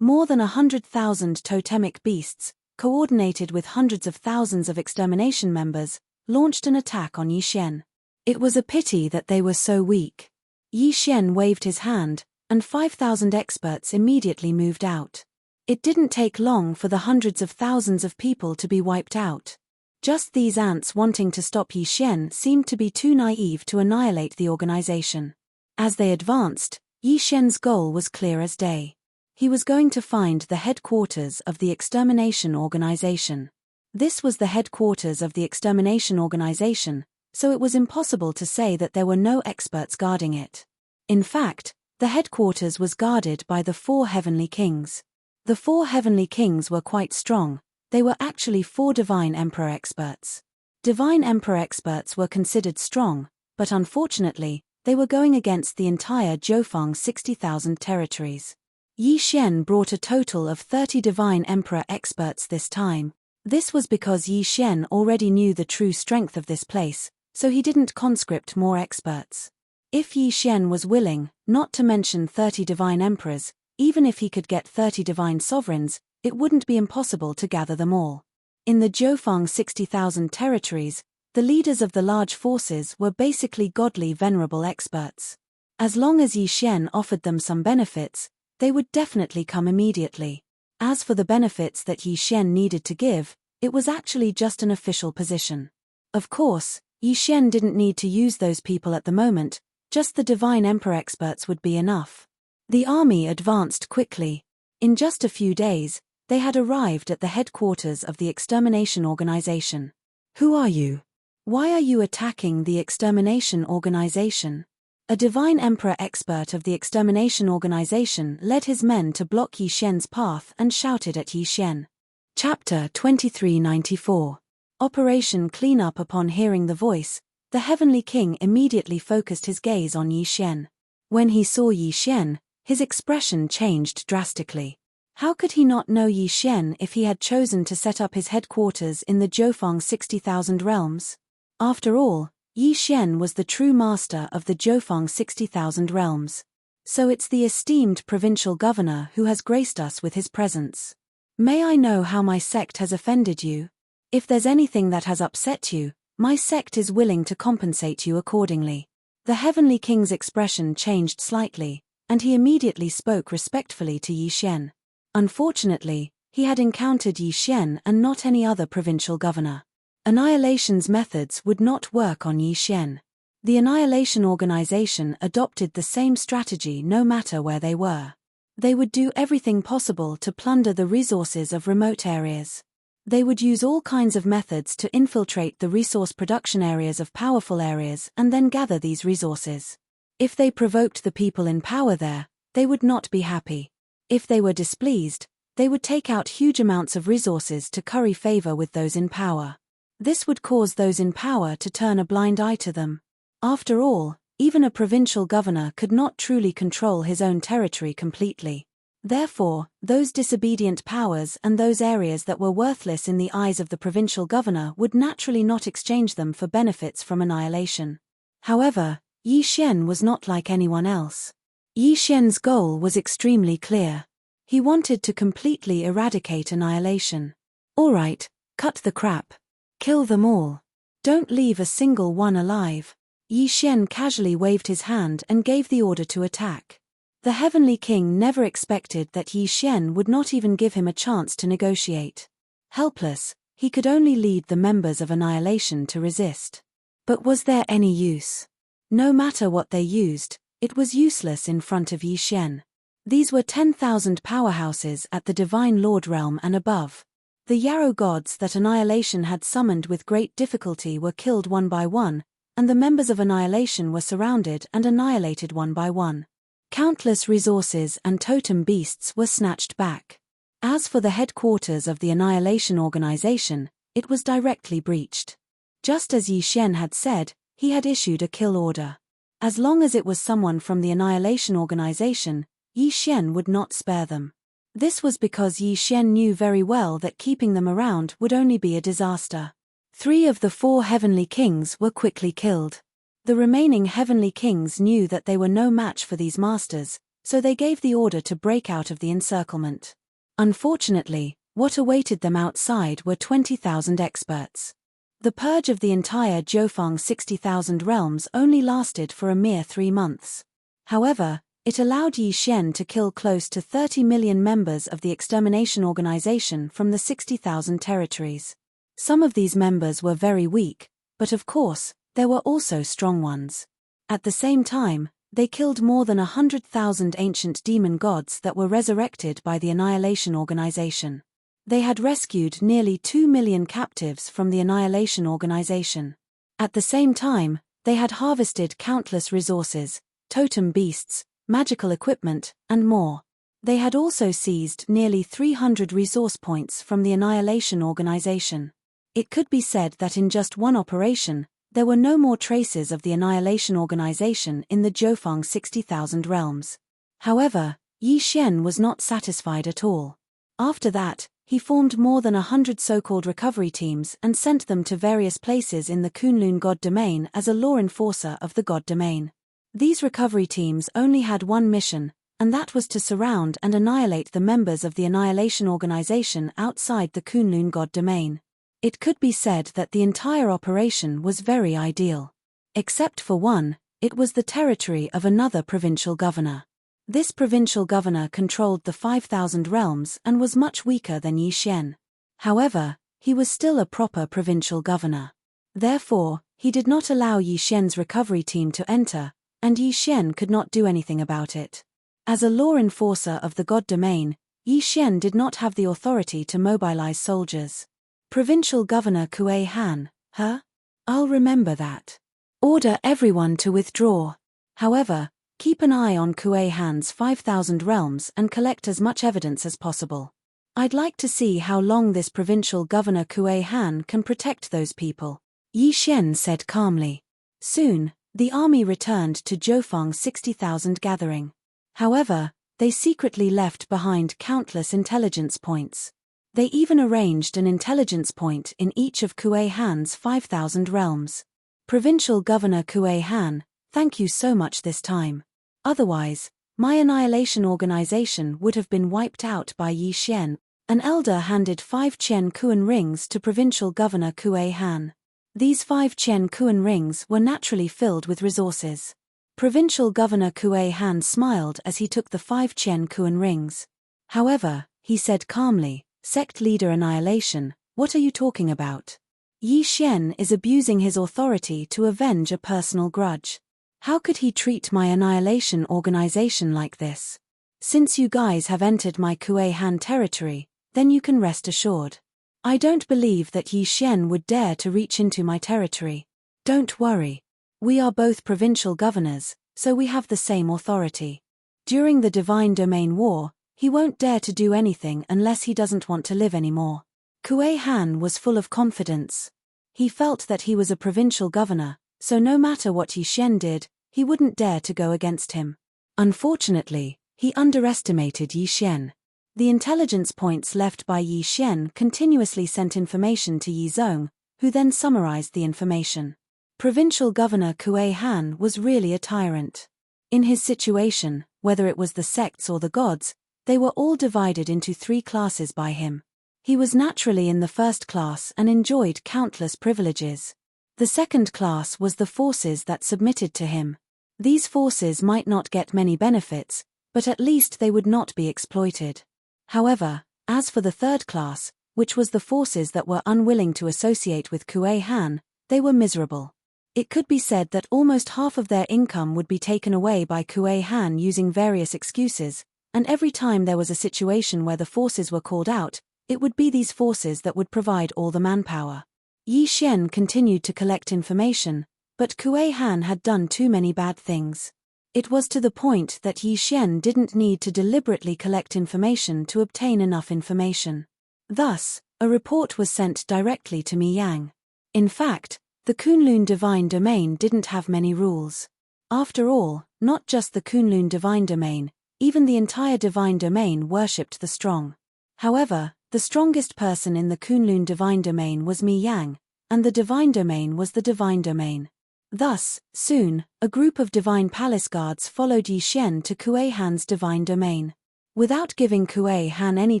More than 100,000 totemic beasts, coordinated with hundreds of thousands of extermination members, launched an attack on Yi Shen. It was a pity that they were so weak. Yi Shen waved his hand, and 5,000 experts immediately moved out. It didn't take long for the hundreds of thousands of people to be wiped out. Just these ants wanting to stop Yi Shen seemed to be too naive to annihilate the organization. As they advanced, Yi Shen's goal was clear as day. He was going to find the headquarters of the Extermination Organization. This was the headquarters of the Extermination Organization, so it was impossible to say that there were no experts guarding it. In fact, the headquarters was guarded by the 4 heavenly kings. The 4 heavenly kings were quite strong. They were actually 4 divine emperor experts. Divine emperor experts were considered strong, but unfortunately, they were going against the entire Jiufeng 60,000 territories. Yi Xian brought a total of 30 divine emperor experts this time. This was because Yi Xian already knew the true strength of this place, so he didn't conscript more experts. If Yi Xian was willing, not to mention 30 divine emperors, even if he could get 30 divine sovereigns, it wouldn't be impossible to gather them all. In the Jiufeng 60,000 territories, the leaders of the large forces were basically godly venerable experts. As long as Yi Xian offered them some benefits, they would definitely come immediately. As for the benefits that Yi Xian needed to give, it was actually just an official position. Of course, Yi Xian didn't need to use those people at the moment, just the divine emperor experts would be enough. The army advanced quickly. In just a few days, they had arrived at the headquarters of the extermination organization. Who are you? Why are you attacking the extermination organization? A divine emperor expert of the extermination organization led his men to block Yi Xian's path and shouted at Yi Xian. Chapter 2394. Operation Cleanup. Upon hearing the voice, the heavenly king immediately focused his gaze on Yi Xian. When he saw Yi Xian, his expression changed drastically. How could he not know Yi Xian if he had chosen to set up his headquarters in the Jiufeng 60,000 realms? After all, Yi Xian was the true master of the Jiufeng 60,000 realms. So it's the esteemed provincial governor who has graced us with his presence. May I know how my sect has offended you? If there's anything that has upset you, my sect is willing to compensate you accordingly. The heavenly king's expression changed slightly, and he immediately spoke respectfully to Yi Xian. Unfortunately, he had encountered Yi Xian and not any other provincial governor. Annihilation's methods would not work on Yi Xian. The Annihilation organization adopted the same strategy no matter where they were. They would do everything possible to plunder the resources of remote areas. They would use all kinds of methods to infiltrate the resource production areas of powerful areas and then gather these resources. If they provoked the people in power there, they would not be happy. If they were displeased, they would take out huge amounts of resources to curry favor with those in power. This would cause those in power to turn a blind eye to them. After all, even a provincial governor could not truly control his own territory completely. Therefore, those disobedient powers and those areas that were worthless in the eyes of the provincial governor would naturally not exchange them for benefits from annihilation. However, Yi Xian was not like anyone else. Yi Xian's goal was extremely clear. He wanted to completely eradicate annihilation. Alright, cut the crap. Kill them all. Don't leave a single one alive. Yi Xian casually waved his hand and gave the order to attack. The heavenly king never expected that Yi Xian would not even give him a chance to negotiate. Helpless, he could only lead the members of annihilation to resist. But was there any use? No matter what they used, it was useless in front of Yi Xian. These were 10,000 powerhouses at the Divine Lord realm and above. The Yarrow gods that Annihilation had summoned with great difficulty were killed one by one, and the members of Annihilation were surrounded and annihilated one by one. Countless resources and totem beasts were snatched back. As for the headquarters of the Annihilation organization, it was directly breached. Just as Yi Xian had said, he had issued a kill order. As long as it was someone from the Annihilation organization, Yi Xian would not spare them. This was because Yi Xian knew very well that keeping them around would only be a disaster. 3 of the 4 heavenly kings were quickly killed. The remaining heavenly kings knew that they were no match for these masters, so they gave the order to break out of the encirclement. Unfortunately, what awaited them outside were 20,000 experts. The purge of the entire Jiufeng 60,000 realms only lasted for a mere 3 months. However, it allowed Yi Xian to kill close to 30 million members of the extermination organization from the 60,000 territories. Some of these members were very weak, but of course, there were also strong ones. At the same time, they killed more than 100,000 ancient demon gods that were resurrected by the Annihilation organization. They had rescued nearly 2 million captives from the Annihilation organization. At the same time, they had harvested countless resources, totem beasts, magical equipment, and more. They had also seized nearly 300 resource points from the Annihilation Organization. It could be said that in just one operation, there were no more traces of the Annihilation Organization in the Jiufeng 60,000 realms. However, Yi Xian was not satisfied at all. After that, he formed more than 100 so-called recovery teams and sent them to various places in the Kunlun God Domain as a law enforcer of the God Domain. These recovery teams only had one mission, and that was to surround and annihilate the members of the Annihilation Organization outside the Kunlun God Domain. It could be said that the entire operation was very ideal. Except for one, it was the territory of another provincial governor. This provincial governor controlled the 5,000 realms and was much weaker than Yi Xian. However, he was still a proper provincial governor. Therefore, he did not allow Yi Xian's recovery team to enter, and Yi Xian could not do anything about it. As a law enforcer of the God Domain, Yi Xian did not have the authority to mobilize soldiers. Provincial Governor Kuei Han, I'll remember that. Order everyone to withdraw. However, keep an eye on Kuei Han's 5,000 realms and collect as much evidence as possible. I'd like to see how long this provincial governor Kuei Han can protect those people, Yi Xian said calmly. Soon, the army returned to Jiufeng 60,000 gathering. However, they secretly left behind countless intelligence points. They even arranged an intelligence point in each of Kuei Han's 5,000 realms. Provincial Governor Kuei Han, thank you so much this time. Otherwise, my Annihilation Organization would have been wiped out by Yi Xian. An elder handed 5 Qian Kuan rings to Provincial Governor Kuei Han. These 5 Qian Kuan rings were naturally filled with resources. Provincial Governor Kuei Han smiled as he took the 5 Qian Kuan rings. However, he said calmly, Sect Leader Annihilation, what are you talking about? Yi Xian is abusing his authority to avenge a personal grudge. How could he treat my Annihilation Organization like this? Since you guys have entered my Kuei Han territory, then you can rest assured. I don't believe that Yi Xian would dare to reach into my territory. Don't worry. We are both provincial governors, so we have the same authority. During the Divine Domain War, he won't dare to do anything unless he doesn't want to live anymore. Kuei Han was full of confidence. He felt that he was a provincial governor, so no matter what Yi Xian did, he wouldn't dare to go against him. Unfortunately, he underestimated Yi Xian. The intelligence points left by Yi Xian continuously sent information to Yi Zong, who then summarized the information. Provincial Governor Kuei Han was really a tyrant. In his situation, whether it was the sects or the gods, they were all divided into 3 classes by him. He was naturally in the first class and enjoyed countless privileges. The second class was the forces that submitted to him. These forces might not get many benefits, but at least they would not be exploited. However, as for the third class, which was the forces that were unwilling to associate with Kuei Han, they were miserable. It could be said that almost half of their income would be taken away by Kuei Han using various excuses, and every time there was a situation where the forces were called out, it would be these forces that would provide all the manpower. Yi Xian continued to collect information, but Kuei Han had done too many bad things. It was to the point that Yi Xian didn't need to deliberately collect information to obtain enough information. Thus, a report was sent directly to Mi Yang. In fact, the Kunlun Divine Domain didn't have many rules. After all, not just the Kunlun Divine Domain, even the entire Divine Domain worshipped the strong. However, the strongest person in the Kunlun Divine Domain was Mi Yang, and the Divine Domain was the Divine Domain. Thus, soon, a group of Divine Palace Guards followed Yi Xian to Kuei Han's Divine Domain. Without giving Kuei Han any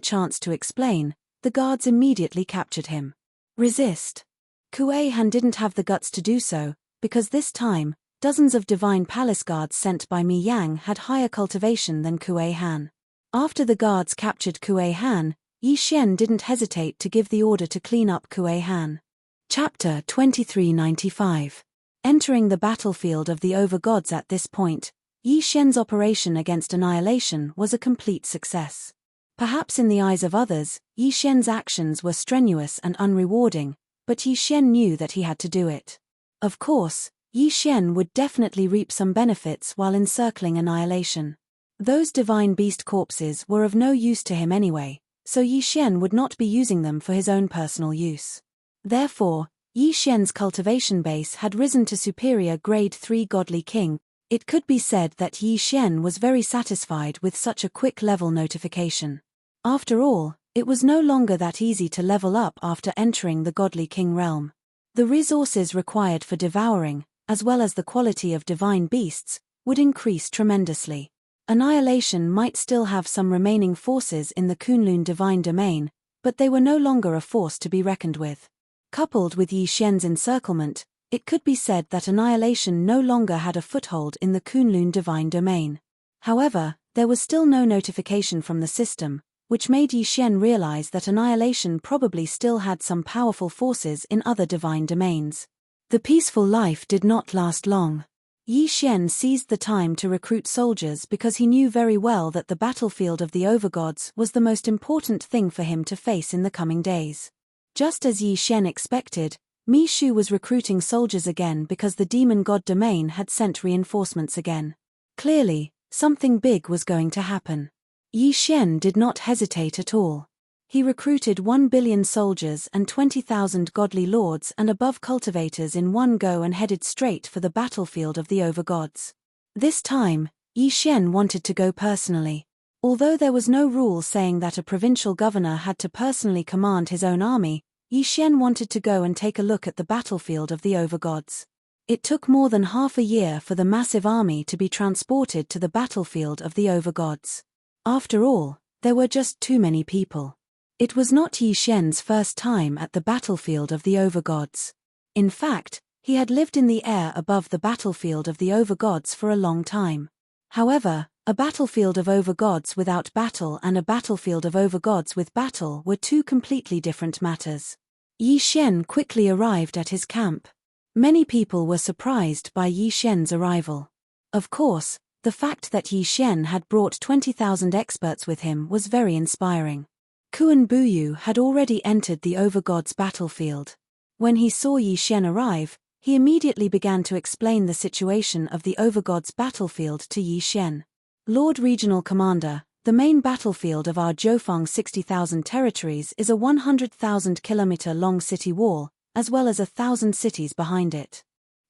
chance to explain, the guards immediately captured him. Resist. Kuei Han didn't have the guts to do so, because this time, dozens of Divine Palace Guards sent by Mi Yang had higher cultivation than Kuei Han. After the guards captured Kuei Han, Yi Xian didn't hesitate to give the order to clean up Kuei Han. Chapter 2395. Entering the battlefield of the Overgods at this point, Yi Xian's operation against Annihilation was a complete success. Perhaps in the eyes of others, Yi Xian's actions were strenuous and unrewarding, but Yi Xian knew that he had to do it. Of course, Yi Xian would definitely reap some benefits while encircling Annihilation. Those divine beast corpses were of no use to him anyway, so Yi Xian would not be using them for his own personal use. Therefore, Yi Xian's cultivation base had risen to superior grade 3 godly king. It could be said that Yi Xian was very satisfied with such a quick level notification. After all, it was no longer that easy to level up after entering the godly king realm. The resources required for devouring, as well as the quality of divine beasts, would increase tremendously. Annihilation might still have some remaining forces in the Kunlun divine domain, but they were no longer a force to be reckoned with. Coupled with Yi Xian's encirclement, it could be said that annihilation no longer had a foothold in the Kunlun divine domain. However, there was still no notification from the system, which made Yi Xian realize that annihilation probably still had some powerful forces in other divine domains. The peaceful life did not last long. Yi Xian seized the time to recruit soldiers because he knew very well that the battlefield of the overgods was the most important thing for him to face in the coming days. Just as Yi Xian expected, Mi Shu was recruiting soldiers again because the demon god domain had sent reinforcements again. Clearly, something big was going to happen. Yi Xian did not hesitate at all. He recruited 1 billion soldiers and 20,000 godly lords and above cultivators in one go and headed straight for the battlefield of the overgods. This time, Yi Xian wanted to go personally. Although there was no rule saying that a provincial governor had to personally command his own army, Yi Xian wanted to go and take a look at the battlefield of the overgods. It took more than half a year for the massive army to be transported to the battlefield of the overgods. After all, there were just too many people. It was not Yi Xian's first time at the battlefield of the overgods. In fact, he had lived in the air above the battlefield of the overgods for a long time. However, a battlefield of overgods without battle and a battlefield of overgods with battle were two completely different matters. Yi Xian quickly arrived at his camp. Many people were surprised by Yi Xian's arrival. Of course, the fact that Yi Xian had brought 20,000 experts with him was very inspiring. Kuan Buyu had already entered the overgods battlefield. When he saw Yi Xian arrive, he immediately began to explain the situation of the overgods battlefield to Yi Xian. Lord Regional Commander, the main battlefield of our Jiufeng 60,000 territories is a 100,000 kilometer long city wall, as well as 1,000 cities behind it.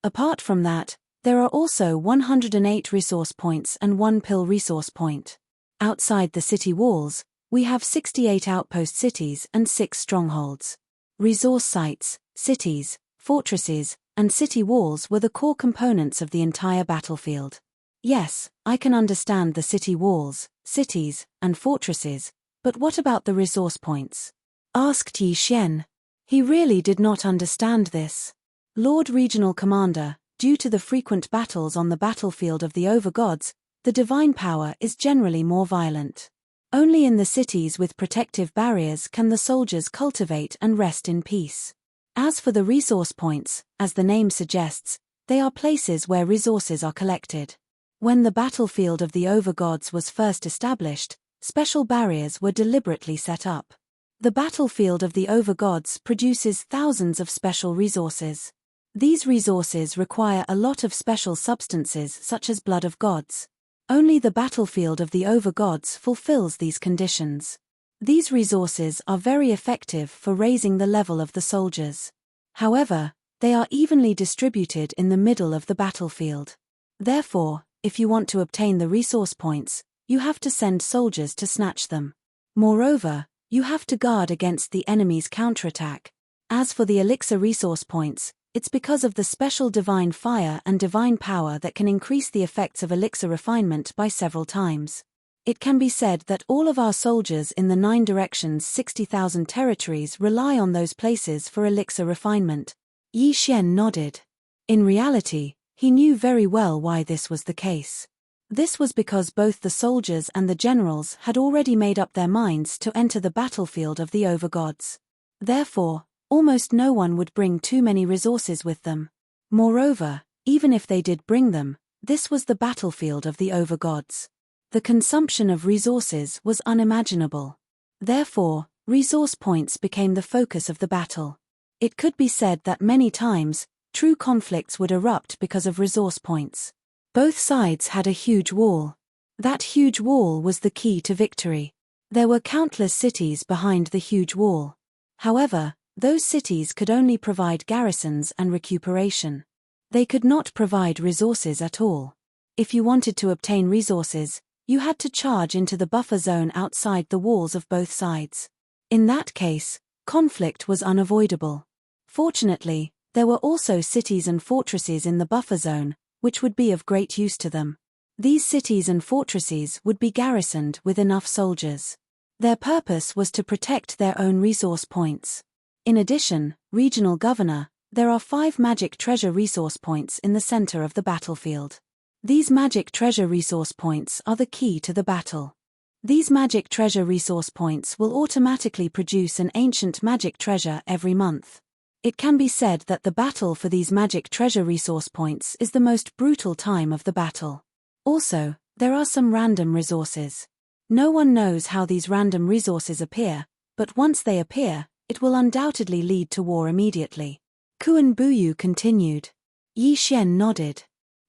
Apart from that, there are also 108 resource points and 1 pill resource point. Outside the city walls, we have 68 outpost cities and 6 strongholds. Resource sites, cities, fortresses, and city walls were the core components of the entire battlefield. Yes, I can understand the city walls, cities, and fortresses, but what about the resource points? Asked Yi Xian. He really did not understand this. Lord Regional Commander, due to the frequent battles on the battlefield of the overgods, the divine power is generally more violent. Only in the cities with protective barriers can the soldiers cultivate and rest in peace. As for the resource points, as the name suggests, they are places where resources are collected. When the battlefield of the overgods was first established, special barriers were deliberately set up. The battlefield of the overgods produces thousands of special resources. These resources require a lot of special substances such as blood of gods. Only the battlefield of the overgods fulfills these conditions. These resources are very effective for raising the level of the soldiers. However, they are evenly distributed in the middle of the battlefield. Therefore, if you want to obtain the resource points, you have to send soldiers to snatch them. Moreover, you have to guard against the enemy's counterattack. As for the elixir resource points, it's because of the special divine fire and divine power that can increase the effects of elixir refinement by several times. It can be said that all of our soldiers in the 9 directions 60,000 territories rely on those places for elixir refinement. Yi Xian nodded. In reality, he knew very well why this was the case. This was because both the soldiers and the generals had already made up their minds to enter the battlefield of the overgods. Therefore, almost no one would bring too many resources with them. Moreover, even if they did bring them, this was the battlefield of the overgods. The consumption of resources was unimaginable. Therefore, resource points became the focus of the battle. It could be said that many times, true conflicts would erupt because of resource points. Both sides had a huge wall. That huge wall was the key to victory. There were countless cities behind the huge wall. However, those cities could only provide garrisons and recuperation. They could not provide resources at all. If you wanted to obtain resources, you had to charge into the buffer zone outside the walls of both sides. In that case, conflict was unavoidable. Fortunately, there were also cities and fortresses in the buffer zone, which would be of great use to them. These cities and fortresses would be garrisoned with enough soldiers. Their purpose was to protect their own resource points. In addition, regional governor, there are 5 magic treasure resource points in the center of the battlefield. These magic treasure resource points are the key to the battle. These magic treasure resource points will automatically produce an ancient magic treasure every month. It can be said that the battle for these magic treasure resource points is the most brutal time of the battle. Also, there are some random resources. No one knows how these random resources appear, but once they appear, it will undoubtedly lead to war immediately. Kuan Buyu continued. Yi Xian nodded.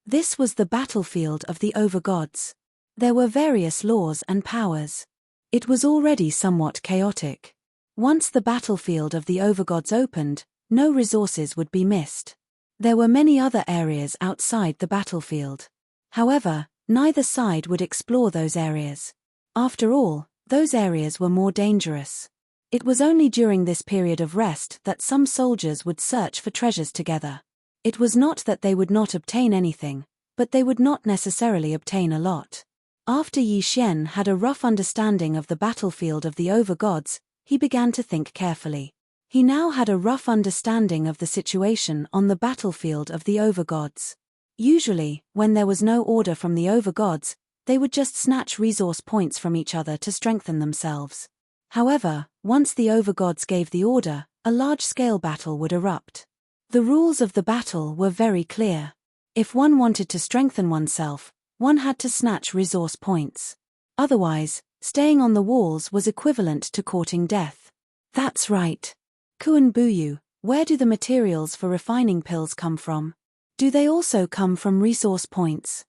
This was the battlefield of the overgods. There were various laws and powers. It was already somewhat chaotic. Once the battlefield of the overgods opened, no resources would be missed. There were many other areas outside the battlefield. However, neither side would explore those areas. After all, those areas were more dangerous. It was only during this period of rest that some soldiers would search for treasures together. It was not that they would not obtain anything, but they would not necessarily obtain a lot. After Yi Xian had a rough understanding of the battlefield of the overgods, he began to think carefully. He now had a rough understanding of the situation on the battlefield of the overgods. Usually, when there was no order from the overgods, they would just snatch resource points from each other to strengthen themselves. However, once the overgods gave the order, a large-scale battle would erupt. The rules of the battle were very clear. If one wanted to strengthen oneself, one had to snatch resource points. Otherwise, staying on the walls was equivalent to courting death. That's right. Kuan Buyu, where do the materials for refining pills come from? Do they also come from resource points?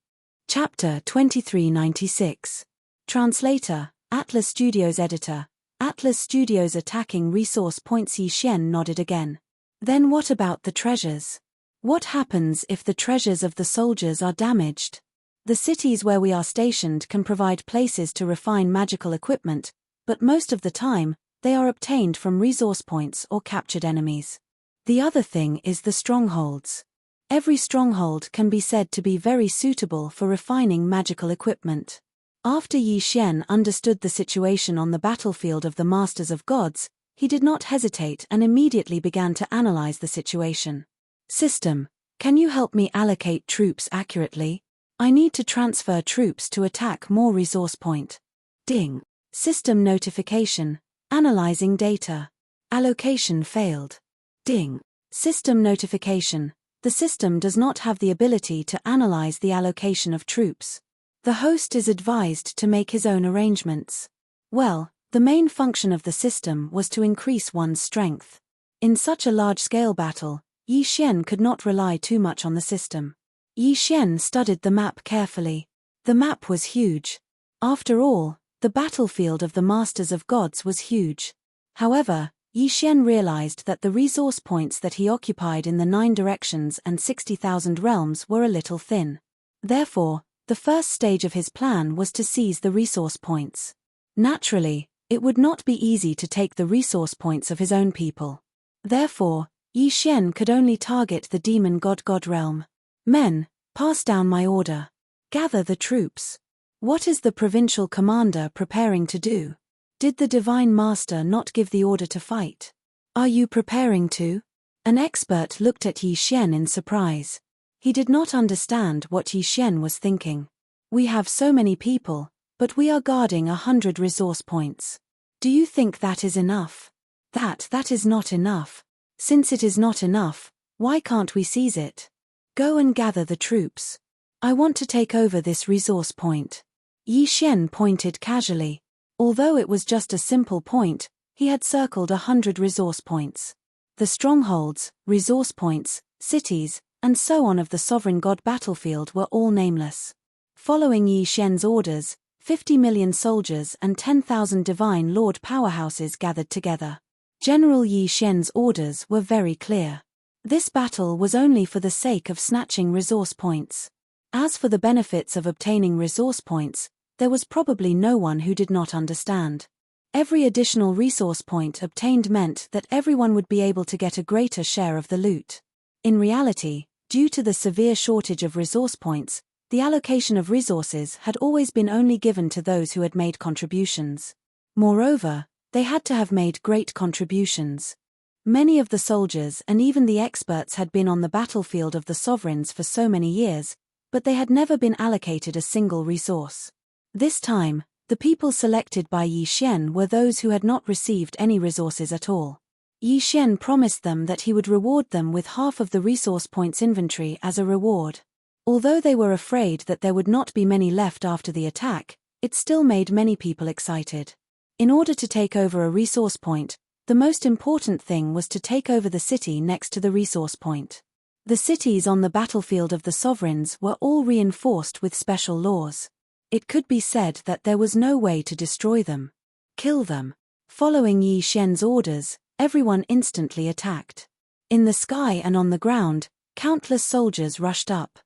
Chapter 2396. Translator, Atlas Studios Editor. Atlas Studios attacking resource points. Yi Xian nodded again. Then what about the treasures? What happens if the treasures of the soldiers are damaged? The cities where we are stationed can provide places to refine magical equipment, but most of the time, they are obtained from resource points or captured enemies. The other thing is the strongholds. Every stronghold can be said to be very suitable for refining magical equipment. After Yi Xian understood the situation on the battlefield of the Masters of Gods, he did not hesitate and immediately began to analyze the situation. System, can you help me allocate troops accurately? I need to transfer troops to attack more resource point. Ding. System notification. Analyzing data. Allocation failed. Ding. System notification. The system does not have the ability to analyze the allocation of troops. The host is advised to make his own arrangements. Well, the main function of the system was to increase one's strength. In such a large-scale battle, Yi Xian could not rely too much on the system. Yi Xian studied the map carefully. The map was huge. After all, the battlefield of the Masters of Gods was huge. However, Yi Xian realized that the resource points that he occupied in the 9 directions and 60,000 realms were a little thin. Therefore, the first stage of his plan was to seize the resource points. Naturally, it would not be easy to take the resource points of his own people. Therefore, Yi Xian could only target the demon god realm. Men, pass down my order. Gather the troops. What is the provincial commander preparing to do? Did the Divine Master not give the order to fight? Are you preparing to? An expert looked at Yi Xian in surprise. He did not understand what Yi Xian was thinking. We have so many people, but we are guarding 100 resource points. Do you think that is enough? That is not enough. Since it is not enough, why can't we seize it? Go and gather the troops. I want to take over this resource point. Yi Xian pointed casually. Although it was just a simple point, he had circled 100 resource points. The strongholds, resource points, cities, and so on of the sovereign god battlefield were all nameless. Following Yi Xian's orders, 50 million soldiers and 10,000 divine lord powerhouses gathered together. General Yi Xian's orders were very clear. This battle was only for the sake of snatching resource points. As for the benefits of obtaining resource points, there was probably no one who did not understand. Every additional resource point obtained meant that everyone would be able to get a greater share of the loot. In reality, due to the severe shortage of resource points, the allocation of resources had always been only given to those who had made contributions. Moreover, they had to have made great contributions. Many of the soldiers and even the experts had been on the battlefield of the sovereigns for so many years, but they had never been allocated a single resource. This time, the people selected by Yi Xian were those who had not received any resources at all. Yi Xian promised them that he would reward them with half of the resource points inventory as a reward. Although they were afraid that there would not be many left after the attack, it still made many people excited. In order to take over a resource point, the most important thing was to take over the city next to the resource point. The cities on the battlefield of the sovereigns were all reinforced with special laws. It could be said that there was no way to destroy them. Kill them. Following Yi Xian's orders, everyone instantly attacked. In the sky and on the ground, countless soldiers rushed up.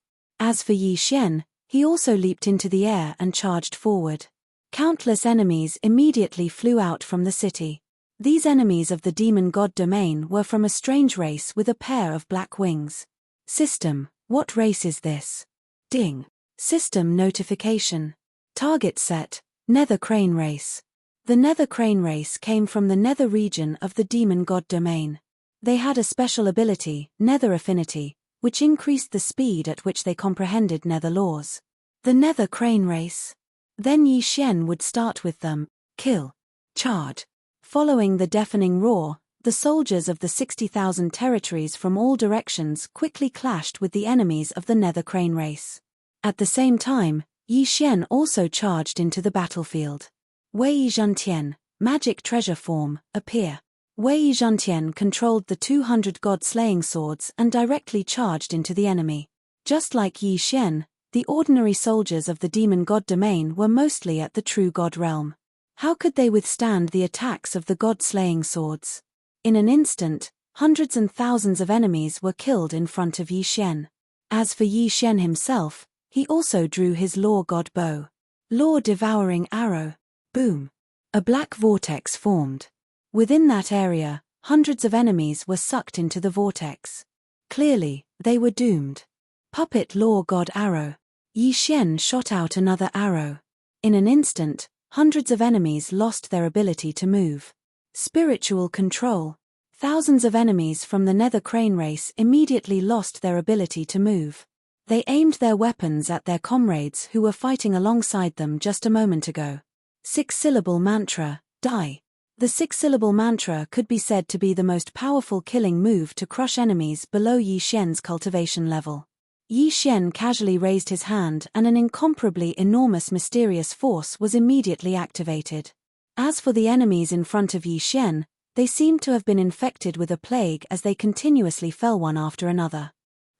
As for Yi Xian, he also leaped into the air and charged forward. Countless enemies immediately flew out from the city. These enemies of the demon god domain were from a strange race with a pair of black wings. System, what race is this? Ding. System notification. Target set, Nether Crane race. The Nether Crane race came from the Nether region of the demon god domain. They had a special ability, Nether Affinity, which increased the speed at which they comprehended Nether laws. The Nether Crane race. Then Yi Xian would start with them, kill, charge. Following the deafening roar, the soldiers of the 60,000 territories from all directions quickly clashed with the enemies of the Nether Crane race. At the same time, Yi Xian also charged into the battlefield. Wei Zhentian, magic treasure form, appear. Wei Zhentian controlled the 200 god-slaying swords and directly charged into the enemy. Just like Yi Xian, the ordinary soldiers of the demon god domain were mostly at the true god realm. How could they withstand the attacks of the god-slaying swords? In an instant, hundreds and thousands of enemies were killed in front of Yi Xian. As for Yi Xian himself, he also drew his law god bow. Law devouring arrow. Boom. A black vortex formed. Within that area, hundreds of enemies were sucked into the vortex. Clearly, they were doomed. Puppet law god arrow. Yi Xian shot out another arrow. In an instant, hundreds of enemies lost their ability to move. Spiritual control. Thousands of enemies from the Nether Crane race immediately lost their ability to move. They aimed their weapons at their comrades who were fighting alongside them just a moment ago. 6-syllable mantra, die. The 6-syllable mantra could be said to be the most powerful killing move to crush enemies below Yi Xian's cultivation level. Yi Xian casually raised his hand and an incomparably enormous mysterious force was immediately activated. As for the enemies in front of Yi Xian, they seemed to have been infected with a plague as they continuously fell one after another.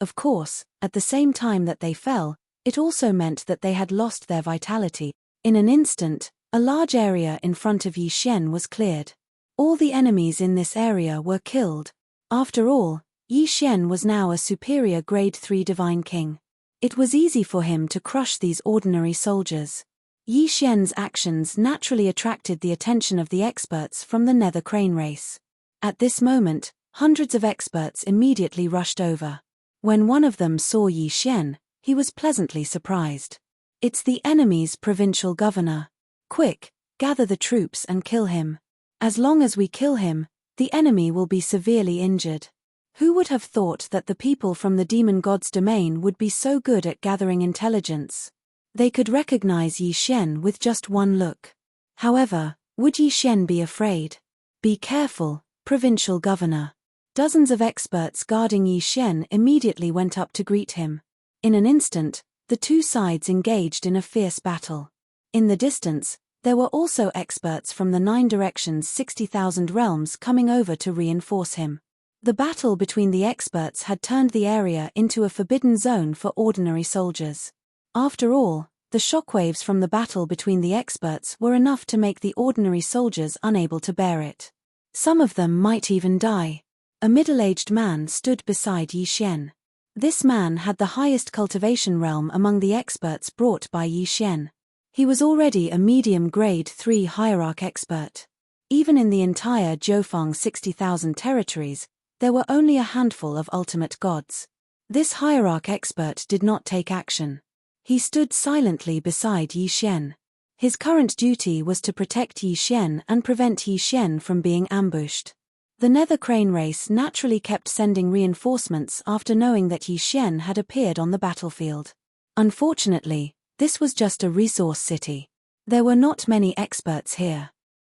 Of course, at the same time that they fell, it also meant that they had lost their vitality. In an instant, a large area in front of Yi Xian was cleared. All the enemies in this area were killed. After all, Yi Xian was now a superior grade 3 divine king. It was easy for him to crush these ordinary soldiers. Yi Xian's actions naturally attracted the attention of the experts from the Nether Crane race. At this moment, hundreds of experts immediately rushed over. When one of them saw Yi Xian, he was pleasantly surprised. It's the enemy's provincial governor. Quick, gather the troops and kill him. As long as we kill him, the enemy will be severely injured. Who would have thought that the people from the demon god's domain would be so good at gathering intelligence? They could recognize Yi Xian with just one look. However, would Yi Xian be afraid? Be careful, provincial governor. Dozens of experts guarding Yi Xian immediately went up to greet him. In an instant, the two sides engaged in a fierce battle. In the distance, there were also experts from the 9 directions 60,000 realms coming over to reinforce him. The battle between the experts had turned the area into a forbidden zone for ordinary soldiers. After all, The shockwaves from the battle between the experts were enough to make the ordinary soldiers unable to bear it. Some of them might even die. A middle-aged man stood beside Yi Xian. This man had the highest cultivation realm among the experts brought by Yi Xian. He was already a medium grade 3 hierarch expert. Even in the entire Jiufeng 60,000 territories, there were only a handful of ultimate gods. This hierarch expert did not take action. He stood silently beside Yi Xian. His current duty was to protect Yi Xian and prevent Yi Xian from being ambushed. The Nether Crane race naturally kept sending reinforcements after knowing that Yi Xian had appeared on the battlefield. Unfortunately, this was just a resource city. There were not many experts here.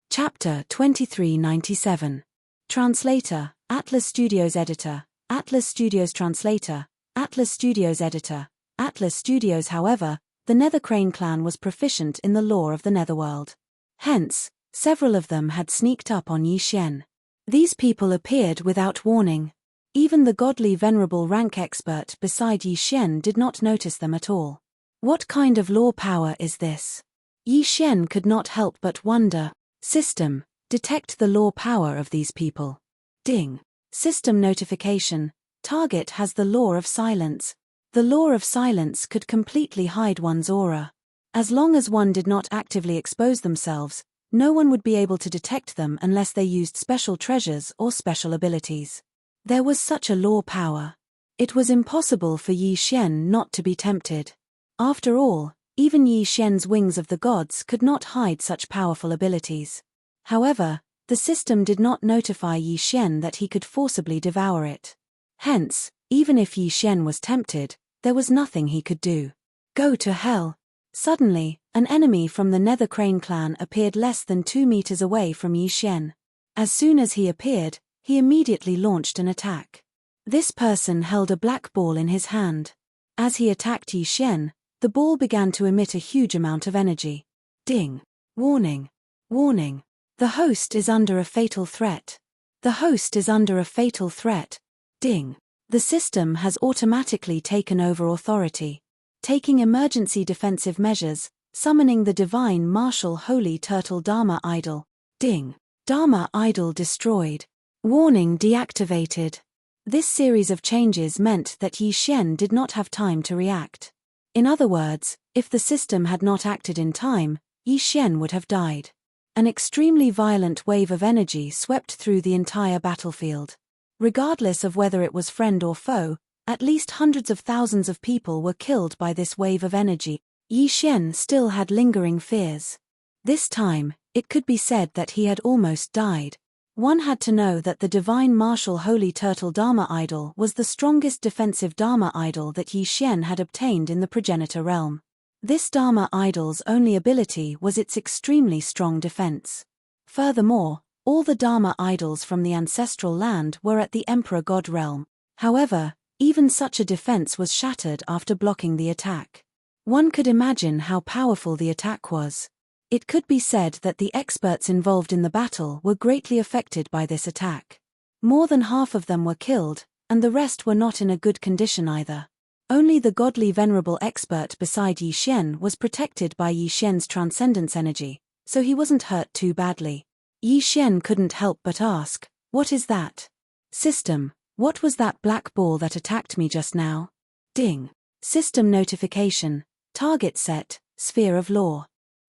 Chapter 2397. Translator, Atlas Studios Editor, Atlas Studios Translator, Atlas Studios Editor, Atlas Studios. However, the Nether Crane clan was proficient in the lore of the Netherworld. Hence, several of them had sneaked up on Yi Xian. These people appeared without warning. Even the godly venerable rank expert beside Yi Xian did not notice them at all. What kind of lore power is this? Yi Xian could not help but wonder. System, detect the lore power of these people. Ding. System notification. Target has the lore of silence. The lore of silence could completely hide one's aura. As long as one did not actively expose themselves, no one would be able to detect them unless they used special treasures or special abilities. There was such a lore power. It was impossible for Yi Xian not to be tempted. After all, even Yi Xian's wings of the gods could not hide such powerful abilities. However, the system did not notify Yi Xian that he could forcibly devour it. Hence, even if Yi Xian was tempted, there was nothing he could do. Go to hell. Suddenly, an enemy from the Nether Crane clan appeared less than 2 meters away from Yi Xian. As soon as he appeared, he immediately launched an attack. This person held a black ball in his hand. As he attacked Yi Xian, the ball began to emit a huge amount of energy. Ding. Warning. Warning. The host is under a fatal threat. The host is under a fatal threat. Ding. The system has automatically taken over authority. Taking emergency defensive measures, summoning the divine martial holy turtle Dharma idol. Ding. Dharma idol destroyed. Warning deactivated. This series of changes meant that Yi Xian did not have time to react. In other words, if the system had not acted in time, Yi Xian would have died. An extremely violent wave of energy swept through the entire battlefield. Regardless of whether it was friend or foe, at least hundreds of thousands of people were killed by this wave of energy. Yi Xian still had lingering fears. This time, it could be said that he had almost died. One had to know that the divine martial holy turtle Dharma idol was the strongest defensive Dharma idol that Yi Xian had obtained in the progenitor realm. This Dharma idol's only ability was its extremely strong defense. Furthermore, all the Dharma idols from the ancestral land were at the Emperor God realm. However, even such a defense was shattered after blocking the attack. One could imagine how powerful the attack was. It could be said that the experts involved in the battle were greatly affected by this attack. More than half of them were killed, and the rest were not in a good condition either. Only the godly venerable expert beside Yi Xian was protected by Yi Xian's transcendence energy, so he wasn't hurt too badly. Yi Xian couldn't help but ask, "What is that? System, what was that black ball that attacked me just now?" Ding. System notification. Target set, Sphere of Law.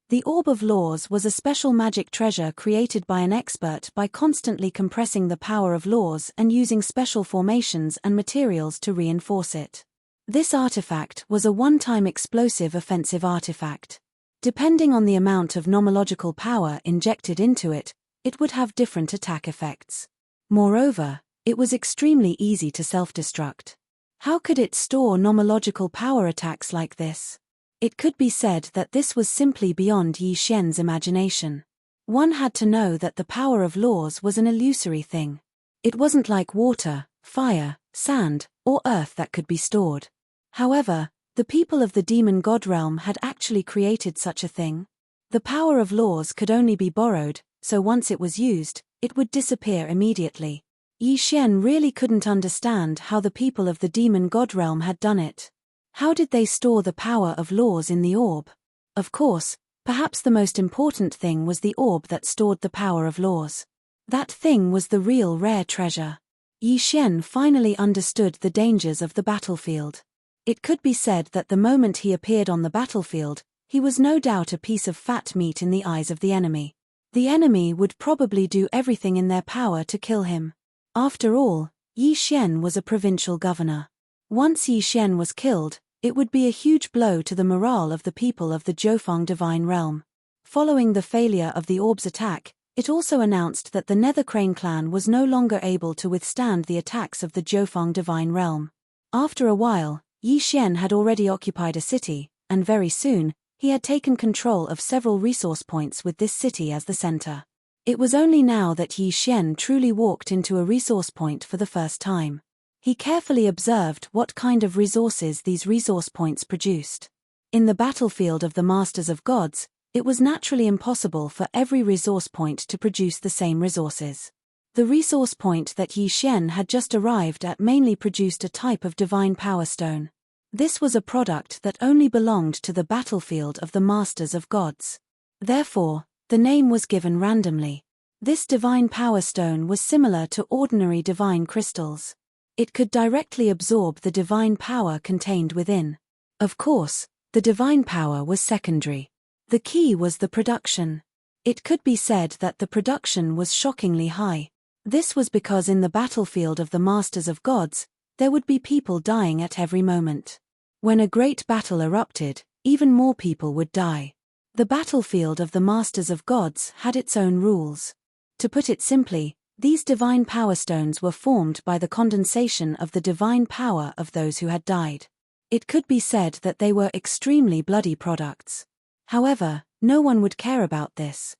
The Orb of Laws was a special magic treasure created by an expert by constantly compressing the power of laws and using special formations and materials to reinforce it. This artifact was a one-time explosive offensive artifact. Depending on the amount of nomological power injected into it, it would have different attack effects. Moreover, it was extremely easy to self-destruct. How could it store nomological power attacks like this? It could be said that this was simply beyond Yi Xian's imagination. One had to know that the power of laws was an illusory thing. It wasn't like water, fire, sand, or earth that could be stored. However, the people of the demon god realm had actually created such a thing. The power of laws could only be borrowed, so once it was used, it would disappear immediately. Yi Xian really couldn't understand how the people of the demon god realm had done it. How did they store the power of laws in the orb? Of course, perhaps the most important thing was the orb that stored the power of laws. That thing was the real rare treasure. Yi Xian finally understood the dangers of the battlefield. It could be said that the moment he appeared on the battlefield, he was no doubt a piece of fat meat in the eyes of the enemy. The enemy would probably do everything in their power to kill him. After all, Yi Xian was a provincial governor. Once Yi Xian was killed, it would be a huge blow to the morale of the people of the Jiufeng Divine Realm. Following the failure of the orb's attack, it also announced that the Nether Crane clan was no longer able to withstand the attacks of the Jiufeng Divine Realm. After a while, Yi Xian had already occupied a city, and very soon, he had taken control of several resource points with this city as the center. It was only now that Yi Xian truly walked into a resource point for the first time. He carefully observed what kind of resources these resource points produced. In the battlefield of the Masters of Gods, it was naturally impossible for every resource point to produce the same resources. The resource point that Yi Xian had just arrived at mainly produced a type of divine power stone. This was a product that only belonged to the battlefield of the Masters of Gods. Therefore, the name was given randomly. This divine power stone was similar to ordinary divine crystals. It could directly absorb the divine power contained within. Of course, the divine power was secondary. The key was the production. It could be said that the production was shockingly high. This was because in the battlefield of the Masters of Gods, there would be people dying at every moment. When a great battle erupted, even more people would die. The battlefield of the Masters of Gods had its own rules. To put it simply, these divine power stones were formed by the condensation of the divine power of those who had died. It could be said that they were extremely bloody products. However, no one would care about this.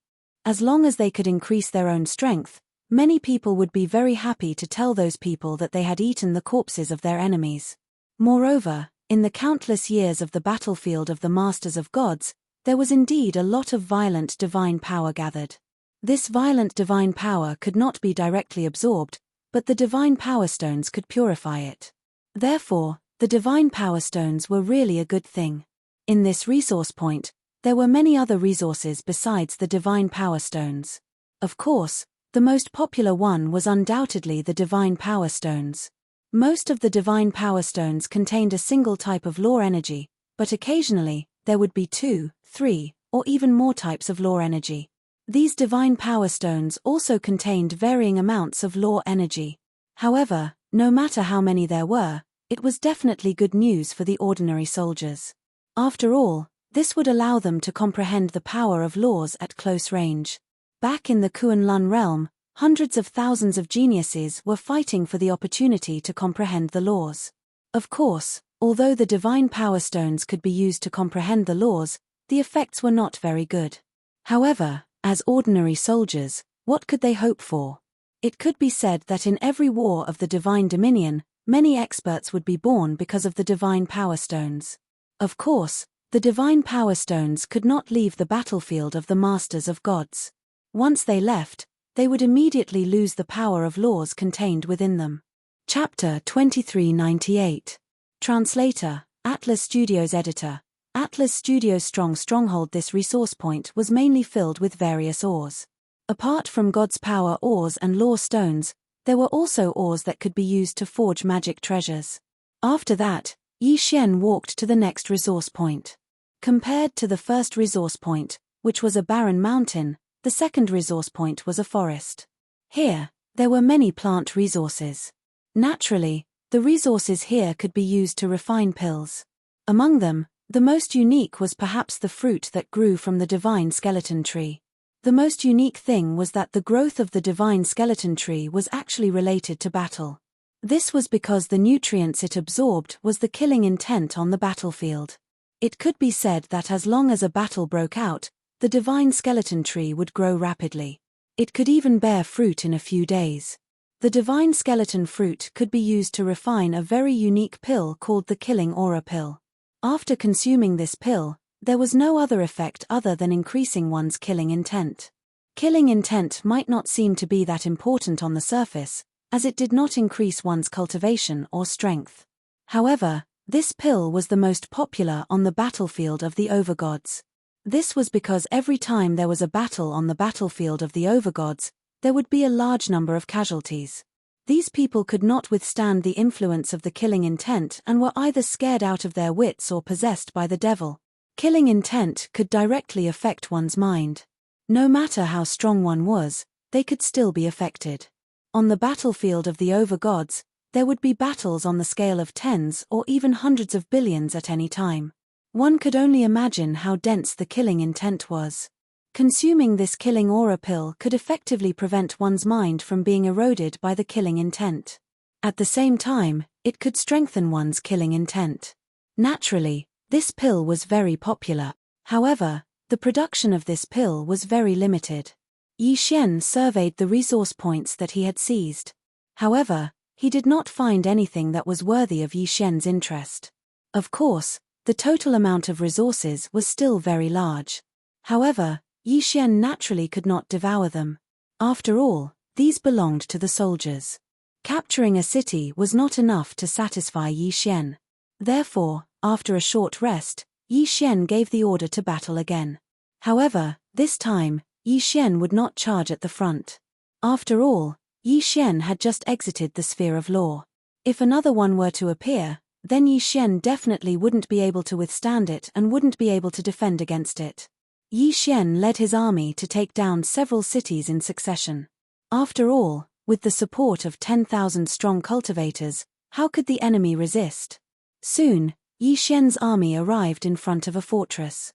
As long as they could increase their own strength, many people would be very happy to tell those people that they had eaten the corpses of their enemies. Moreover, in the countless years of the battlefield of the Masters of Gods, there was indeed a lot of violent divine power gathered. This violent divine power could not be directly absorbed, but the divine power stones could purify it. Therefore, the divine power stones were really a good thing. In this resource point, there were many other resources besides the divine power stones. Of course, the most popular one was undoubtedly the divine power stones. Most of the divine power stones contained a single type of law energy, but occasionally, there would be 2, 3, or even more types of law energy. These divine power stones also contained varying amounts of law energy. However, no matter how many there were, it was definitely good news for the ordinary soldiers. After all, this would allow them to comprehend the power of laws at close range. Back in the Kunlun realm, hundreds of thousands of geniuses were fighting for the opportunity to comprehend the laws. Of course, although the divine power stones could be used to comprehend the laws, the effects were not very good. However, as ordinary soldiers, what could they hope for? It could be said that in every war of the divine dominion, many experts would be born because of the divine power stones. Of course, the divine power stones could not leave the battlefield of the Masters of Gods. Once they left, they would immediately lose the power of laws contained within them. Chapter 2398. Translator, Atlas Studios Editor. Atlas Studios' stronghold. This resource point was mainly filled with various ores. Apart from God's power ores and law stones, there were also ores that could be used to forge magic treasures. After that, Yi Xian walked to the next resource point. Compared to the first resource point, which was a barren mountain, the second resource point was a forest. Here, there were many plant resources. Naturally, the resources here could be used to refine pills. Among them, the most unique was perhaps the fruit that grew from the divine skeleton tree. The most unique thing was that the growth of the divine skeleton tree was actually related to battle. This was because the nutrients it absorbed was the killing intent on the battlefield. It could be said that as long as a battle broke out, the divine skeleton tree would grow rapidly. It could even bear fruit in a few days. The divine skeleton fruit could be used to refine a very unique pill called the Killing Aura pill. After consuming this pill, there was no other effect other than increasing one's killing intent. Killing intent might not seem to be that important on the surface, as it did not increase one's cultivation or strength. However, this pill was the most popular on the battlefield of the overgods. This was because every time there was a battle on the battlefield of the overgods, there would be a large number of casualties. These people could not withstand the influence of the killing intent and were either scared out of their wits or possessed by the devil. Killing intent could directly affect one's mind. No matter how strong one was, they could still be affected. On the battlefield of the overgods, there would be battles on the scale of tens or even hundreds of billions at any time. One could only imagine how dense the killing intent was. Consuming this killing aura pill could effectively prevent one's mind from being eroded by the killing intent. At the same time, it could strengthen one's killing intent. Naturally, this pill was very popular. However, the production of this pill was very limited. Yi Xian surveyed the resource points that he had seized. However, he did not find anything that was worthy of Yi Xian's interest. Of course, the total amount of resources was still very large. However, Yi Xian naturally could not devour them. After all, these belonged to the soldiers. Capturing a city was not enough to satisfy Yi Xian. Therefore, after a short rest, Yi Xian gave the order to battle again. However, this time, Yi Xian would not charge at the front. After all, Yi Xian had just exited the sphere of law. If another one were to appear, then Yi Xian definitely wouldn't be able to withstand it and wouldn't be able to defend against it. Yi Xian led his army to take down several cities in succession. After all, with the support of 10,000 strong cultivators, how could the enemy resist? Soon, Yi Xian's army arrived in front of a fortress.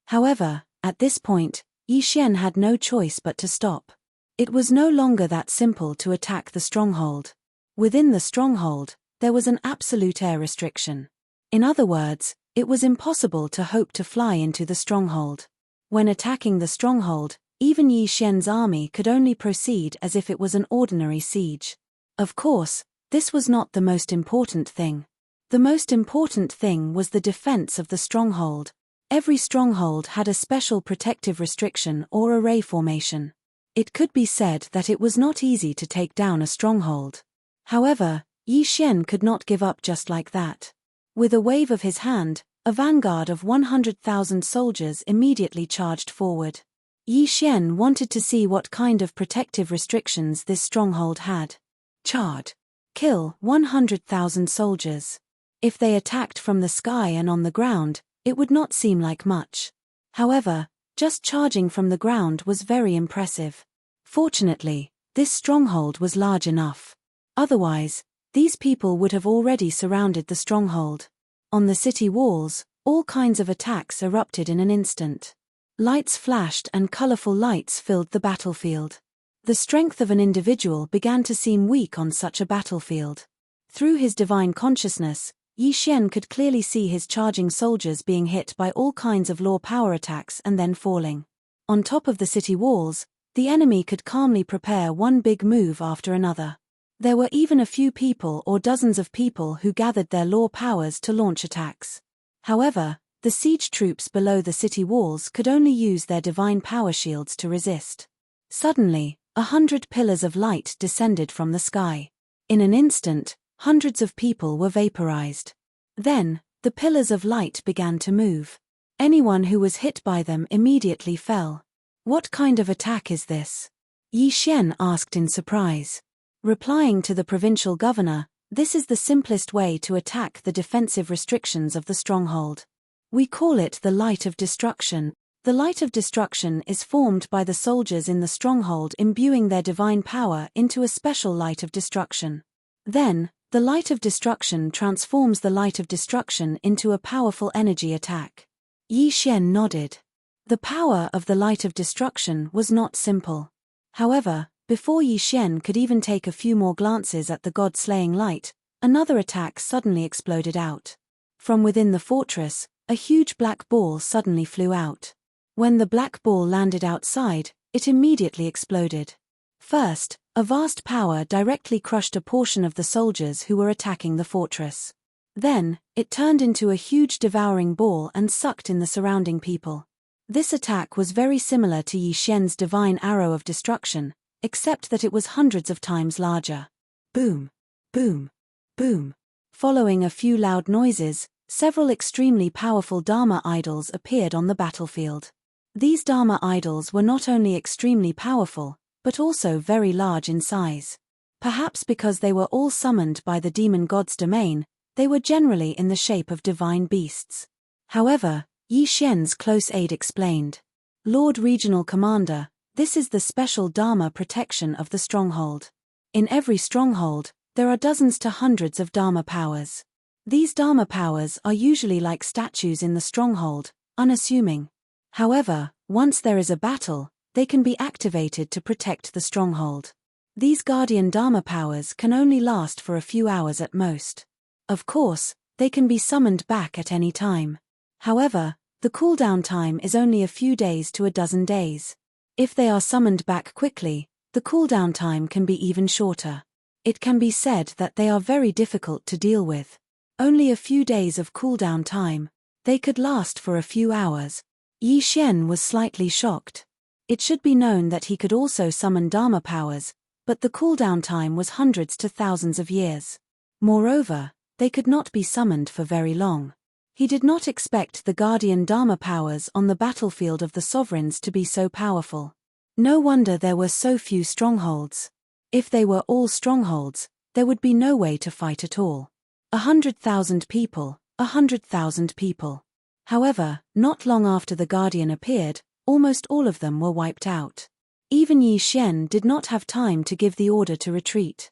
However, at this point, Yi Xian had no choice but to stop. It was no longer that simple to attack the stronghold. Within the stronghold, there was an absolute air restriction. In other words, it was impossible to hope to fly into the stronghold. When attacking the stronghold, even Yi Xian's army could only proceed as if it was an ordinary siege. Of course, this was not the most important thing. The most important thing was the defense of the stronghold. Every stronghold had a special protective restriction or array formation. It could be said that it was not easy to take down a stronghold. However, Yi Xian could not give up just like that. With a wave of his hand, a vanguard of 100,000 soldiers immediately charged forward. Yi Xian wanted to see what kind of protective restrictions this stronghold had. Charge. Kill 100,000 soldiers. If they attacked from the sky and on the ground, it would not seem like much. However, just charging from the ground was very impressive. Fortunately, this stronghold was large enough. Otherwise, these people would have already surrounded the stronghold. On the city walls, all kinds of attacks erupted in an instant. Lights flashed and colorful lights filled the battlefield. The strength of an individual began to seem weak on such a battlefield. Through his divine consciousness, Yi Xian could clearly see his charging soldiers being hit by all kinds of law power attacks and then falling. On top of the city walls, the enemy could calmly prepare one big move after another. There were even a few people or dozens of people who gathered their law powers to launch attacks. However, the siege troops below the city walls could only use their divine power shields to resist. Suddenly, 100 pillars of light descended from the sky. In an instant, hundreds of people were vaporized. Then, the pillars of light began to move. Anyone who was hit by them immediately fell. What kind of attack is this? Yi Xian asked in surprise. Replying to the provincial governor, this is the simplest way to attack the defensive restrictions of the stronghold. We call it the light of destruction. The light of destruction is formed by the soldiers in the stronghold imbuing their divine power into a special light of destruction. Then, the light of destruction transforms the light of destruction into a powerful energy attack. Yi Xian nodded. The power of the light of destruction was not simple. However, before Yi Xian could even take a few more glances at the god-slaying light, another attack suddenly exploded out. From within the fortress, a huge black ball suddenly flew out. When the black ball landed outside, it immediately exploded. First, a vast power directly crushed a portion of the soldiers who were attacking the fortress. Then, it turned into a huge devouring ball and sucked in the surrounding people. This attack was very similar to Yi Xian's divine arrow of destruction, except that it was hundreds of times larger. Boom, boom, boom. Following a few loud noises, Several extremely powerful Dharma idols appeared on the battlefield. These Dharma idols were not only extremely powerful, but also very large in size. Perhaps because they were all summoned by the demon god's domain, they were generally in the shape of divine beasts. However, Yi Xian's close aide explained, "Lord Regional Commander, this is the special Dharma protection of the stronghold. In every stronghold, there are dozens to hundreds of Dharma powers. These Dharma powers are usually like statues in the stronghold, unassuming. However, once there is a battle, they can be activated to protect the stronghold. These guardian Dharma powers can only last for a few hours at most. Of course, they can be summoned back at any time. However, the cooldown time is only a few days to a dozen days. If they are summoned back quickly, the cooldown time can be even shorter. It can be said that they are very difficult to deal with. Only a few days of cooldown time. They could last for a few hours." Yi Xian was slightly shocked. It should be known that he could also summon Dharma powers, but the cooldown time was hundreds to thousands of years. Moreover, they could not be summoned for very long. He did not expect the guardian Dharma powers on the battlefield of the sovereigns to be so powerful. No wonder there were so few strongholds. If they were all strongholds, there would be no way to fight at all. 100,000 people, 100,000 people. However, not long after the Guardian appeared, almost all of them were wiped out. Even Yi Xian did not have time to give the order to retreat.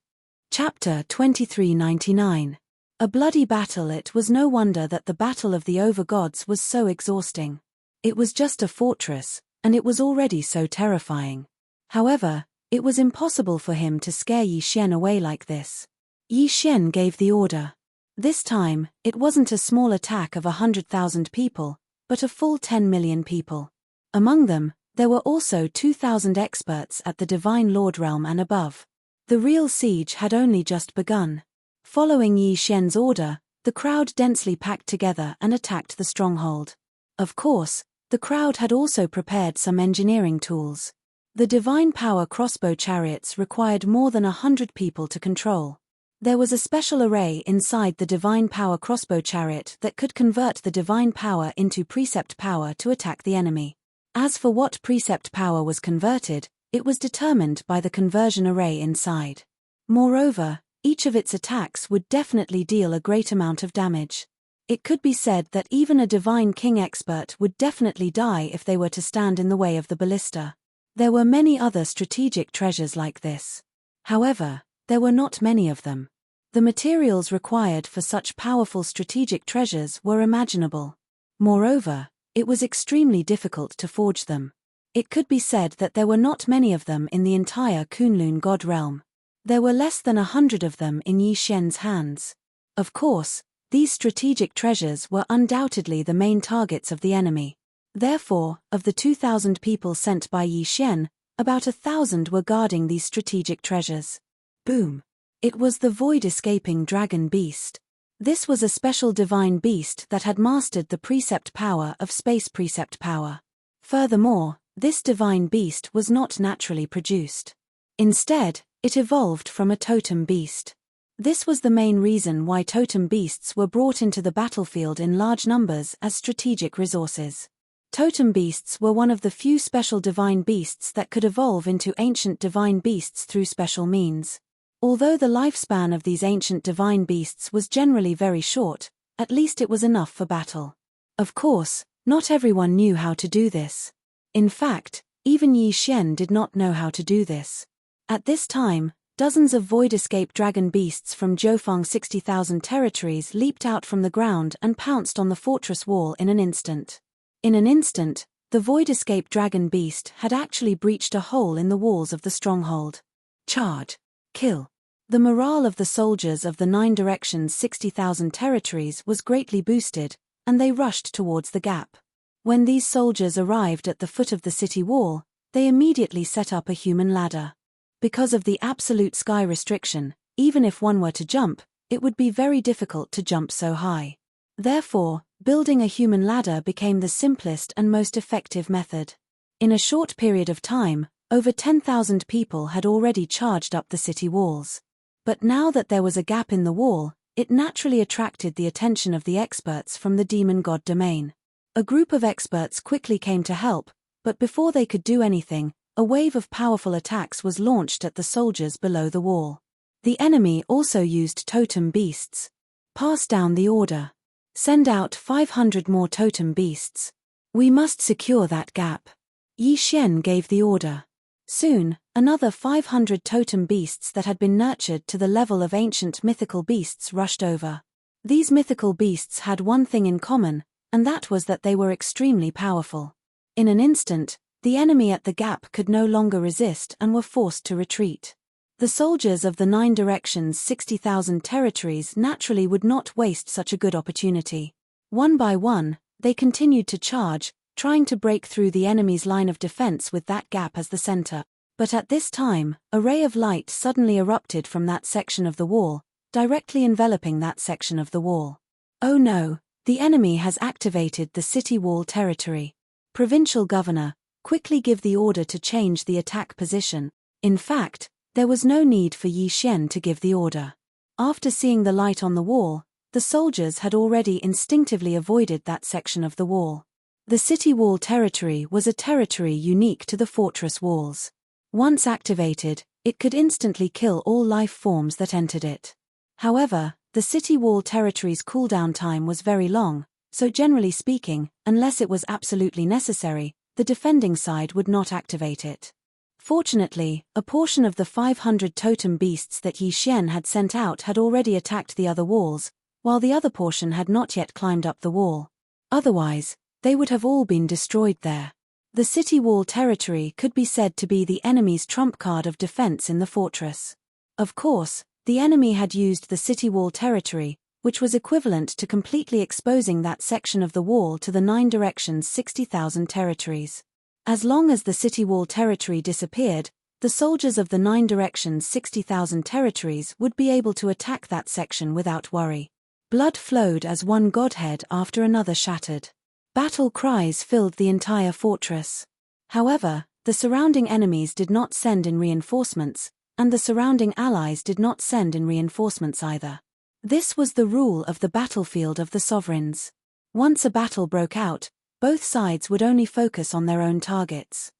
Chapter 2399. A bloody battle. It was no wonder that the battle of the over-gods was so exhausting. It was just a fortress, and it was already so terrifying. However, it was impossible for him to scare Yi Xian away like this. Yi Xian gave the order. This time, it wasn't a small attack of 100,000 people, but a full 10 million people. Among them, there were also 2,000 experts at the Divine Lord realm and above. The real siege had only just begun. Following Yi Xian's order, the crowd densely packed together and attacked the stronghold. Of course, the crowd had also prepared some engineering tools. The divine power crossbow chariots required more than 100 people to control. There was a special array inside the divine power crossbow chariot that could convert the divine power into precept power to attack the enemy. As for what precept power was converted, it was determined by the conversion array inside. Moreover, each of its attacks would definitely deal a great amount of damage. It could be said that even a divine king expert would definitely die if they were to stand in the way of the ballista. There were many other strategic treasures like this. However, there were not many of them. The materials required for such powerful strategic treasures were imaginable. Moreover, it was extremely difficult to forge them. It could be said that there were not many of them in the entire Kunlun god realm. There were less than 100 of them in Yi Xian's hands. Of course, these strategic treasures were undoubtedly the main targets of the enemy. Therefore, of the 2,000 people sent by Yi Xian, about 1,000 were guarding these strategic treasures. Boom! It was the void-escaping dragon beast. This was a special divine beast that had mastered the precept power of space precept power. Furthermore, this divine beast was not naturally produced. Instead, it evolved from a totem beast. This was the main reason why totem beasts were brought into the battlefield in large numbers as strategic resources. Totem beasts were one of the few special divine beasts that could evolve into ancient divine beasts through special means. Although the lifespan of these ancient divine beasts was generally very short, at least it was enough for battle. Of course, not everyone knew how to do this. In fact, even Yi Xian did not know how to do this. At this time, dozens of void escape dragon beasts from Jiufeng 60,000 territories leaped out from the ground and pounced on the fortress wall in an instant. In an instant, the void escape dragon beast had actually breached a hole in the walls of the stronghold. Charge! Kill! The morale of the soldiers of the 9 directions 60,000 territories was greatly boosted, and they rushed towards the gap. When these soldiers arrived at the foot of the city wall, they immediately set up a human ladder. Because of the absolute sky restriction, even if one were to jump, it would be very difficult to jump so high. Therefore, building a human ladder became the simplest and most effective method. In a short period of time, over 10,000 people had already charged up the city walls. But now that there was a gap in the wall, It naturally attracted the attention of the experts from the demon god domain. A group of experts quickly came to help, but before they could do anything, a wave of powerful attacks was launched at the soldiers below the wall. The enemy also used totem beasts. Pass down the order. Send out 500 more totem beasts. We must secure that gap. Yi Xian gave the order. Soon, another 500 totem beasts that had been nurtured to the level of ancient mythical beasts rushed over. These mythical beasts had one thing in common, and that was that they were extremely powerful. In an instant, the enemy at the gap could no longer resist and were forced to retreat. The soldiers of the 9 directions 60,000 territories naturally would not waste such a good opportunity. One by one, they continued to charge, trying to break through the enemy's line of defense with that gap as the center. But at this time, a ray of light suddenly erupted from that section of the wall, directly enveloping that section of the wall. Oh no, the enemy has activated the city wall territory. Provincial governor, quickly give the order to change the attack position. In fact, there was no need for Yi Xian to give the order. After seeing the light on the wall, the soldiers had already instinctively avoided that section of the wall. The city wall territory was a territory unique to the fortress walls. Once activated, it could instantly kill all life forms that entered it. However, the city wall territory's cooldown time was very long, so generally speaking, unless it was absolutely necessary, the defending side would not activate it. Fortunately, a portion of the 500 totem beasts that Yi Xian had sent out had already attacked the other walls, while the other portion had not yet climbed up the wall. Otherwise, they would have all been destroyed there. The city wall territory could be said to be the enemy's trump card of defense in the fortress. Of course, the enemy had used the city wall territory, which was equivalent to completely exposing that section of the wall to the 9 directions 60,000 territories. As long as the city wall territory disappeared, the soldiers of the 9 directions 60,000 territories would be able to attack that section without worry. Blood flowed as one godhead after another shattered. Battle cries filled the entire fortress. However, the surrounding enemies did not send in reinforcements, and the surrounding allies did not send in reinforcements either. This was the rule of the battlefield of the sovereigns. Once a battle broke out, both sides would only focus on their own targets.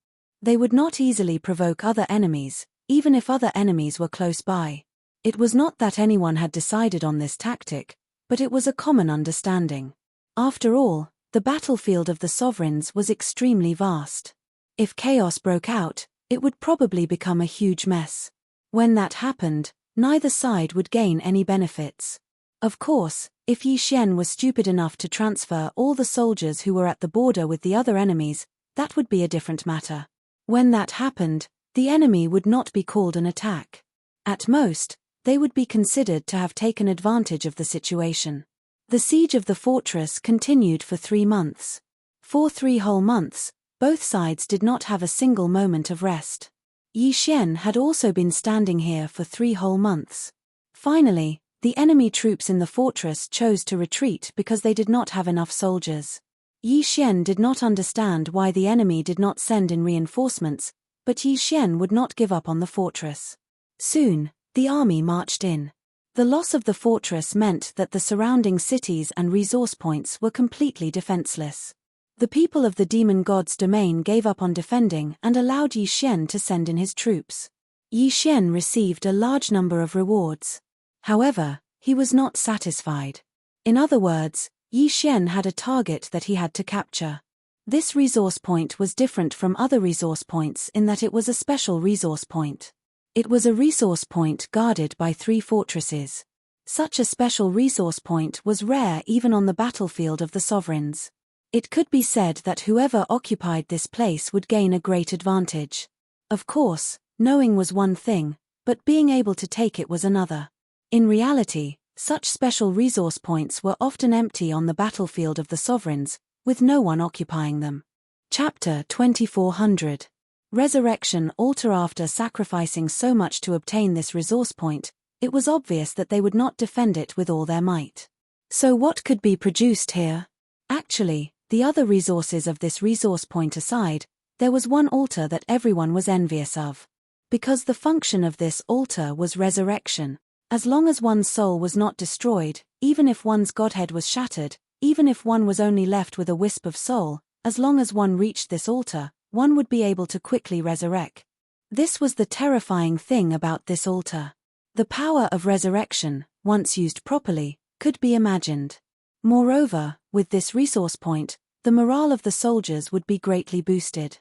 They would not easily provoke other enemies, even if other enemies were close by. It was not that anyone had decided on this tactic, but it was a common understanding. After all, the battlefield of the sovereigns was extremely vast. If chaos broke out, it would probably become a huge mess. When that happened, neither side would gain any benefits. Of course, if Yi Xian was stupid enough to transfer all the soldiers who were at the border with the other enemies, that would be a different matter. When that happened, the enemy would not be called an attack. At most, they would be considered to have taken advantage of the situation. The siege of the fortress continued for 3 months. For 3 whole months, both sides did not have a single moment of rest. Yi Xian had also been standing here for 3 whole months. Finally, the enemy troops in the fortress chose to retreat because they did not have enough soldiers. Yi Xian did not understand why the enemy did not send in reinforcements, but Yi Xian would not give up on the fortress. Soon, the army marched in. The loss of the fortress meant that the surrounding cities and resource points were completely defenseless. The people of the demon god's domain gave up on defending and allowed Yi Xian to send in his troops. Yi Xian received a large number of rewards. However, he was not satisfied. In other words, Yi Xian had a target that he had to capture. This resource point was different from other resource points in that it was a special resource point. It was a resource point guarded by 3 fortresses. Such a special resource point was rare even on the battlefield of the sovereigns. It could be said that whoever occupied this place would gain a great advantage. Of course, knowing was one thing, but being able to take it was another. In reality, such special resource points were often empty on the battlefield of the sovereigns, with no one occupying them. Chapter 2400. Resurrection Altar. After sacrificing so much to obtain this resource point, it was obvious that they would not defend it with all their might. So what could be produced here? Actually, the other resources of this resource point aside, there was one altar that everyone was envious of. Because the function of this altar was resurrection, As long as one's soul was not destroyed, even if one's godhead was shattered, even if one was only left with a wisp of soul, as long as one reached this altar, one would be able to quickly resurrect. This was the terrifying thing about this altar. The power of resurrection, once used properly, could be imagined. Moreover, with this resource point, the morale of the soldiers would be greatly boosted.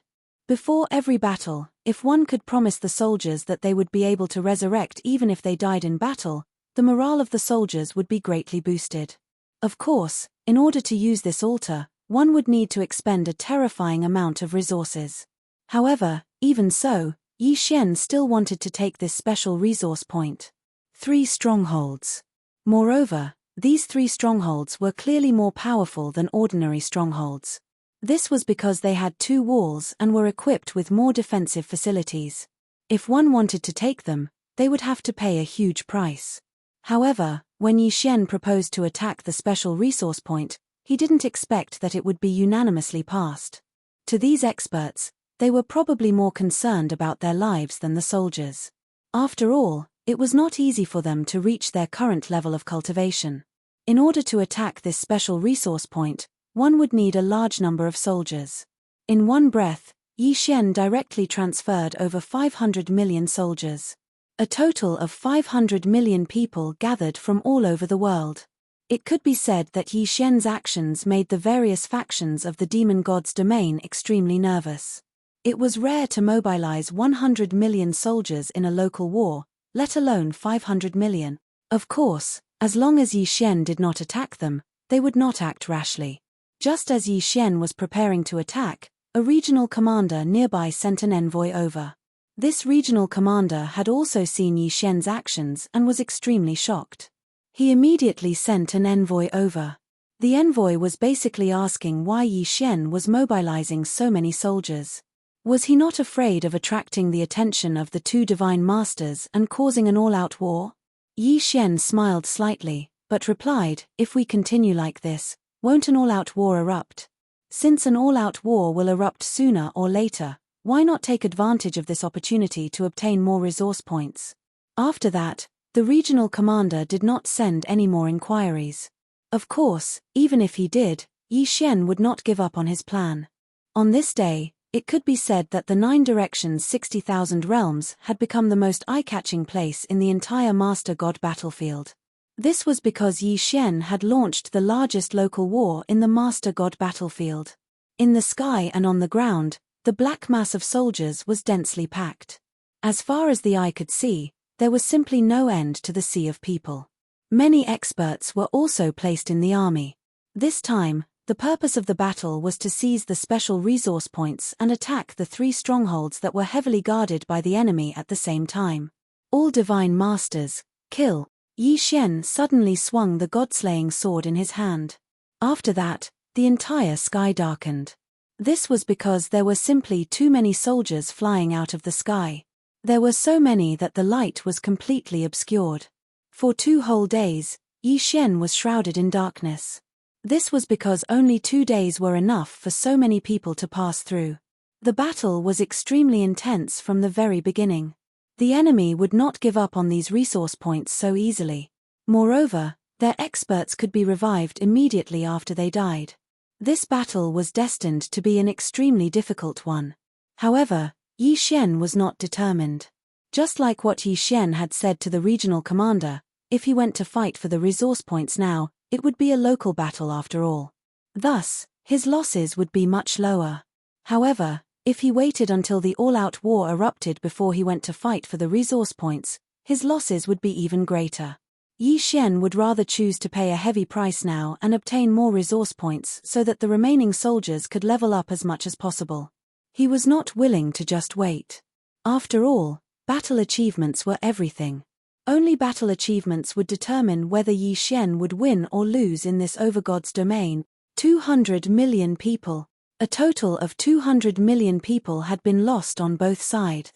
Before every battle, if one could promise the soldiers that they would be able to resurrect even if they died in battle, the morale of the soldiers would be greatly boosted. Of course, in order to use this altar, one would need to expend a terrifying amount of resources. However, even so, Yi Xian still wanted to take this special resource point. 3 strongholds. Moreover, these 3 strongholds were clearly more powerful than ordinary strongholds. This was because they had 2 walls and were equipped with more defensive facilities. If one wanted to take them, they would have to pay a huge price. However, when Yi Xian proposed to attack the special resource point, he didn't expect that it would be unanimously passed. To these experts, they were probably more concerned about their lives than the soldiers. After all, it was not easy for them to reach their current level of cultivation. In order to attack this special resource point, one would need a large number of soldiers. In one breath, Yi Xian directly transferred over 500 million soldiers. A total of 500 million people gathered from all over the world. It could be said that Yi Xian's actions made the various factions of the demon god's domain extremely nervous. It was rare to mobilize 100 million soldiers in a local war, let alone 500 million. Of course, as long as Yi Xian did not attack them, they would not act rashly. Just as Yi Xian was preparing to attack, a regional commander nearby sent an envoy over. This regional commander had also seen Yi Xian's actions and was extremely shocked. He immediately sent an envoy over. The envoy was basically asking why Yi Xian was mobilizing so many soldiers. Was he not afraid of attracting the attention of the 2 divine masters and causing an all-out war? Yi Xian smiled slightly, but replied, "If we continue like this, won't an all-out war erupt? Since an all-out war will erupt sooner or later, why not take advantage of this opportunity to obtain more resource points?" After that, the regional commander did not send any more inquiries. Of course, even if he did, Yi Xian would not give up on his plan. On this day, it could be said that the 9 Directions 60,000 Realms had become the most eye-catching place in the entire Master God battlefield. This was because Yi Xian had launched the largest local war in the Master God battlefield. In the sky and on the ground, the black mass of soldiers was densely packed. As far as the eye could see, there was simply no end to the sea of people. Many experts were also placed in the army. This time, the purpose of the battle was to seize the special resource points and attack the 3 strongholds that were heavily guarded by the enemy at the same time. All divine masters, kill. Yi Xian suddenly swung the god-slaying sword in his hand. After that, the entire sky darkened. This was because there were simply too many soldiers flying out of the sky. There were so many that the light was completely obscured. For 2 whole days, Yi Xian was shrouded in darkness. This was because only 2 days were enough for so many people to pass through. The battle was extremely intense from the very beginning. The enemy would not give up on these resource points so easily. Moreover, their experts could be revived immediately after they died. This battle was destined to be an extremely difficult one. However, Yi Xian was not determined. Just like what Yi Xian had said to the regional commander, if he went to fight for the resource points now, it would be a local battle after all. Thus, his losses would be much lower. However, if he waited until the all-out war erupted before he went to fight for the resource points, his losses would be even greater. Yi Xian would rather choose to pay a heavy price now and obtain more resource points so that the remaining soldiers could level up as much as possible. He was not willing to just wait. After all, battle achievements were everything. Only battle achievements would determine whether Yi Xian would win or lose in this overgod's domain. 200 million people. A total of 200 million people had been lost on both sides.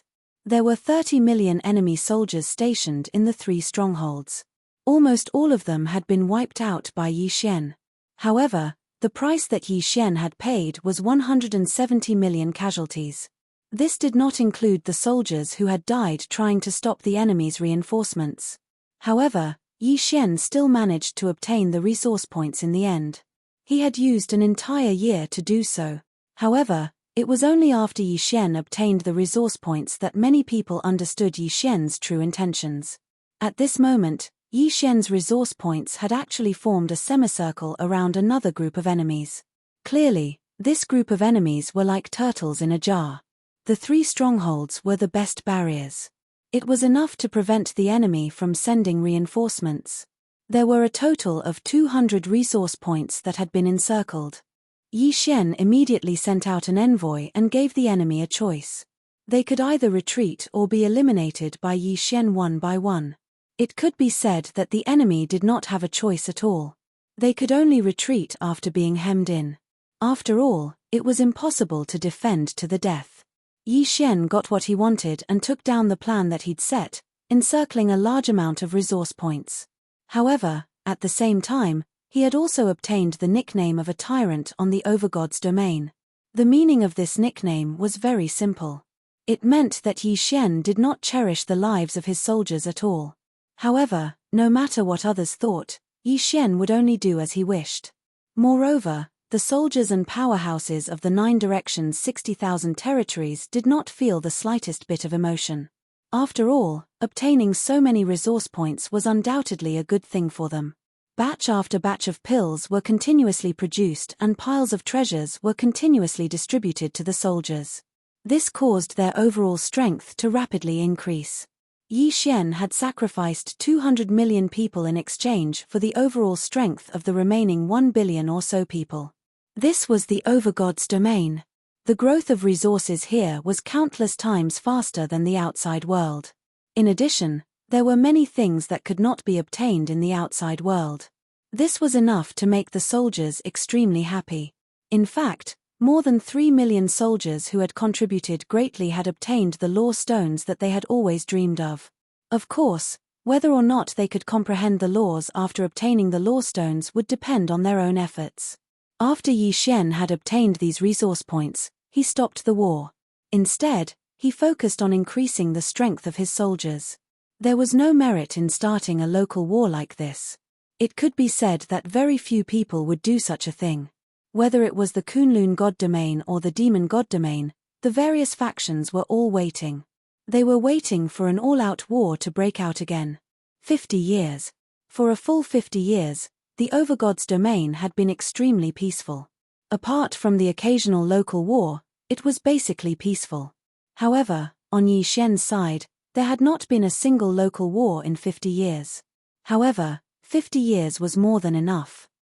There were 30 million enemy soldiers stationed in the 3 strongholds. Almost all of them had been wiped out by Yi Xian. However, the price that Yi Xian had paid was 170 million casualties. This did not include the soldiers who had died trying to stop the enemy's reinforcements. However, Yi Xian still managed to obtain the resource points in the end. He had used an entire year to do so. However, it was only after Yi Xian obtained the resource points that many people understood Yi Xian's true intentions. At this moment, Yi Xian's resource points had actually formed a semicircle around another group of enemies. Clearly, this group of enemies were like turtles in a jar. The 3 strongholds were the best barriers. It was enough to prevent the enemy from sending reinforcements. There were a total of 200 resource points that had been encircled. Yi Xian immediately sent out an envoy and gave the enemy a choice. They could either retreat or be eliminated by Yi Xian one by one. It could be said that the enemy did not have a choice at all. They could only retreat after being hemmed in. After all, it was impossible to defend to the death. Yi Xian got what he wanted and took down the plan that he'd set, encircling a large amount of resource points. However, at the same time, he had also obtained the nickname of a tyrant on the Overgod's domain. The meaning of this nickname was very simple. It meant that Yi Xian did not cherish the lives of his soldiers at all. However, no matter what others thought, Yi Xian would only do as he wished. Moreover, the soldiers and powerhouses of the 9 directions' 60,000 territories did not feel the slightest bit of emotion. After all, obtaining so many resource points was undoubtedly a good thing for them. Batch after batch of pills were continuously produced and piles of treasures were continuously distributed to the soldiers. This caused their overall strength to rapidly increase. Yi Xian had sacrificed 200 million people in exchange for the overall strength of the remaining 1 billion or so people. This was the Overgod's domain. The growth of resources here was countless times faster than the outside world. In addition, there were many things that could not be obtained in the outside world. This was enough to make the soldiers extremely happy. In fact, more than 3 million soldiers who had contributed greatly had obtained the lore stones that they had always dreamed of. Of course, whether or not they could comprehend the laws after obtaining the lore stones would depend on their own efforts. After Yi Xian had obtained these resource points, he stopped the war. Instead, he focused on increasing the strength of his soldiers. There was no merit in starting a local war like this. It could be said that very few people would do such a thing. Whether it was the Kunlun god domain or the demon god domain, the various factions were all waiting. They were waiting for an all-out war to break out again. 50 years. For a full 50 years, the Overgod's domain had been extremely peaceful. Apart from the occasional local war, it was basically peaceful. However, on Yi Xian's side, there had not been a single local war in 50 years. However, 50 years was more than enough.